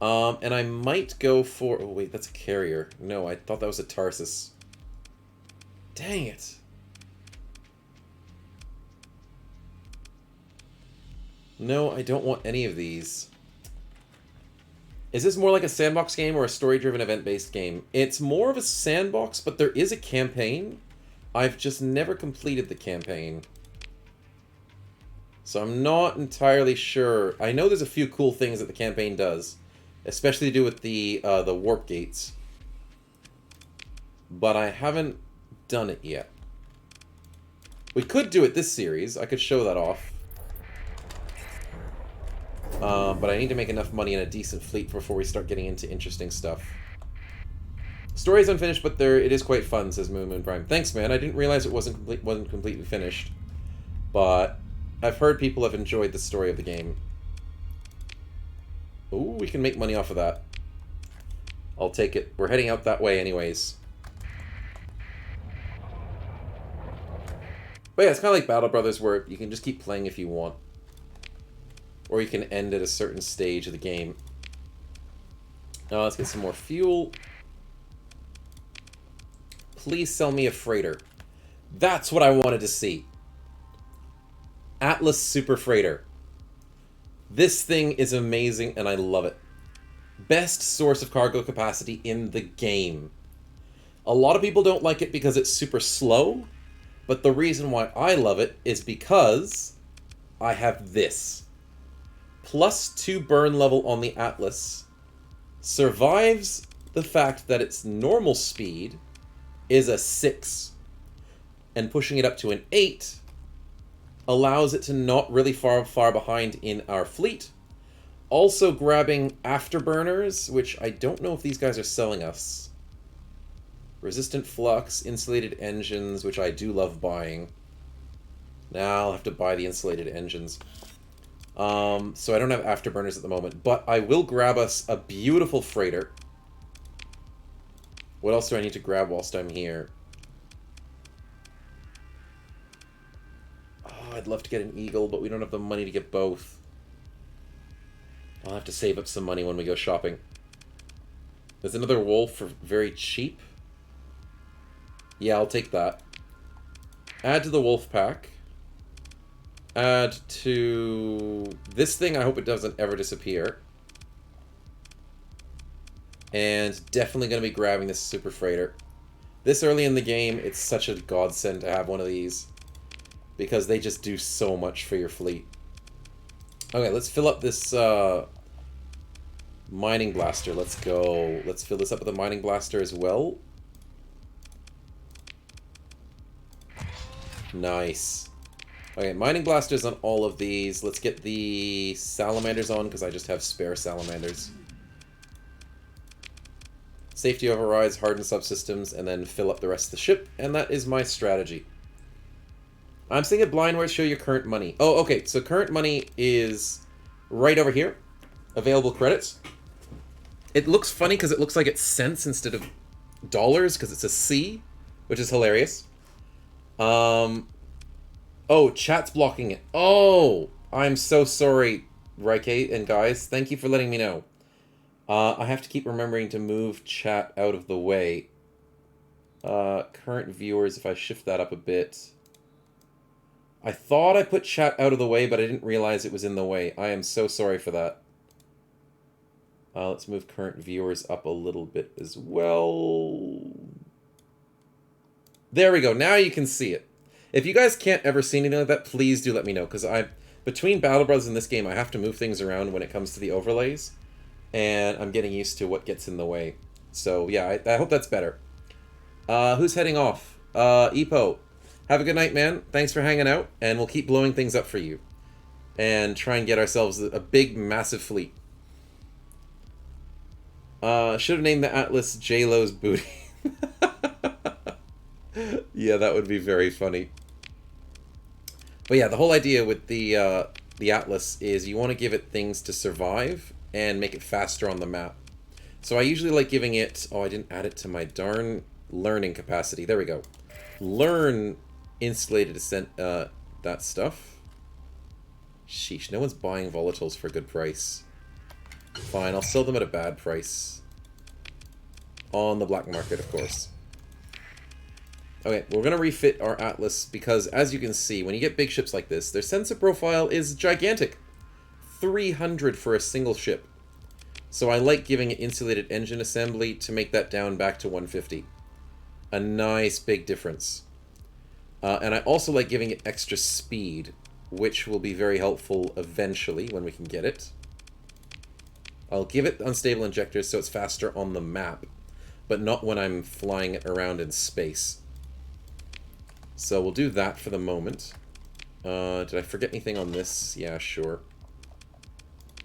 And I might go for... Oh, wait, that's a carrier. No, I thought that was a Tarsus. Dang it. No, I don't want any of these. Is this more like a sandbox game or a story-driven event-based game? It's more of a sandbox, but there is a campaign. I've just never completed the campaign. So I'm not entirely sure. I know there's a few cool things that the campaign does, especially to do with the warp gates. But I haven't done it yet. We could do it this series. I could show that off. But I need to make enough money and a decent fleet before we start getting into interesting stuff. Story is unfinished, but it is quite fun, says Moon Prime. Thanks, man. I didn't realize it wasn't completely finished. But I've heard people have enjoyed the story of the game. Ooh, we can make money off of that. I'll take it. We're heading out that way anyways. But yeah, it's kind of like Battle Brothers, where you can just keep playing if you want. Or you can end at a certain stage of the game. Now let's get some more fuel. Please sell me a freighter. That's what I wanted to see. Atlas Super Freighter. This thing is amazing and I love it. Best source of cargo capacity in the game. A lot of people don't like it because it's super slow, but the reason why I love it is because I have this. +2 burn level on the Atlas. Survives the fact that its normal speed is a 6. And pushing it up to an 8 allows it to not really far behind in our fleet. Also grabbing afterburners, which I don't know if these guys are selling us. Resistant flux, insulated engines, which I do love buying. Now I'll have to buy the insulated engines. So I don't have afterburners at the moment, but I will grab us a beautiful freighter. What else do I need to grab whilst I'm here? Oh, I'd love to get an eagle, but we don't have the money to get both. I'll have to save up some money when we go shopping. There's another wolf for very cheap. Yeah, I'll take that. Add to the wolf pack. Add to this thing. I hope it doesn't ever disappear. And definitely going to be grabbing this super freighter. This early in the game, it's such a godsend to have one of these. Because they just do so much for your fleet. Okay, let's fill up this Mining blaster, let's go. Let's fill this up with a mining blaster as well. Nice. Okay, mining blasters on all of these. Let's get the salamanders on, because I just have spare salamanders. Safety overrides, harden subsystems, and then fill up the rest of the ship, and that is my strategy. I'm seeing a blind where show your current money. Oh, okay, so current money is right over here. Available credits. It looks funny because it looks like it's cents instead of dollars, because it's a C, which is hilarious. Oh, chat's blocking it. Oh, I'm so sorry, Raike and guys. Thank you for letting me know. I have to keep remembering to move chat out of the way. Current viewers, if I shift that up a bit. I thought I put chat out of the way, but I didn't realize it was in the way. I am so sorry for that. Let's move current viewers up a little bit as well. There we go. Now you can see it. If you guys can't ever see anything like that, please do let me know, because between Battle Brothers and this game, I have to move things around when it comes to the overlays. And I'm getting used to what gets in the way. So, yeah, I hope that's better. Who's heading off? Epo. Have a good night, man. Thanks for hanging out. And we'll keep blowing things up for you. And try and get ourselves a big, massive fleet. Should have named the Atlas J-Lo's booty. Yeah, that would be very funny. But yeah, the whole idea with the Atlas is you want to give it things to survive and make it faster on the map. So I usually like giving it... Oh, I didn't add it to my darn learning capacity. There we go. Learn insulated ascent, that stuff. Sheesh, no one's buying volatiles for a good price. Fine, I'll sell them at a bad price. On the black market, of course. Okay, we're going to refit our Atlas because, as you can see, when you get big ships like this, their sensor profile is gigantic. 300 for a single ship. So I like giving it insulated engine assembly to make that down back to 150. A nice big difference. And I also like giving it extra speed, which will be very helpful eventually when we can get it. I'll give it unstable injectors so it's faster on the map, but not when I'm flying it around in space. So we'll do that for the moment. Did I forget anything on this? Yeah, sure.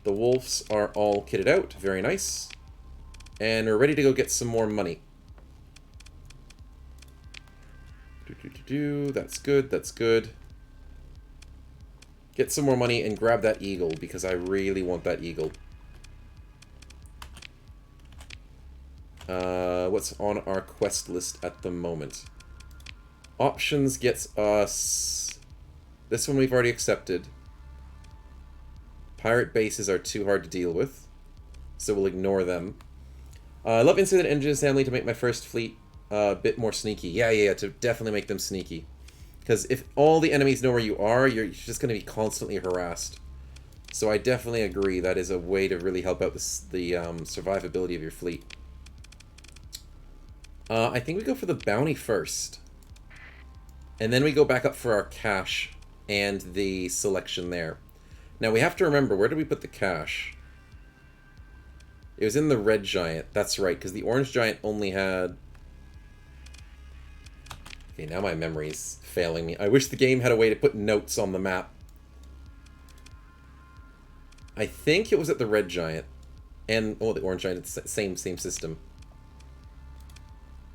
The wolves are all kitted out. Very nice. And we're ready to go get some more money. That's good, that's good. Get some more money and grab that eagle, because I really want that eagle. What's on our quest list at the moment? Options gets us... This one we've already accepted. Pirate bases are too hard to deal with, so we'll ignore them. I love insulated engine assembly to make my first fleet a bit more sneaky. Yeah, to definitely make them sneaky. Because if all the enemies know where you are, you're just going to be constantly harassed. So I definitely agree that is a way to really help out the survivability of your fleet. I think we go for the bounty first. And then we go back up for our cash and the selection there. Now we have to remember, where did we put the cash? It was in the red giant. That's right, because the orange giant only had... Okay, now my memory's failing me. I wish the game had a way to put notes on the map. I think it was at the red giant. And, oh, the orange giant, it's the same system.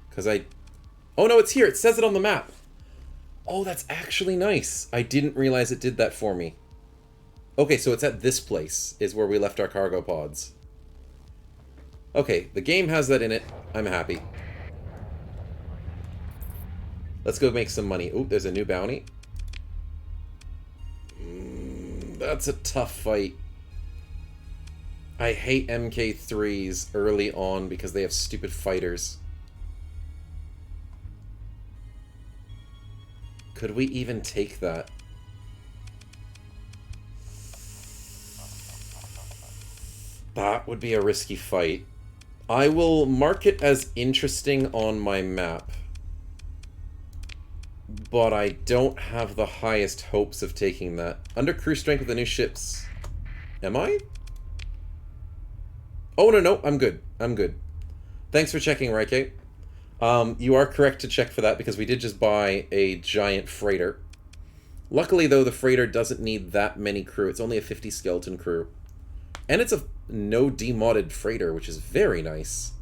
Because I... Oh no, it's here! It says it on the map! Oh, that's actually nice. I didn't realize it did that for me. Okay, so it's at this place, is where we left our cargo pods. Okay, the game has that in it. I'm happy. Let's go make some money. Ooh, there's a new bounty. That's a tough fight. I hate MK3s early on because they have stupid fighters. Could we even take that? That would be a risky fight. I will mark it as interesting on my map. But I don't have the highest hopes of taking that. Under crew strength with the new ships. Am I? Oh, no, no, I'm good. I'm good. Thanks for checking, Raike. You are correct to check for that because we did just buy a giant freighter. Luckily, though, the freighter doesn't need that many crew. It's only a 50 skeleton crew. And it's a no demodded freighter, which is very nice.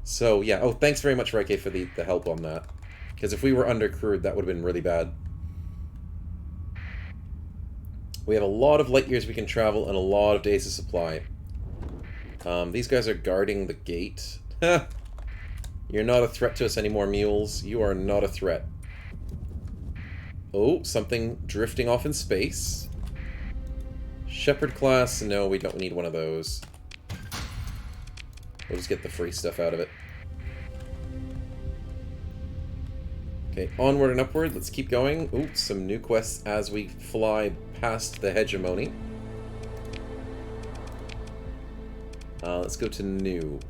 So, yeah. Oh, thanks very much, Raike, for the help on that. Because if we were undercrewed, that would have been really bad. We have a lot of light years we can travel and a lot of days of supply. These guys are guarding the gate. You're not a threat to us anymore, mules. You are not a threat. Oh, something drifting off in space. Shepherd class, no, we don't need one of those. We'll just get the free stuff out of it. Okay, onward and upward, let's keep going. Ooh, some new quests as we fly past the hegemony. Let's go to new.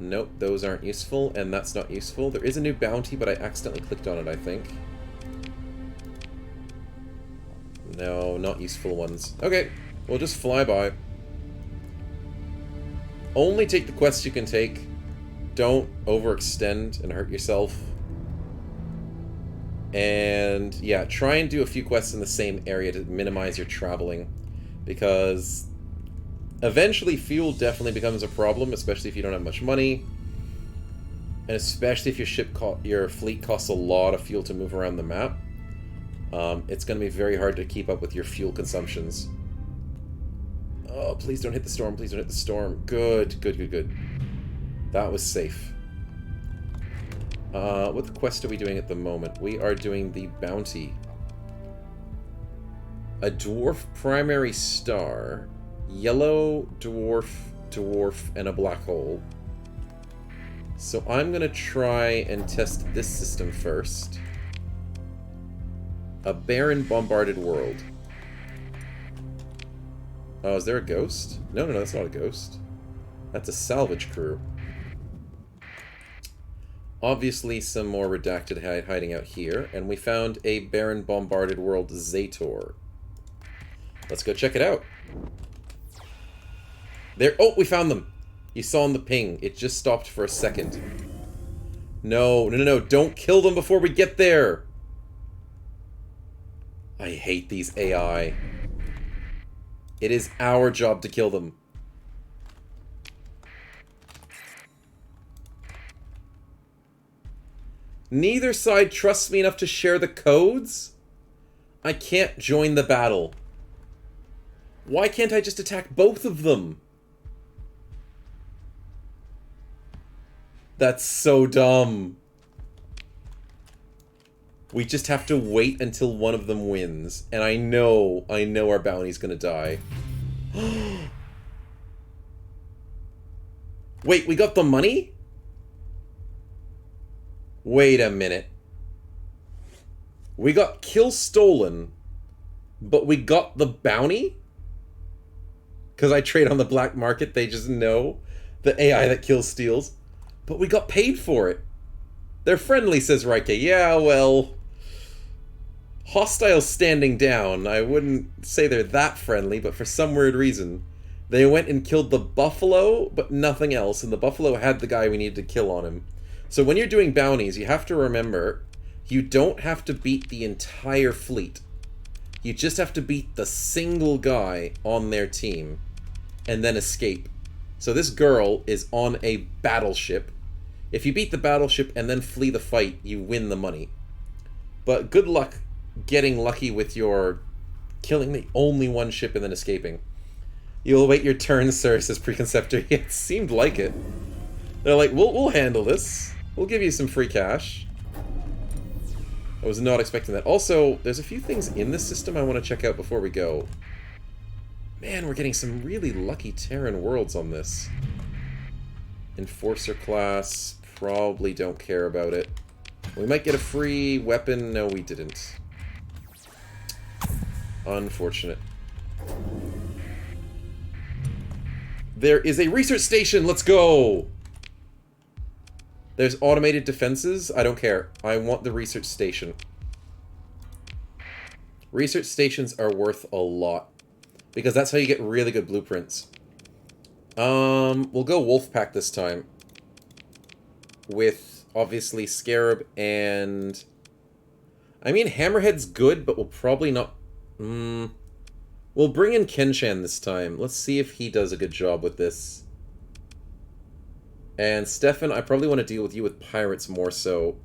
Nope, those aren't useful, and that's not useful. There is a new bounty, but I accidentally clicked on it, I think. No, not useful ones. Okay, we'll just fly by. Only take the quests you can take. Don't overextend and hurt yourself. And, yeah, try and do a few quests in the same area to minimize your traveling. Because eventually fuel definitely becomes a problem, especially if you don't have much money. And especially if your fleet costs a lot of fuel to move around the map. It's going to be very hard to keep up with your fuel consumptions. Oh, please don't hit the storm. Please don't hit the storm. Good, good, good, good. That was safe. What quest are we doing at the moment? We are doing the bounty. A dwarf primary star. Yellow, dwarf, and a black hole. So I'm going to try and test this system first. A barren, bombarded world. Oh, is there a ghost? No, no, no, that's not a ghost. That's a salvage crew. Obviously, some more redacted hiding out here. And we found a barren, bombarded world, Zator. Let's go check it out. There. Oh, we found them. You saw in the ping. It just stopped for a second. No, no, no, no. Don't kill them before we get there. I hate these AI. It is our job to kill them. Neither side trusts me enough to share the codes? I can't join the battle. Why can't I just attack both of them? That's so dumb. We just have to wait until one of them wins. And I know our bounty's gonna die. Wait, we got the money? Wait a minute. We got kill stolen, but we got the bounty? Because I trade on the black market, they just know the AI that kills steals. But we got paid for it. They're friendly, says Raike. Yeah, well... Hostiles standing down. I wouldn't say they're that friendly, but for some weird reason. They went and killed the buffalo, but nothing else. And the buffalo had the guy we needed to kill on him. So when you're doing bounties, you have to remember, you don't have to beat the entire fleet. You just have to beat the single guy on their team. And then escape. So this girl is on a battleship. If you beat the battleship and then flee the fight, you win the money. But good luck getting lucky with your killing the only one ship and then escaping. You'll wait your turn, sir, says Preconceptor. It seemed like it. They're like, we'll handle this. We'll give you some free cash. I was not expecting that. Also, there's a few things in this system I want to check out before we go. Man, we're getting some really lucky Terran worlds on this. Enforcer class. Probably don't care about it. We might get a free weapon. No, we didn't. Unfortunate. There is a research station! Let's go! There's automated defenses. I don't care. I want the research station. Research stations are worth a lot. Because that's how you get really good blueprints. We'll go Wolfpack this time. With, obviously, Scarab and... I mean, Hammerhead's good, but we'll probably not... We'll bring in Kenshan this time. Let's see if he does a good job with this. And Stefan, I probably want to deal with you with Pirates more so.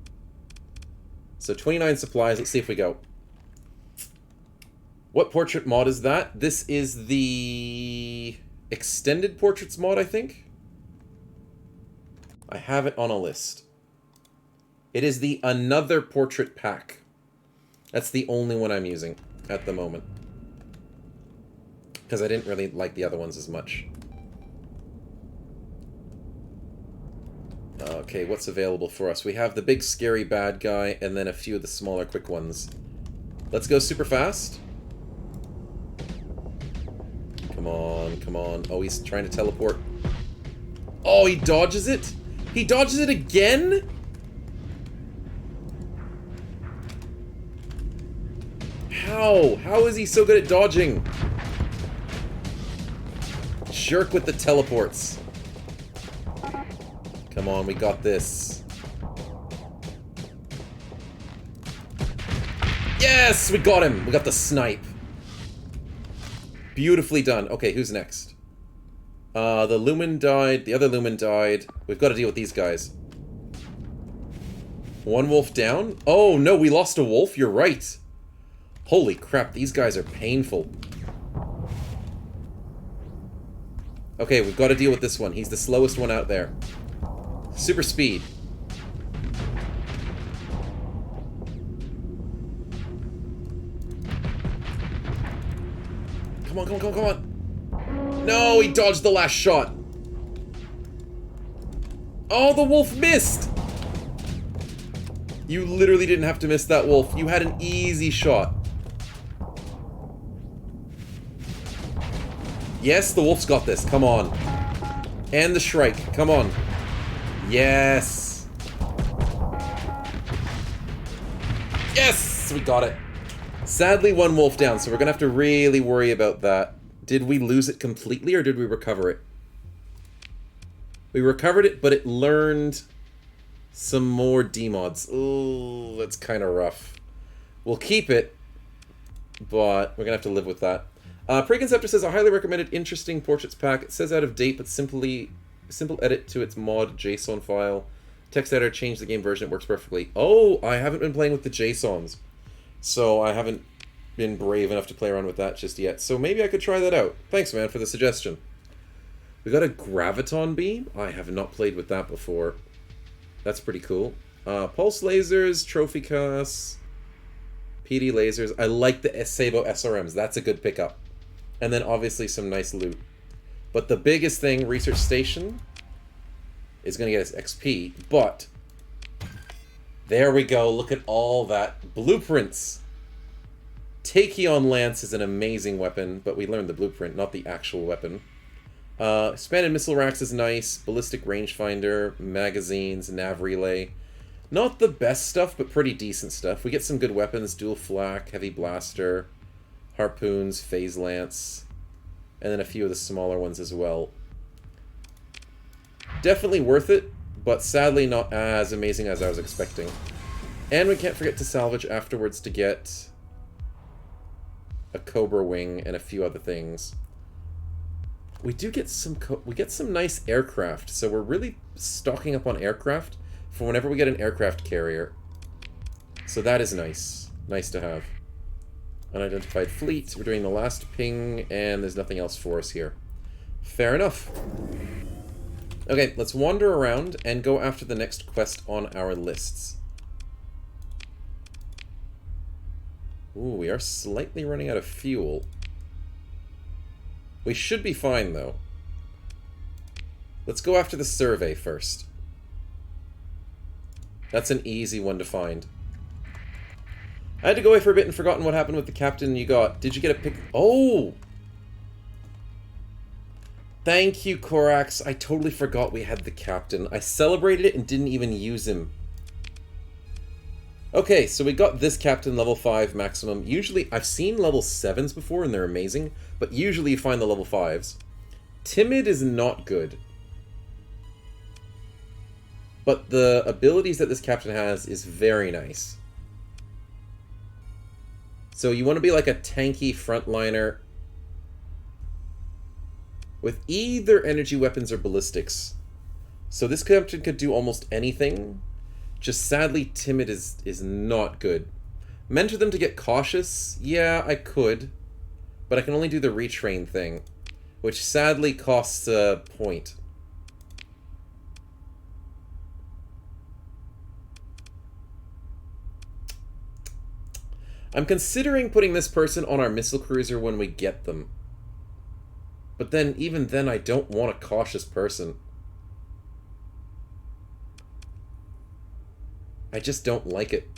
So 29 supplies, let's see if we go. What portrait mod is that? This is the... Extended Portraits mod, I think? I have it on a list. It is the Another Portrait pack. That's the only one I'm using at the moment. Because I didn't really like the other ones as much. Okay, what's available for us? We have the big scary bad guy and then a few of the smaller quick ones. Let's go super fast. Come on, come on. Oh, he's trying to teleport. Oh, he dodges it? He dodges it again? How? How is he so good at dodging? Jerk with the teleports. Come on, we got this. Yes! We got him! We got the snipe. Beautifully done. Okay, who's next? The Lumen died. The other Lumen died. We've got to deal with these guys. One wolf down? Oh, no, we lost a wolf? You're right. Holy crap, these guys are painful. Okay, we've got to deal with this one. He's the slowest one out there. Super speed. Come on, come on, come on, come on. No, he dodged the last shot. Oh, the wolf missed. You literally didn't have to miss that wolf. You had an easy shot. Yes, the wolf's got this. Come on. And the Shrike. Come on. Yes. Yes! We got it. Sadly, one wolf down, so we're gonna have to really worry about that. Did we lose it completely, or did we recover it? We recovered it, but it learned some more demods. Ooh, that's kind of rough. We'll keep it, but we're gonna have to live with that. Preconceptor says, a highly recommended interesting portraits pack. It says out of date, but simple edit to its mod JSON file. Text editor, change the game version, it works perfectly. Oh, I haven't been playing with the JSONs. So I haven't been brave enough to play around with that just yet. So maybe I could try that out. Thanks, man, for the suggestion. We got a Graviton Beam. I have not played with that before. That's pretty cool. Pulse lasers, trophy casts, PD lasers. I like the Sabo SRMs. That's a good pickup. And then obviously some nice loot. But the biggest thing, Research Station, is going to get us XP. But there we go. Look at all that. Blueprints. Tachyon Lance is an amazing weapon, but we learned the blueprint, not the actual weapon. Expanded Missile Racks is nice. Ballistic Rangefinder, magazines, nav relay. Not the best stuff, but pretty decent stuff. We get some good weapons. Dual Flak, Heavy Blaster, Harpoons, Phase Lance, and then a few of the smaller ones as well. Definitely worth it, but sadly not as amazing as I was expecting. And we can't forget to salvage afterwards to get a Cobra Wing and a few other things. We do get some nice aircraft, so we're really stocking up on aircraft for whenever we get an aircraft carrier. So that is nice. Nice to have. Unidentified fleet. We're doing the last ping, and there's nothing else for us here. Fair enough. Okay, let's wander around and go after the next quest on our lists. Ooh, we are slightly running out of fuel. We should be fine, though. Let's go after the survey first. That's an easy one to find. I had to go away for a bit and forgotten what happened with the captain you got. Did you get a pick? Oh! Thank you, Korax. I totally forgot we had the captain. I celebrated it and didn't even use him. Okay, so we got this captain level 5 maximum. Usually, I've seen level 7s before and they're amazing, but usually you find the level 5s. Timid is not good. But the abilities that this captain has is very nice. So you want to be like a tanky frontliner with either energy weapons or ballistics. So this captain could do almost anything. Just sadly, timid is not good. Mentor them to get cautious? Yeah, I could. But I can only do the retrain thing, which sadly costs a point. I'm considering putting this person on our missile cruiser when we get them. But then, even then, I don't want a cautious person. I just don't like it.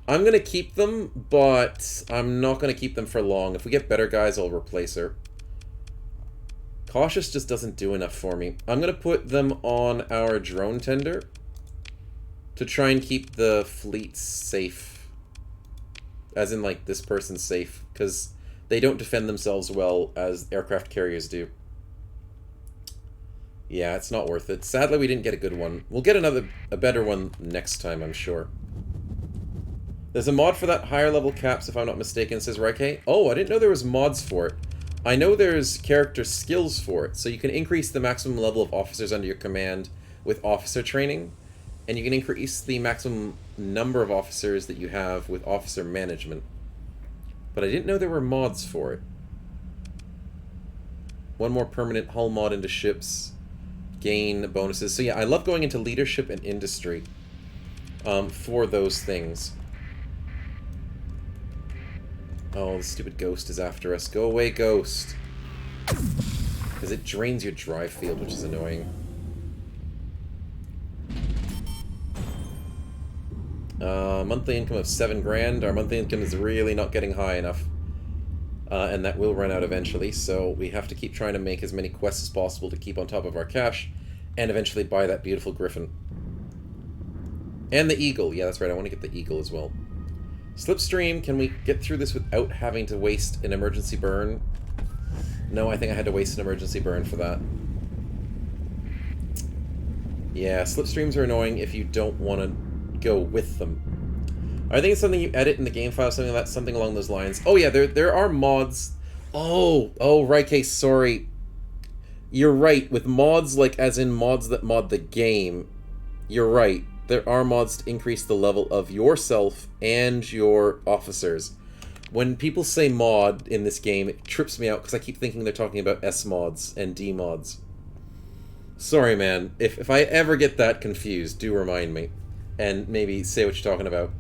I'm going to keep them, but I'm not going to keep them for long. If we get better guys, I'll replace her. Cautious just doesn't do enough for me. I'm going to put them on our drone tender to try and keep the fleet safe. As in, like, this person's safe, because they don't defend themselves well as aircraft carriers do. Yeah, it's not worth it. Sadly, we didn't get a good one. We'll get a better one next time, I'm sure. There's a mod for that higher level caps, if I'm not mistaken, says Raike. Oh, I didn't know there was mods for it. I know there's character skills for it, so you can increase the maximum level of officers under your command with officer training, and you can increase the maximum number of officers that you have with officer management. But I didn't know there were mods for it. One more permanent hull mod into ships. Gain bonuses. So yeah, I love going into leadership and industry for those things. Oh, the stupid ghost is after us. Go away, ghost. Because it drains your drive field, which is annoying. Monthly income of 7 grand. Our monthly income is really not getting high enough. And that will run out eventually, so we have to keep trying to make as many quests as possible to keep on top of our cash, and eventually buy that beautiful griffin. And the eagle. Yeah, that's right, I want to get the eagle as well. Slipstream, can we get through this without having to waste an emergency burn? No, I think I had to waste an emergency burn for that. Yeah, slipstreams are annoying if you don't want to go with them. I think it's something you edit in the game file, something along those lines. Oh yeah, there are mods. Oh, Raike, sorry. You're right, with mods, like as in mods that mod the game, you're right. There are mods to increase the level of yourself and your officers. When people say mod in this game, it trips me out because I keep thinking they're talking about S mods and D mods. Sorry, man. If I ever get that confused, do remind me. And maybe say what you're talking about.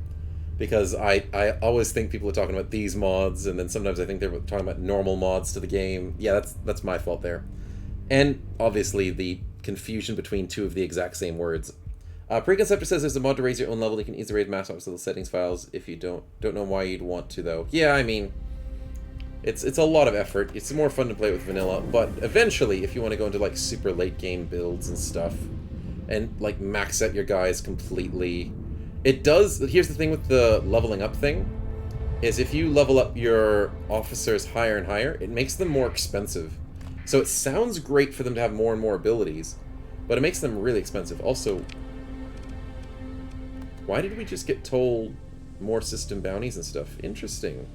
Because I always think people are talking about these mods, and then sometimes I think they're talking about normal mods to the game. Yeah, that's my fault there. And, obviously, the confusion between two of the exact same words. Preconceptor says there's a mod to raise your own level. You can easily raise mass office of the settings files if you don't know why you'd want to, though. Yeah, I mean, it's a lot of effort. It's more fun to play with vanilla, but eventually, if you want to go into, like, super late game builds and stuff, and, like, max out your guys completely... It does... Here's the thing with the leveling up thing, is if you level up your officers higher and higher, it makes them more expensive. So it sounds great for them to have more and more abilities, but it makes them really expensive. Also, why did we just get told more system bounties and stuff? Interesting.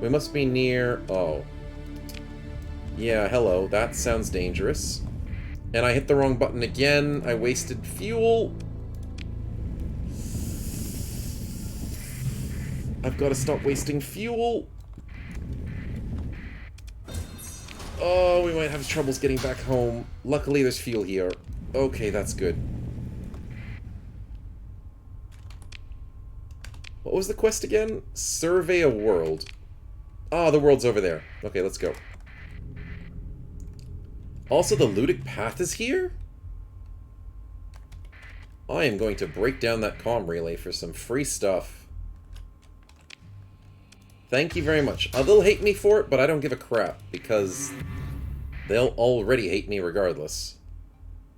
We must be near... Oh. Yeah, hello. That sounds dangerous. And I hit the wrong button again. I wasted fuel. I've got to stop wasting fuel. Oh, we might have troubles getting back home. Luckily, there's fuel here. Okay, that's good. What was the quest again? Survey a world. Ah, the world's over there. Okay, let's go. Also, the Ludic Path is here? I am going to break down that comm relay for some free stuff. Thank you very much. They'll hate me for it, but I don't give a crap, because they'll already hate me regardless.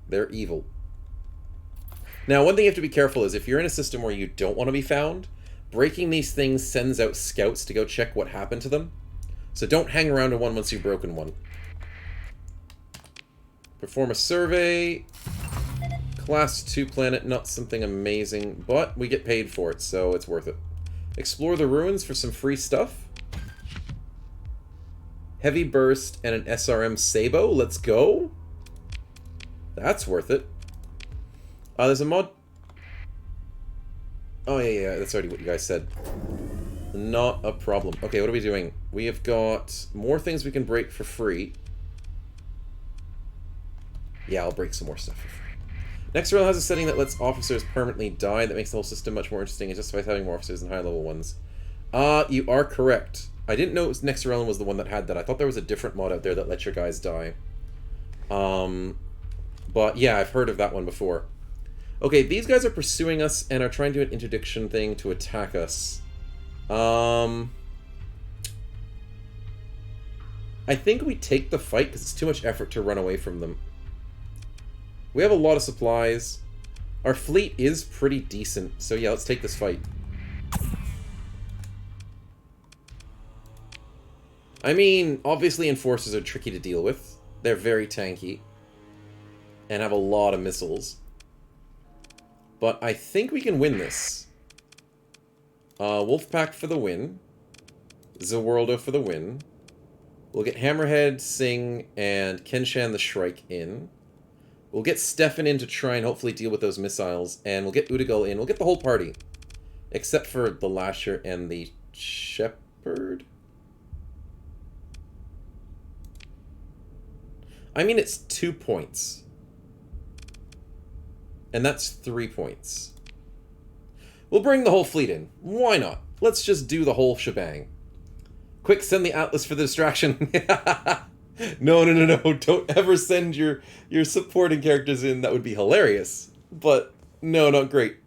They're evil. Now, one thing you have to be careful is if you're in a system where you don't want to be found, breaking these things sends out scouts to go check what happened to them. So don't hang around to one once you've broken one. Perform a survey. Class 2 planet, not something amazing, but we get paid for it, so it's worth it. Explore the ruins for some free stuff. Heavy burst and an SRM Sabo. Let's go. That's worth it. There's a mod. Oh, yeah, that's already what you guys said. Not a problem. Okay, what are we doing? We have got more things we can break for free. Yeah, I'll break some more stuff for free. Nexerelin has a setting that lets officers permanently die. That makes the whole system much more interesting and justifies having more officers than high-level ones. You are correct. I didn't know Nexerelin was the one that had that. I thought there was a different mod out there that lets your guys die. But yeah, I've heard of that one before. Okay, these guys are pursuing us and are trying to do an interdiction thing to attack us. I think we take the fight because it's too much effort to run away from them. We have a lot of supplies. Our fleet is pretty decent, so yeah, let's take this fight. I mean, obviously enforcers are tricky to deal with. They're very tanky. And have a lot of missiles. But I think we can win this. Wolfpack for the win. Zawurldo for the win. We'll get Hammerhead, Singh, and Kenshan the Shrike in. We'll get Stefan in to try and hopefully deal with those missiles. And we'll get Udagal in. We'll get the whole party. Except for the Lasher and the Shepherd. I mean, it's 2 points. And that's 3 points. We'll bring the whole fleet in. Why not? Let's just do the whole shebang. Quick, send the Atlas for the distraction. No. Don't ever send your supporting characters in. That would be hilarious. But, no, not great.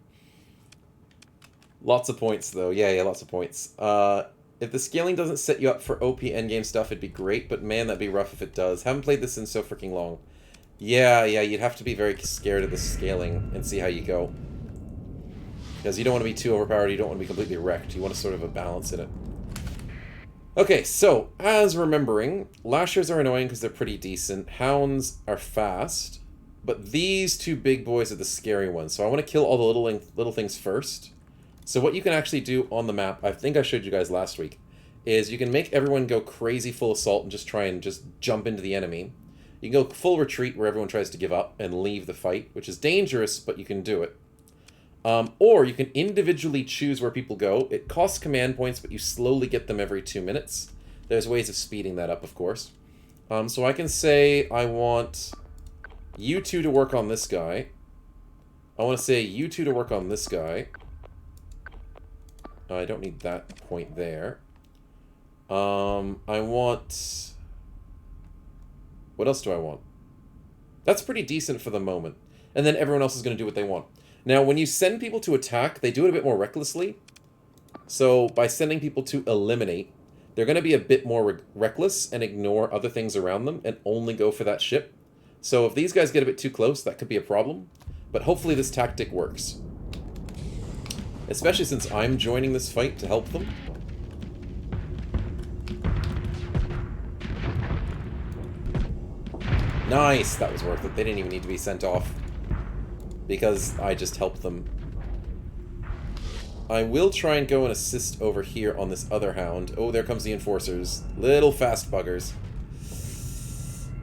Lots of points, though. Yeah, lots of points. If the scaling doesn't set you up for OP endgame stuff, it'd be great. But, man, that'd be rough if it does. Haven't played this in so freaking long. Yeah, you'd have to be very scared of the scaling and see how you go. Because you don't want to be too overpowered, you don't want to be completely wrecked. You want to sort of a balance in it. Okay, so, as remembering, Lashers are annoying because they're pretty decent. Hounds are fast. But these two big boys are the scary ones. So I want to kill all the little things first. So what you can actually do on the map, I think I showed you guys last week, is you can make everyone go crazy full assault and just try and just jump into the enemy. You can go full retreat where everyone tries to give up and leave the fight, which is dangerous, but you can do it. Or you can individually choose where people go. It costs command points, but you slowly get them every 2 minutes. There's ways of speeding that up, of course. So I can say I want you two to work on this guy. I want to say you two to work on this guy. I don't need that point there. I want... What else do I want? That's pretty decent for the moment. And then everyone else is going to do what they want. Now, when you send people to attack, they do it a bit more recklessly. So, by sending people to eliminate, they're going to be a bit more reckless and ignore other things around them and only go for that ship. So, if these guys get a bit too close, that could be a problem. But hopefully this tactic works. Especially since I'm joining this fight to help them. Nice! That was worth it. They didn't even need to be sent off. Because I just helped them. I will try and go and assist over here on this other hound. Oh, there comes the enforcers. Little fast buggers.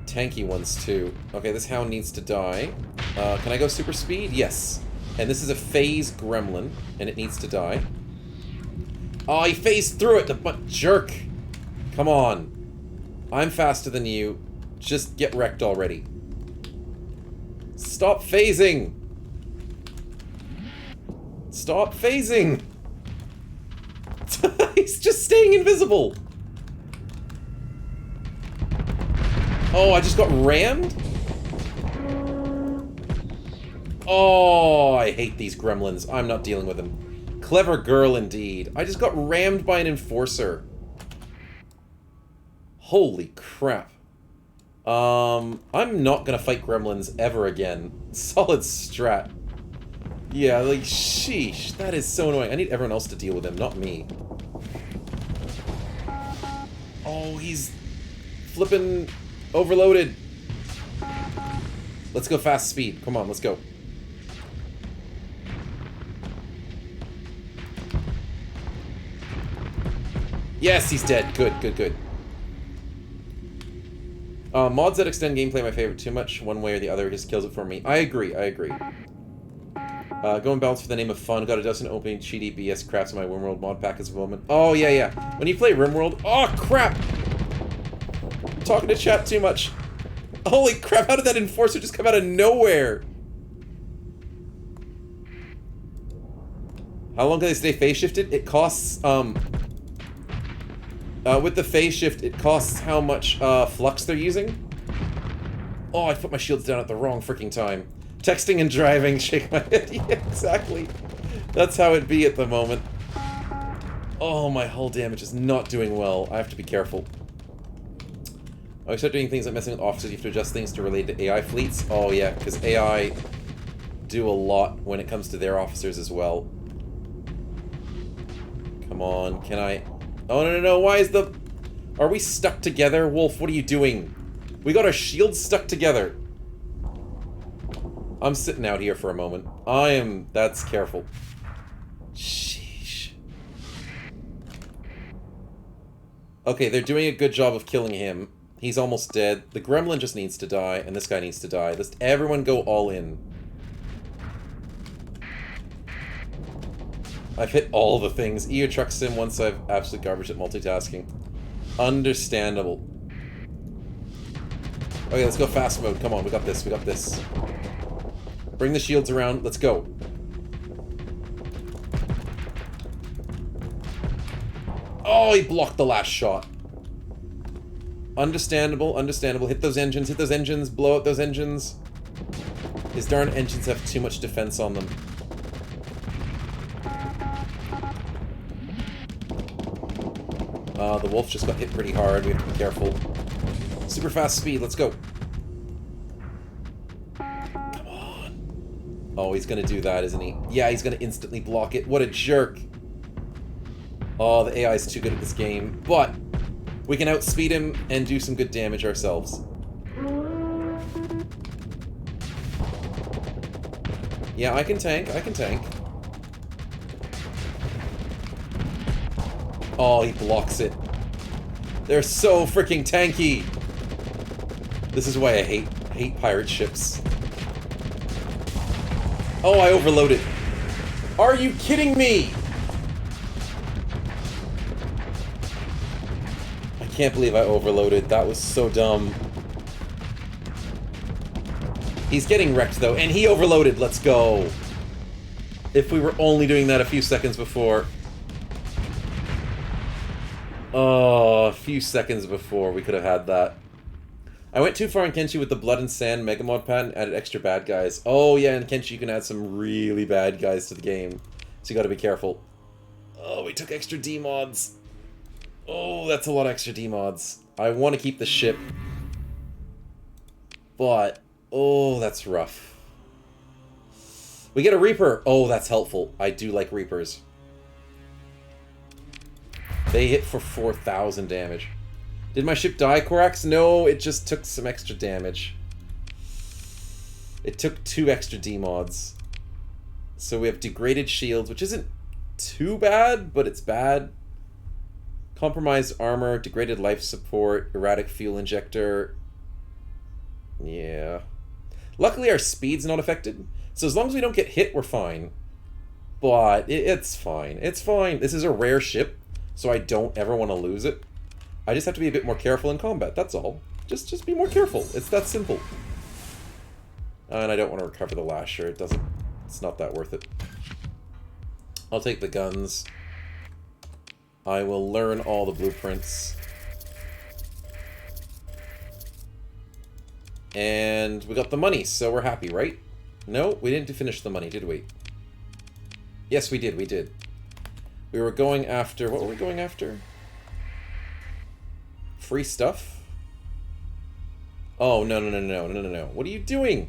Tanky ones, too. Okay, this hound needs to die. Can I go super speed? Yes. And this is a phase gremlin, and it needs to die. Oh, he phased through it, the jerk! Come on. I'm faster than you. Just get wrecked already. Stop phasing! Stop phasing! He's just staying invisible! Oh, I just got rammed? Oh, I hate these gremlins. I'm not dealing with them. Clever girl indeed. I just got rammed by an enforcer. Holy crap. I'm not gonna fight gremlins ever again. Solid strat. Yeah, like, sheesh. That is so annoying. I need everyone else to deal with him, not me. Oh, he's flippin' overloaded. Let's go fast speed. Come on, let's go. Yes, he's dead. Good, good, good. Mods that extend gameplay my favorite too much. One way or the other just kills it for me. I agree, I agree. Go and balance for the name of fun. Got a dozen opening cheaty BS craps in my RimWorld mod pack as a moment. Oh, yeah, yeah. When you play RimWorld... Oh, crap! I'm talking to chat too much. Holy crap, how did that enforcer just come out of nowhere? How long can they stay phase shifted? It costs, with the phase shift, it costs how much, flux they're using. Oh, I put my shields down at the wrong freaking time. Texting and driving, shake my head. Yeah, exactly. That's how it be at the moment. Oh, my hull damage is not doing well. I have to be careful. Oh, I start doing things like messing with officers. You have to adjust things to relate to AI fleets. Oh, yeah, because AI do a lot when it comes to their officers as well. Come on, can I... Oh, no, no, no, why is the... Are we stuck together? Wolf, what are you doing? We got our shields stuck together. I'm sitting out here for a moment. I am... That's careful. Sheesh. Okay, they're doing a good job of killing him. He's almost dead. The gremlin just needs to die, and this guy needs to die. Let's everyone go all in. I've hit all the things. EU truck sim once I've absolute garbage at multitasking. Understandable. Okay, let's go fast mode. Come on, we got this, we got this. Bring the shields around, let's go. Oh, he blocked the last shot. Understandable, understandable. Hit those engines, blow out those engines. His darn engines have too much defense on them. The wolf just got hit pretty hard. We have to be careful. Super fast speed. Let's go. Come on. Oh, he's going to do that, isn't he? Yeah, he's going to instantly block it. What a jerk. Oh, the AI is too good at this game. But we can outspeed him and do some good damage ourselves. Yeah, I can tank. I can tank. Oh, he blocks it. They're so freaking tanky. This is why I hate pirate ships. Oh, I overloaded. Are you kidding me? I can't believe I overloaded. That was so dumb. He's getting wrecked though, and he overloaded. Let's go. If we were only doing that a few seconds before. Oh, a few seconds before we could have had that. I went too far in Kenshi with the Blood and Sand Megamod patent, added extra bad guys. Oh yeah, in Kenshi you can add some really bad guys to the game. So you gotta be careful. Oh, we took extra D-mods. Oh, that's a lot of extra D-mods. I want to keep the ship. But, oh, that's rough. We get a Reaper. Oh, that's helpful. I do like Reapers. They hit for 4,000 damage. Did my ship die, Korax? No, it just took some extra damage. It took 2 extra D-mods. So we have degraded shields, which isn't too bad, but it's bad. Compromised armor, degraded life support, erratic fuel injector. Yeah. Luckily our speed's not affected, so as long as we don't get hit, we're fine. But it's fine. It's fine. This is a rare ship, so I don't ever want to lose it. I just have to be a bit more careful in combat, that's all. Just be more careful. It's that simple. And I don't want to recover the lasher. It's not that worth it. I'll take the guns. I will learn all the blueprints. And we got the money, so we're happy, right? No, we didn't finish the money, did we? Yes, we did, we did. We were going after... What were we going after? Free stuff? Oh, no, no, no, no, no, no, no. What are you doing?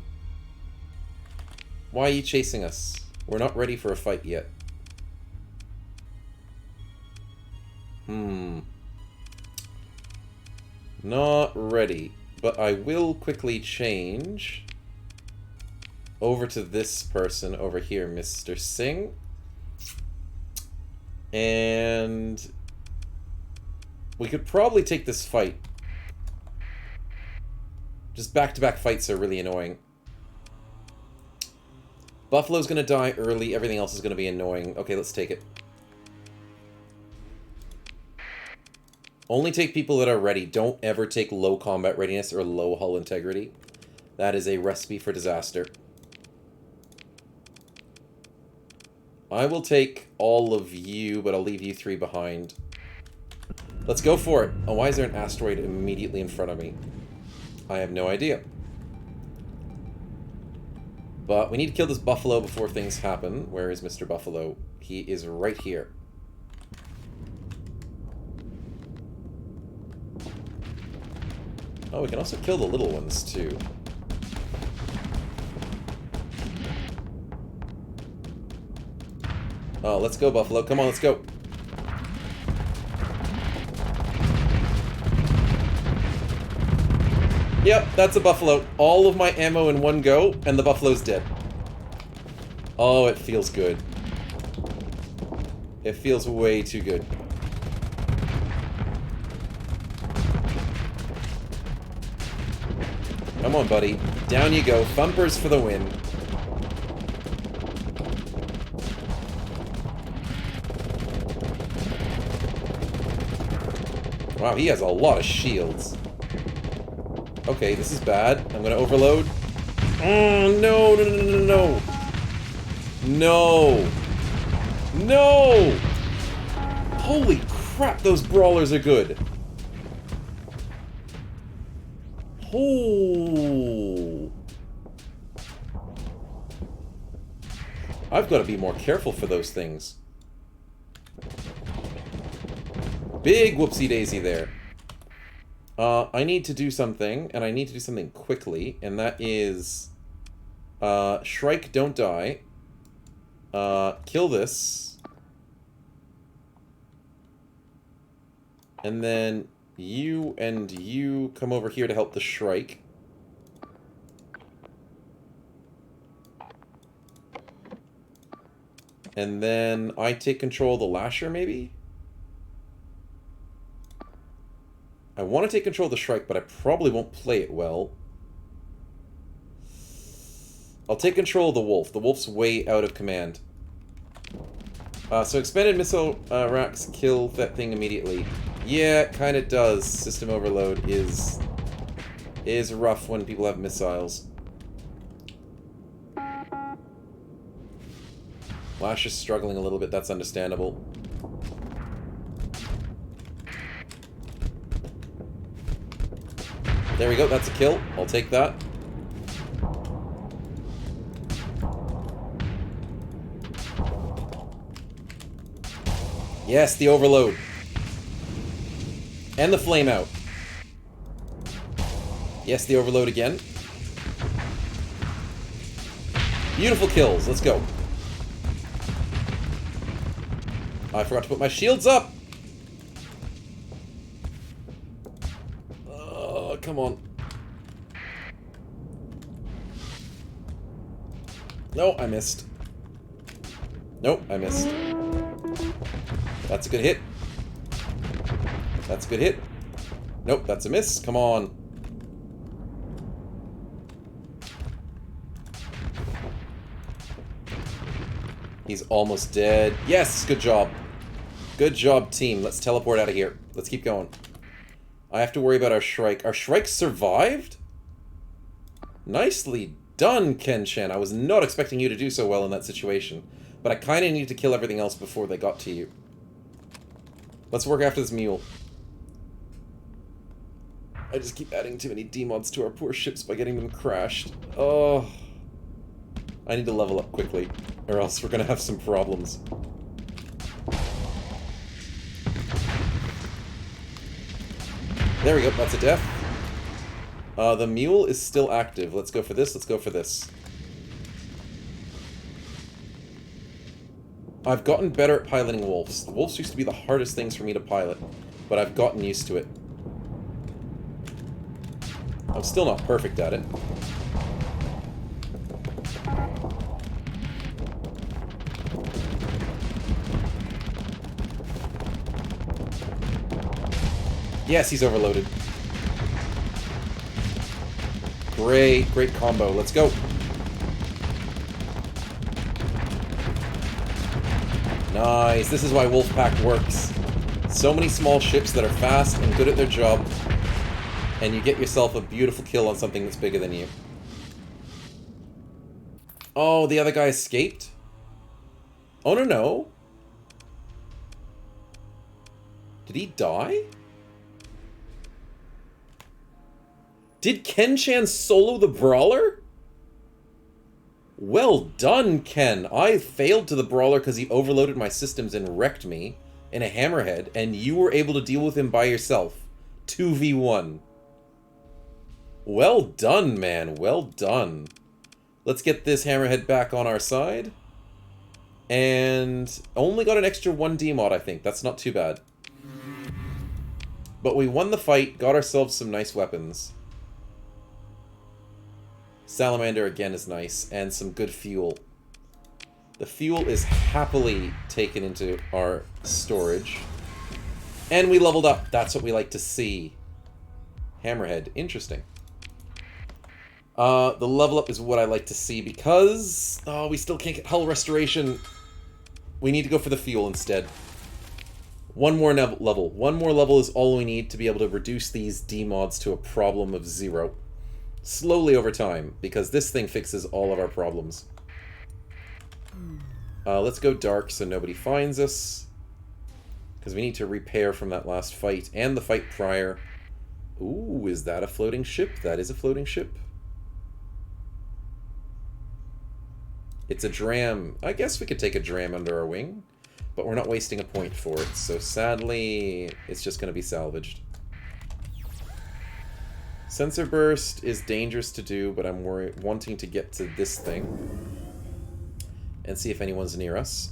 Why are you chasing us? We're not ready for a fight yet. Not ready. But I will quickly change over to this person over here, Mr. Singh. And we could probably take this fight. Just back-to-back fights are really annoying. Buffalo's gonna die early, everything else is gonna be annoying. Okay, let's take it. Only take people that are ready. Don't ever take low combat readiness or low hull integrity. That is a recipe for disaster. I will take all of you, but I'll leave you 3 behind. Let's go for it. Oh, why is there an asteroid immediately in front of me? I have no idea. But we need to kill this buffalo before things happen. Where is Mr. Buffalo? He is right here. Oh, we can also kill the little ones, too. Oh, let's go, Buffalo. Come on, let's go. Yep, that's a buffalo. All of my ammo in one go, and the buffalo's dead. Oh, it feels good. It feels way too good. Come on, buddy. Down you go. Thumpers for the win. Wow, he has a lot of shields. Okay, this is bad. I'm gonna overload. Oh, no, no, no, no, no. No. No! Holy crap, those brawlers are good. Oh. I've got to be more careful for those things. Big whoopsie-daisy there. I need to do something, and I need to do something quickly, and that is... Shrike, don't die. Kill this. And then you and you come over here to help the Shrike. And then I take control of the Lasher, maybe? I want to take control of the Shrike, but I probably won't play it well. I'll take control of the Wolf. The Wolf's way out of command. So expanded missile racks kill that thing immediately. Yeah, it kind of does. System overload is rough when people have missiles. Lash is struggling a little bit, that's understandable. There we go, that's a kill. I'll take that. Yes, the overload. And the flame out. Yes, the overload again. Beautiful kills, let's go. I forgot to put my shields up. Oh, come on. No, I missed. Nope, I missed. That's a good hit. That's a good hit. Nope, that's a miss. Come on. He's almost dead. Yes, good job. Good job, team. Let's teleport out of here. Let's keep going. I have to worry about our Shrike. Our Shrike survived? Nicely done, Ken-chan. I was not expecting you to do so well in that situation. But I kind of needed to kill everything else before they got to you. Let's work after this mule. I just keep adding too many D-mods to our poor ships by getting them crashed. Oh. I need to level up quickly, or else we're gonna have some problems. There we go, that's a death. The mule is still active. Let's go for this, let's go for this. I've gotten better at piloting wolves. The wolves used to be the hardest things for me to pilot, but I've gotten used to it. I'm still not perfect at it. Yes, he's overloaded. Great, great combo. Let's go. Nice. This is why Wolfpack works. So many small ships that are fast and good at their job, and you get yourself a beautiful kill on something that's bigger than you. Oh, the other guy escaped? Oh, no, no. Did he die? Did Ken-chan solo the brawler? Well done, Ken. I failed to the brawler because he overloaded my systems and wrecked me in a hammerhead, and you were able to deal with him by yourself. 2v1. Well done, man. Well done. Let's get this hammerhead back on our side. And only got an extra 1D mod, I think. That's not too bad. But we won the fight, got ourselves some nice weapons. Salamander again is nice, and some good fuel. The fuel is happily taken into our storage. And we leveled up. That's what we like to see. Hammerhead. Interesting. The level up is what I like to see because... Oh, we still can't get hull restoration. We need to go for the fuel instead. One more level. One more level is all we need to be able to reduce these D-mods to a problem of 0. Slowly over time, because this thing fixes all of our problems. Let's go dark so nobody finds us. Because we need to repair from that last fight, and the fight prior. Ooh, is that a floating ship? That is a floating ship. It's a dram. I guess we could take a dram under our wing, but we're not wasting a point for it, so sadly, it's just going to be salvaged. Sensor burst is dangerous to do, but I'm wanting to get to this thing and see if anyone's near us.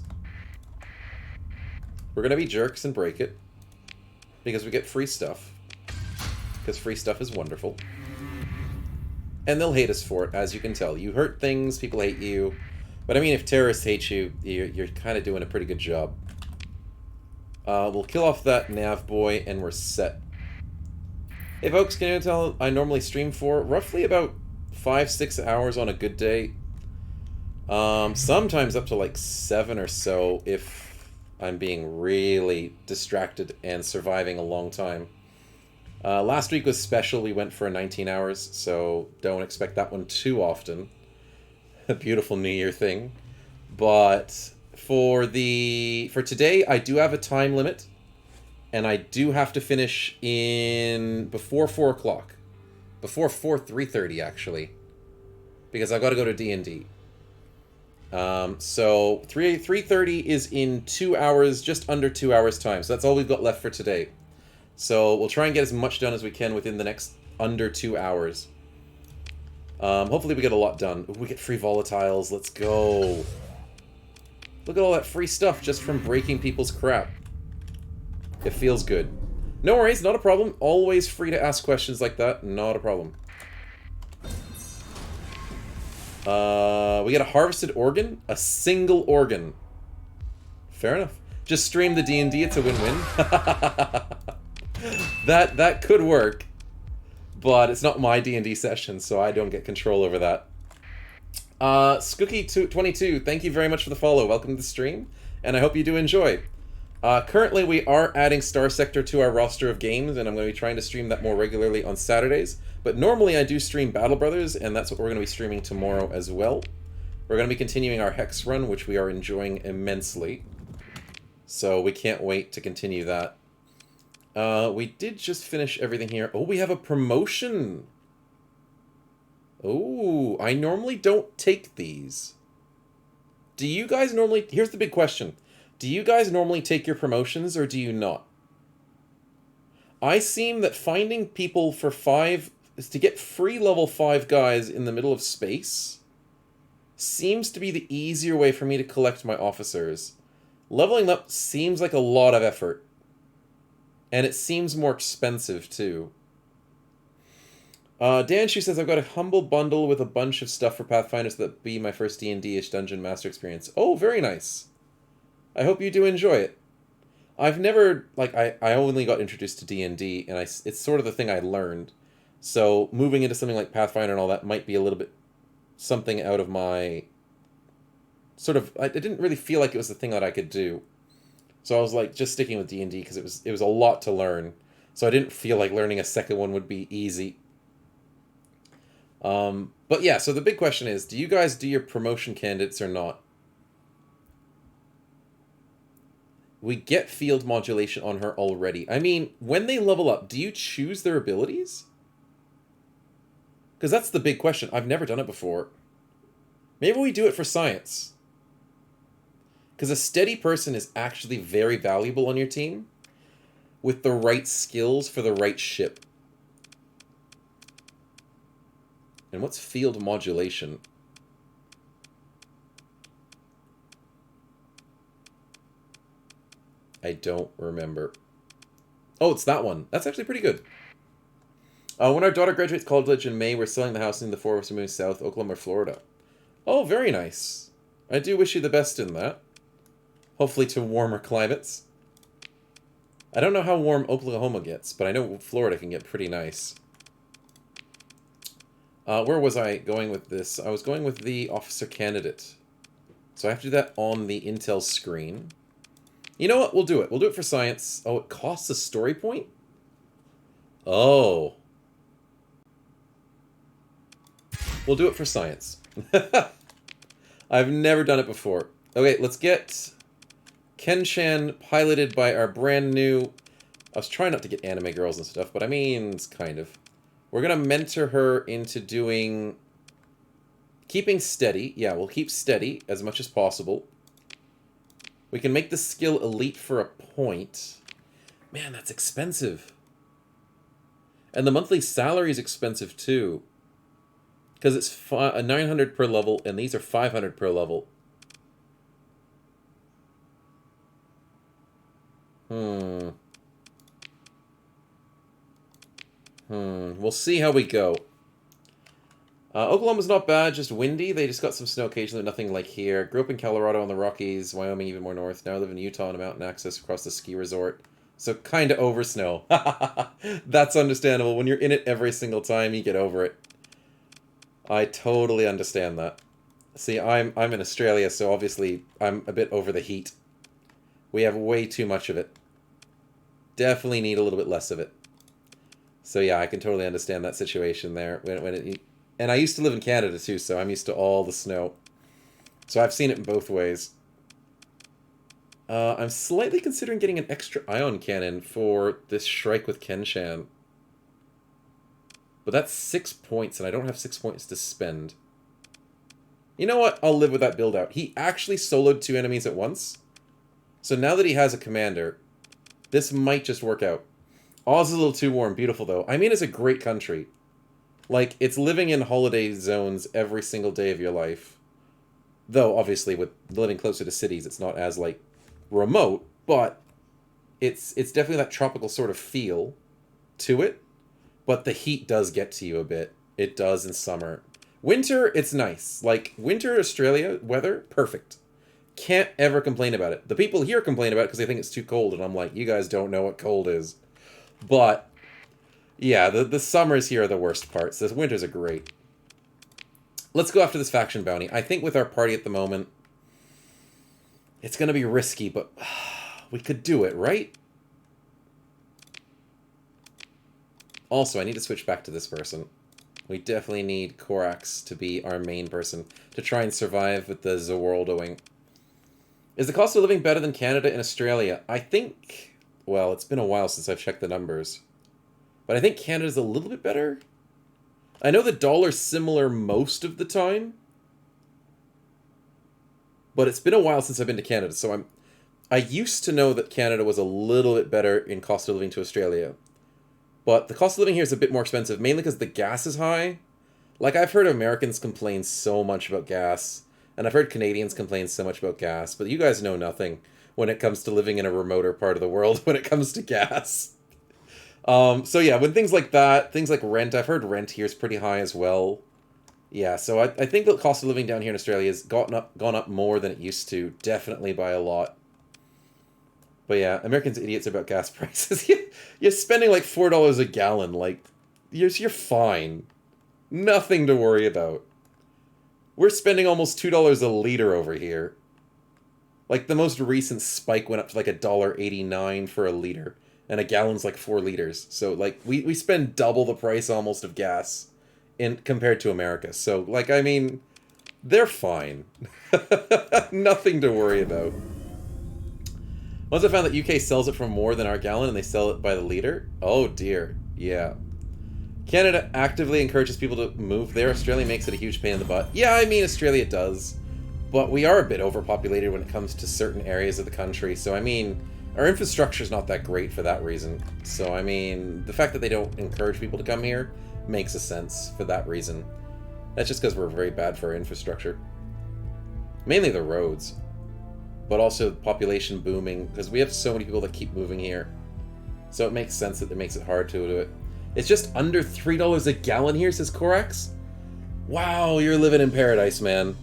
We're going to be jerks and break it because we get free stuff, because free stuff is wonderful. And they'll hate us for it, as you can tell. You hurt things, people hate you. But I mean, if terrorists hate you, you're kind of doing a pretty good job. We'll kill off that nav boy and we're set. Hey folks, can you tell I normally stream for roughly about 5-6 hours on a good day. Sometimes up to like 7 or so if I'm being really distracted and surviving a long time. Last week was special. We went for 19 hours, so don't expect that one too often. A beautiful New Year thing. But for today, I do have a time limit. And I do have to finish in before 4 o'clock. Before 3:30 actually. Because I've got to go to D&D. So 3:30 is in 2 hours, just under 2 hours time. So that's all we've got left for today. So we'll try and get as much done as we can within the next under 2 hours. Hopefully we get a lot done. Ooh, we get free volatiles. Let's go. Look at all that free stuff just from breaking people's crap. It feels good. No worries, not a problem. Always free to ask questions like that. Not a problem. We get a harvested organ. A single organ. Fair enough. Just stream the D&D. It's a win-win. That could work. But it's not my D&D session, so I don't get control over that. Skooky22, thank you very much for the follow. Welcome to the stream, and I hope you do enjoy. Currently, we are adding Starsector to our roster of games, and I'm going to be trying to stream that more regularly on Saturdays. But normally I do stream Battle Brothers, and that's what we're going to be streaming tomorrow as well. We're going to be continuing our Hex run, which we are enjoying immensely. So we can't wait to continue that. We did just finish everything here. Oh, we have a promotion! Oh, I normally don't take these. Do you guys normally... Here's the big question. Do you guys normally take your promotions, or do you not? I seem that finding people for 5... is to get free level 5 guys in the middle of space seems to be the easier way for me to collect my officers. Leveling up seems like a lot of effort. And it seems more expensive, too. Dan, she says, I've got a humble bundle with a bunch of stuff for Pathfinders that be my first D&D-ish Dungeon Master experience. Oh, very nice. I hope you do enjoy it. I've never, like, I only got introduced to D&D, and it's sort of the thing I learned. So moving into something like Pathfinder and all that might be a little bit something out of my sort of. I didn't really feel like it was the thing that I could do. So I was like just sticking with D&D because it was a lot to learn. So I didn't feel like learning a second one would be easy. But yeah, so the big question is, do you guys do your promotion candidates or not? We get field modulation on her already. I mean, when they level up, do you choose their abilities? Because that's the big question. I've never done it before. Maybe we do it for science. Because a steady person is actually very valuable on your team with the right skills for the right ship. And what's field modulation? I don't remember. Oh, it's that one. That's actually pretty good. When our daughter graduates college in May, we're selling the house, and the four of us are moving south, Oklahoma or Florida. Oh, very nice. I do wish you the best in that. Hopefully to warmer climates. I don't know how warm Oklahoma gets, but I know Florida can get pretty nice. Where was I going with this? I was going with the officer candidate. So I have to do that on the Intel screen. You know what? We'll do it. We'll do it for science. Oh, it costs a story point? Oh. We'll do it for science. I've never done it before. Okay, let's get Ken-chan piloted by our brand new... I was trying not to get anime girls and stuff, but I mean, it's kind of... We're going to mentor her into doing... Keeping steady. Yeah, we'll keep steady as much as possible. We can make the skill elite for a point. Man, that's expensive. And the monthly salary is expensive too. Because it's 900 per level, and these are 500 per level. We'll see how we go. Oklahoma's not bad, just windy. They just got some snow occasionally, nothing like here. Grew up in Colorado in the Rockies, Wyoming even more north. Now I live in Utah on a mountain access across the ski resort. So kind of over snow. That's understandable. When you're in it every single time, you get over it. I totally understand that. See, I'm in Australia, so obviously I'm a bit over the heat. We have way too much of it. Definitely need a little bit less of it. So yeah, I can totally understand that situation there. And I used to live in Canada too, so I'm used to all the snow. So I've seen it in both ways. I'm slightly considering getting an extra ion cannon for this Shrike with Ken-chan. But that's 6 points, and I don't have 6 points to spend. You know what? I'll live with that build out. He actually soloed 2 enemies at once. So now that he has a commander, this might just work out. Oz is a little too warm. Beautiful, though. I mean, it's a great country. Like, it's living in holiday zones every single day of your life. Though, obviously, with living closer to cities, it's not as, like, remote. But it's definitely that tropical sort of feel to it. But the heat does get to you a bit. It does in summer. Winter, it's nice. Like, winter Australia weather, perfect. Can't ever complain about it. The people here complain about it because they think it's too cold, and I'm like, you guys don't know what cold is. But, yeah, the summers here are the worst parts. The winters are great. Let's go after this faction bounty. I think with our party at the moment, it's going to be risky, but we could do it, right? Also, I need to switch back to this person. We definitely need Korax to be our main person to try and survive with the Zworldoing. Is the cost of living better than Canada and Australia? I think... Well, it's been a while since I've checked the numbers. But I think Canada's a little bit better. I know the dollar's similar most of the time. But it's been a while since I've been to Canada, so I used to know that Canada was a little bit better in cost of living to Australia. But the cost of living here is a bit more expensive, mainly because the gas is high. Like, I've heard Americans complain so much about gas, and I've heard Canadians complain so much about gas, but you guys know nothing when it comes to living in a remoter part of the world when it comes to gas. So yeah, when things like that, things like rent, I've heard rent here is pretty high as well. Yeah, so I think the cost of living down here in Australia has gone up more than it used to, definitely by a lot. But yeah, Americans are idiots about gas prices. You're spending like $4 a gallon. Like, you're fine. Nothing to worry about. We're spending almost $2 a liter over here. Like, the most recent spike went up to like $1.89 for a liter. And a gallon's like 4 liters. So, like, we spend double the price almost of gas compared to America. So, like, I mean, they're fine. Nothing to worry about. Once I found that UK sells it for more than our gallon and they sell it by the liter. Oh dear. Yeah. Canada actively encourages people to move there. Australia makes it a huge pain in the butt. Yeah, I mean, Australia does. But we are a bit overpopulated when it comes to certain areas of the country. So, I mean, our infrastructure is not that great for that reason. So, I mean, the fact that they don't encourage people to come here makes a sense for that reason. That's just because we're very bad for our infrastructure. Mainly the roads. But also population booming, because we have so many people that keep moving here. So it makes sense that it makes it hard to do it. It's just under $3 a gallon here, says Korax. Wow, you're living in paradise, man.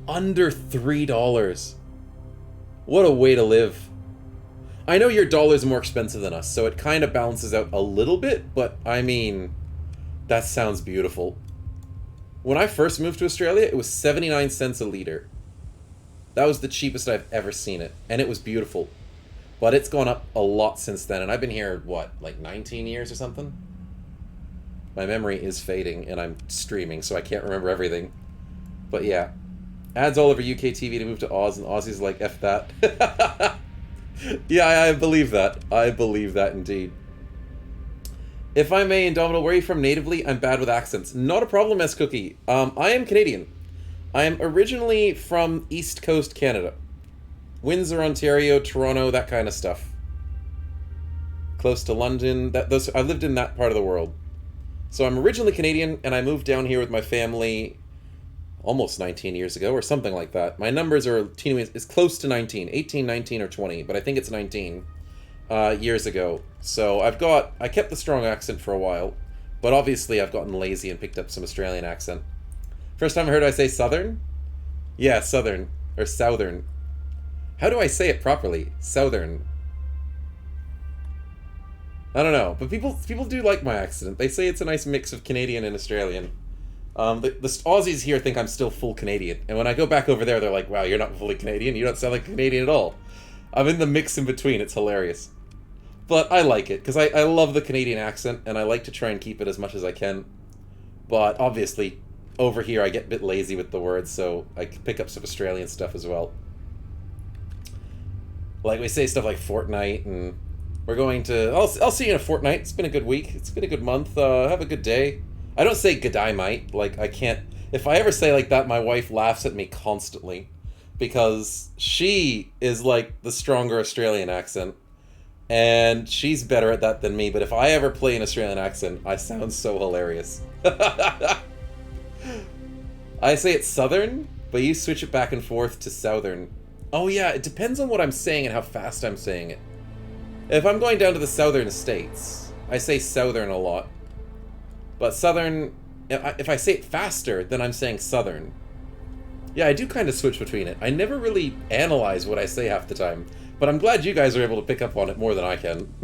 Under $3. What a way to live. I know your dollar's more expensive than us, so it kind of balances out a little bit, but I mean, that sounds beautiful. When I first moved to Australia, it was 79 cents a liter. That was the cheapest I've ever seen it, and it was beautiful. But it's gone up a lot since then, and I've been here, what, like 19 years or something? My memory is fading, and I'm streaming, so I can't remember everything. But yeah, ads all over UK TV to move to Oz, and Aussies like, F that. Yeah, I believe that. I believe that indeed. If I may, Indomitable, where are you from natively? I'm bad with accents. Not a problem, S-Cookie. I am Canadian. I am originally from East Coast Canada. Windsor, Ontario, Toronto, that kind of stuff. Close to London. I lived in that part of the world. So I'm originally Canadian, and I moved down here with my family almost 19 years ago, or something like that. My numbers are it's close to 19. 18, 19, or 20, but I think it's 19 years ago. So I kept the strong accent for a while, but obviously I've gotten lazy and picked up some Australian accent. First time I heard I say Southern? Yeah, Southern. Or Southern. How do I say it properly? Southern. I don't know, but people do like my accent. They say it's a nice mix of Canadian and Australian. The Aussies here think I'm still full Canadian, and when I go back over there, they're like, wow, you're not fully Canadian? You don't sound like Canadian at all. I'm in the mix in between. It's hilarious. But I like it, because I love the Canadian accent, and I like to try and keep it as much as I can. But obviously, over here I get a bit lazy with the words, so I pick up some Australian stuff as well. Like, we say stuff like fortnight, and we're going to... I'll see you in a fortnight. It's been a good week. It's been a good month. Have a good day. I don't say g'day, mate. Like, I can't... If I ever say like that, my wife laughs at me constantly. Because she is like the stronger Australian accent. And she's better at that than me. But if I ever play an Australian accent, I sound so hilarious. I say it's Southern, but you switch it back and forth to Southern. Oh yeah, it depends on what I'm saying and how fast I'm saying it. If I'm going down to the southern states, I say Southern a lot. But Southern, if I say it faster, then I'm saying Southern. Yeah, I do kind of switch between it. I never really analyze what I say half the time. But I'm glad you guys are able to pick up on it more than I can.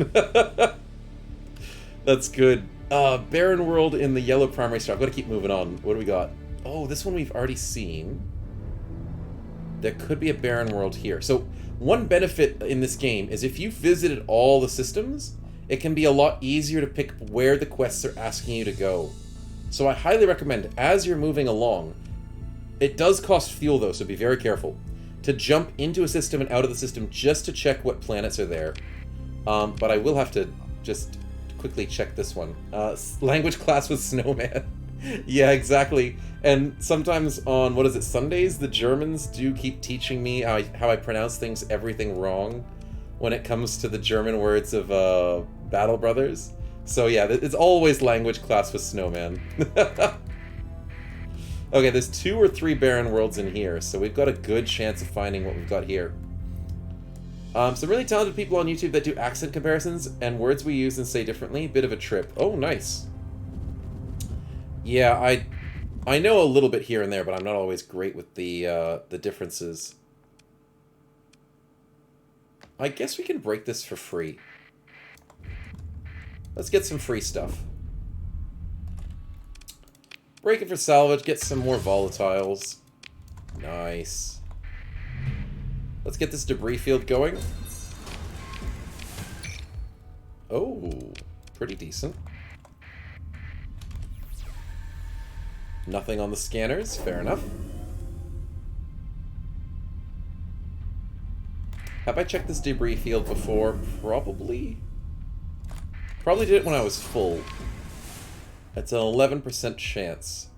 That's good. Barren World in the yellow primary star. I've got to keep moving on. What do we got? Oh, this one we've already seen. There could be a barren world here. So, one benefit in this game is if you've visited all the systems, it can be a lot easier to pick where the quests are asking you to go. So I highly recommend, as you're moving along, it does cost fuel though, so be very careful, to jump into a system and out of the system just to check what planets are there. But I will have to just quickly check this one. Language class with Snowman. Yeah, exactly. And sometimes on, what is it, Sundays, the Germans do keep teaching me how I pronounce things, everything wrong, when it comes to the German words of Battle Brothers. So yeah, it's always language class with Snowman. Okay, there's 2 or 3 barren worlds in here, so we've got a good chance of finding what we've got here. Some really talented people on YouTube that do accent comparisons and words we use and say differently. Bit of a trip. Oh, nice. Yeah, I know a little bit here and there, but I'm not always great with the differences. I guess we can break this for free. Let's get some free stuff. Break it for salvage, get some more volatiles. Nice. Let's get this debris field going. Oh, pretty decent. Nothing on the scanners, fair enough. Have I checked this debris field before? Probably. Probably did it when I was full. It's an 11% chance.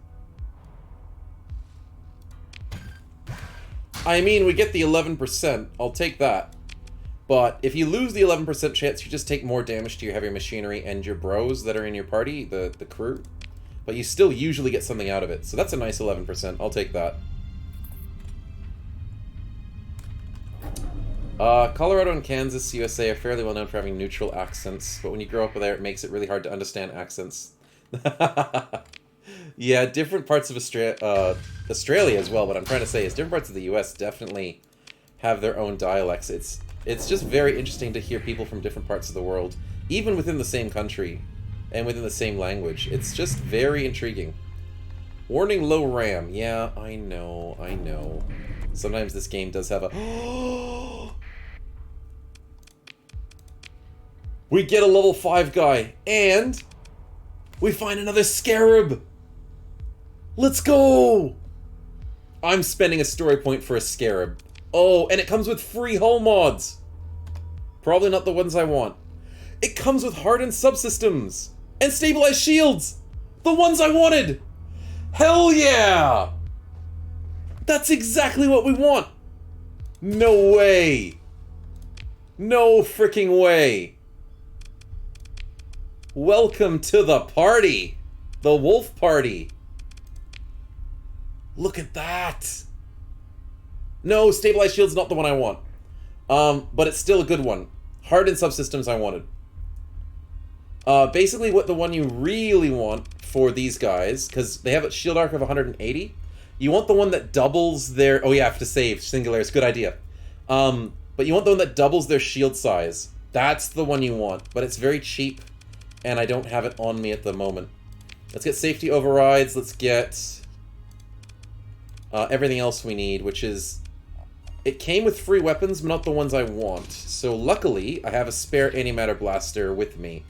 I mean, we get the 11%. I'll take that. But if you lose the 11% chance, you just take more damage to your heavy machinery and your bros that are in your party, the crew. But you still usually get something out of it. So that's a nice 11%. I'll take that. Colorado and Kansas, USA are fairly well known for having neutral accents, but when you grow up there, it makes it really hard to understand accents. Yeah, different parts of Australia as well, what I'm trying to say is different parts of the US definitely have their own dialects. It's just very interesting to hear people from different parts of the world, even within the same country, and within the same language. It's just very intriguing. Warning, low RAM. Yeah, I know, I know. Sometimes this game does have a... We get a level 5 guy, and we find another scarab! Let's go! I'm spending a story point for a scarab. Oh, and it comes with free hull mods! Probably not the ones I want. It comes with hardened subsystems! And stabilized shields! The ones I wanted! Hell yeah! That's exactly what we want! No way! No freaking way! Welcome to the party! The wolf party! Look at that! No, stabilized shield's not the one I want. But it's still a good one. Hardened subsystems I wanted. Basically what the one you really want for these guys, because they have a shield arc of 180, you want the one that doubles their... Oh yeah, I have to save. Singular, it's a good idea. But you want the one that doubles their shield size. That's the one you want, but it's very cheap, and I don't have it on me at the moment. Let's get safety overrides, let's get everything else we need, which is... It came with free weapons, but not the ones I want. So luckily, I have a spare antimatter blaster with me.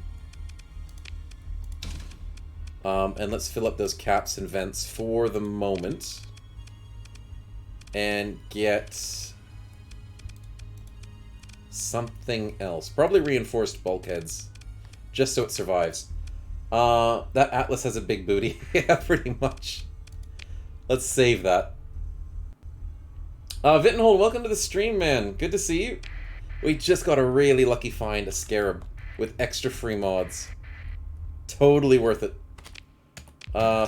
And let's fill up those caps and vents for the moment. And get something else. Probably reinforced bulkheads. Just so it survives. That Atlas has a big booty. Yeah, pretty much. Let's save that. Vittenhold, welcome to the stream, man. Good to see you. We just got a really lucky find, a scarab, with extra free mods. Totally worth it.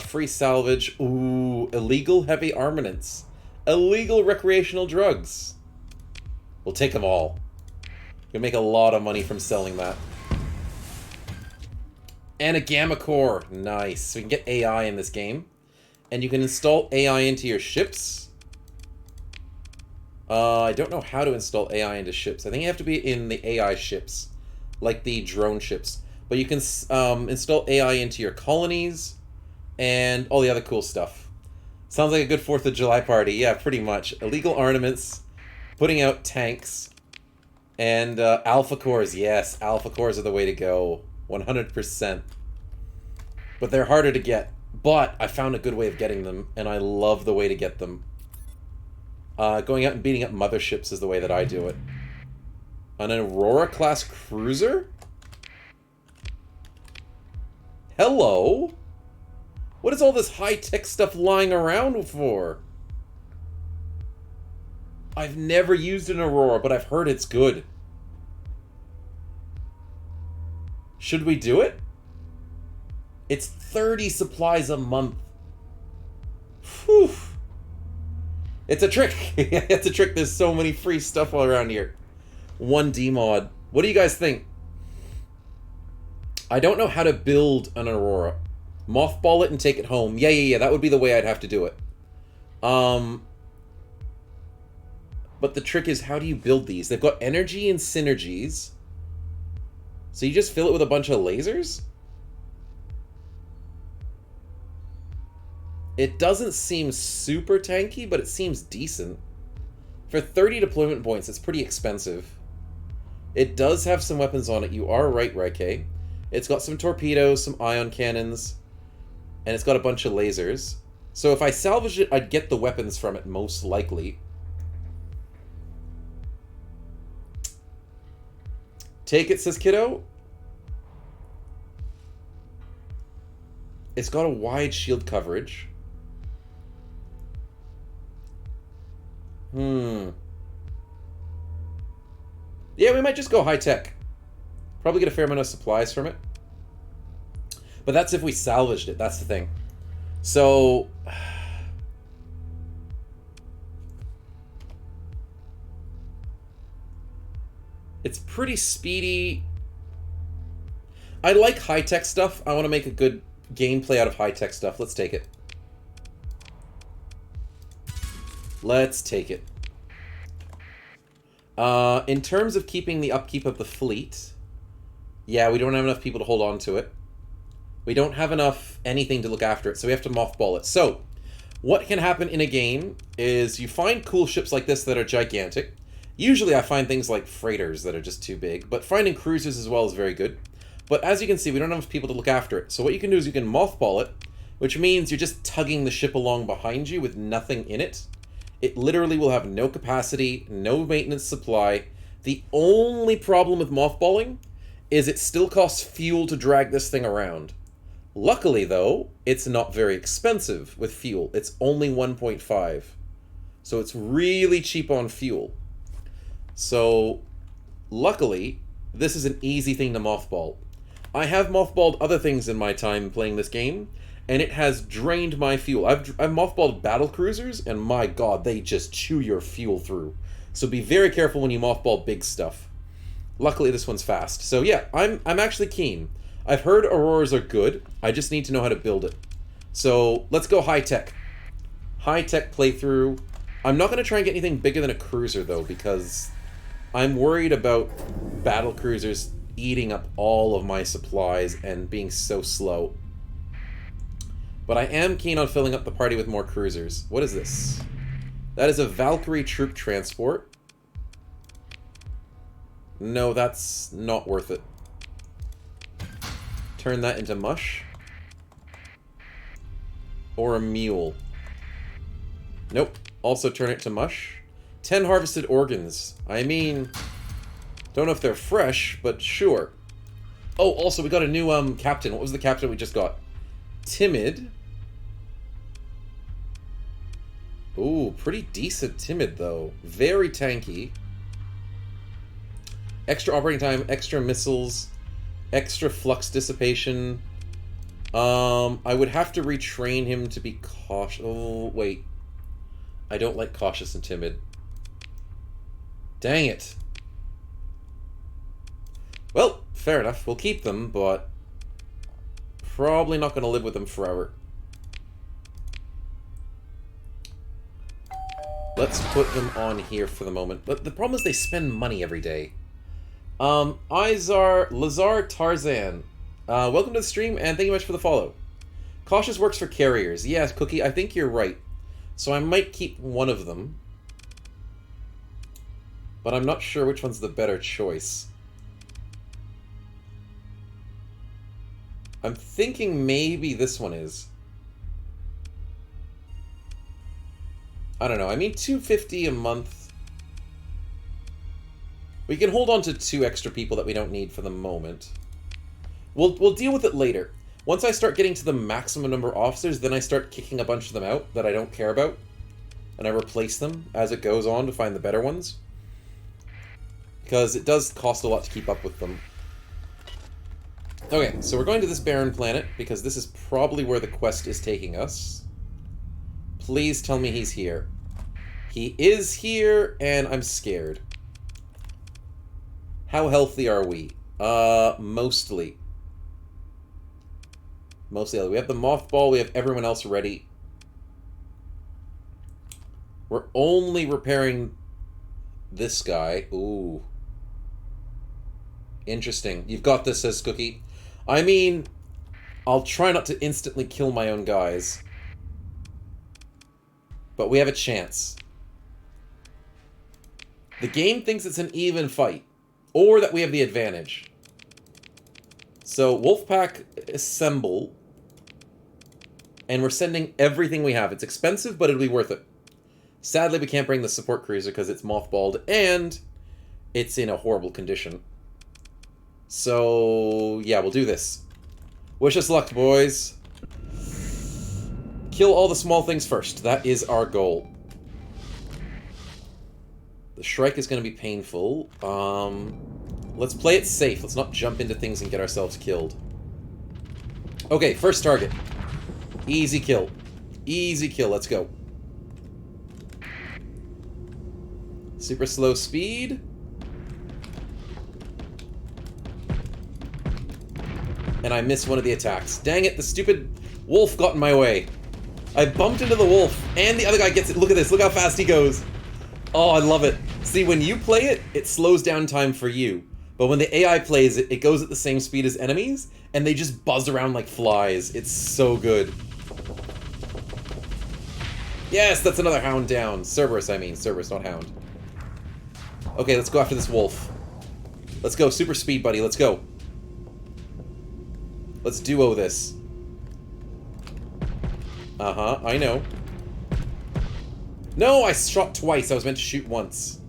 Free salvage. Ooh, illegal heavy armaments. Illegal recreational drugs. We'll take them all. You'll make a lot of money from selling that. And a gamma core. Nice. So we can get AI in this game. And you can install AI into your ships. I don't know how to install AI into ships. I think you have to be in the AI ships. Like the drone ships. But you can install AI into your colonies. And all the other cool stuff. Sounds like a good 4th of July party. Yeah, pretty much. Illegal ornaments. Putting out tanks. And alpha cores. Yes, alpha cores are the way to go. 100%. But they're harder to get. But I found a good way of getting them. And I love the way to get them. Going out and beating up motherships is the way that I do it. An Aurora-class cruiser? Hello? What is all this high-tech stuff lying around for? I've never used an Aurora, but I've heard it's good. Should we do it? It's 30 supplies a month. Whew. It's a trick. It's a trick. There's so many free stuff all around here. 1D mod. What do you guys think? I don't know how to build an Aurora. Mothball it and take it home. Yeah. That would be the way I'd have to do it. But the trick is, how do you build these? They've got energy and synergies. So you just fill it with a bunch of lasers? It doesn't seem super tanky, but it seems decent. For 30 deployment points, it's pretty expensive. It does have some weapons on it. You are right, Raike. It's got some torpedoes, some ion cannons, and it's got a bunch of lasers. So if I salvaged it, I'd get the weapons from it, most likely. Take it, says Kiddo. It's got a wide shield coverage. Yeah, we might just go high-tech. Probably get a fair amount of supplies from it. But that's if we salvaged it, that's the thing. So... it's pretty speedy. I like high-tech stuff. I want to make a good gameplay out of high-tech stuff. Let's take it. Let's take it. In terms of keeping the upkeep of the fleet, yeah, we don't have enough people to hold on to it. We don't have enough anything to look after it, so we have to mothball it. So, what can happen in a game is you find cool ships like this that are gigantic. Usually I find things like freighters that are just too big, but finding cruisers as well is very good. But as you can see, we don't have enough people to look after it. So what you can do is you can mothball it, which means you're just tugging the ship along behind you with nothing in it. It literally will have no capacity, no maintenance supply. The only problem with mothballing is it still costs fuel to drag this thing around. Luckily, though, it's not very expensive with fuel. It's only 1.5. So it's really cheap on fuel. So, luckily, this is an easy thing to mothball. I have mothballed other things in my time playing this game, and it has drained my fuel. I've mothballed battle cruisers, and my god, they just chew your fuel through. So be very careful when you mothball big stuff. Luckily, this one's fast. So yeah, I'm actually keen. I've heard Auroras are good. I just need to know how to build it. So let's go high-tech. High-tech playthrough. I'm not going to try and get anything bigger than a cruiser, though, because I'm worried about battle cruisers eating up all of my supplies and being so slow. But I am keen on filling up the party with more cruisers. What is this? That is a Valkyrie troop transport. No, that's not worth it. Turn that into mush. Or a mule. Nope. Also turn it to mush. 10 harvested organs. I mean, don't know if they're fresh, but sure. Oh, also we got a new captain. What was the captain we just got? Timid. Ooh, pretty decent timid though. Very tanky. Extra operating time, extra missiles, extra flux dissipation. I would have to retrain him to be cautious. Oh, wait. I don't like cautious and timid. Dang it. Well, fair enough. We'll keep them, but probably not going to live with them forever. Let's put them on here for the moment. But the problem is they spend money every day. Lazar Tarzan. Welcome to the stream, and thank you much for the follow. Cautious works for carriers. Yes, Cookie, I think you're right. So I might keep one of them. But I'm not sure which one's the better choice. I'm thinking maybe this one is. I don't know. I mean, $250 a month. We can hold on to 2 extra people that we don't need for the moment. We'll deal with it later. Once I start getting to the maximum number of officers, then I start kicking a bunch of them out that I don't care about. And I replace them as it goes on to find the better ones. Because it does cost a lot to keep up with them. Okay, so we're going to this barren planet, because this is probably where the quest is taking us. Please tell me he's here. He is here, and I'm scared. How healthy are we? Mostly. Mostly healthy. We have the mothball, we have everyone else ready. We're only repairing this guy. Ooh. Interesting. You've got this, says Cookie. I mean, I'll try not to instantly kill my own guys. But we have a chance. The game thinks it's an even fight. Or that we have the advantage. So, Wolfpack assemble. And we're sending everything we have. It's expensive, but it'll be worth it. Sadly, we can't bring the support cruiser because it's mothballed. And it's in a horrible condition. So, yeah, we'll do this. Wish us luck, boys. Kill all the small things first. That is our goal. The Shrike is going to be painful. Let's play it safe. Let's not jump into things and get ourselves killed. Okay, first target. Easy kill. Easy kill. Let's go. Super slow speed. And I missed one of the attacks. Dang it, the stupid wolf got in my way. I bumped into the wolf, and the other guy gets it. Look at this, look how fast he goes. Oh, I love it. See, when you play it, it slows down time for you. But when the AI plays it, it goes at the same speed as enemies, and they just buzz around like flies. It's so good. Yes, that's another hound down. Cerberus, I mean. Cerberus, not hound. Okay, let's go after this wolf. Let's go, super speed, buddy. Let's go. Let's duo this. Uh-huh, I know. No, I shot twice. I was meant to shoot once.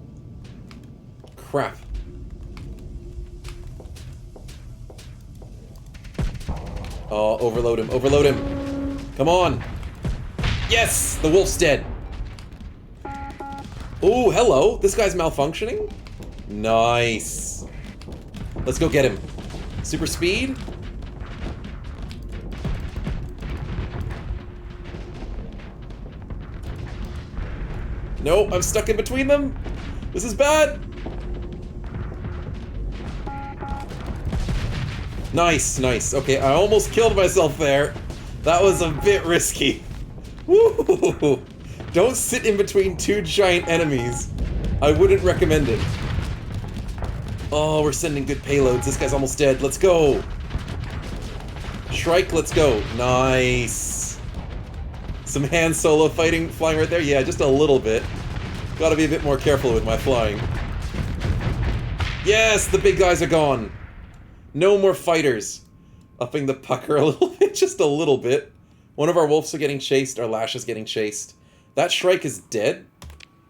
Crap. Oh, overload him. Overload him. Come on. Yes! The wolf's dead. Oh, hello. This guy's malfunctioning? Nice. Let's go get him. Super speed. No, I'm stuck in between them. This is bad. Nice, nice. Okay, I almost killed myself there. That was a bit risky. Woo! Don't sit in between two giant enemies. I wouldn't recommend it. Oh, we're sending good payloads. This guy's almost dead. Let's go. Shrike, let's go. Nice. Some Han Solo flying right there? Yeah, just a little bit. Gotta be a bit more careful with my flying. Yes, the big guys are gone. No more fighters. Upping the pucker a little bit, just a little bit. One of our wolves are getting chased, our Lash is getting chased. That Shrike is dead,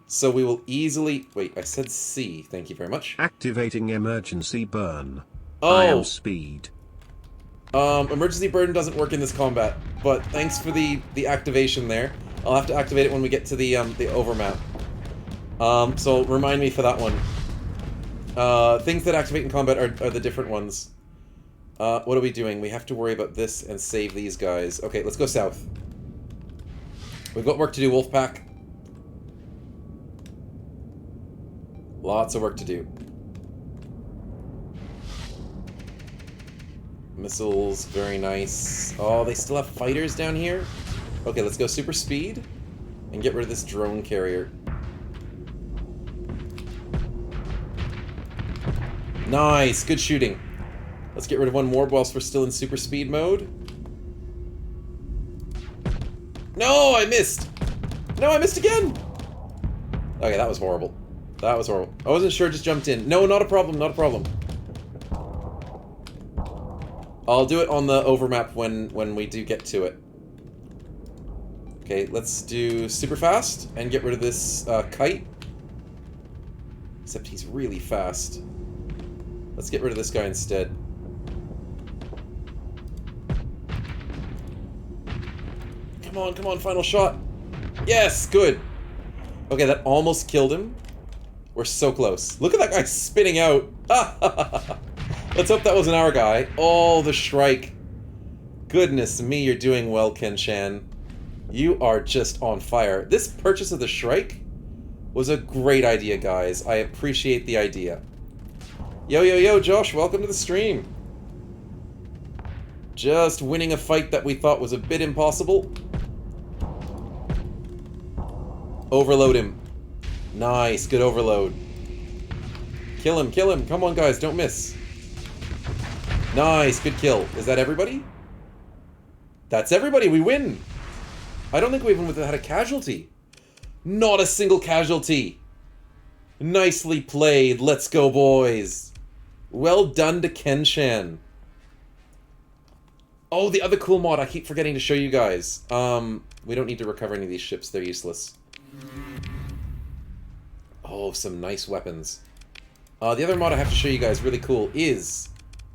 so we will easily... Wait, I said C, thank you very much.
Activating emergency burn.
Oh.
I am speed.
Emergency burn doesn't work in this combat, but thanks for the activation there. I'll have to activate it when we get to the overmap. So remind me for that one. Things that activate in combat are the different ones. What are we doing? We have to worry about this and save these guys. Okay, let's go south. We've got work to do, Wolfpack. Lots of work to do. Missiles, very nice. Oh, they still have fighters down here? Okay, let's go super speed and get rid of this drone carrier. Nice, good shooting. Let's get rid of one more whilst we're still in super speed mode. No, I missed! No, I missed again! Okay, that was horrible. That was horrible. I wasn't sure, just jumped in. No, not a problem, not a problem. I'll do it on the overmap when we do get to it. Okay, let's do super fast and get rid of this kite. Except he's really fast. Let's get rid of this guy instead. Come on, final shot. Yes, good. Okay, that almost killed him. We're so close. Look at that guy spinning out. Let's hope that wasn't our guy. Oh, the Shrike. Goodness me, you're doing well, Ken-chan. You are just on fire. This purchase of the Shrike was a great idea, guys. I appreciate the idea. Yo, yo, yo, Josh, welcome to the stream. Just winning a fight that we thought was a bit impossible. Overload him. Nice, good overload. Kill him, kill him. Come on, guys, don't miss. Nice, good kill. Is that everybody? That's everybody, we win! I don't think we even had a casualty. Not a single casualty. Nicely played, let's go, boys. Well done to Kenshan. Oh, the other cool mod I keep forgetting to show you guys. We don't need to recover any of these ships, they're useless. Oh, some nice weapons. The other mod I have to show you guys, really cool, is...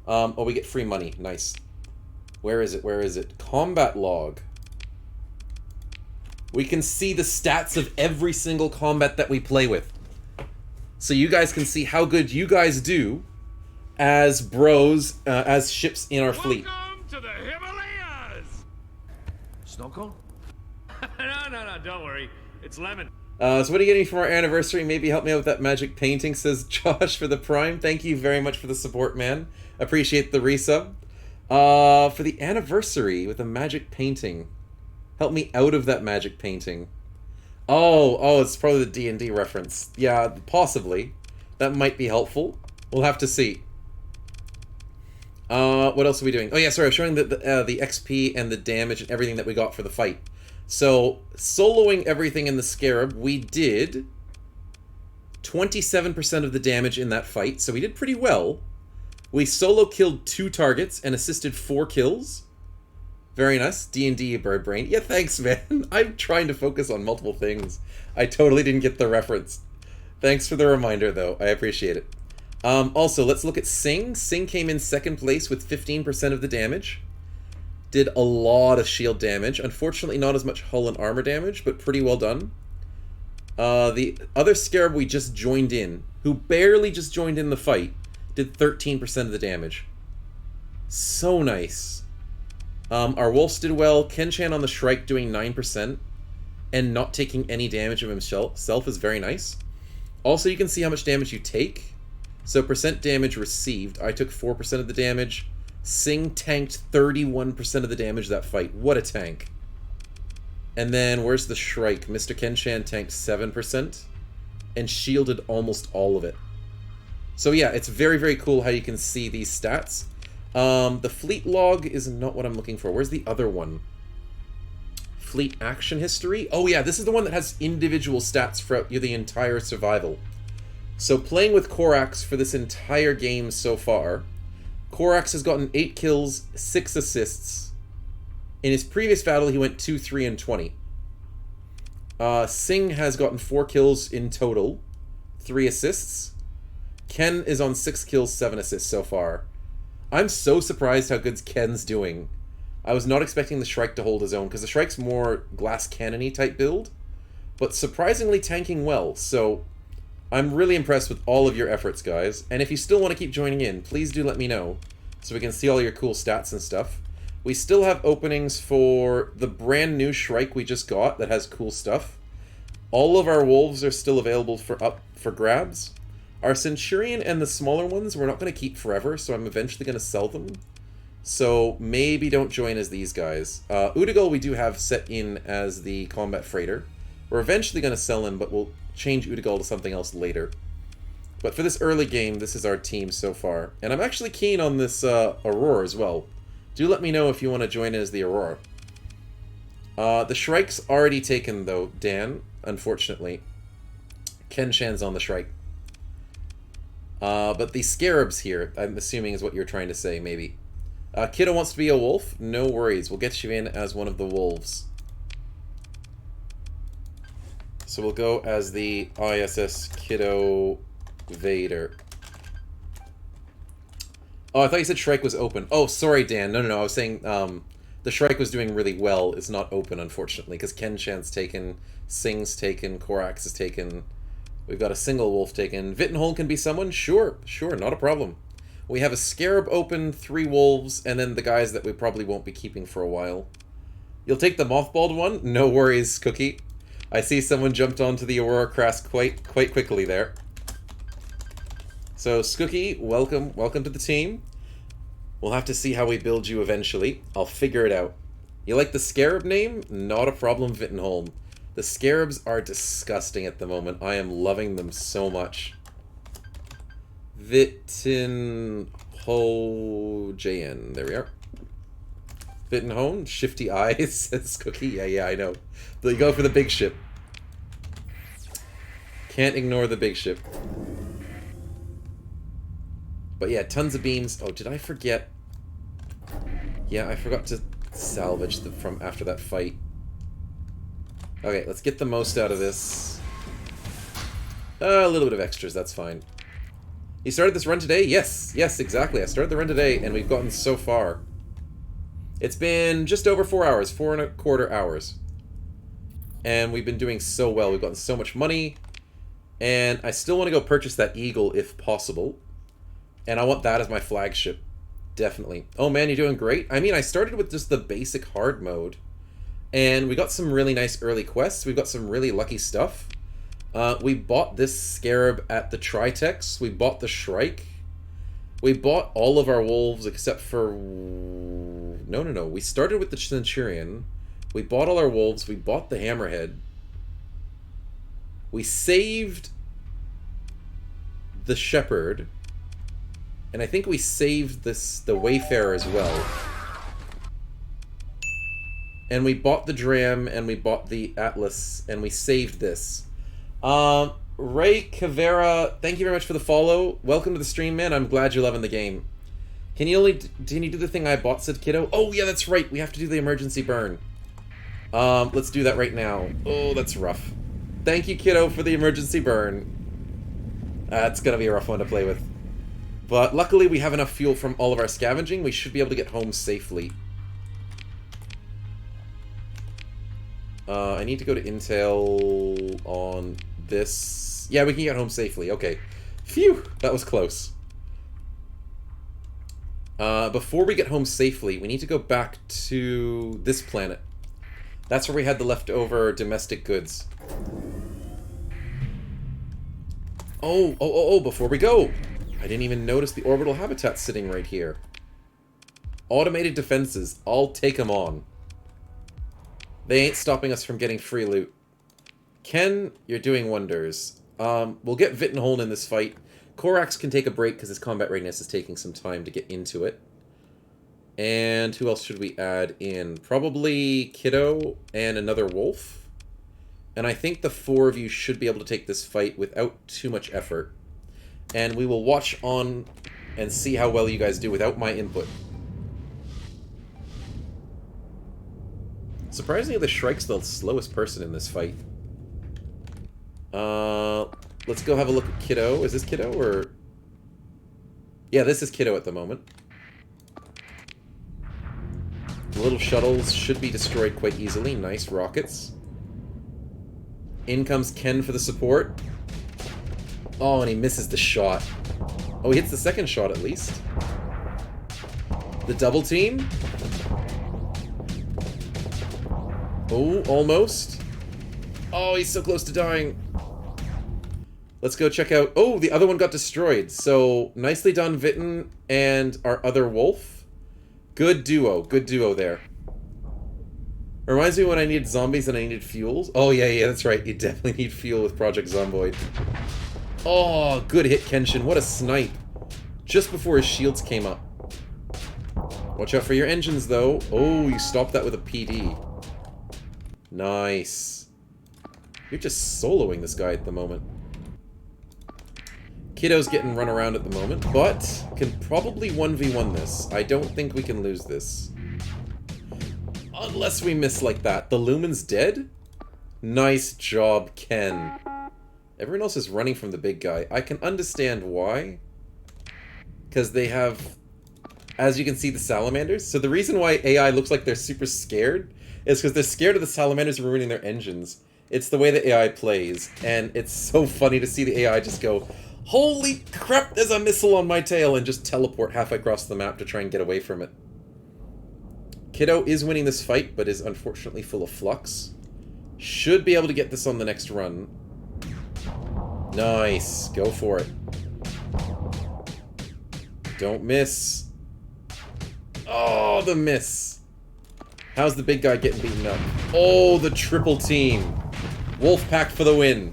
oh, we get free money, nice. Where is it, where is it? Combat log. We can see the stats of every single combat that we play with. So you guys can see how good you guys do as bros, as ships in our fleet.
Welcome to the Himalayas!
Snorkel?
No, don't worry. It's lemon.
So what are you getting for our anniversary? Maybe help me out with that magic painting, says Josh for the Prime. Thank you very much for the support, man. Appreciate the resub. For the anniversary with a magic painting. Help me out of that magic painting. Oh, it's probably the D&D reference. Yeah, possibly. That might be helpful. We'll have to see. What else are we doing? Oh yeah, sorry, I was showing the XP and the damage and everything that we got for the fight. So, soloing everything in the Scarab, we did 27% of the damage in that fight, so we did pretty well. We solo killed 2 targets and assisted 4 kills. Very nice. D&D, bird brain. Yeah, thanks, man. I'm trying to focus on multiple things. I totally didn't get the reference. Thanks for the reminder, though. I appreciate it. Also, let's look at Sing. Sing came in 2nd place with 15% of the damage. Did a lot of shield damage. Unfortunately, not as much hull and armor damage, but pretty well done. The other Scarab we just joined in, who barely just joined in the fight, did 13% of the damage. So nice. Our Wolves did well. Kenshan on the Shrike doing 9%, and not taking any damage of himself is very nice. Also, you can see how much damage you take. So, percent damage received. I took 4% of the damage. Sing tanked 31% of the damage that fight. What a tank. And then, where's the Shrike? Mr. Kenshan tanked 7% and shielded almost all of it. So yeah, it's very, very cool how you can see these stats. The fleet log is not what I'm looking for. Where's the other one? Fleet action history? Oh yeah, this is the one that has individual stats for the entire survival. So playing with Korax for this entire game so far, Korax has gotten 8 kills, 6 assists. In his previous battle, he went 2, 3, and 20. Sing has gotten 4 kills in total, 3 assists. Ken is on 6 kills, 7 assists so far. I'm so surprised how good Ken's doing. I was not expecting the Shrike to hold his own, because the Shrike's more glass cannon-y type build, but surprisingly tanking well, so I'm really impressed with all of your efforts, guys. And if you still want to keep joining in, please do let me know, so we can see all your cool stats and stuff. We still have openings for the brand new Shrike we just got that has cool stuff. All of our Wolves are still available for grabs. Our Centurion and the smaller ones we're not going to keep forever, so I'm eventually going to sell them. So maybe don't join as these guys. Udigal we do have set in as the combat freighter. We're eventually going to sell him, but we'll change Udigal to something else later. But for this early game, this is our team so far. And I'm actually keen on this Aurora as well. Do let me know if you want to join as the Aurora. The Shrike's already taken, though, Dan, unfortunately. Kenshan's on the Shrike. But the Scarabs here, I'm assuming is what you're trying to say, maybe. Kiddo wants to be a wolf? No worries, we'll get you in as one of the wolves. So we'll go as the ISS Kiddo Vader. Oh, I thought you said Shrike was open. Oh, sorry, Dan. No, I was saying the Shrike was doing really well. It's not open, unfortunately, because Kenshan's taken, Sing's taken, Korax is taken. We've got a single wolf taken. Vittenholm can be someone? Sure, not a problem. We have a Scarab open, 3 wolves, and then the guys that we probably won't be keeping for a while. You'll take the mothballed one? No worries, Cookie. I see someone jumped onto the Aurora Crest quite quickly there. So, Skookie, welcome to the team. We'll have to see how we build you eventually. I'll figure it out. You like the Scarab name? Not a problem, Vittenholm. The Scarabs are disgusting at the moment. I am loving them so much. Vittenho There we are. Vittenhone, shifty eyes, says Cookie. Yeah, I know. But you go for the big ship. Can't ignore the big ship. But yeah, tons of beams. Oh, did I forget? Yeah, I forgot to salvage from after that fight. Okay, let's get the most out of this. A little bit of extras, that's fine. You started this run today? Yes, exactly. I started the run today, and we've gotten so far. It's been just over 4 hours, 4.25 hours. And we've been doing so well. We've gotten so much money. And I still want to go purchase that Eagle if possible. And I want that as my flagship. Definitely. Oh man, you're doing great. I mean, I started with just the basic hard mode. And we got some really nice early quests. We've got some really lucky stuff. We bought this Scarab at the Tritex. We bought the Shrike. We bought all of our wolves except for... No. We started with the Centurion. We bought all our wolves. We bought the Hammerhead. We saved the Shepherd. And I think we saved the Wayfarer as well. And we bought the Dram, and we bought the Atlas, and we saved this. Ray Cavera, thank you very much for the follow. Welcome to the stream, man. I'm glad you're loving the game. Can you do the thing I bought, said Kiddo? Oh, yeah, that's right. We have to do the emergency burn. Let's do that right now. Oh, that's rough. Thank you, Kiddo, for the emergency burn. It's gonna be a rough one to play with. But luckily, we have enough fuel from all of our scavenging. We should be able to get home safely. I need to go to Intel on this. Yeah, we can get home safely. Okay. Phew! That was close. Before we get home safely, we need to go back to this planet. That's where we had the leftover domestic goods. Oh, before we go! I didn't even notice the orbital habitat sitting right here. Automated defenses. I'll take them on. They ain't stopping us from getting free loot. Ken, you're doing wonders. We'll get Vittenholm in this fight. Korax can take a break because his combat readiness is taking some time to get into it. And who else should we add in? Probably Kiddo and another wolf. And I think the 4 of you should be able to take this fight without too much effort. And we will watch on and see how well you guys do without my input. Surprisingly, the Shrike's the slowest person in this fight. Let's go have a look at Kiddo. Is this Kiddo, or... Yeah, this is Kiddo at the moment. The little shuttles should be destroyed quite easily. Nice rockets. In comes Ken for the support. Oh, and he misses the shot. Oh, he hits the second shot at least. The double team. Oh, almost. Oh, he's so close to dying. Let's go check out... Oh, the other one got destroyed. So, nicely done, Vitten and our other wolf. Good duo there. Reminds me when I needed zombies and I needed fuels. Oh, yeah, that's right. You definitely need fuel with Project Zomboid. Oh, good hit, Kenshin. What a snipe. Just before his shields came up. Watch out for your engines, though. Oh, you stopped that with a PD. Nice. You're just soloing this guy at the moment. Kiddo's getting run around at the moment, but can probably 1v1 this. I don't think we can lose this. Unless we miss like that. The Lumen's dead? Nice job, Ken. Everyone else is running from the big guy. I can understand why. Because they have, as you can see, the salamanders. So the reason why AI looks like they're super scared is because they're scared of the salamanders ruining their engines. It's the way the AI plays. And it's so funny to see the AI just go, holy crap, there's a missile on my tail, and just teleport halfway across the map to try and get away from it. Kiddo is winning this fight, but is unfortunately full of flux. Should be able to get this on the next run. Nice. Go for it. Don't miss. Oh, the miss. How's the big guy getting beaten up? Oh, the triple team. Wolfpack for the win.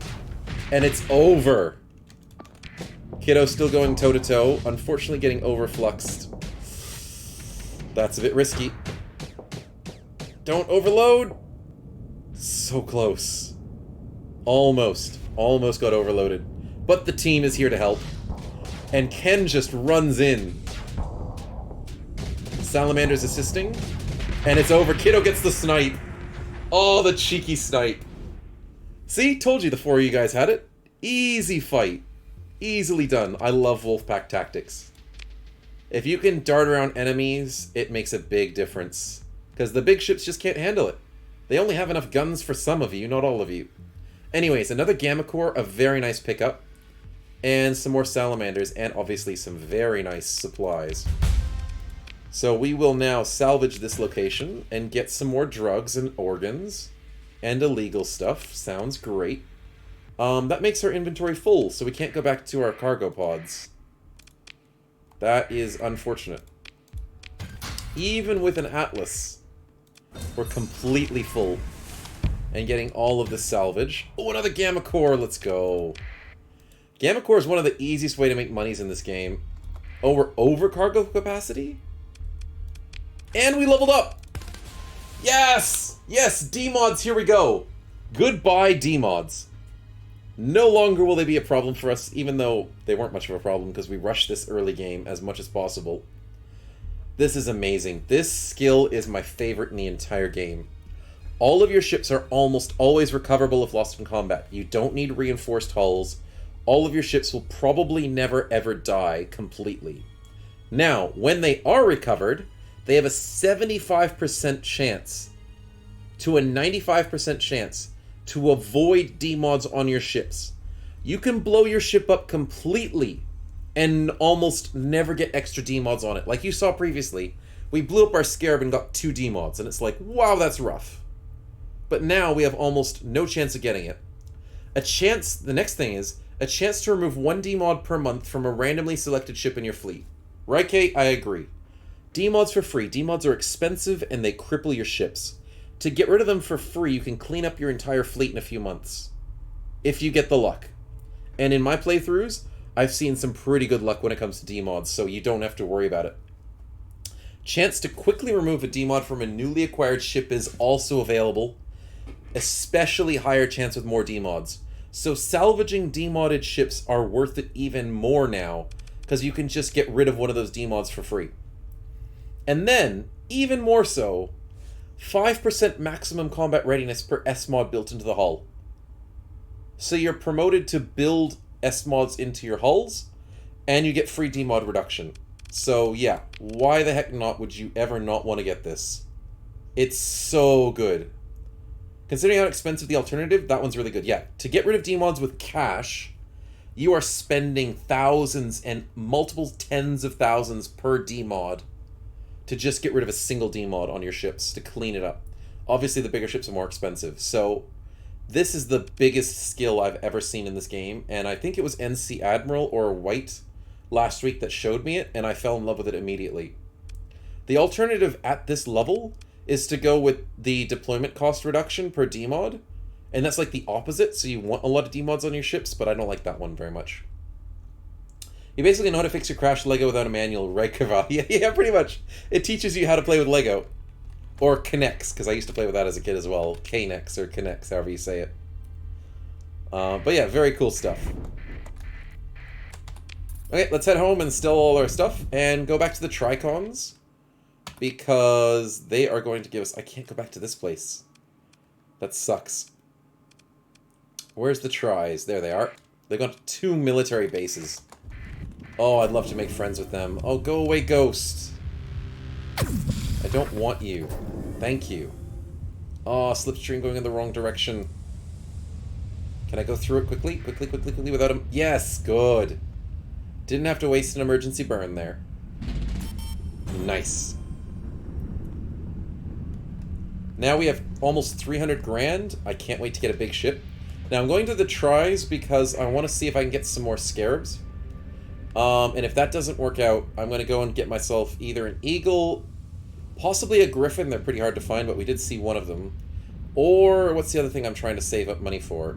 And it's over. Kiddo still going toe-to-toe. Unfortunately getting overfluxed. That's a bit risky. Don't overload! So close. Almost. Almost got overloaded. But the team is here to help. And Ken just runs in. Salamander's assisting. And it's over. Kiddo gets the snipe. Oh, the cheeky snipe. See? Told you the four of you guys had it. Easy fight. Easily done. I love Wolfpack tactics. If you can dart around enemies, it makes a big difference. Because the big ships just can't handle it. They only have enough guns for some of you, not all of you. Anyways, another Gamma Core, a very nice pickup. And some more Salamanders, and obviously some very nice supplies. So we will now salvage this location and get some more drugs and organs. And illegal stuff. Sounds great. That makes our inventory full, so we can't go back to our cargo pods. That is unfortunate. Even with an Atlas, we're completely full. And getting all of the salvage. Oh, another Gamma Core, let's go. Gamma Core is one of the easiest way to make monies in this game. Oh, we're over cargo capacity? And we leveled up! Yes! Yes, D-mods, here we go. Goodbye, D-mods. No longer will they be a problem for us, even though they weren't much of a problem because we rushed this early game as much as possible. This is amazing. This skill is my favorite in the entire game. All of your ships are almost always recoverable if lost in combat. You don't need reinforced hulls. All of your ships will probably never ever die completely. Now, when they are recovered, they have a 75% chance to a 95% chance to avoid D-mods on your ships. You can blow your ship up completely and almost never get extra D-mods on it. Like you saw previously, we blew up our Scarab and got 2 D-mods, and it's like, wow, that's rough. But now we have almost no chance of getting it. The next thing is, a chance to remove 1 D-mod per month from a randomly selected ship in your fleet. Right, Kate? I agree. D-mods for free. D-mods are expensive and they cripple your ships. To get rid of them for free, you can clean up your entire fleet in a few months. If you get the luck. And in my playthroughs, I've seen some pretty good luck when it comes to D-mods, so you don't have to worry about it. Chance to quickly remove a D-mod from a newly acquired ship is also available. Especially higher chance with more D-mods. So salvaging D-modded ships are worth it even more now, because you can just get rid of one of those D-mods for free. And then, even more so, 5% maximum combat readiness per S-mod built into the hull. So you're promoted to build S-mods into your hulls, and you get free D-mod reduction. So yeah, why the heck not would you ever not want to get this? It's so good. Considering how expensive the alternative, that one's really good. Yeah, to get rid of D-mods with cash, you are spending thousands and multiple tens of thousands per D-mod to just get rid of a single D-mod on your ships, to clean it up. Obviously, the bigger ships are more expensive, so this is the biggest skill I've ever seen in this game, and I think it was NC Admiral or White last week that showed me it, and I fell in love with it immediately. The alternative at this level is to go with the deployment cost reduction per D-mod, and that's like the opposite, so you want a lot of D-mods on your ships, but I don't like that one very much. You basically know how to fix your crashed Lego without a manual, right, Caval? Yeah, pretty much. It teaches you how to play with Lego. Or K'Nex, because I used to play with that as a kid as well. K'Nex or K'Nex, however you say it. But yeah, very cool stuff. Okay, let's head home and steal all our stuff, and go back to the Tricons, because they are going to give us... I can't go back to this place. That sucks. Where's the Tris? There they are. They've got 2 military bases. Oh, I'd love to make friends with them. Oh, go away, Ghost. I don't want you. Thank you. Oh, slipstream going in the wrong direction. Can I go through it quickly? Quickly without him? Yes, good. Didn't have to waste an emergency burn there. Nice. Now we have almost 300 grand. I can't wait to get a big ship. Now I'm going to the Tris because I want to see if I can get some more Scarabs. And if that doesn't work out, I'm going to go and get myself either an Eagle, possibly a Griffin. They're pretty hard to find, but we did see one of them. Or, what's the other thing I'm trying to save up money for?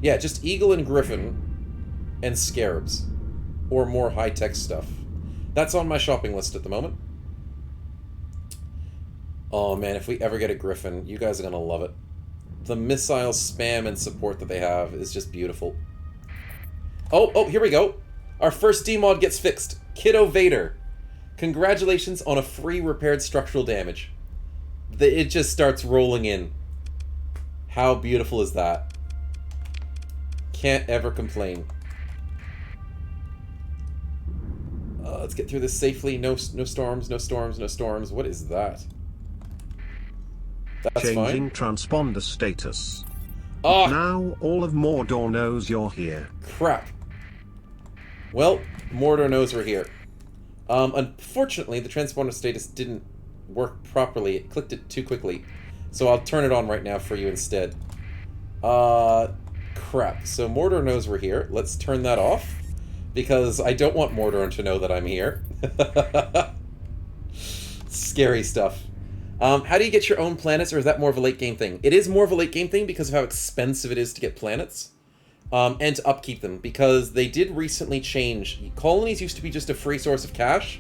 Yeah, just Eagle and Griffin and Scarabs. or more high-tech stuff. That's on my shopping list at the moment. Oh man, if we ever get a Griffin, you guys are gonna love it. The missile spam and support that they have is just beautiful. Oh, here we go. Our first demod gets fixed. Kiddo Vader. Congratulations on a free repaired structural damage. It just starts rolling in. How beautiful is that? Can't ever complain. Let's get through this safely. No storms, no storms, no storms. What is that? That's
Changing
fine.
transponder status.
Ah!
Now all of Mordor knows you're here.
Crap. Well, Mordor knows we're here. Unfortunately, the transponder status didn't work properly. It clicked it too quickly. So I'll turn it on right now for you instead. Crap. So Mordor knows we're here. Let's turn that off. Because I don't want Mordor to know that I'm here. Scary stuff. How do you get your own planets, or is that more of a late game thing? It is more of a late game thing because of how expensive it is to get planets. And to upkeep them, because they did recently change. Colonies used to be just a free source of cash,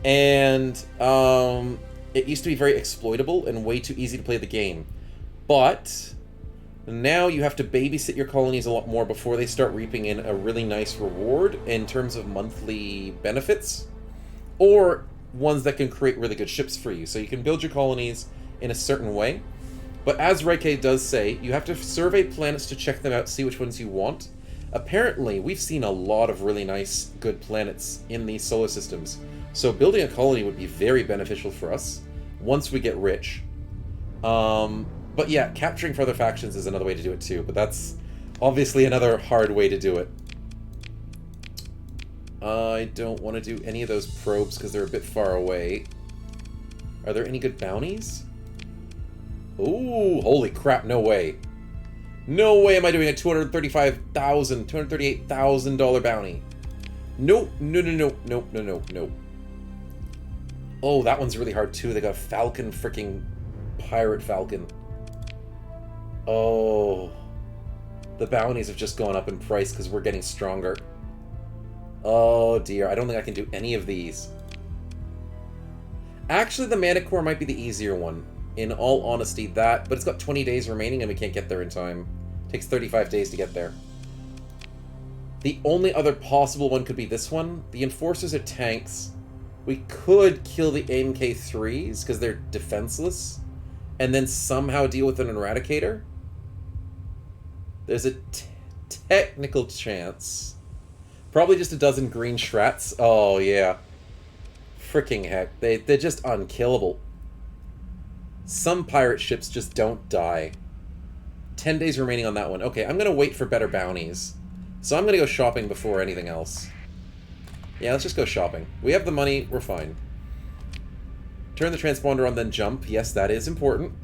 and it used to be very exploitable and way too easy to play the game. But now you have to babysit your colonies a lot more before they start reaping in a really nice reward in terms of monthly benefits, or ones that can create really good ships for you. So you can build your colonies in a certain way. But as Reike does say, you have to survey planets to check them out, see which ones you want. Apparently, we've seen a lot of really nice, good planets in these solar systems. So building a colony would be very beneficial for us once we get rich. But yeah, capturing further factions is another way to do it too, but that's obviously another hard way to do it. I don't want to do any of those probes because they're a bit far away. Are there any good bounties? Ooh, holy crap, no way. No way am I doing a $238,000 bounty. Nope, no. Oh, that one's really hard too. They got a Falcon, freaking Pirate Falcon. Oh. The bounties have just gone up in price because we're getting stronger. Oh dear, I don't think I can do any of these. Actually, the Manticore might be the easier one. In all honesty, but it's got 20 days remaining and we can't get there in time. It takes 35 days to get there. The only other possible one could be this one. The Enforcers are tanks. We could kill the MK3s because they're defenseless, and then somehow deal with an Eradicator. There's a technical chance. Probably just a dozen green Shrats. Oh, yeah. Freaking heck. They're just unkillable. Some pirate ships just don't die. 10 days remaining on that one. Okay, I'm going to wait for better bounties. So I'm going to go shopping before anything else. Yeah, let's just go shopping. We have the money, we're fine. Turn the transponder on, then jump. Yes, that is important.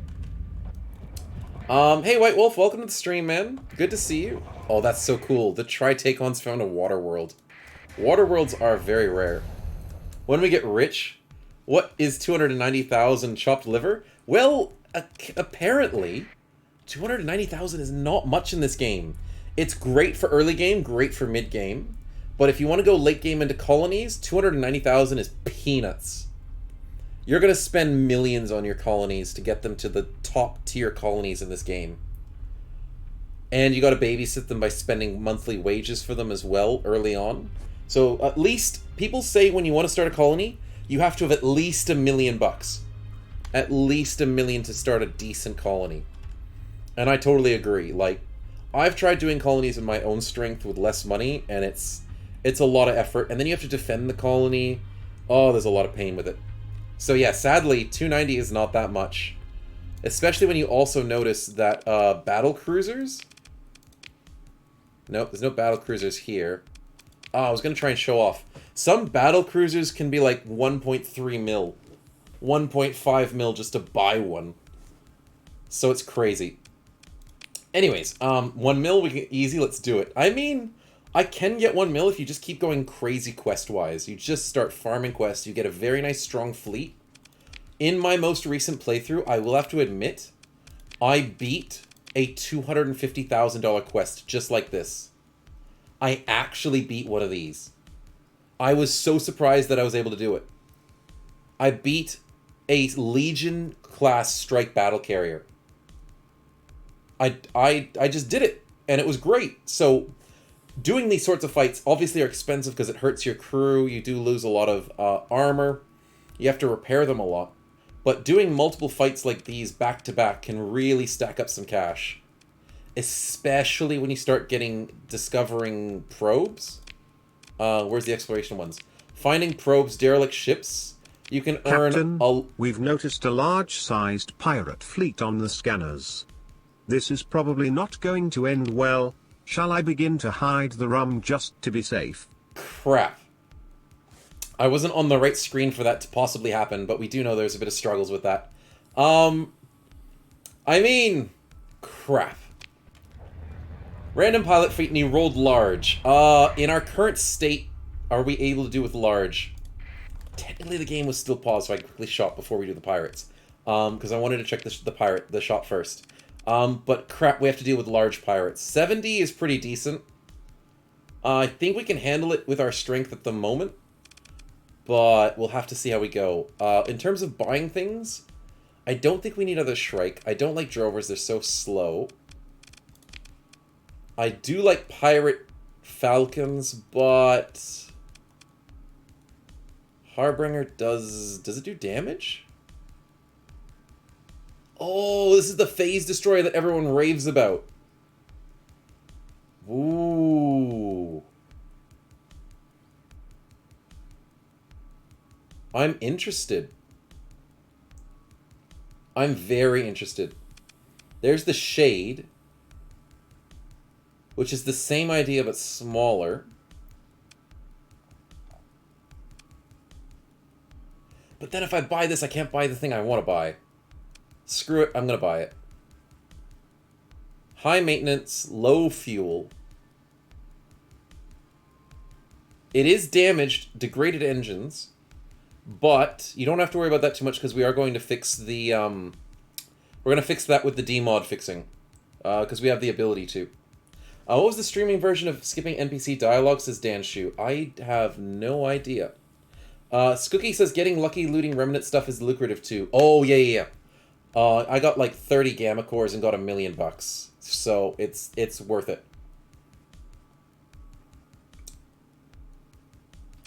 Hey, White Wolf, welcome to the stream, man. Good to see you. Oh, that's so cool. The Tri-Tacons found a water world. Water worlds are very rare. When we get rich, what is 290,000 chopped liver? Well, apparently, 290,000 is not much in this game. It's great for early game, great for mid game, but if you want to go late game into colonies, 290,000 is peanuts. You're going to spend millions on your colonies to get them to the top tier colonies in this game. And you got to babysit them by spending monthly wages for them as well early on. So at least, people say when you want to start a colony, you have to have at least $1 million. At least $1 million to start a decent colony. And I totally agree. Like, I've tried doing colonies in my own strength with less money, and it's a lot of effort. And then you have to defend the colony. Oh, there's a lot of pain with it. So yeah, sadly, 290 is not that much. Especially when you also notice that battle cruisers... Nope, there's no battle cruisers here. Oh, I was going to try and show off. Some battle cruisers can be like 1.3 mil. 1.5 mil just to buy one. So it's crazy. Anyways, 1 mil, we can easy, let's do it. I mean, I can get 1 mil if you just keep going crazy quest-wise. You just start farming quests, you get a very nice strong fleet. In my most recent playthrough, I will have to admit, I beat a $250,000 quest just like this. I actually beat one of these. I was so surprised that I was able to do it. I beat a Legion class strike battle carrier. I just did it, and it was great. So doing these sorts of fights obviously are expensive because it hurts your crew. You do lose a lot of armor. You have to repair them a lot. But doing multiple fights like these back to back can really stack up some cash. Especially when you start discovering probes. Where's the exploration ones? Finding probes, derelict ships. You can
Captain,
earn
we've noticed a large-sized pirate fleet on the scanners. This is probably not going to end well. Shall I begin to hide the rum just to be safe?
Crap. I wasn't on the right screen for that to possibly happen, but we do know there's a bit of struggles with that. I mean, crap. Random pilot fleet and he rolled large. In our current state, are we able to do with large? Technically, the game was still paused, so I quickly shot before we do the pirates. Because I wanted to check the shot first. But crap, we have to deal with large pirates. 70 is pretty decent. I think we can handle it with our strength at the moment. But we'll have to see how we go. In terms of buying things, I don't think we need another Shrike. I don't like Drovers, they're so slow. I do like Pirate Falcons, but... Harbinger does it do damage? Oh, this is the phase destroyer that everyone raves about. Ooh. I'm interested. I'm very interested. There's the Shade, which is the same idea but smaller. But then if I buy this, I can't buy the thing I want to buy. Screw it, I'm going to buy it. High maintenance, low fuel. It is damaged, degraded engines, but you don't have to worry about that too much because we are going to fix the... we're going to fix that with the D-mod fixing, because we have the ability to. What was the streaming version of skipping NPC dialogue, says Dan Shu? I have no idea. Skookie says getting lucky looting remnant stuff is lucrative too. Oh, yeah. I got like 30 gamma cores and got $1 million bucks. So it's worth it.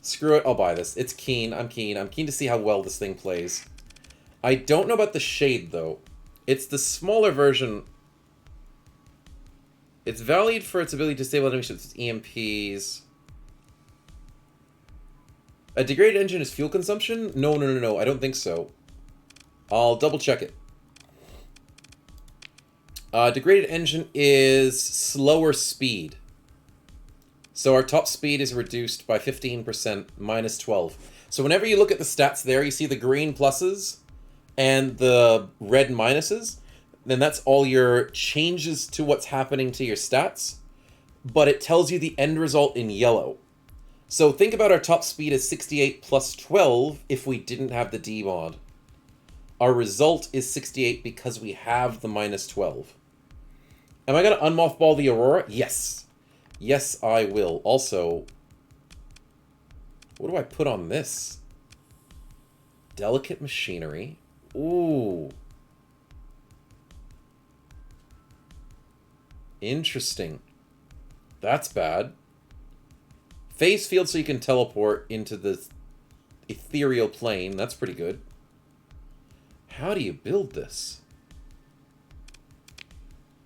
Screw it, I'll buy this. It's keen, I'm keen. I'm keen to see how well this thing plays. I don't know about the Shade though. It's the smaller version. It's valued for its ability to stabilize enemy ships with EMPs. A degraded engine is fuel consumption? No, I don't think so. I'll double check it. Degraded engine is slower speed. So our top speed is reduced by 15%, minus 12. So whenever you look at the stats there, you see the green pluses and the red minuses. Then that's all your changes to what's happening to your stats. But it tells you the end result in yellow. So think about our top speed as 68 plus 12 if we didn't have the D mod. Our result is 68 because we have the minus 12. Am I going to unmothball the Aurora? Yes. Yes, I will. Also, what do I put on this? Delicate machinery. Ooh. Interesting. That's bad. Phase field so you can teleport into the ethereal plane. That's pretty good. How do you build this?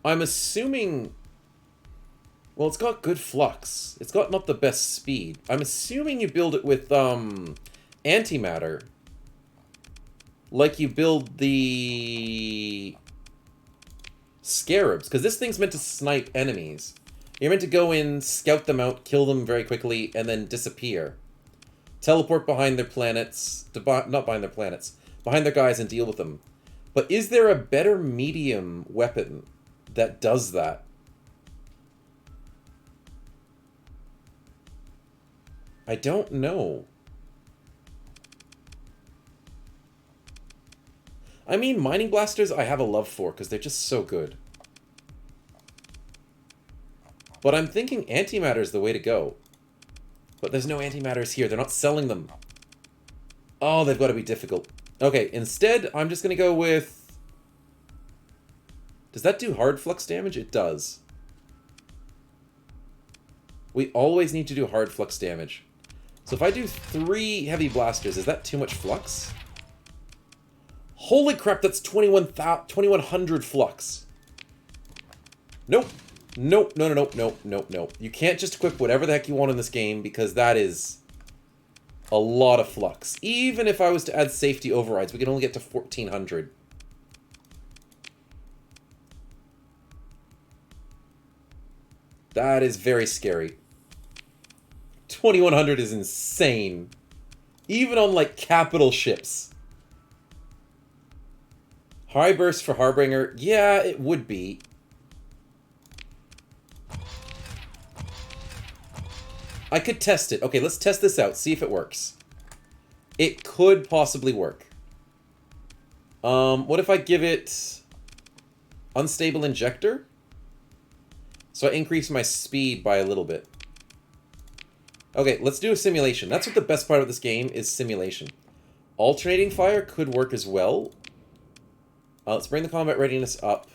I'm assuming... Well, it's got good flux. It's got not the best speed. I'm assuming you build it with antimatter. Like you build the Scarabs. Because this thing's meant to snipe enemies. You're meant to go in, scout them out, kill them very quickly, and then disappear. Teleport behind their planets. Not behind their planets. Behind their guys and deal with them. But is there a better medium weapon that does that? I don't know. I mean, mining blasters I have a love for because they're just so good. But I'm thinking antimatter is the way to go. But there's no antimatters here. They're not selling them. Oh, they've got to be difficult. Okay, instead, I'm just going to go with... Does that do hard flux damage? It does. We always need to do hard flux damage. So if I do 3 heavy blasters, is that too much flux? Holy crap, that's 2100 flux. Nope. Nope. No, no, no, no, no, no. You can't just equip whatever the heck you want in this game, because that is a lot of flux. Even if I was to add safety overrides, we can only get to 1400. That is very scary. 2100 is insane. Even on, like, capital ships. High burst for Harbinger? Yeah, it would be. I could test it. Okay, let's test this out. See if it works. It could possibly work. What if I give it... Unstable Injector? So I increase my speed by a little bit. Okay, let's do a simulation. That's what the best part of this game is, simulation. Alternating fire could work as well. Let's bring the combat readiness up.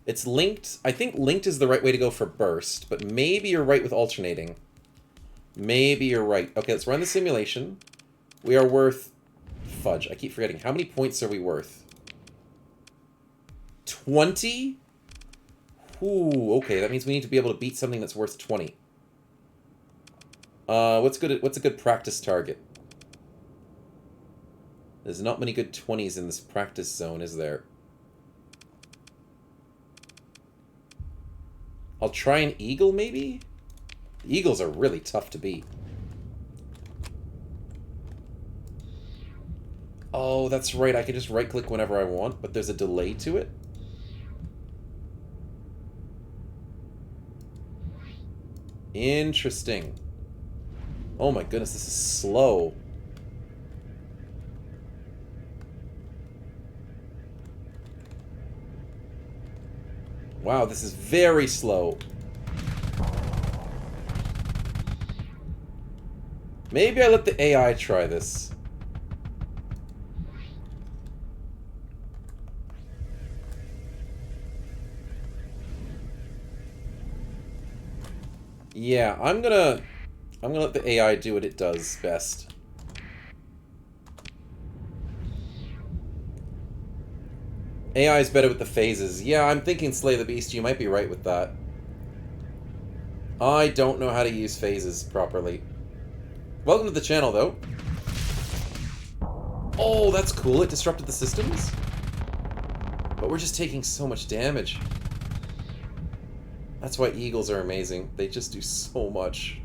It's linked. I think linked is the right way to go for burst, but maybe you're right with alternating. Maybe you're right. Okay, let's run the simulation. We are worth... Fudge, I keep forgetting. How many points are we worth? 20? Ooh, okay, that means we need to be able to beat something that's worth 20. What's a good practice target? There's not many good 20s in this practice zone, is there? I'll try an eagle, maybe? The eagles are really tough to beat. Oh, that's right. I can just right-click whenever I want, but there's a delay to it. Interesting. Oh my goodness, this is slow. Wow, this is very slow. Maybe I let the AI try this. Yeah, I'm gonna let the AI do what it does best. AI is better with the phases. Yeah, I'm thinking Slay the Beast. You might be right with that. I don't know how to use phases properly. Welcome to the channel, though. Oh, that's cool. It disrupted the systems. But we're just taking so much damage. That's why eagles are amazing. They just do so much.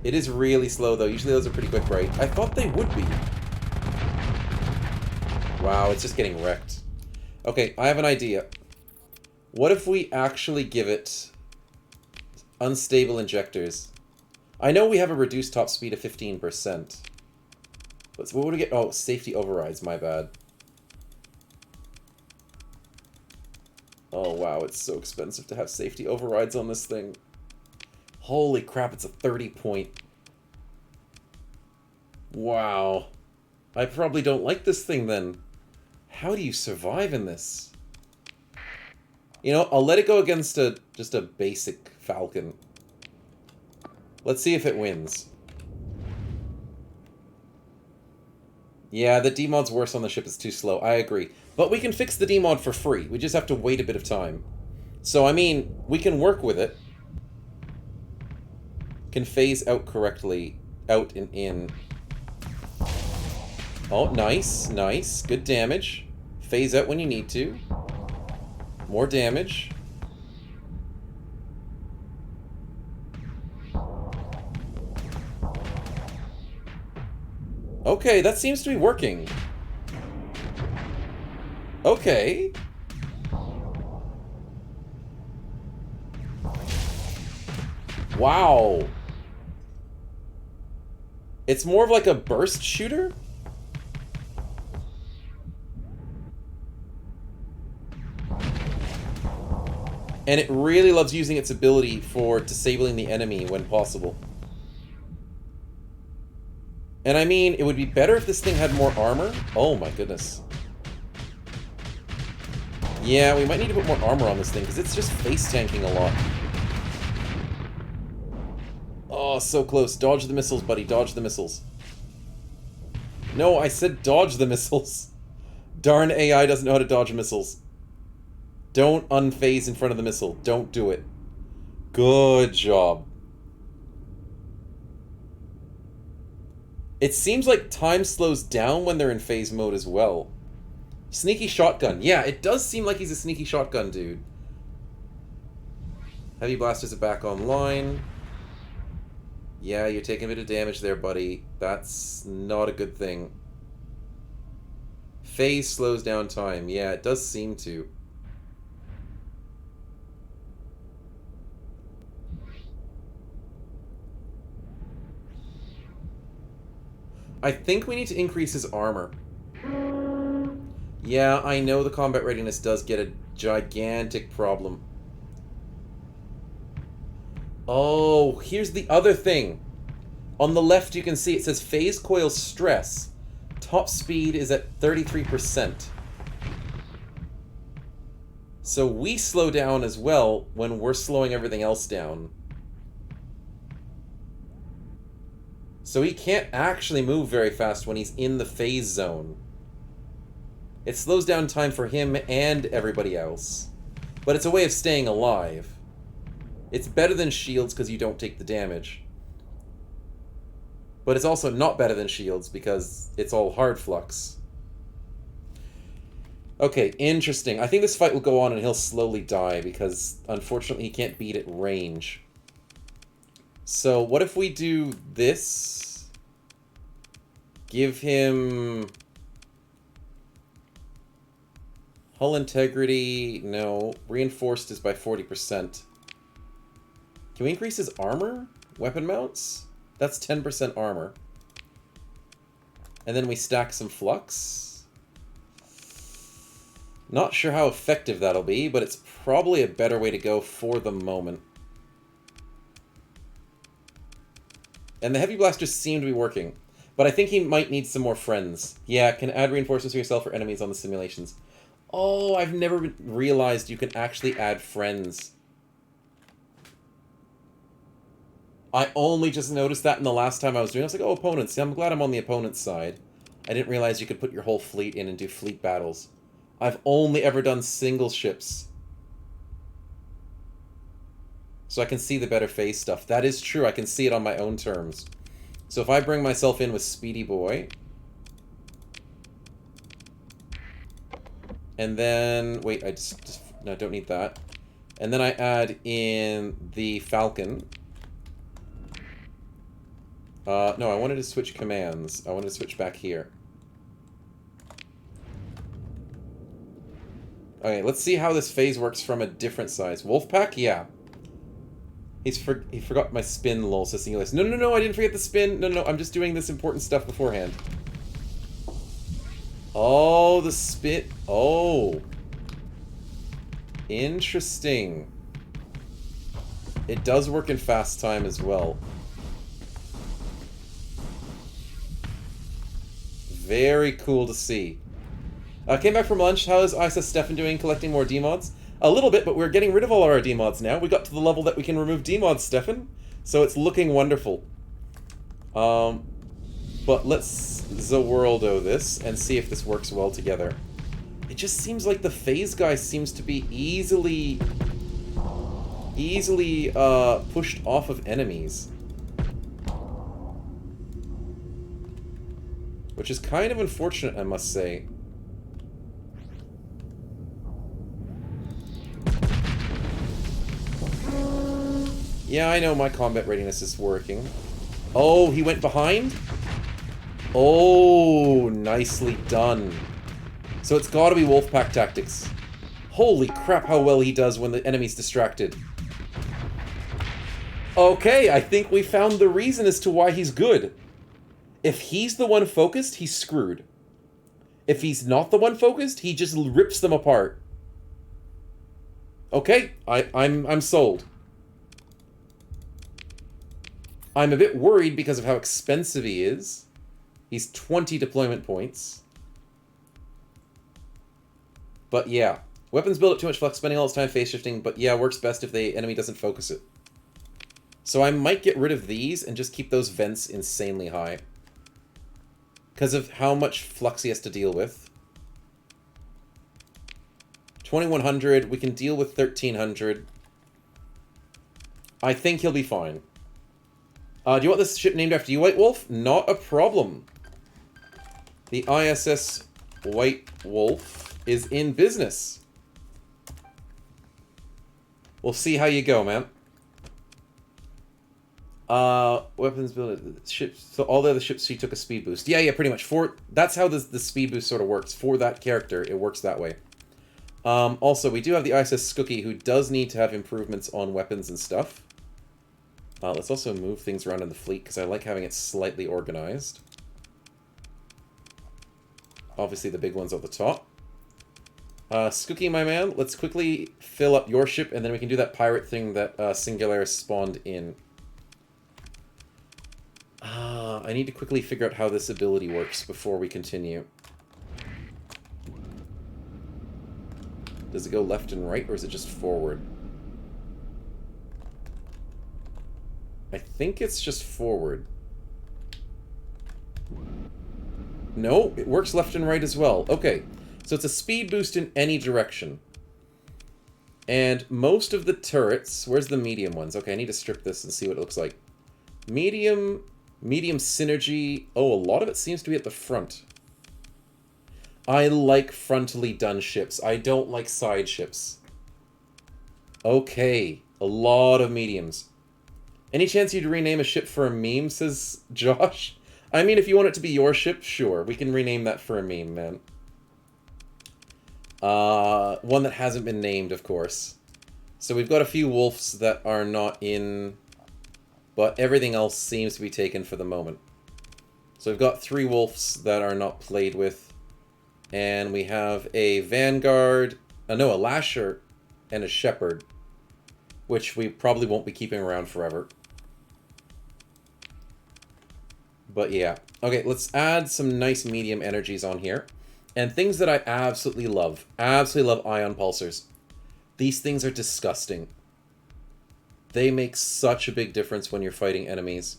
It is really slow, though. Usually those are pretty quick, right? I thought they would be. Wow, it's just getting wrecked. Okay, I have an idea. What if we actually give it unstable injectors? I know we have a reduced top speed of 15%. But what would we get? Oh, safety overrides, my bad. Oh, wow, it's so expensive to have safety overrides on this thing. Holy crap, it's a 30 point. Wow. I probably don't like this thing, then. How do you survive in this? You know, I'll let it go against just a basic Falcon. Let's see if it wins. Yeah, the demod's worse on the ship. It's too slow. I agree. But we can fix the demod for free. We just have to wait a bit of time. So, I mean, we can work with it. Can phase out correctly. Out and in. Oh, nice. Nice. Good damage. Phase out when you need to. More damage. Okay, that seems to be working. Okay. Wow. It's more of like a burst shooter? And it really loves using its ability for disabling the enemy when possible. And I mean, it would be better if this thing had more armor. Oh my goodness. Yeah, we might need to put more armor on this thing, because it's just face tanking a lot. Oh, so close. Dodge the missiles, buddy. Dodge the missiles. No, I said dodge the missiles. Darn AI doesn't know how to dodge missiles. Don't unphase in front of the missile. Don't do it. Good job. It seems like time slows down when they're in phase mode as well. Sneaky shotgun. Yeah, it does seem like he's a sneaky shotgun dude. Heavy blasters are back online. Yeah, you're taking a bit of damage there, buddy. That's not a good thing. Phase slows down time. Yeah, it does seem to. I think we need to increase his armor. Yeah, I know the combat readiness does get a gigantic problem. Oh, here's the other thing. On the left, you can see it says phase coil stress. Top speed is at 33%. So we slow down as well when we're slowing everything else down. So he can't actually move very fast when he's in the phase zone. It slows down time for him and everybody else. But it's a way of staying alive. It's better than shields because you don't take the damage. But it's also not better than shields because it's all hard flux. Okay, interesting. I think this fight will go on and he'll slowly die because unfortunately he can't beat at range. So what if we do this? Give him hull integrity. No. Reinforced is by 40%. Can we increase his armor? Weapon mounts? That's 10% armor. And then we stack some flux. Not sure how effective that'll be, but it's probably a better way to go for the moment. And the heavy blasters seem to be working. But I think he might need some more friends. Yeah, can add reinforcements for yourself or enemies on the simulations. Oh, I've never realized you can actually add friends. I only just noticed that in the last time I was doing it. I was like, oh, opponents. I'm glad I'm on the opponent's side. I didn't realize you could put your whole fleet in and do fleet battles. I've only ever done single ships. So I can see the better phase stuff. That is true. I can see it on my own terms. So if I bring myself in with Speedy Boy... And then... Wait, I just... No, I don't need that. And then I add in the Falcon. No, I wanted to switch commands. I wanted to switch back here. Okay, let's see how this phase works from a different size. Wolfpack? Yeah. He forgot my spin, lol, says Singularus. No, no, no, I didn't forget the spin. No, no, I'm just doing this important stuff beforehand. Oh, the spin. Oh. Interesting. It does work in fast time as well. Very cool to see. Came back from lunch. How is Isa Stefan doing collecting more D-mods? A little bit, but we're getting rid of all our D-mods now. We got to the level that we can remove D-mods, Stefan. So it's looking wonderful. But let's Zaworldo this and see if this works well together. It just seems like the phase guy seems to be easily pushed off of enemies. Which is kind of unfortunate, I must say. Yeah, I know my combat readiness is working. Oh, he went behind? Oh, nicely done. So it's gotta be Wolfpack tactics. Holy crap, how well he does when the enemy's distracted. Okay, I think we found the reason as to why he's good. If he's the one focused, he's screwed. If he's not the one focused, he just rips them apart. Okay, I'm sold. I'm a bit worried because of how expensive he is. He's 20 deployment points. But yeah. Weapons build up too much flex, spending all its time phase shifting, but yeah, works best if the enemy doesn't focus it. So I might get rid of these and just keep those vents insanely high. Because of how much flux he has to deal with. 2100, we can deal with 1300. I think he'll be fine. Do you want this ship named after you, White Wolf? Not a problem. The ISS White Wolf is in business. We'll see how you go, man. Weapons build ships. So all the other ships, she took a speed boost. Yeah, pretty much. That's how the speed boost sort of works. For that character, it works that way. Also, we do have the ISS Skookie, who does need to have improvements on weapons and stuff. Let's also move things around in the fleet, because I like having it slightly organized. Obviously, the big one's at the top. Skookie, my man, let's quickly fill up your ship, and then we can do that pirate thing that Singularis spawned in. I need to quickly figure out how this ability works before we continue. Does it go left and right, or is it just forward? I think it's just forward. No, it works left and right as well. Okay, so it's a speed boost in any direction. And most of the turrets... Where's the medium ones? Okay, I need to strip this and see what it looks like. Medium synergy... Oh, a lot of it seems to be at the front. I like frontally done ships. I don't like side ships. Okay, a lot of mediums. Any chance you'd rename a ship for a meme, says Josh? I mean, if you want it to be your ship, sure. We can rename that for a meme, man. One that hasn't been named, of course. So we've got a few wolves that are not in, but everything else seems to be taken for the moment. So we've got 3 wolves that are not played with. And we have a Vanguard, a Lasher, and a Shepherd, which we probably won't be keeping around forever. But yeah. Okay, let's add some nice medium energies on here. And things that I absolutely love. Absolutely love ion pulsars. These things are disgusting. They make such a big difference when you're fighting enemies.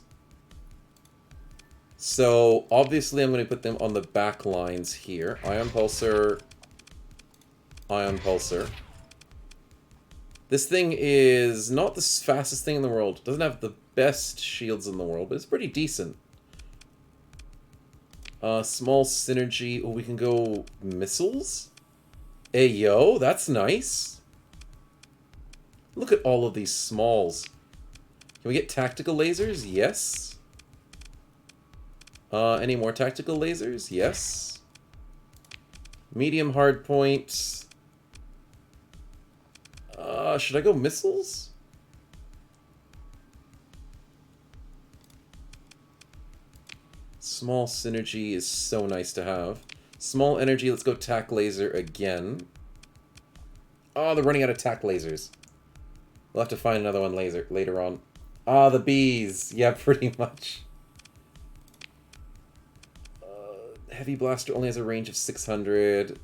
So, obviously I'm going to put them on the back lines here. Ion pulsar. Ion pulsar. This thing is not the fastest thing in the world. Doesn't have the best shields in the world, but it's pretty decent. Small synergy. Oh, we can go missiles? Ayo, that's nice. Look at all of these smalls. Can we get tactical lasers? Yes. Any more tactical lasers? Yes. Medium hardpoint. Should I go missiles? Small synergy is so nice to have. Small energy, let's go tac laser again. Oh, they're running out of tac lasers. We'll have to find another one later on. Ah, the bees. Yeah, pretty much. Heavy blaster only has a range of 600.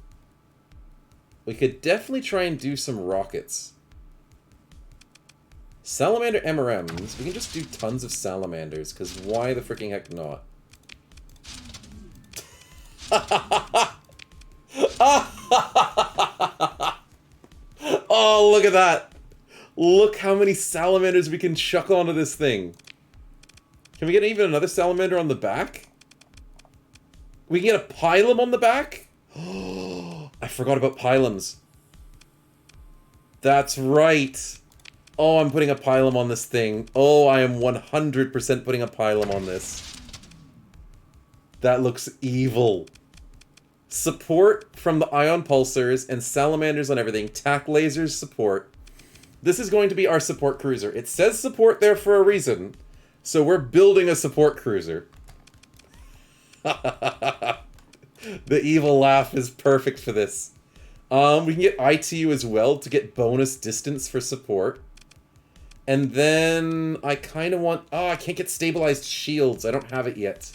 We could definitely try and do some rockets. Salamander MRMs. We can just do tons of salamanders, because why the freaking heck not? Oh, look at that. Look how many salamanders we can chuck onto this thing. Can we get even another salamander on the back? We can get a pylum on the back? Oh, I forgot about pylums. That's right. Oh, I'm putting a pylum on this thing. Oh, I am 100% putting a pylum on this. That looks evil. Support from the ion pulsars and salamanders on everything. Tac lasers support. This is going to be our support cruiser. It says support there for a reason. So we're building a support cruiser. The evil laugh is perfect for this. We can get ITU as well to get bonus distance for support. And then I kind of want... Oh, I can't get stabilized shields. I don't have it yet.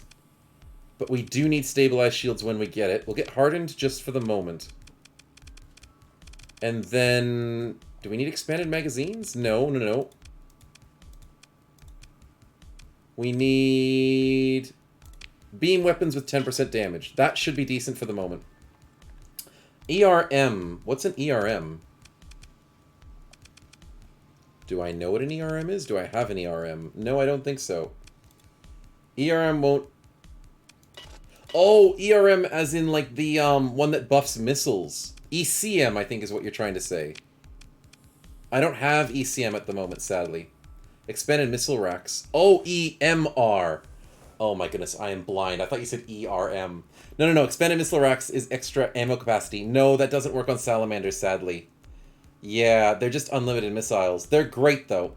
But we do need stabilized shields when we get it. We'll get hardened just for the moment. And then... do we need expanded magazines? No, no, no. We need... beam weapons with 10% damage. That should be decent for the moment. ERM. What's an ERM? Do I know what an ERM is? Do I have an ERM? No, I don't think so. ERM won't... oh, ERM as in, like, the one that buffs missiles. ECM, I think, is what you're trying to say. I don't have ECM at the moment, sadly. Expanded missile racks. Oh, EMR. Oh my goodness, I am blind. I thought you said ERM. No, no, no. Expanded missile racks is extra ammo capacity. No, that doesn't work on salamanders, sadly. Yeah, they're just unlimited missiles. They're great, though.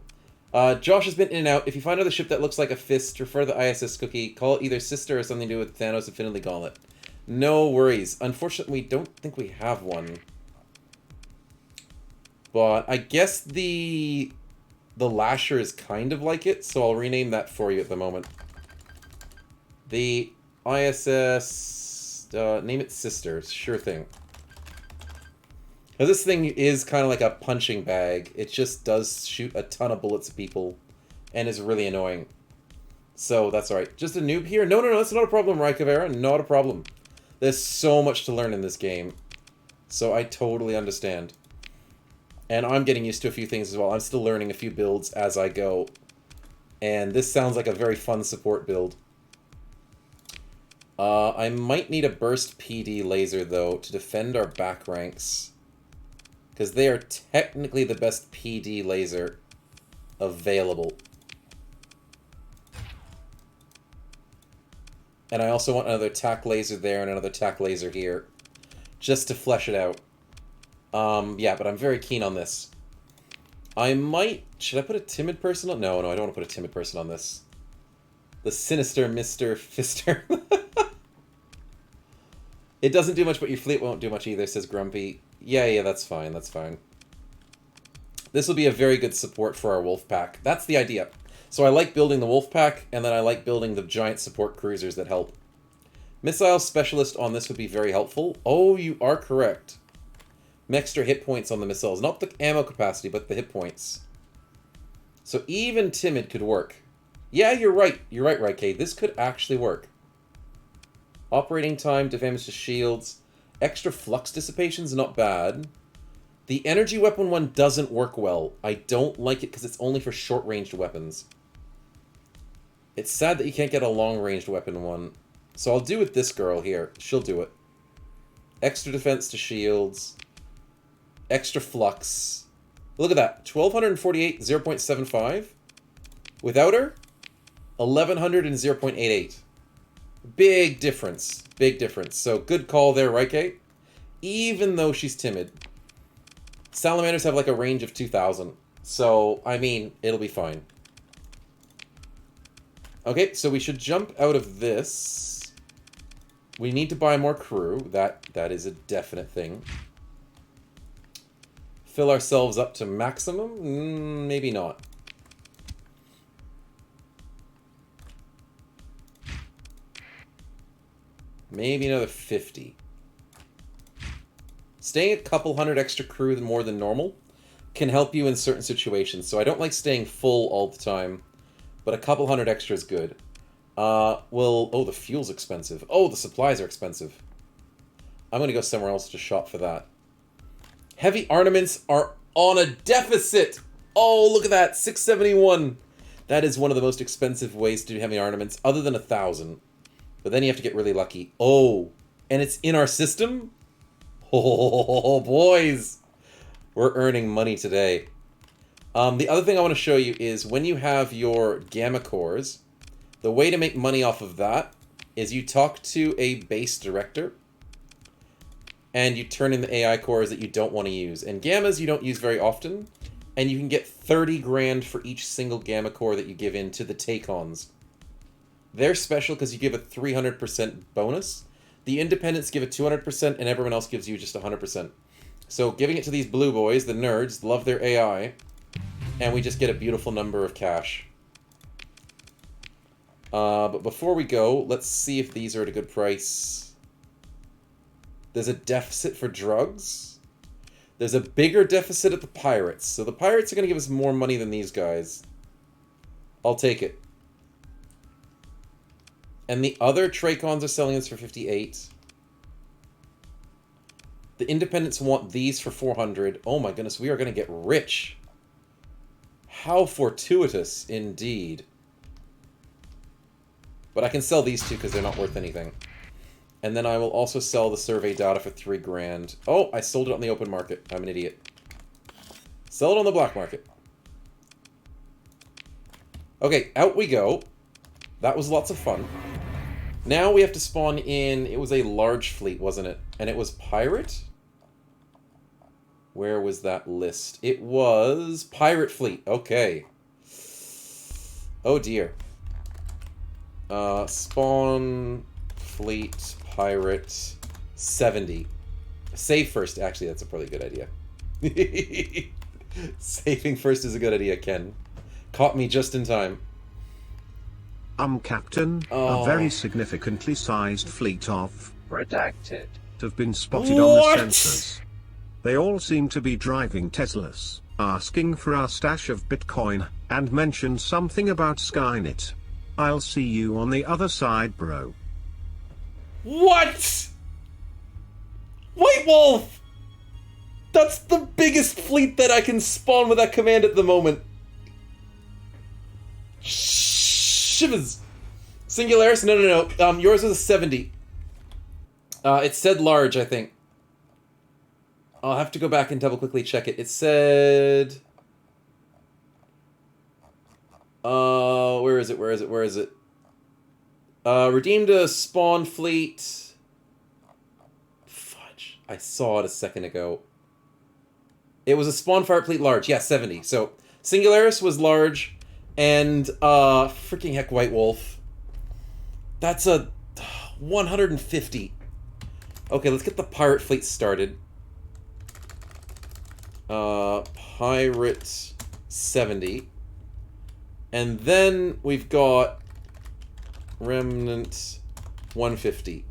Josh has been in and out. If you find another ship that looks like a fist, refer the ISS cookie. Call it either sister or something to do with Thanos' Infinity Gauntlet. No worries. Unfortunately, we don't think we have one. But I guess the Lasher is kind of like it, so I'll rename that for you at the moment. The ISS... name it Sister. Sure thing. Now, this thing is kind of like a punching bag. It just does shoot a ton of bullets at people and is really annoying. So, that's alright. Just a noob here? No, no, no, that's not a problem, Raikavera. Not a problem. There's so much to learn in this game. So, I totally understand. And I'm getting used to a few things as well. I'm still learning a few builds as I go. And this sounds like a very fun support build. I might need a burst PD laser, though, to defend our back ranks. Because they are technically the best PD laser available. And I also want another tack laser there and another tack laser here. Just to flesh it out. Yeah, but I'm very keen on this. I might... should I put a timid person on? No, no, I don't want to put a timid person on this. The sinister Mr. Fister. It doesn't do much, but your fleet won't do much either, says Grumpy. Yeah, yeah, that's fine, that's fine. This will be a very good support for our wolf pack. That's the idea. So I like building the wolf pack, and then I like building the giant support cruisers that help. Missile specialist on this would be very helpful. Oh, you are correct. Extra hit points on the missiles. Not the ammo capacity, but the hit points. So even timid could work. Yeah, you're right. You're right, Raikay. This could actually work. Operating time, damage to shields. Extra flux dissipation's not bad. The energy weapon one doesn't work well. I don't like it because it's only for short-ranged weapons. It's sad that you can't get a long-ranged weapon one. So I'll do with this girl here. She'll do it. Extra defense to shields. Extra flux. Look at that. 1248, 0.75. Without her, 1100 and 0.88. Big difference. Big difference. So good call there, Raikay. Even though she's timid. Salamanders have like a range of 2,000. So, I mean, it'll be fine. Okay, so we should jump out of this. We need to buy more crew. That is a definite thing. Fill ourselves up to maximum? Maybe not. Maybe another 50. Staying a couple hundred extra crew more than normal can help you in certain situations. So I don't like staying full all the time, but a couple hundred extra is good. Oh, the fuel's expensive. Oh, the supplies are expensive. I'm going to go somewhere else to shop for that. Heavy armaments are on a deficit. Oh, look at that. 671. That is one of the most expensive ways to do heavy armaments, other than 1,000. But then you have to get really lucky. Oh, and it's in our system? Oh, boys. We're earning money today. The other thing I want to show you is when you have your gamma cores, the way to make money off of that is you talk to a base director and you turn in the AI cores that you don't want to use. And gammas you don't use very often, and you can get 30 grand for each single gamma core that you give in to the take-ons. They're special because you give a 300% bonus. The independents give a 200%, and everyone else gives you just 100%. So giving it to these blue boys, the nerds, love their AI, and we just get a beautiful number of cash. But before we go, let's see if these are at a good price. There's a deficit for drugs. There's a bigger deficit at the pirates. So the pirates are going to give us more money than these guys. I'll take it. And the other Trachons are selling this for 58. The independents want these for 400. Oh my goodness, we are going to get rich. How fortuitous, indeed. But I can sell these two because they're not worth anything. And then I will also sell the survey data for 3 grand. Oh, I sold it on the open market. I'm an idiot. Sell it on the black market. Okay, out we go. That was lots of fun. Now we have to spawn in... It was a large fleet, wasn't it? And it was pirate? Where was that list? It was pirate fleet. Okay. Oh dear. Spawn fleet pirate 70. Save first. Actually, that's a probably good idea. Saving first is a good idea, Ken. Caught me just in time.
Captain,
Oh.
a very significantly sized fleet of
Redacted.
have been spotted on the sensors. They all seem to be driving Teslas, asking for our stash of Bitcoin, and mention something about Skynet. I'll see you on the other side, bro.
What? White Wolf! That's the biggest fleet that I can spawn with that command at the moment. Shivers. Singularis? No. Yours was a 70. It said large, I think. I'll have to go back and double quickly check it. It said... where is it? Redeemed a spawn fleet. Fudge. I saw it a second ago. It was a spawn fire fleet large. Yeah, 70. So, Singularis was large, and, freaking heck, White Wolf. That's a 150. Okay, let's get the pirate fleet started. Pirate 70. And then we've got Remnant 150.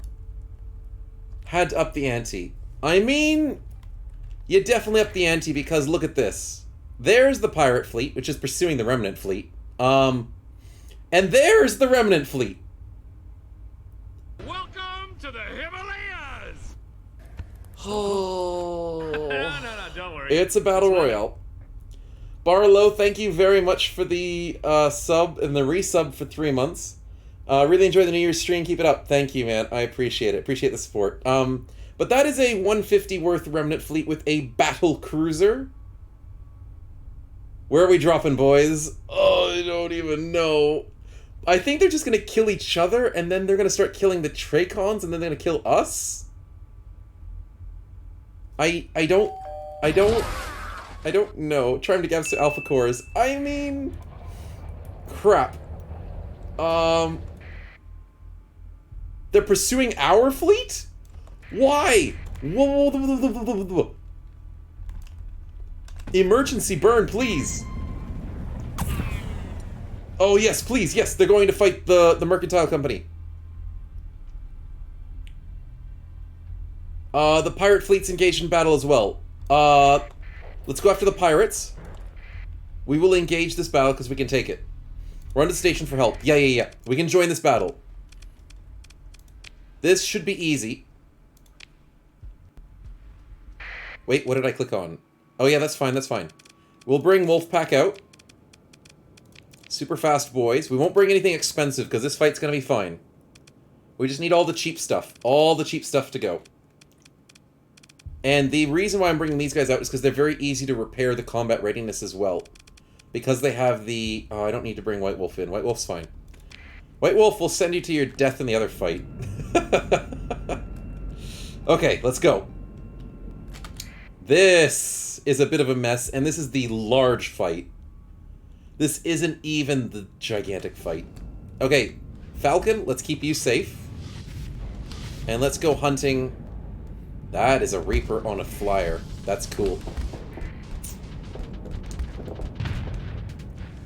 Had to up the ante. I mean, you definitely up the ante because look at this. There's the pirate fleet, which is pursuing the Remnant fleet. And there's the Remnant fleet.
Welcome to the Himalayas!
Oh.
No, don't worry.
It's a battle royale. Barlow, thank you very much for the sub and the resub for 3 months. Really enjoyed the New Year's stream. Keep it up. Thank you, man. I appreciate it. Appreciate the support. But that is a 150 worth Remnant fleet with a battle cruiser. Where are we dropping, boys? Oh, I don't even know. I think they're just going to kill each other, and then they're going to start killing the Trachons, and then they're going to kill us? I don't know. Trying to get to Alpha Cores. I mean... Crap. They're pursuing our fleet? Why? Whoa. Emergency burn, please. Oh, yes, please. Yes, they're going to fight the Mercantile Company. The pirate fleet's engaged in battle as well. Let's go after the pirates. We will engage this battle because we can take it. Run to the station for help. Yeah. We can join this battle. This should be easy. Wait, what did I click on? Oh yeah, that's fine. We'll bring Wolfpack out. Super fast boys. We won't bring anything expensive because this fight's going to be fine. We just need all the cheap stuff. All the cheap stuff to go. And the reason why I'm bringing these guys out is because they're very easy to repair the combat readiness as well. Because they have the... Oh, I don't need to bring White Wolf in. White Wolf's fine. White Wolf will send you to your death in the other fight. Okay, let's go. This is a bit of a mess, and this is the large fight. This isn't even the gigantic fight. Okay, Falcon, let's keep you safe. And let's go hunting... That is a Reaper on a flyer. That's cool.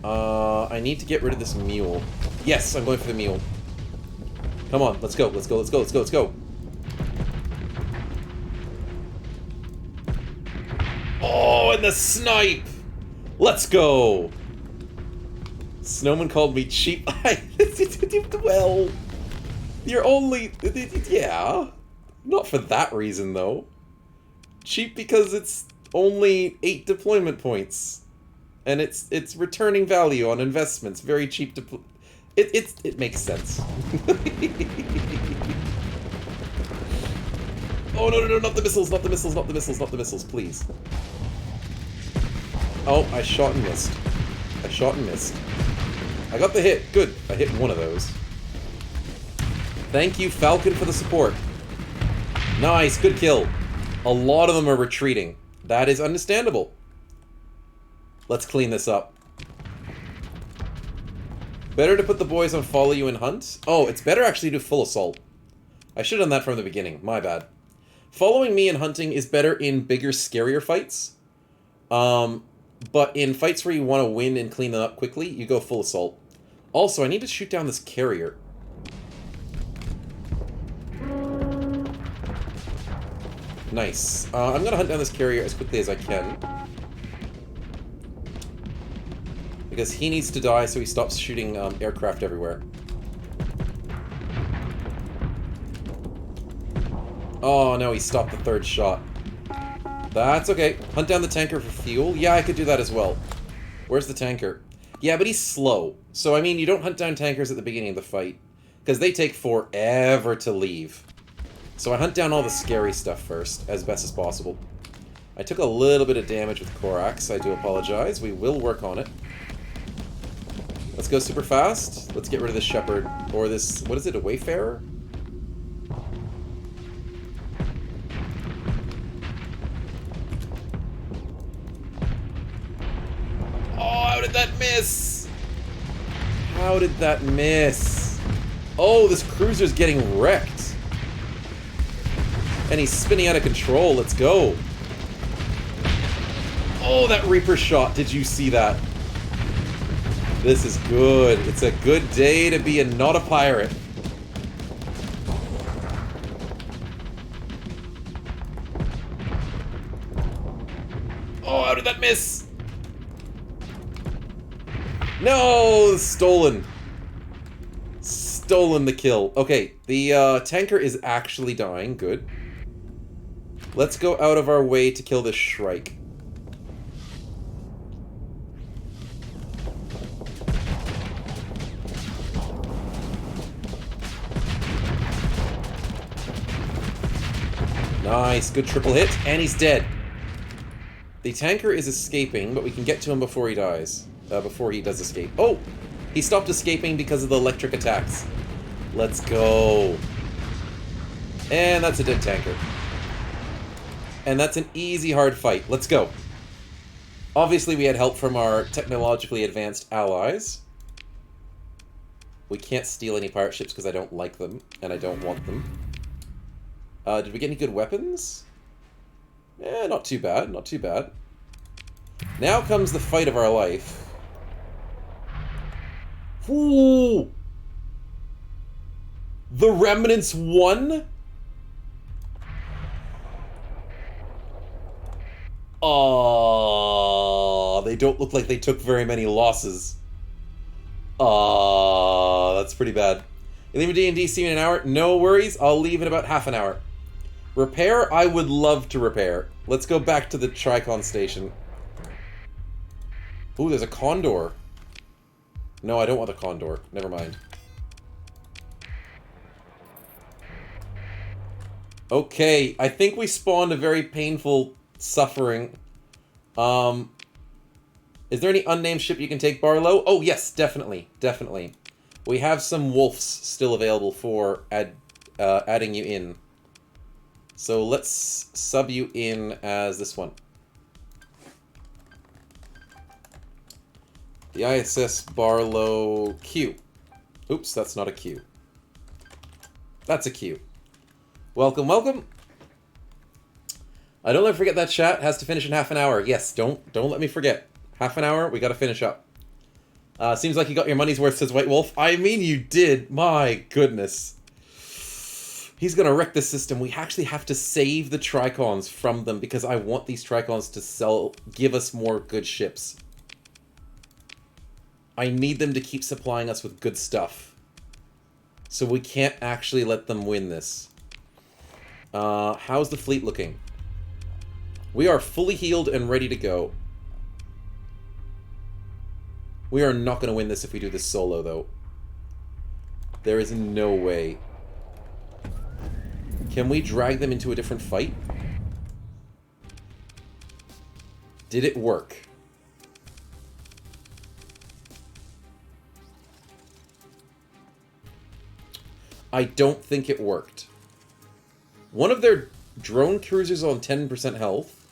I need to get rid of this mule. Yes, I'm going for the mule. Come on, let's go, let's go, let's go, let's go, let's go. Oh, and the snipe! Let's go! Snowman called me cheap. Well, you're only... Yeah. Not for that reason, though. Cheap because it's only 8 deployment points. And it's returning value on investments. Very cheap to... It makes sense. Oh, no, no, no, not the missiles, not the missiles, not the missiles, not the missiles, please. Oh, I shot and missed. I shot and missed. I got the hit. Good. I hit one of those. Thank you, Falcon, for the support. Nice. Good kill. A lot of them are retreating. That is understandable. Let's clean this up. Better to put the boys on follow you and hunt? Oh, it's better actually to do full assault. I should have done that from the beginning. My bad. Following me and hunting is better in bigger, scarier fights. But in fights where you want to win and clean them up quickly, you go full assault. Also, I need to shoot down this carrier. Nice. I'm going to hunt down this carrier as quickly as I can. Because he needs to die so he stops shooting aircraft everywhere. Oh no, he stopped the third shot. That's okay. Hunt down the tanker for fuel. Yeah, I could do that as well. Where's the tanker? Yeah, but he's slow. So, I mean, you don't hunt down tankers at the beginning of the fight. Because they take forever to leave. So I hunt down all the scary stuff first, as best as possible. I took a little bit of damage with Korax. I do apologize. We will work on it. Let's go super fast. Let's get rid of this shepherd. Or this... What is it? A wayfarer? How did that miss? How did that miss? Oh, this cruiser's getting wrecked. And he's spinning out of control. Let's go. Oh, that Reaper shot. Did you see that? This is good. It's a good day to be not a pirate. Oh, how did that miss? No! Stolen. Stolen the kill. Okay, the tanker is actually dying. Good. Let's go out of our way to kill this Shrike. Nice, good triple hit, and he's dead. The tanker is escaping, but we can get to him before he dies. Before he does escape. Oh! He stopped escaping because of the electric attacks. Let's go. And that's a dead tanker. And that's an easy, hard fight. Let's go. Obviously, we had help from our technologically advanced allies. We can't steal any pirate ships because I don't like them, and I don't want them. Did we get any good weapons? Eh, not too bad, not too bad. Now comes the fight of our life. Ooh! The Remnants won? They don't look like they took very many losses. That's pretty bad. You leave a D&D, see you in an hour? No worries, I'll leave in about half an hour. Repair? I would love to repair. Let's go back to the Tricon station. Ooh, there's a Condor. No, I don't want the Condor. Never mind. Okay, I think we spawned a very painful suffering. Is there any unnamed ship you can take, Barlow? Oh, yes, definitely. Definitely. We have some wolves still available for adding you in. So let's sub you in as this one. The ISS Barlow Q. Oops, that's not a Q. That's a Q. Welcome, welcome. Don't let me forget that chat has to finish in half an hour. Yes, don't let me forget. Half an hour, we gotta finish up. Seems like you got your money's worth, says White Wolf. I mean, you did. My goodness. He's going to wreck the system. We actually have to save the Tricons from them because I want these Tricons to give us more good ships. I need them to keep supplying us with good stuff. So we can't actually let them win this. How's the fleet looking? We are fully healed and ready to go. We are not going to win this if we do this solo, though. There is no way. Can we drag them into a different fight? Did it work? I don't think it worked. One of their drone cruisers on 10% health.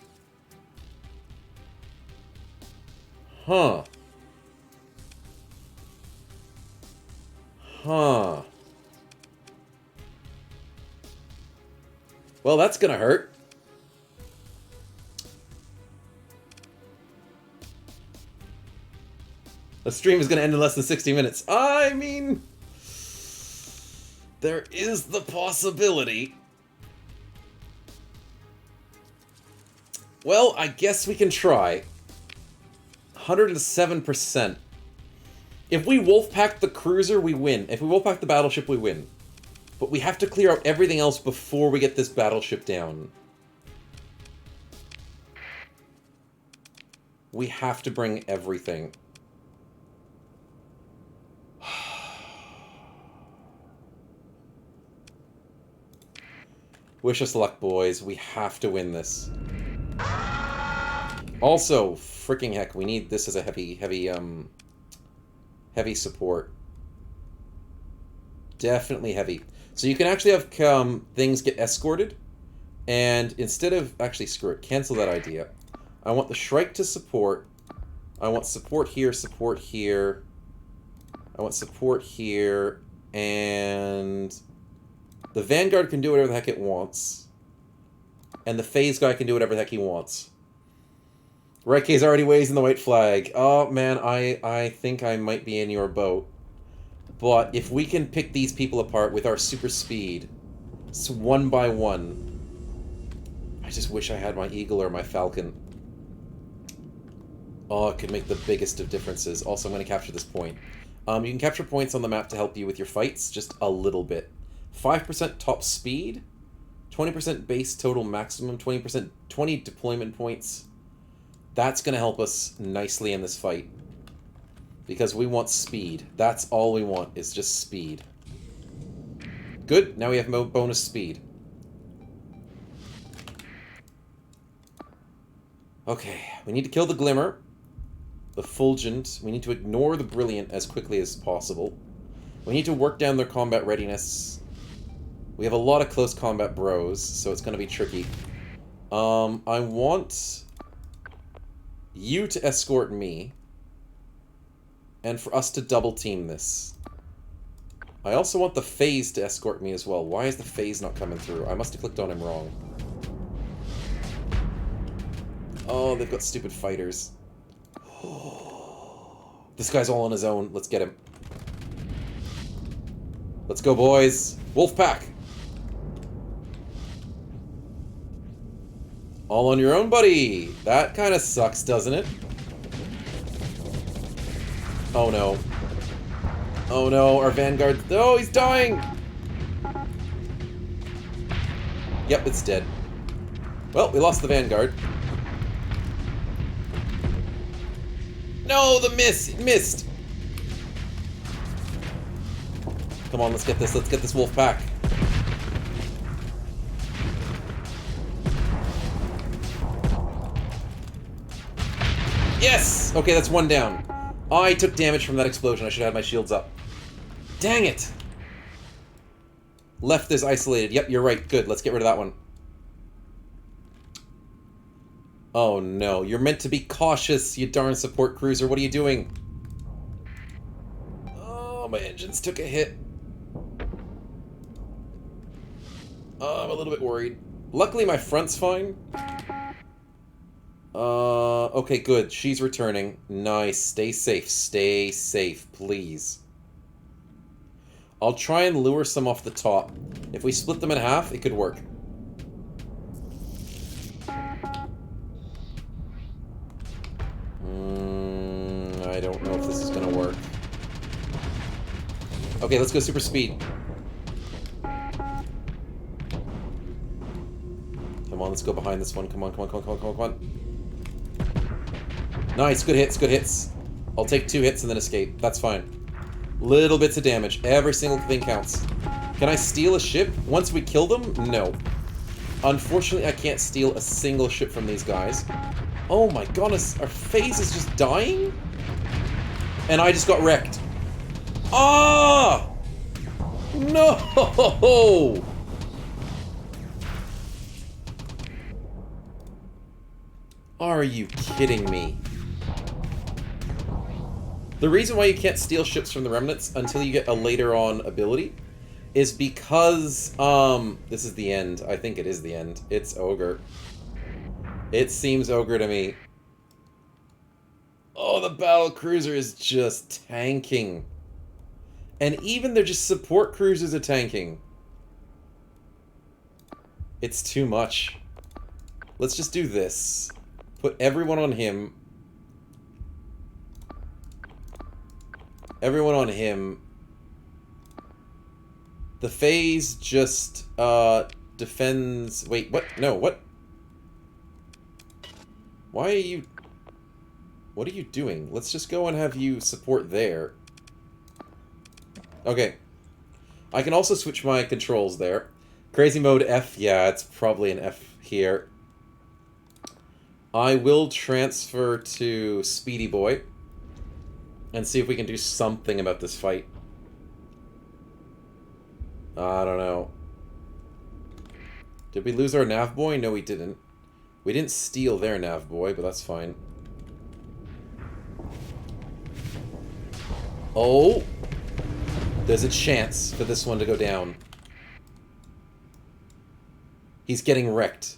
Huh. Huh. Well, that's gonna hurt. The stream is gonna end in less than 60 minutes. I mean, there is the possibility. Well, I guess we can try. 107%. If we wolfpack the cruiser, we win. If we wolfpack the battleship, we win. But we have to clear out everything else before we get this battleship down. We have to bring everything. Wish us luck, boys. We have to win this. Also, freaking heck, we need this as a heavy support. Definitely heavy. So you can actually have things get escorted, and instead of... Actually, screw it. Cancel that idea. I want the Shrike to support. I want support here, support here. I want support here, and... The Vanguard can do whatever the heck it wants. And the Phase guy can do whatever the heck he wants. Red K's already waving the white flag. Oh, man, I think I might be in your boat. But if we can pick these people apart with our super speed, it's one by one. I just wish I had my Eagle or my Falcon. Oh, it could make the biggest of differences. Also, I'm going to capture this point. You can capture points on the map to help you with your fights, just a little bit. 5% top speed, 20% base total maximum, 20% 20 deployment points. That's going to help us nicely in this fight. Because we want speed. That's all we want, is just speed. Good, now we have bonus speed. Okay, we need to kill the Glimmer, the Fulgent. We need to ignore the Brilliant as quickly as possible. We need to work down their combat readiness. We have a lot of close combat bros, so it's going to be tricky. I want you to escort me, and for us to double team this. I also want the Phase to escort me as well. Why is the Phase not coming through? I must have clicked on him wrong. Oh, they've got stupid fighters. This guy's all on his own. Let's get him. Let's go, boys. Wolfpack. All on your own, buddy. That kind of sucks, doesn't it? Oh, no. Oh, no. Our Vanguard... Oh, he's dying! Yep, it's dead. Well, we lost the Vanguard. No, the miss! It missed! Come on, let's get this. Let's get this wolf pack. Yes! Okay, that's one down. I took damage from that explosion. I should have had my shields up. Dang it! Left is isolated. Yep, you're right. Good. Let's get rid of that one. Oh no, you're meant to be cautious, you darn support cruiser. What are you doing? Oh, my engines took a hit. Oh, I'm a little bit worried. Luckily, my front's fine. Okay, good. She's returning. Nice. Stay safe. Stay safe, please. I'll try and lure some off the top. If we split them in half, it could work. I don't know if this is gonna work. Okay, let's go super speed. Come on, let's go behind this one. Come on, come on, come on, come on, come on, come on. Nice, good hits, good hits. I'll take 2 hits and then escape. That's fine. Little bits of damage. Every single thing counts. Can I steal a ship once we kill them? No. Unfortunately, I can't steal a single ship from these guys. Oh my goodness, our phase is just dying? And I just got wrecked. Ah! No! Are you kidding me? The reason why you can't steal ships from the remnants until you get a later on ability is because, this is the end. I think it is the end. It's ogre. It seems ogre to me. Oh, the battle cruiser is just tanking. And even their just support cruisers are tanking. It's too much. Let's just do this. Put everyone on him. Everyone on him. The phase just, defends... Wait, what? No, what? Why are you... What are you doing? Let's just go and have you support there. Okay. I can also switch my controls there. Crazy mode F. Yeah, it's probably an F here. I will transfer to Speedy Boy. And see if we can do something about this fight. I don't know. Did we lose our nav boy? No, we didn't. We didn't steal their nav boy, but that's fine. Oh! There's a chance for this one to go down. He's getting wrecked.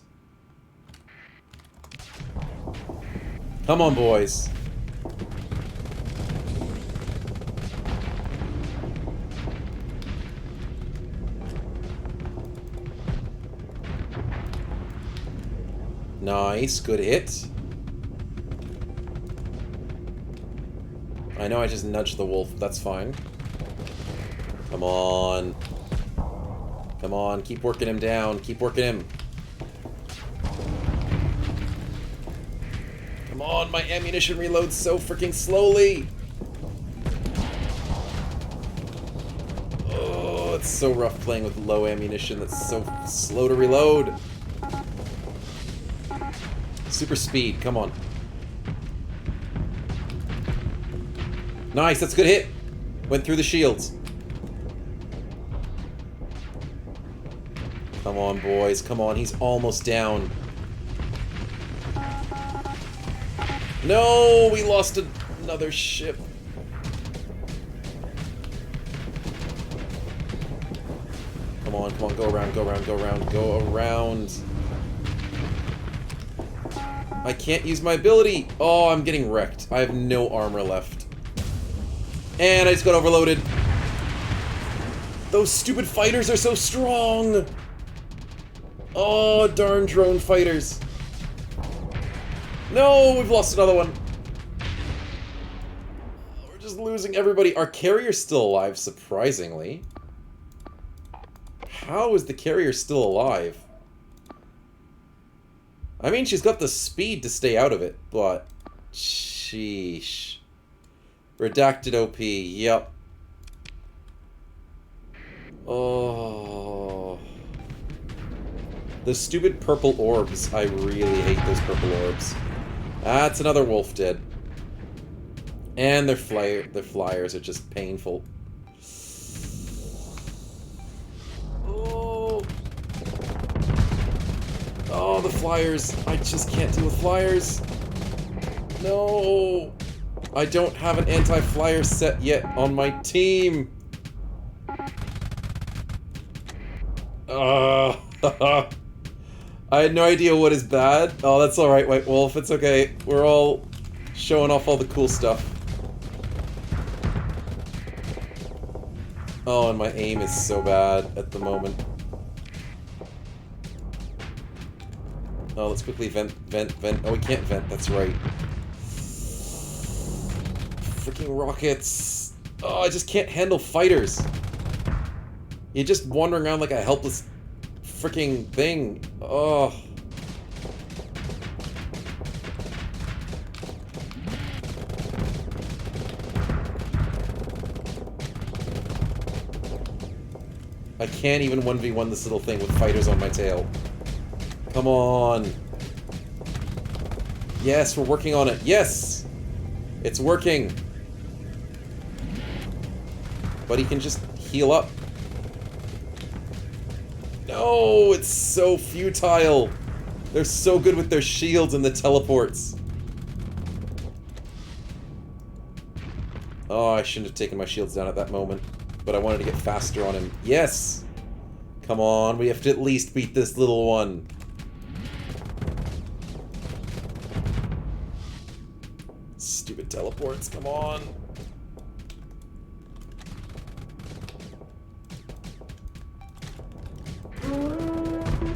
Come on, boys. Nice, good hit. I know I just nudged the wolf, that's fine. Come on. Come on, keep working him down, keep working him. Come on, my ammunition reloads so freaking slowly. Oh, it's so rough playing with low ammunition, that's so slow to reload. Super speed, come on. Nice, that's a good hit. Went through the shields. Come on, boys, come on, he's almost down. No, we lost another ship. Come on, go around, go around, go around, go around. I can't use my ability. Oh, I'm getting wrecked. I have no armor left. And I just got overloaded. Those stupid fighters are so strong. Oh, darn drone fighters. No, we've lost another one. We're just losing everybody. Our carrier's still alive, surprisingly. How is the carrier still alive? I mean, she's got the speed to stay out of it, but... Sheesh. Redacted OP, yep. Oh... Those stupid purple orbs. I really hate those purple orbs. That's another wolf dead. And their flyers are just painful. Oh, the flyers. I just can't deal with flyers. No. I don't have an anti-flyer set yet on my team. I had no idea what is bad. Oh, that's alright, White Wolf. It's okay. We're all showing off all the cool stuff. Oh, and my aim is so bad at the moment. Oh, let's quickly vent. Oh, we can't vent. That's right. Freaking rockets. Oh, I just can't handle fighters. You're just wandering around like a helpless freaking thing. Oh. I can't even 1v1 this little thing with fighters on my tail. Come on. Yes, we're working on it. Yes! It's working. But he can just heal up. No, it's so futile. They're so good with their shields and the teleports. Oh, I shouldn't have taken my shields down at that moment. But I wanted to get faster on him. Yes! Come on, we have to at least beat this little one. Stupid teleports, come on.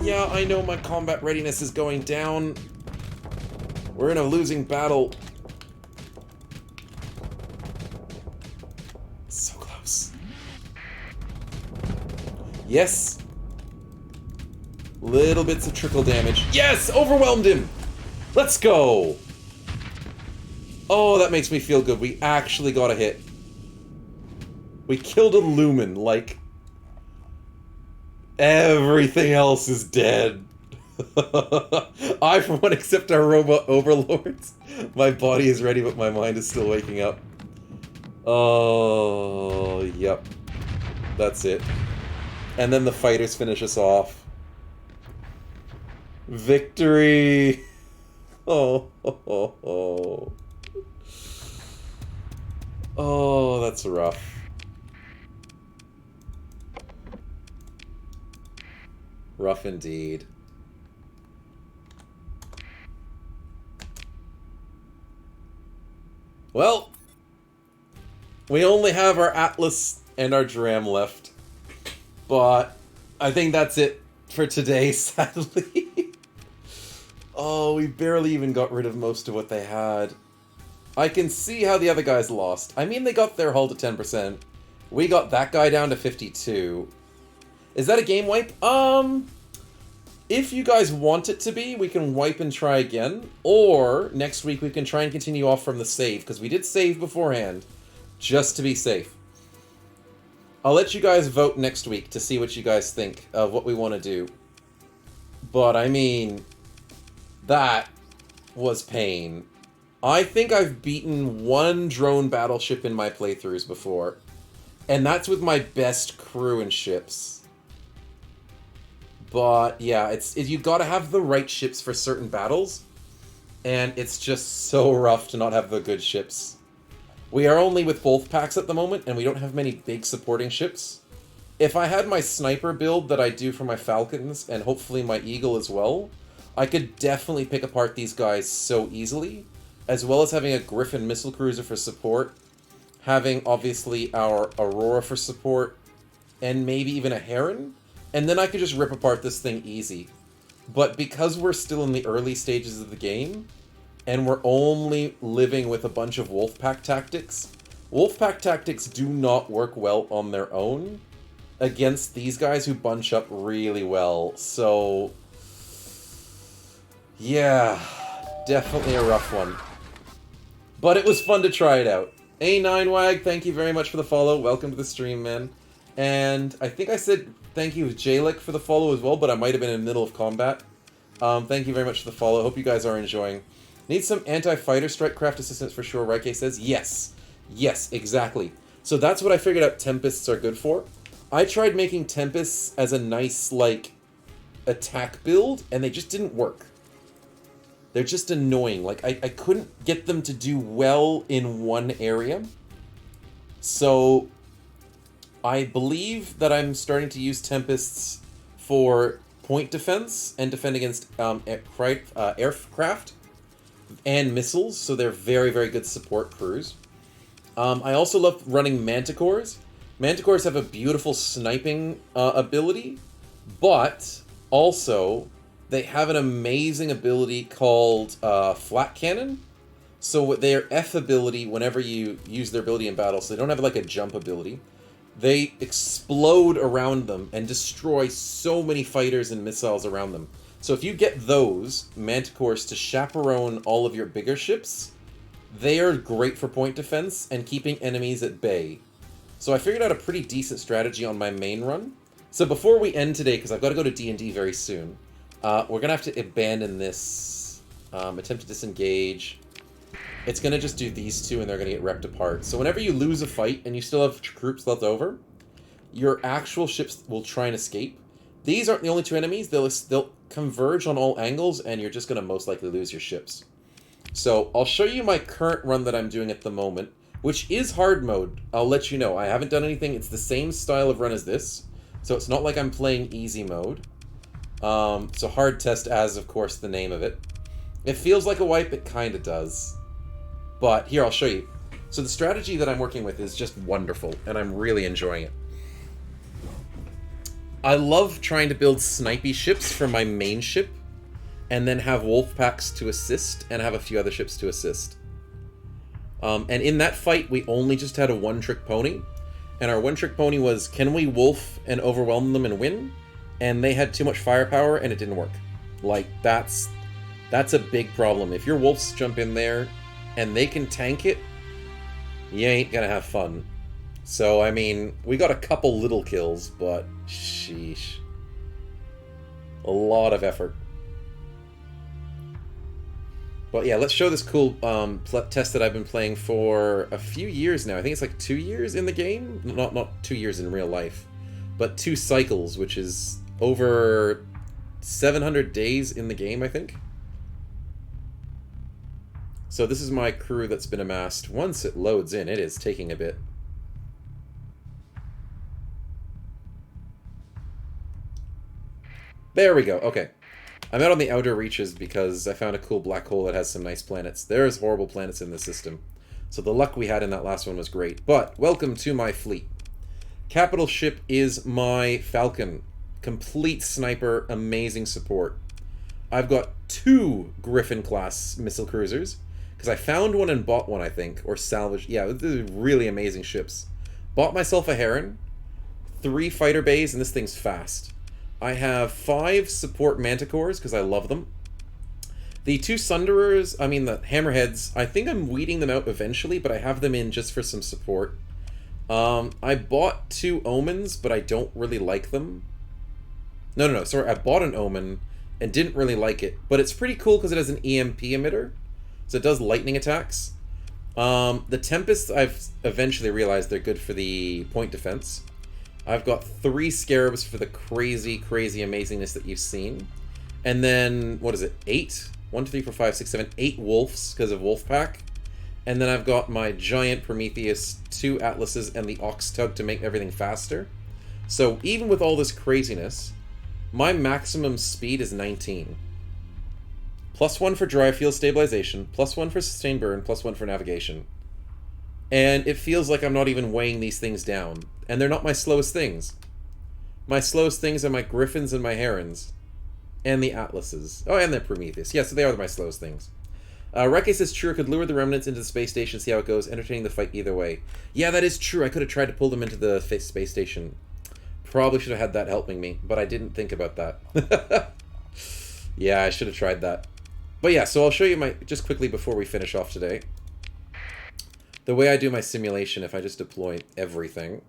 Yeah, I know my combat readiness is going down. We're in a losing battle. So close. Yes! Little bits of trickle damage. Yes! Overwhelmed him! Let's go! Oh, that makes me feel good. We actually got a hit. We killed a lumen, like... everything else is dead. I, for one, accept our robot overlords. My body is ready, but my mind is still waking up. Oh, yep. That's it. And then the fighters finish us off. Victory! Oh, oh, oh. Oh, that's rough. Rough indeed. Well, we only have our Atlas and our Dram left. But I think that's it for today, sadly. Oh, we barely even got rid of most of what they had. I can see how the other guys lost. I mean, they got their hull to 10%. We got that guy down to 52. Is that a game wipe? If you guys want it to be, we can wipe and try again. Or, next week we can try and continue off from the save, because we did save beforehand, just to be safe. I'll let you guys vote next week to see what you guys think of what we want to do. But, I mean, that was pain. I think I've beaten one drone battleship in my playthroughs before. And that's with my best crew and ships. But, yeah, you gotta have the right ships for certain battles. And it's just so rough to not have the good ships. We are only with wolf packs at the moment, and we don't have many big supporting ships. If I had my sniper build that I do for my Falcons, and hopefully my Eagle as well, I could definitely pick apart these guys so easily. As well as having a Griffin missile cruiser for support, having obviously our Aurora for support, and maybe even a Heron, and then I could just rip apart this thing easy. But because we're still in the early stages of the game, and we're only living with a bunch of Wolfpack tactics, Wolfpack tactics do not work well on their own against these guys who bunch up really well. So, yeah, definitely a rough one. But it was fun to try it out. A9Wag, thank you very much for the follow. Welcome to the stream, man. And I think I said thank you Jalik for the follow as well, but I might have been in the middle of combat. Thank you very much for the follow. Hope you guys are enjoying. Need some anti-fighter strike craft assistance for sure, Raike says. Yes. Yes, exactly. So that's what I figured out Tempests are good for. I tried making Tempests as a nice, like, attack build, and they just didn't work. They're just annoying. Like, I couldn't get them to do well in one area. So, I believe that I'm starting to use Tempests for point defense and defend against aircraft and missiles, so they're very, very good support crews. I also love running manticores. Manticores have a beautiful sniping ability, but also they have an amazing ability called flat cannon. So their F ability, whenever you use their ability in battle, so they don't have like a jump ability, they explode around them and destroy so many fighters and missiles around them. So if you get those manticores to chaperone all of your bigger ships, they are great for point defense and keeping enemies at bay. So I figured out a pretty decent strategy on my main run. So before we end today, because I've got to go to D&D very soon, we're going to have to abandon this, attempt to disengage. It's going to just do these two and they're going to get ripped apart. So whenever you lose a fight and you still have troops left over, your actual ships will try and escape. These aren't the only two enemies. They'll converge on all angles and you're just going to most likely lose your ships. So I'll show you my current run that I'm doing at the moment, which is hard mode. I'll let you know. I haven't done anything. It's the same style of run as this. So it's not like I'm playing easy mode. So hard test as, of course, the name of it. It feels like a wipe. It kind of does. But here, I'll show you. So the strategy that I'm working with is just wonderful, and I'm really enjoying it. I love trying to build snipey ships for my main ship, and then have wolf packs to assist, and have a few other ships to assist. And in that fight, we only just had a one-trick pony, and our one-trick pony was, can we wolf and overwhelm them and win? And they had too much firepower, and it didn't work. Like, that's a big problem. If your wolves jump in there, and they can tank it, you ain't gonna have fun. So, I mean, we got a couple little kills, but sheesh. A lot of effort. But yeah, let's show this cool test that I've been playing for a few years now. I think it's like 2 years in the game. Not 2 years in real life, but 2 cycles, which is over 700 days in the game, I think. So this is my crew that's been amassed. Once it loads in, it is taking a bit. There we go, okay. I'm out on the outer reaches because I found a cool black hole that has some nice planets. There's horrible planets in the system. So the luck we had in that last one was great. But, welcome to my fleet. Capital ship is my Falcon. Complete sniper, amazing support. I've got 2 Griffin-class missile cruisers. Because I found one and bought one, I think. Or salvaged. Yeah, these are really amazing ships. Bought myself a Heron. 3 fighter bays, and this thing's fast. I have 5 support manticores, because I love them. The 2 Sunderers, I mean the Hammerheads, I think I'm weeding them out eventually, but I have them in just for some support. I bought 2 Omens, but I don't really like them. No, sorry, I bought an Omen and didn't really like it, but it's pretty cool because it has an EMP emitter, so it does lightning attacks. The Tempests, I've eventually realized they're good for the point defense. I've got 3 Scarabs for the crazy, crazy amazingness that you've seen. And then, what is it, 8? 1, 2, 3, 4, 5, 6, 7, 8 Wolves because of Wolfpack. And then I've got my giant Prometheus, 2 Atlases, and the Ox Tug to make everything faster. So even with all this craziness, my maximum speed is 19. +1 for dry field stabilization, +1 for sustained burn, +1 for navigation. And it feels like I'm not even weighing these things down. And they're not my slowest things. My slowest things are my Griffins and my Herons. And the Atlases. Oh, and the Prometheus. Yeah, so they are my slowest things. Reke says, true, I could lure the remnants into the space station, see how it goes, entertaining the fight either way. Yeah, that is true. I could have tried to pull them into the space station. Probably should have had that helping me, but I didn't think about that. Yeah, I should have tried that. But yeah, so I'll show you just quickly before we finish off today. The way I do my simulation, if I just deploy everything,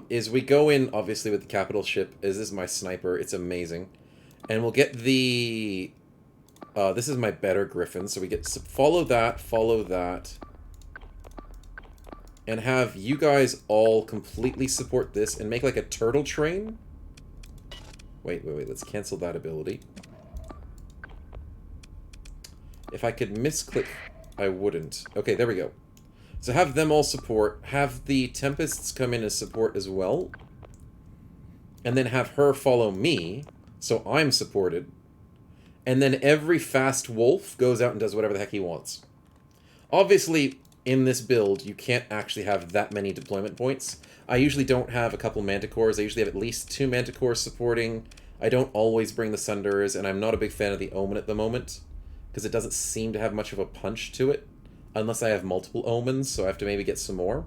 is we go in, obviously, with the capital ship. This is my sniper. It's amazing. And we'll get the... this is my better Griffin, so we get... Follow that, and have you guys all completely support this and make like a turtle train. Wait, let's cancel that ability. If I could misclick, I wouldn't. Okay, there we go. So have them all support. Have the Tempests come in as support as well. and then have her follow me, so I'm supported, and then every fast wolf goes out and does whatever the heck he wants. Obviously, in this build, you can't actually have that many deployment points. I usually don't have a couple Manticores. I usually have at least 2 Manticores supporting. I don't always bring the Sunderers, and I'm not a big fan of the Omen at the moment, because it doesn't seem to have much of a punch to it, unless I have multiple Omens, so I have to maybe get some more.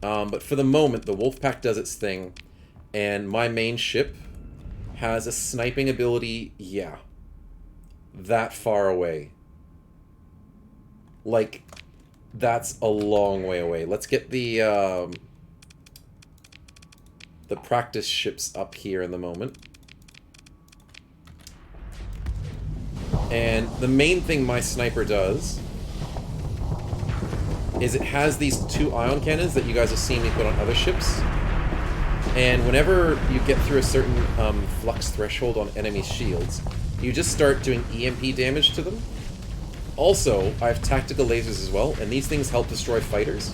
But for the moment, the Wolfpack does its thing, and my main ship has a sniping ability, yeah, that far away. Like, that's a long way away. Let's get the practice ships up here in the moment. And the main thing my sniper does is it has these 2 ion cannons that you guys have seen me put on other ships. And whenever you get through a certain flux threshold on enemy shields, you just start doing EMP damage to them. Also, I have tactical lasers as well, and these things help destroy fighters.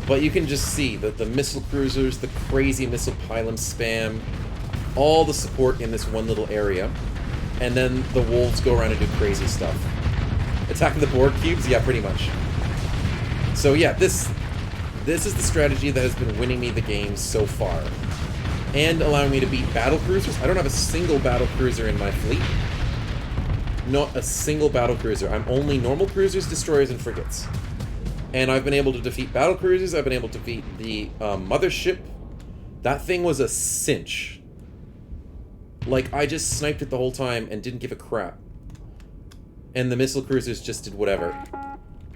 But you can just see that the missile cruisers, the crazy missile pylon spam, all the support in this one little area, and then the wolves go around and do crazy stuff. Attacking the board cubes? Yeah, pretty much. So yeah, this is the strategy that has been winning me the game so far. And allowing me to beat battle cruisers. I don't have a single battle cruiser in my fleet. Not a single battle cruiser. I'm only normal cruisers, destroyers, and frigates. And I've been able to defeat battle cruisers. I've been able to defeat the mothership. That thing was a cinch. Like, I just sniped it the whole time and didn't give a crap. And the missile cruisers just did whatever.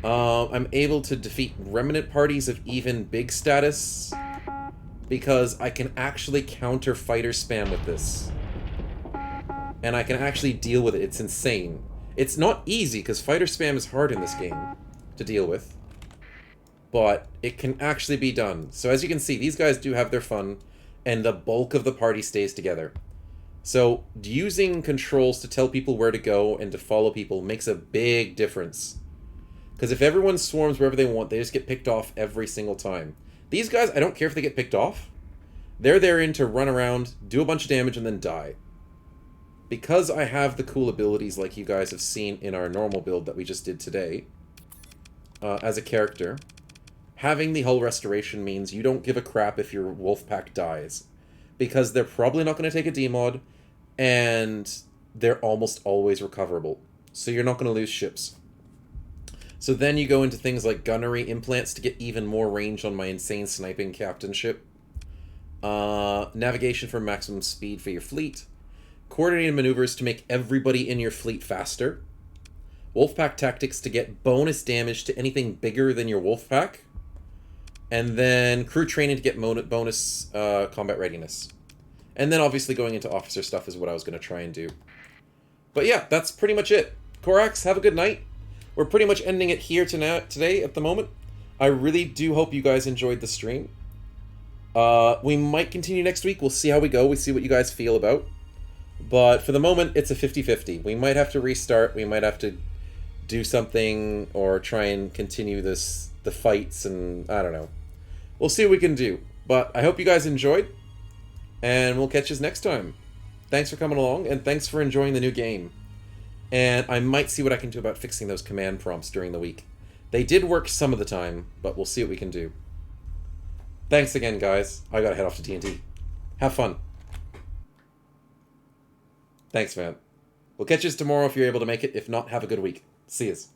I'm able to defeat remnant parties of even big status because I can actually counter fighter spam with this. And I can actually deal with it. It's insane. It's not easy because fighter spam is hard in this game to deal with. But it can actually be done. So as you can see, these guys do have their fun, and the bulk of the party stays together. So using controls to tell people where to go and to follow people makes a big difference. Because if everyone swarms wherever they want, they just get picked off every single time. These guys, I don't care if they get picked off. They're therein to run around, do a bunch of damage, and then die. Because I have the cool abilities like you guys have seen in our normal build that we just did today, as a character, having the hull restoration means you don't give a crap if your Wolfpack dies. Because they're probably not going to take a demod, and they're almost always recoverable. So you're not going to lose ships. So then you go into things like gunnery implants to get even more range on my insane sniping captain ship. Navigation for maximum speed for your fleet. Coordinated maneuvers to make everybody in your fleet faster. Wolfpack tactics to get bonus damage to anything bigger than your Wolfpack. And then crew training to get bonus combat readiness. And then obviously going into officer stuff is what I was going to try and do. But yeah, that's pretty much it. Korax, have a good night. We're pretty much ending it here today at the moment. I really do hope you guys enjoyed the stream. We might continue next week. We'll see how we go. We see what you guys feel about. But for the moment, it's a 50-50. We might have to restart. We might have to do something or try and continue the fights, and I don't know. We'll see what we can do. But I hope you guys enjoyed, and we'll catch you next time. Thanks for coming along, and thanks for enjoying the new game. And I might see what I can do about fixing those command prompts during the week. They did work some of the time, but we'll see what we can do. Thanks again, guys. I gotta head off to D&D. Have fun. Thanks, man. We'll catch you tomorrow if you're able to make it. If not, have a good week. See yous.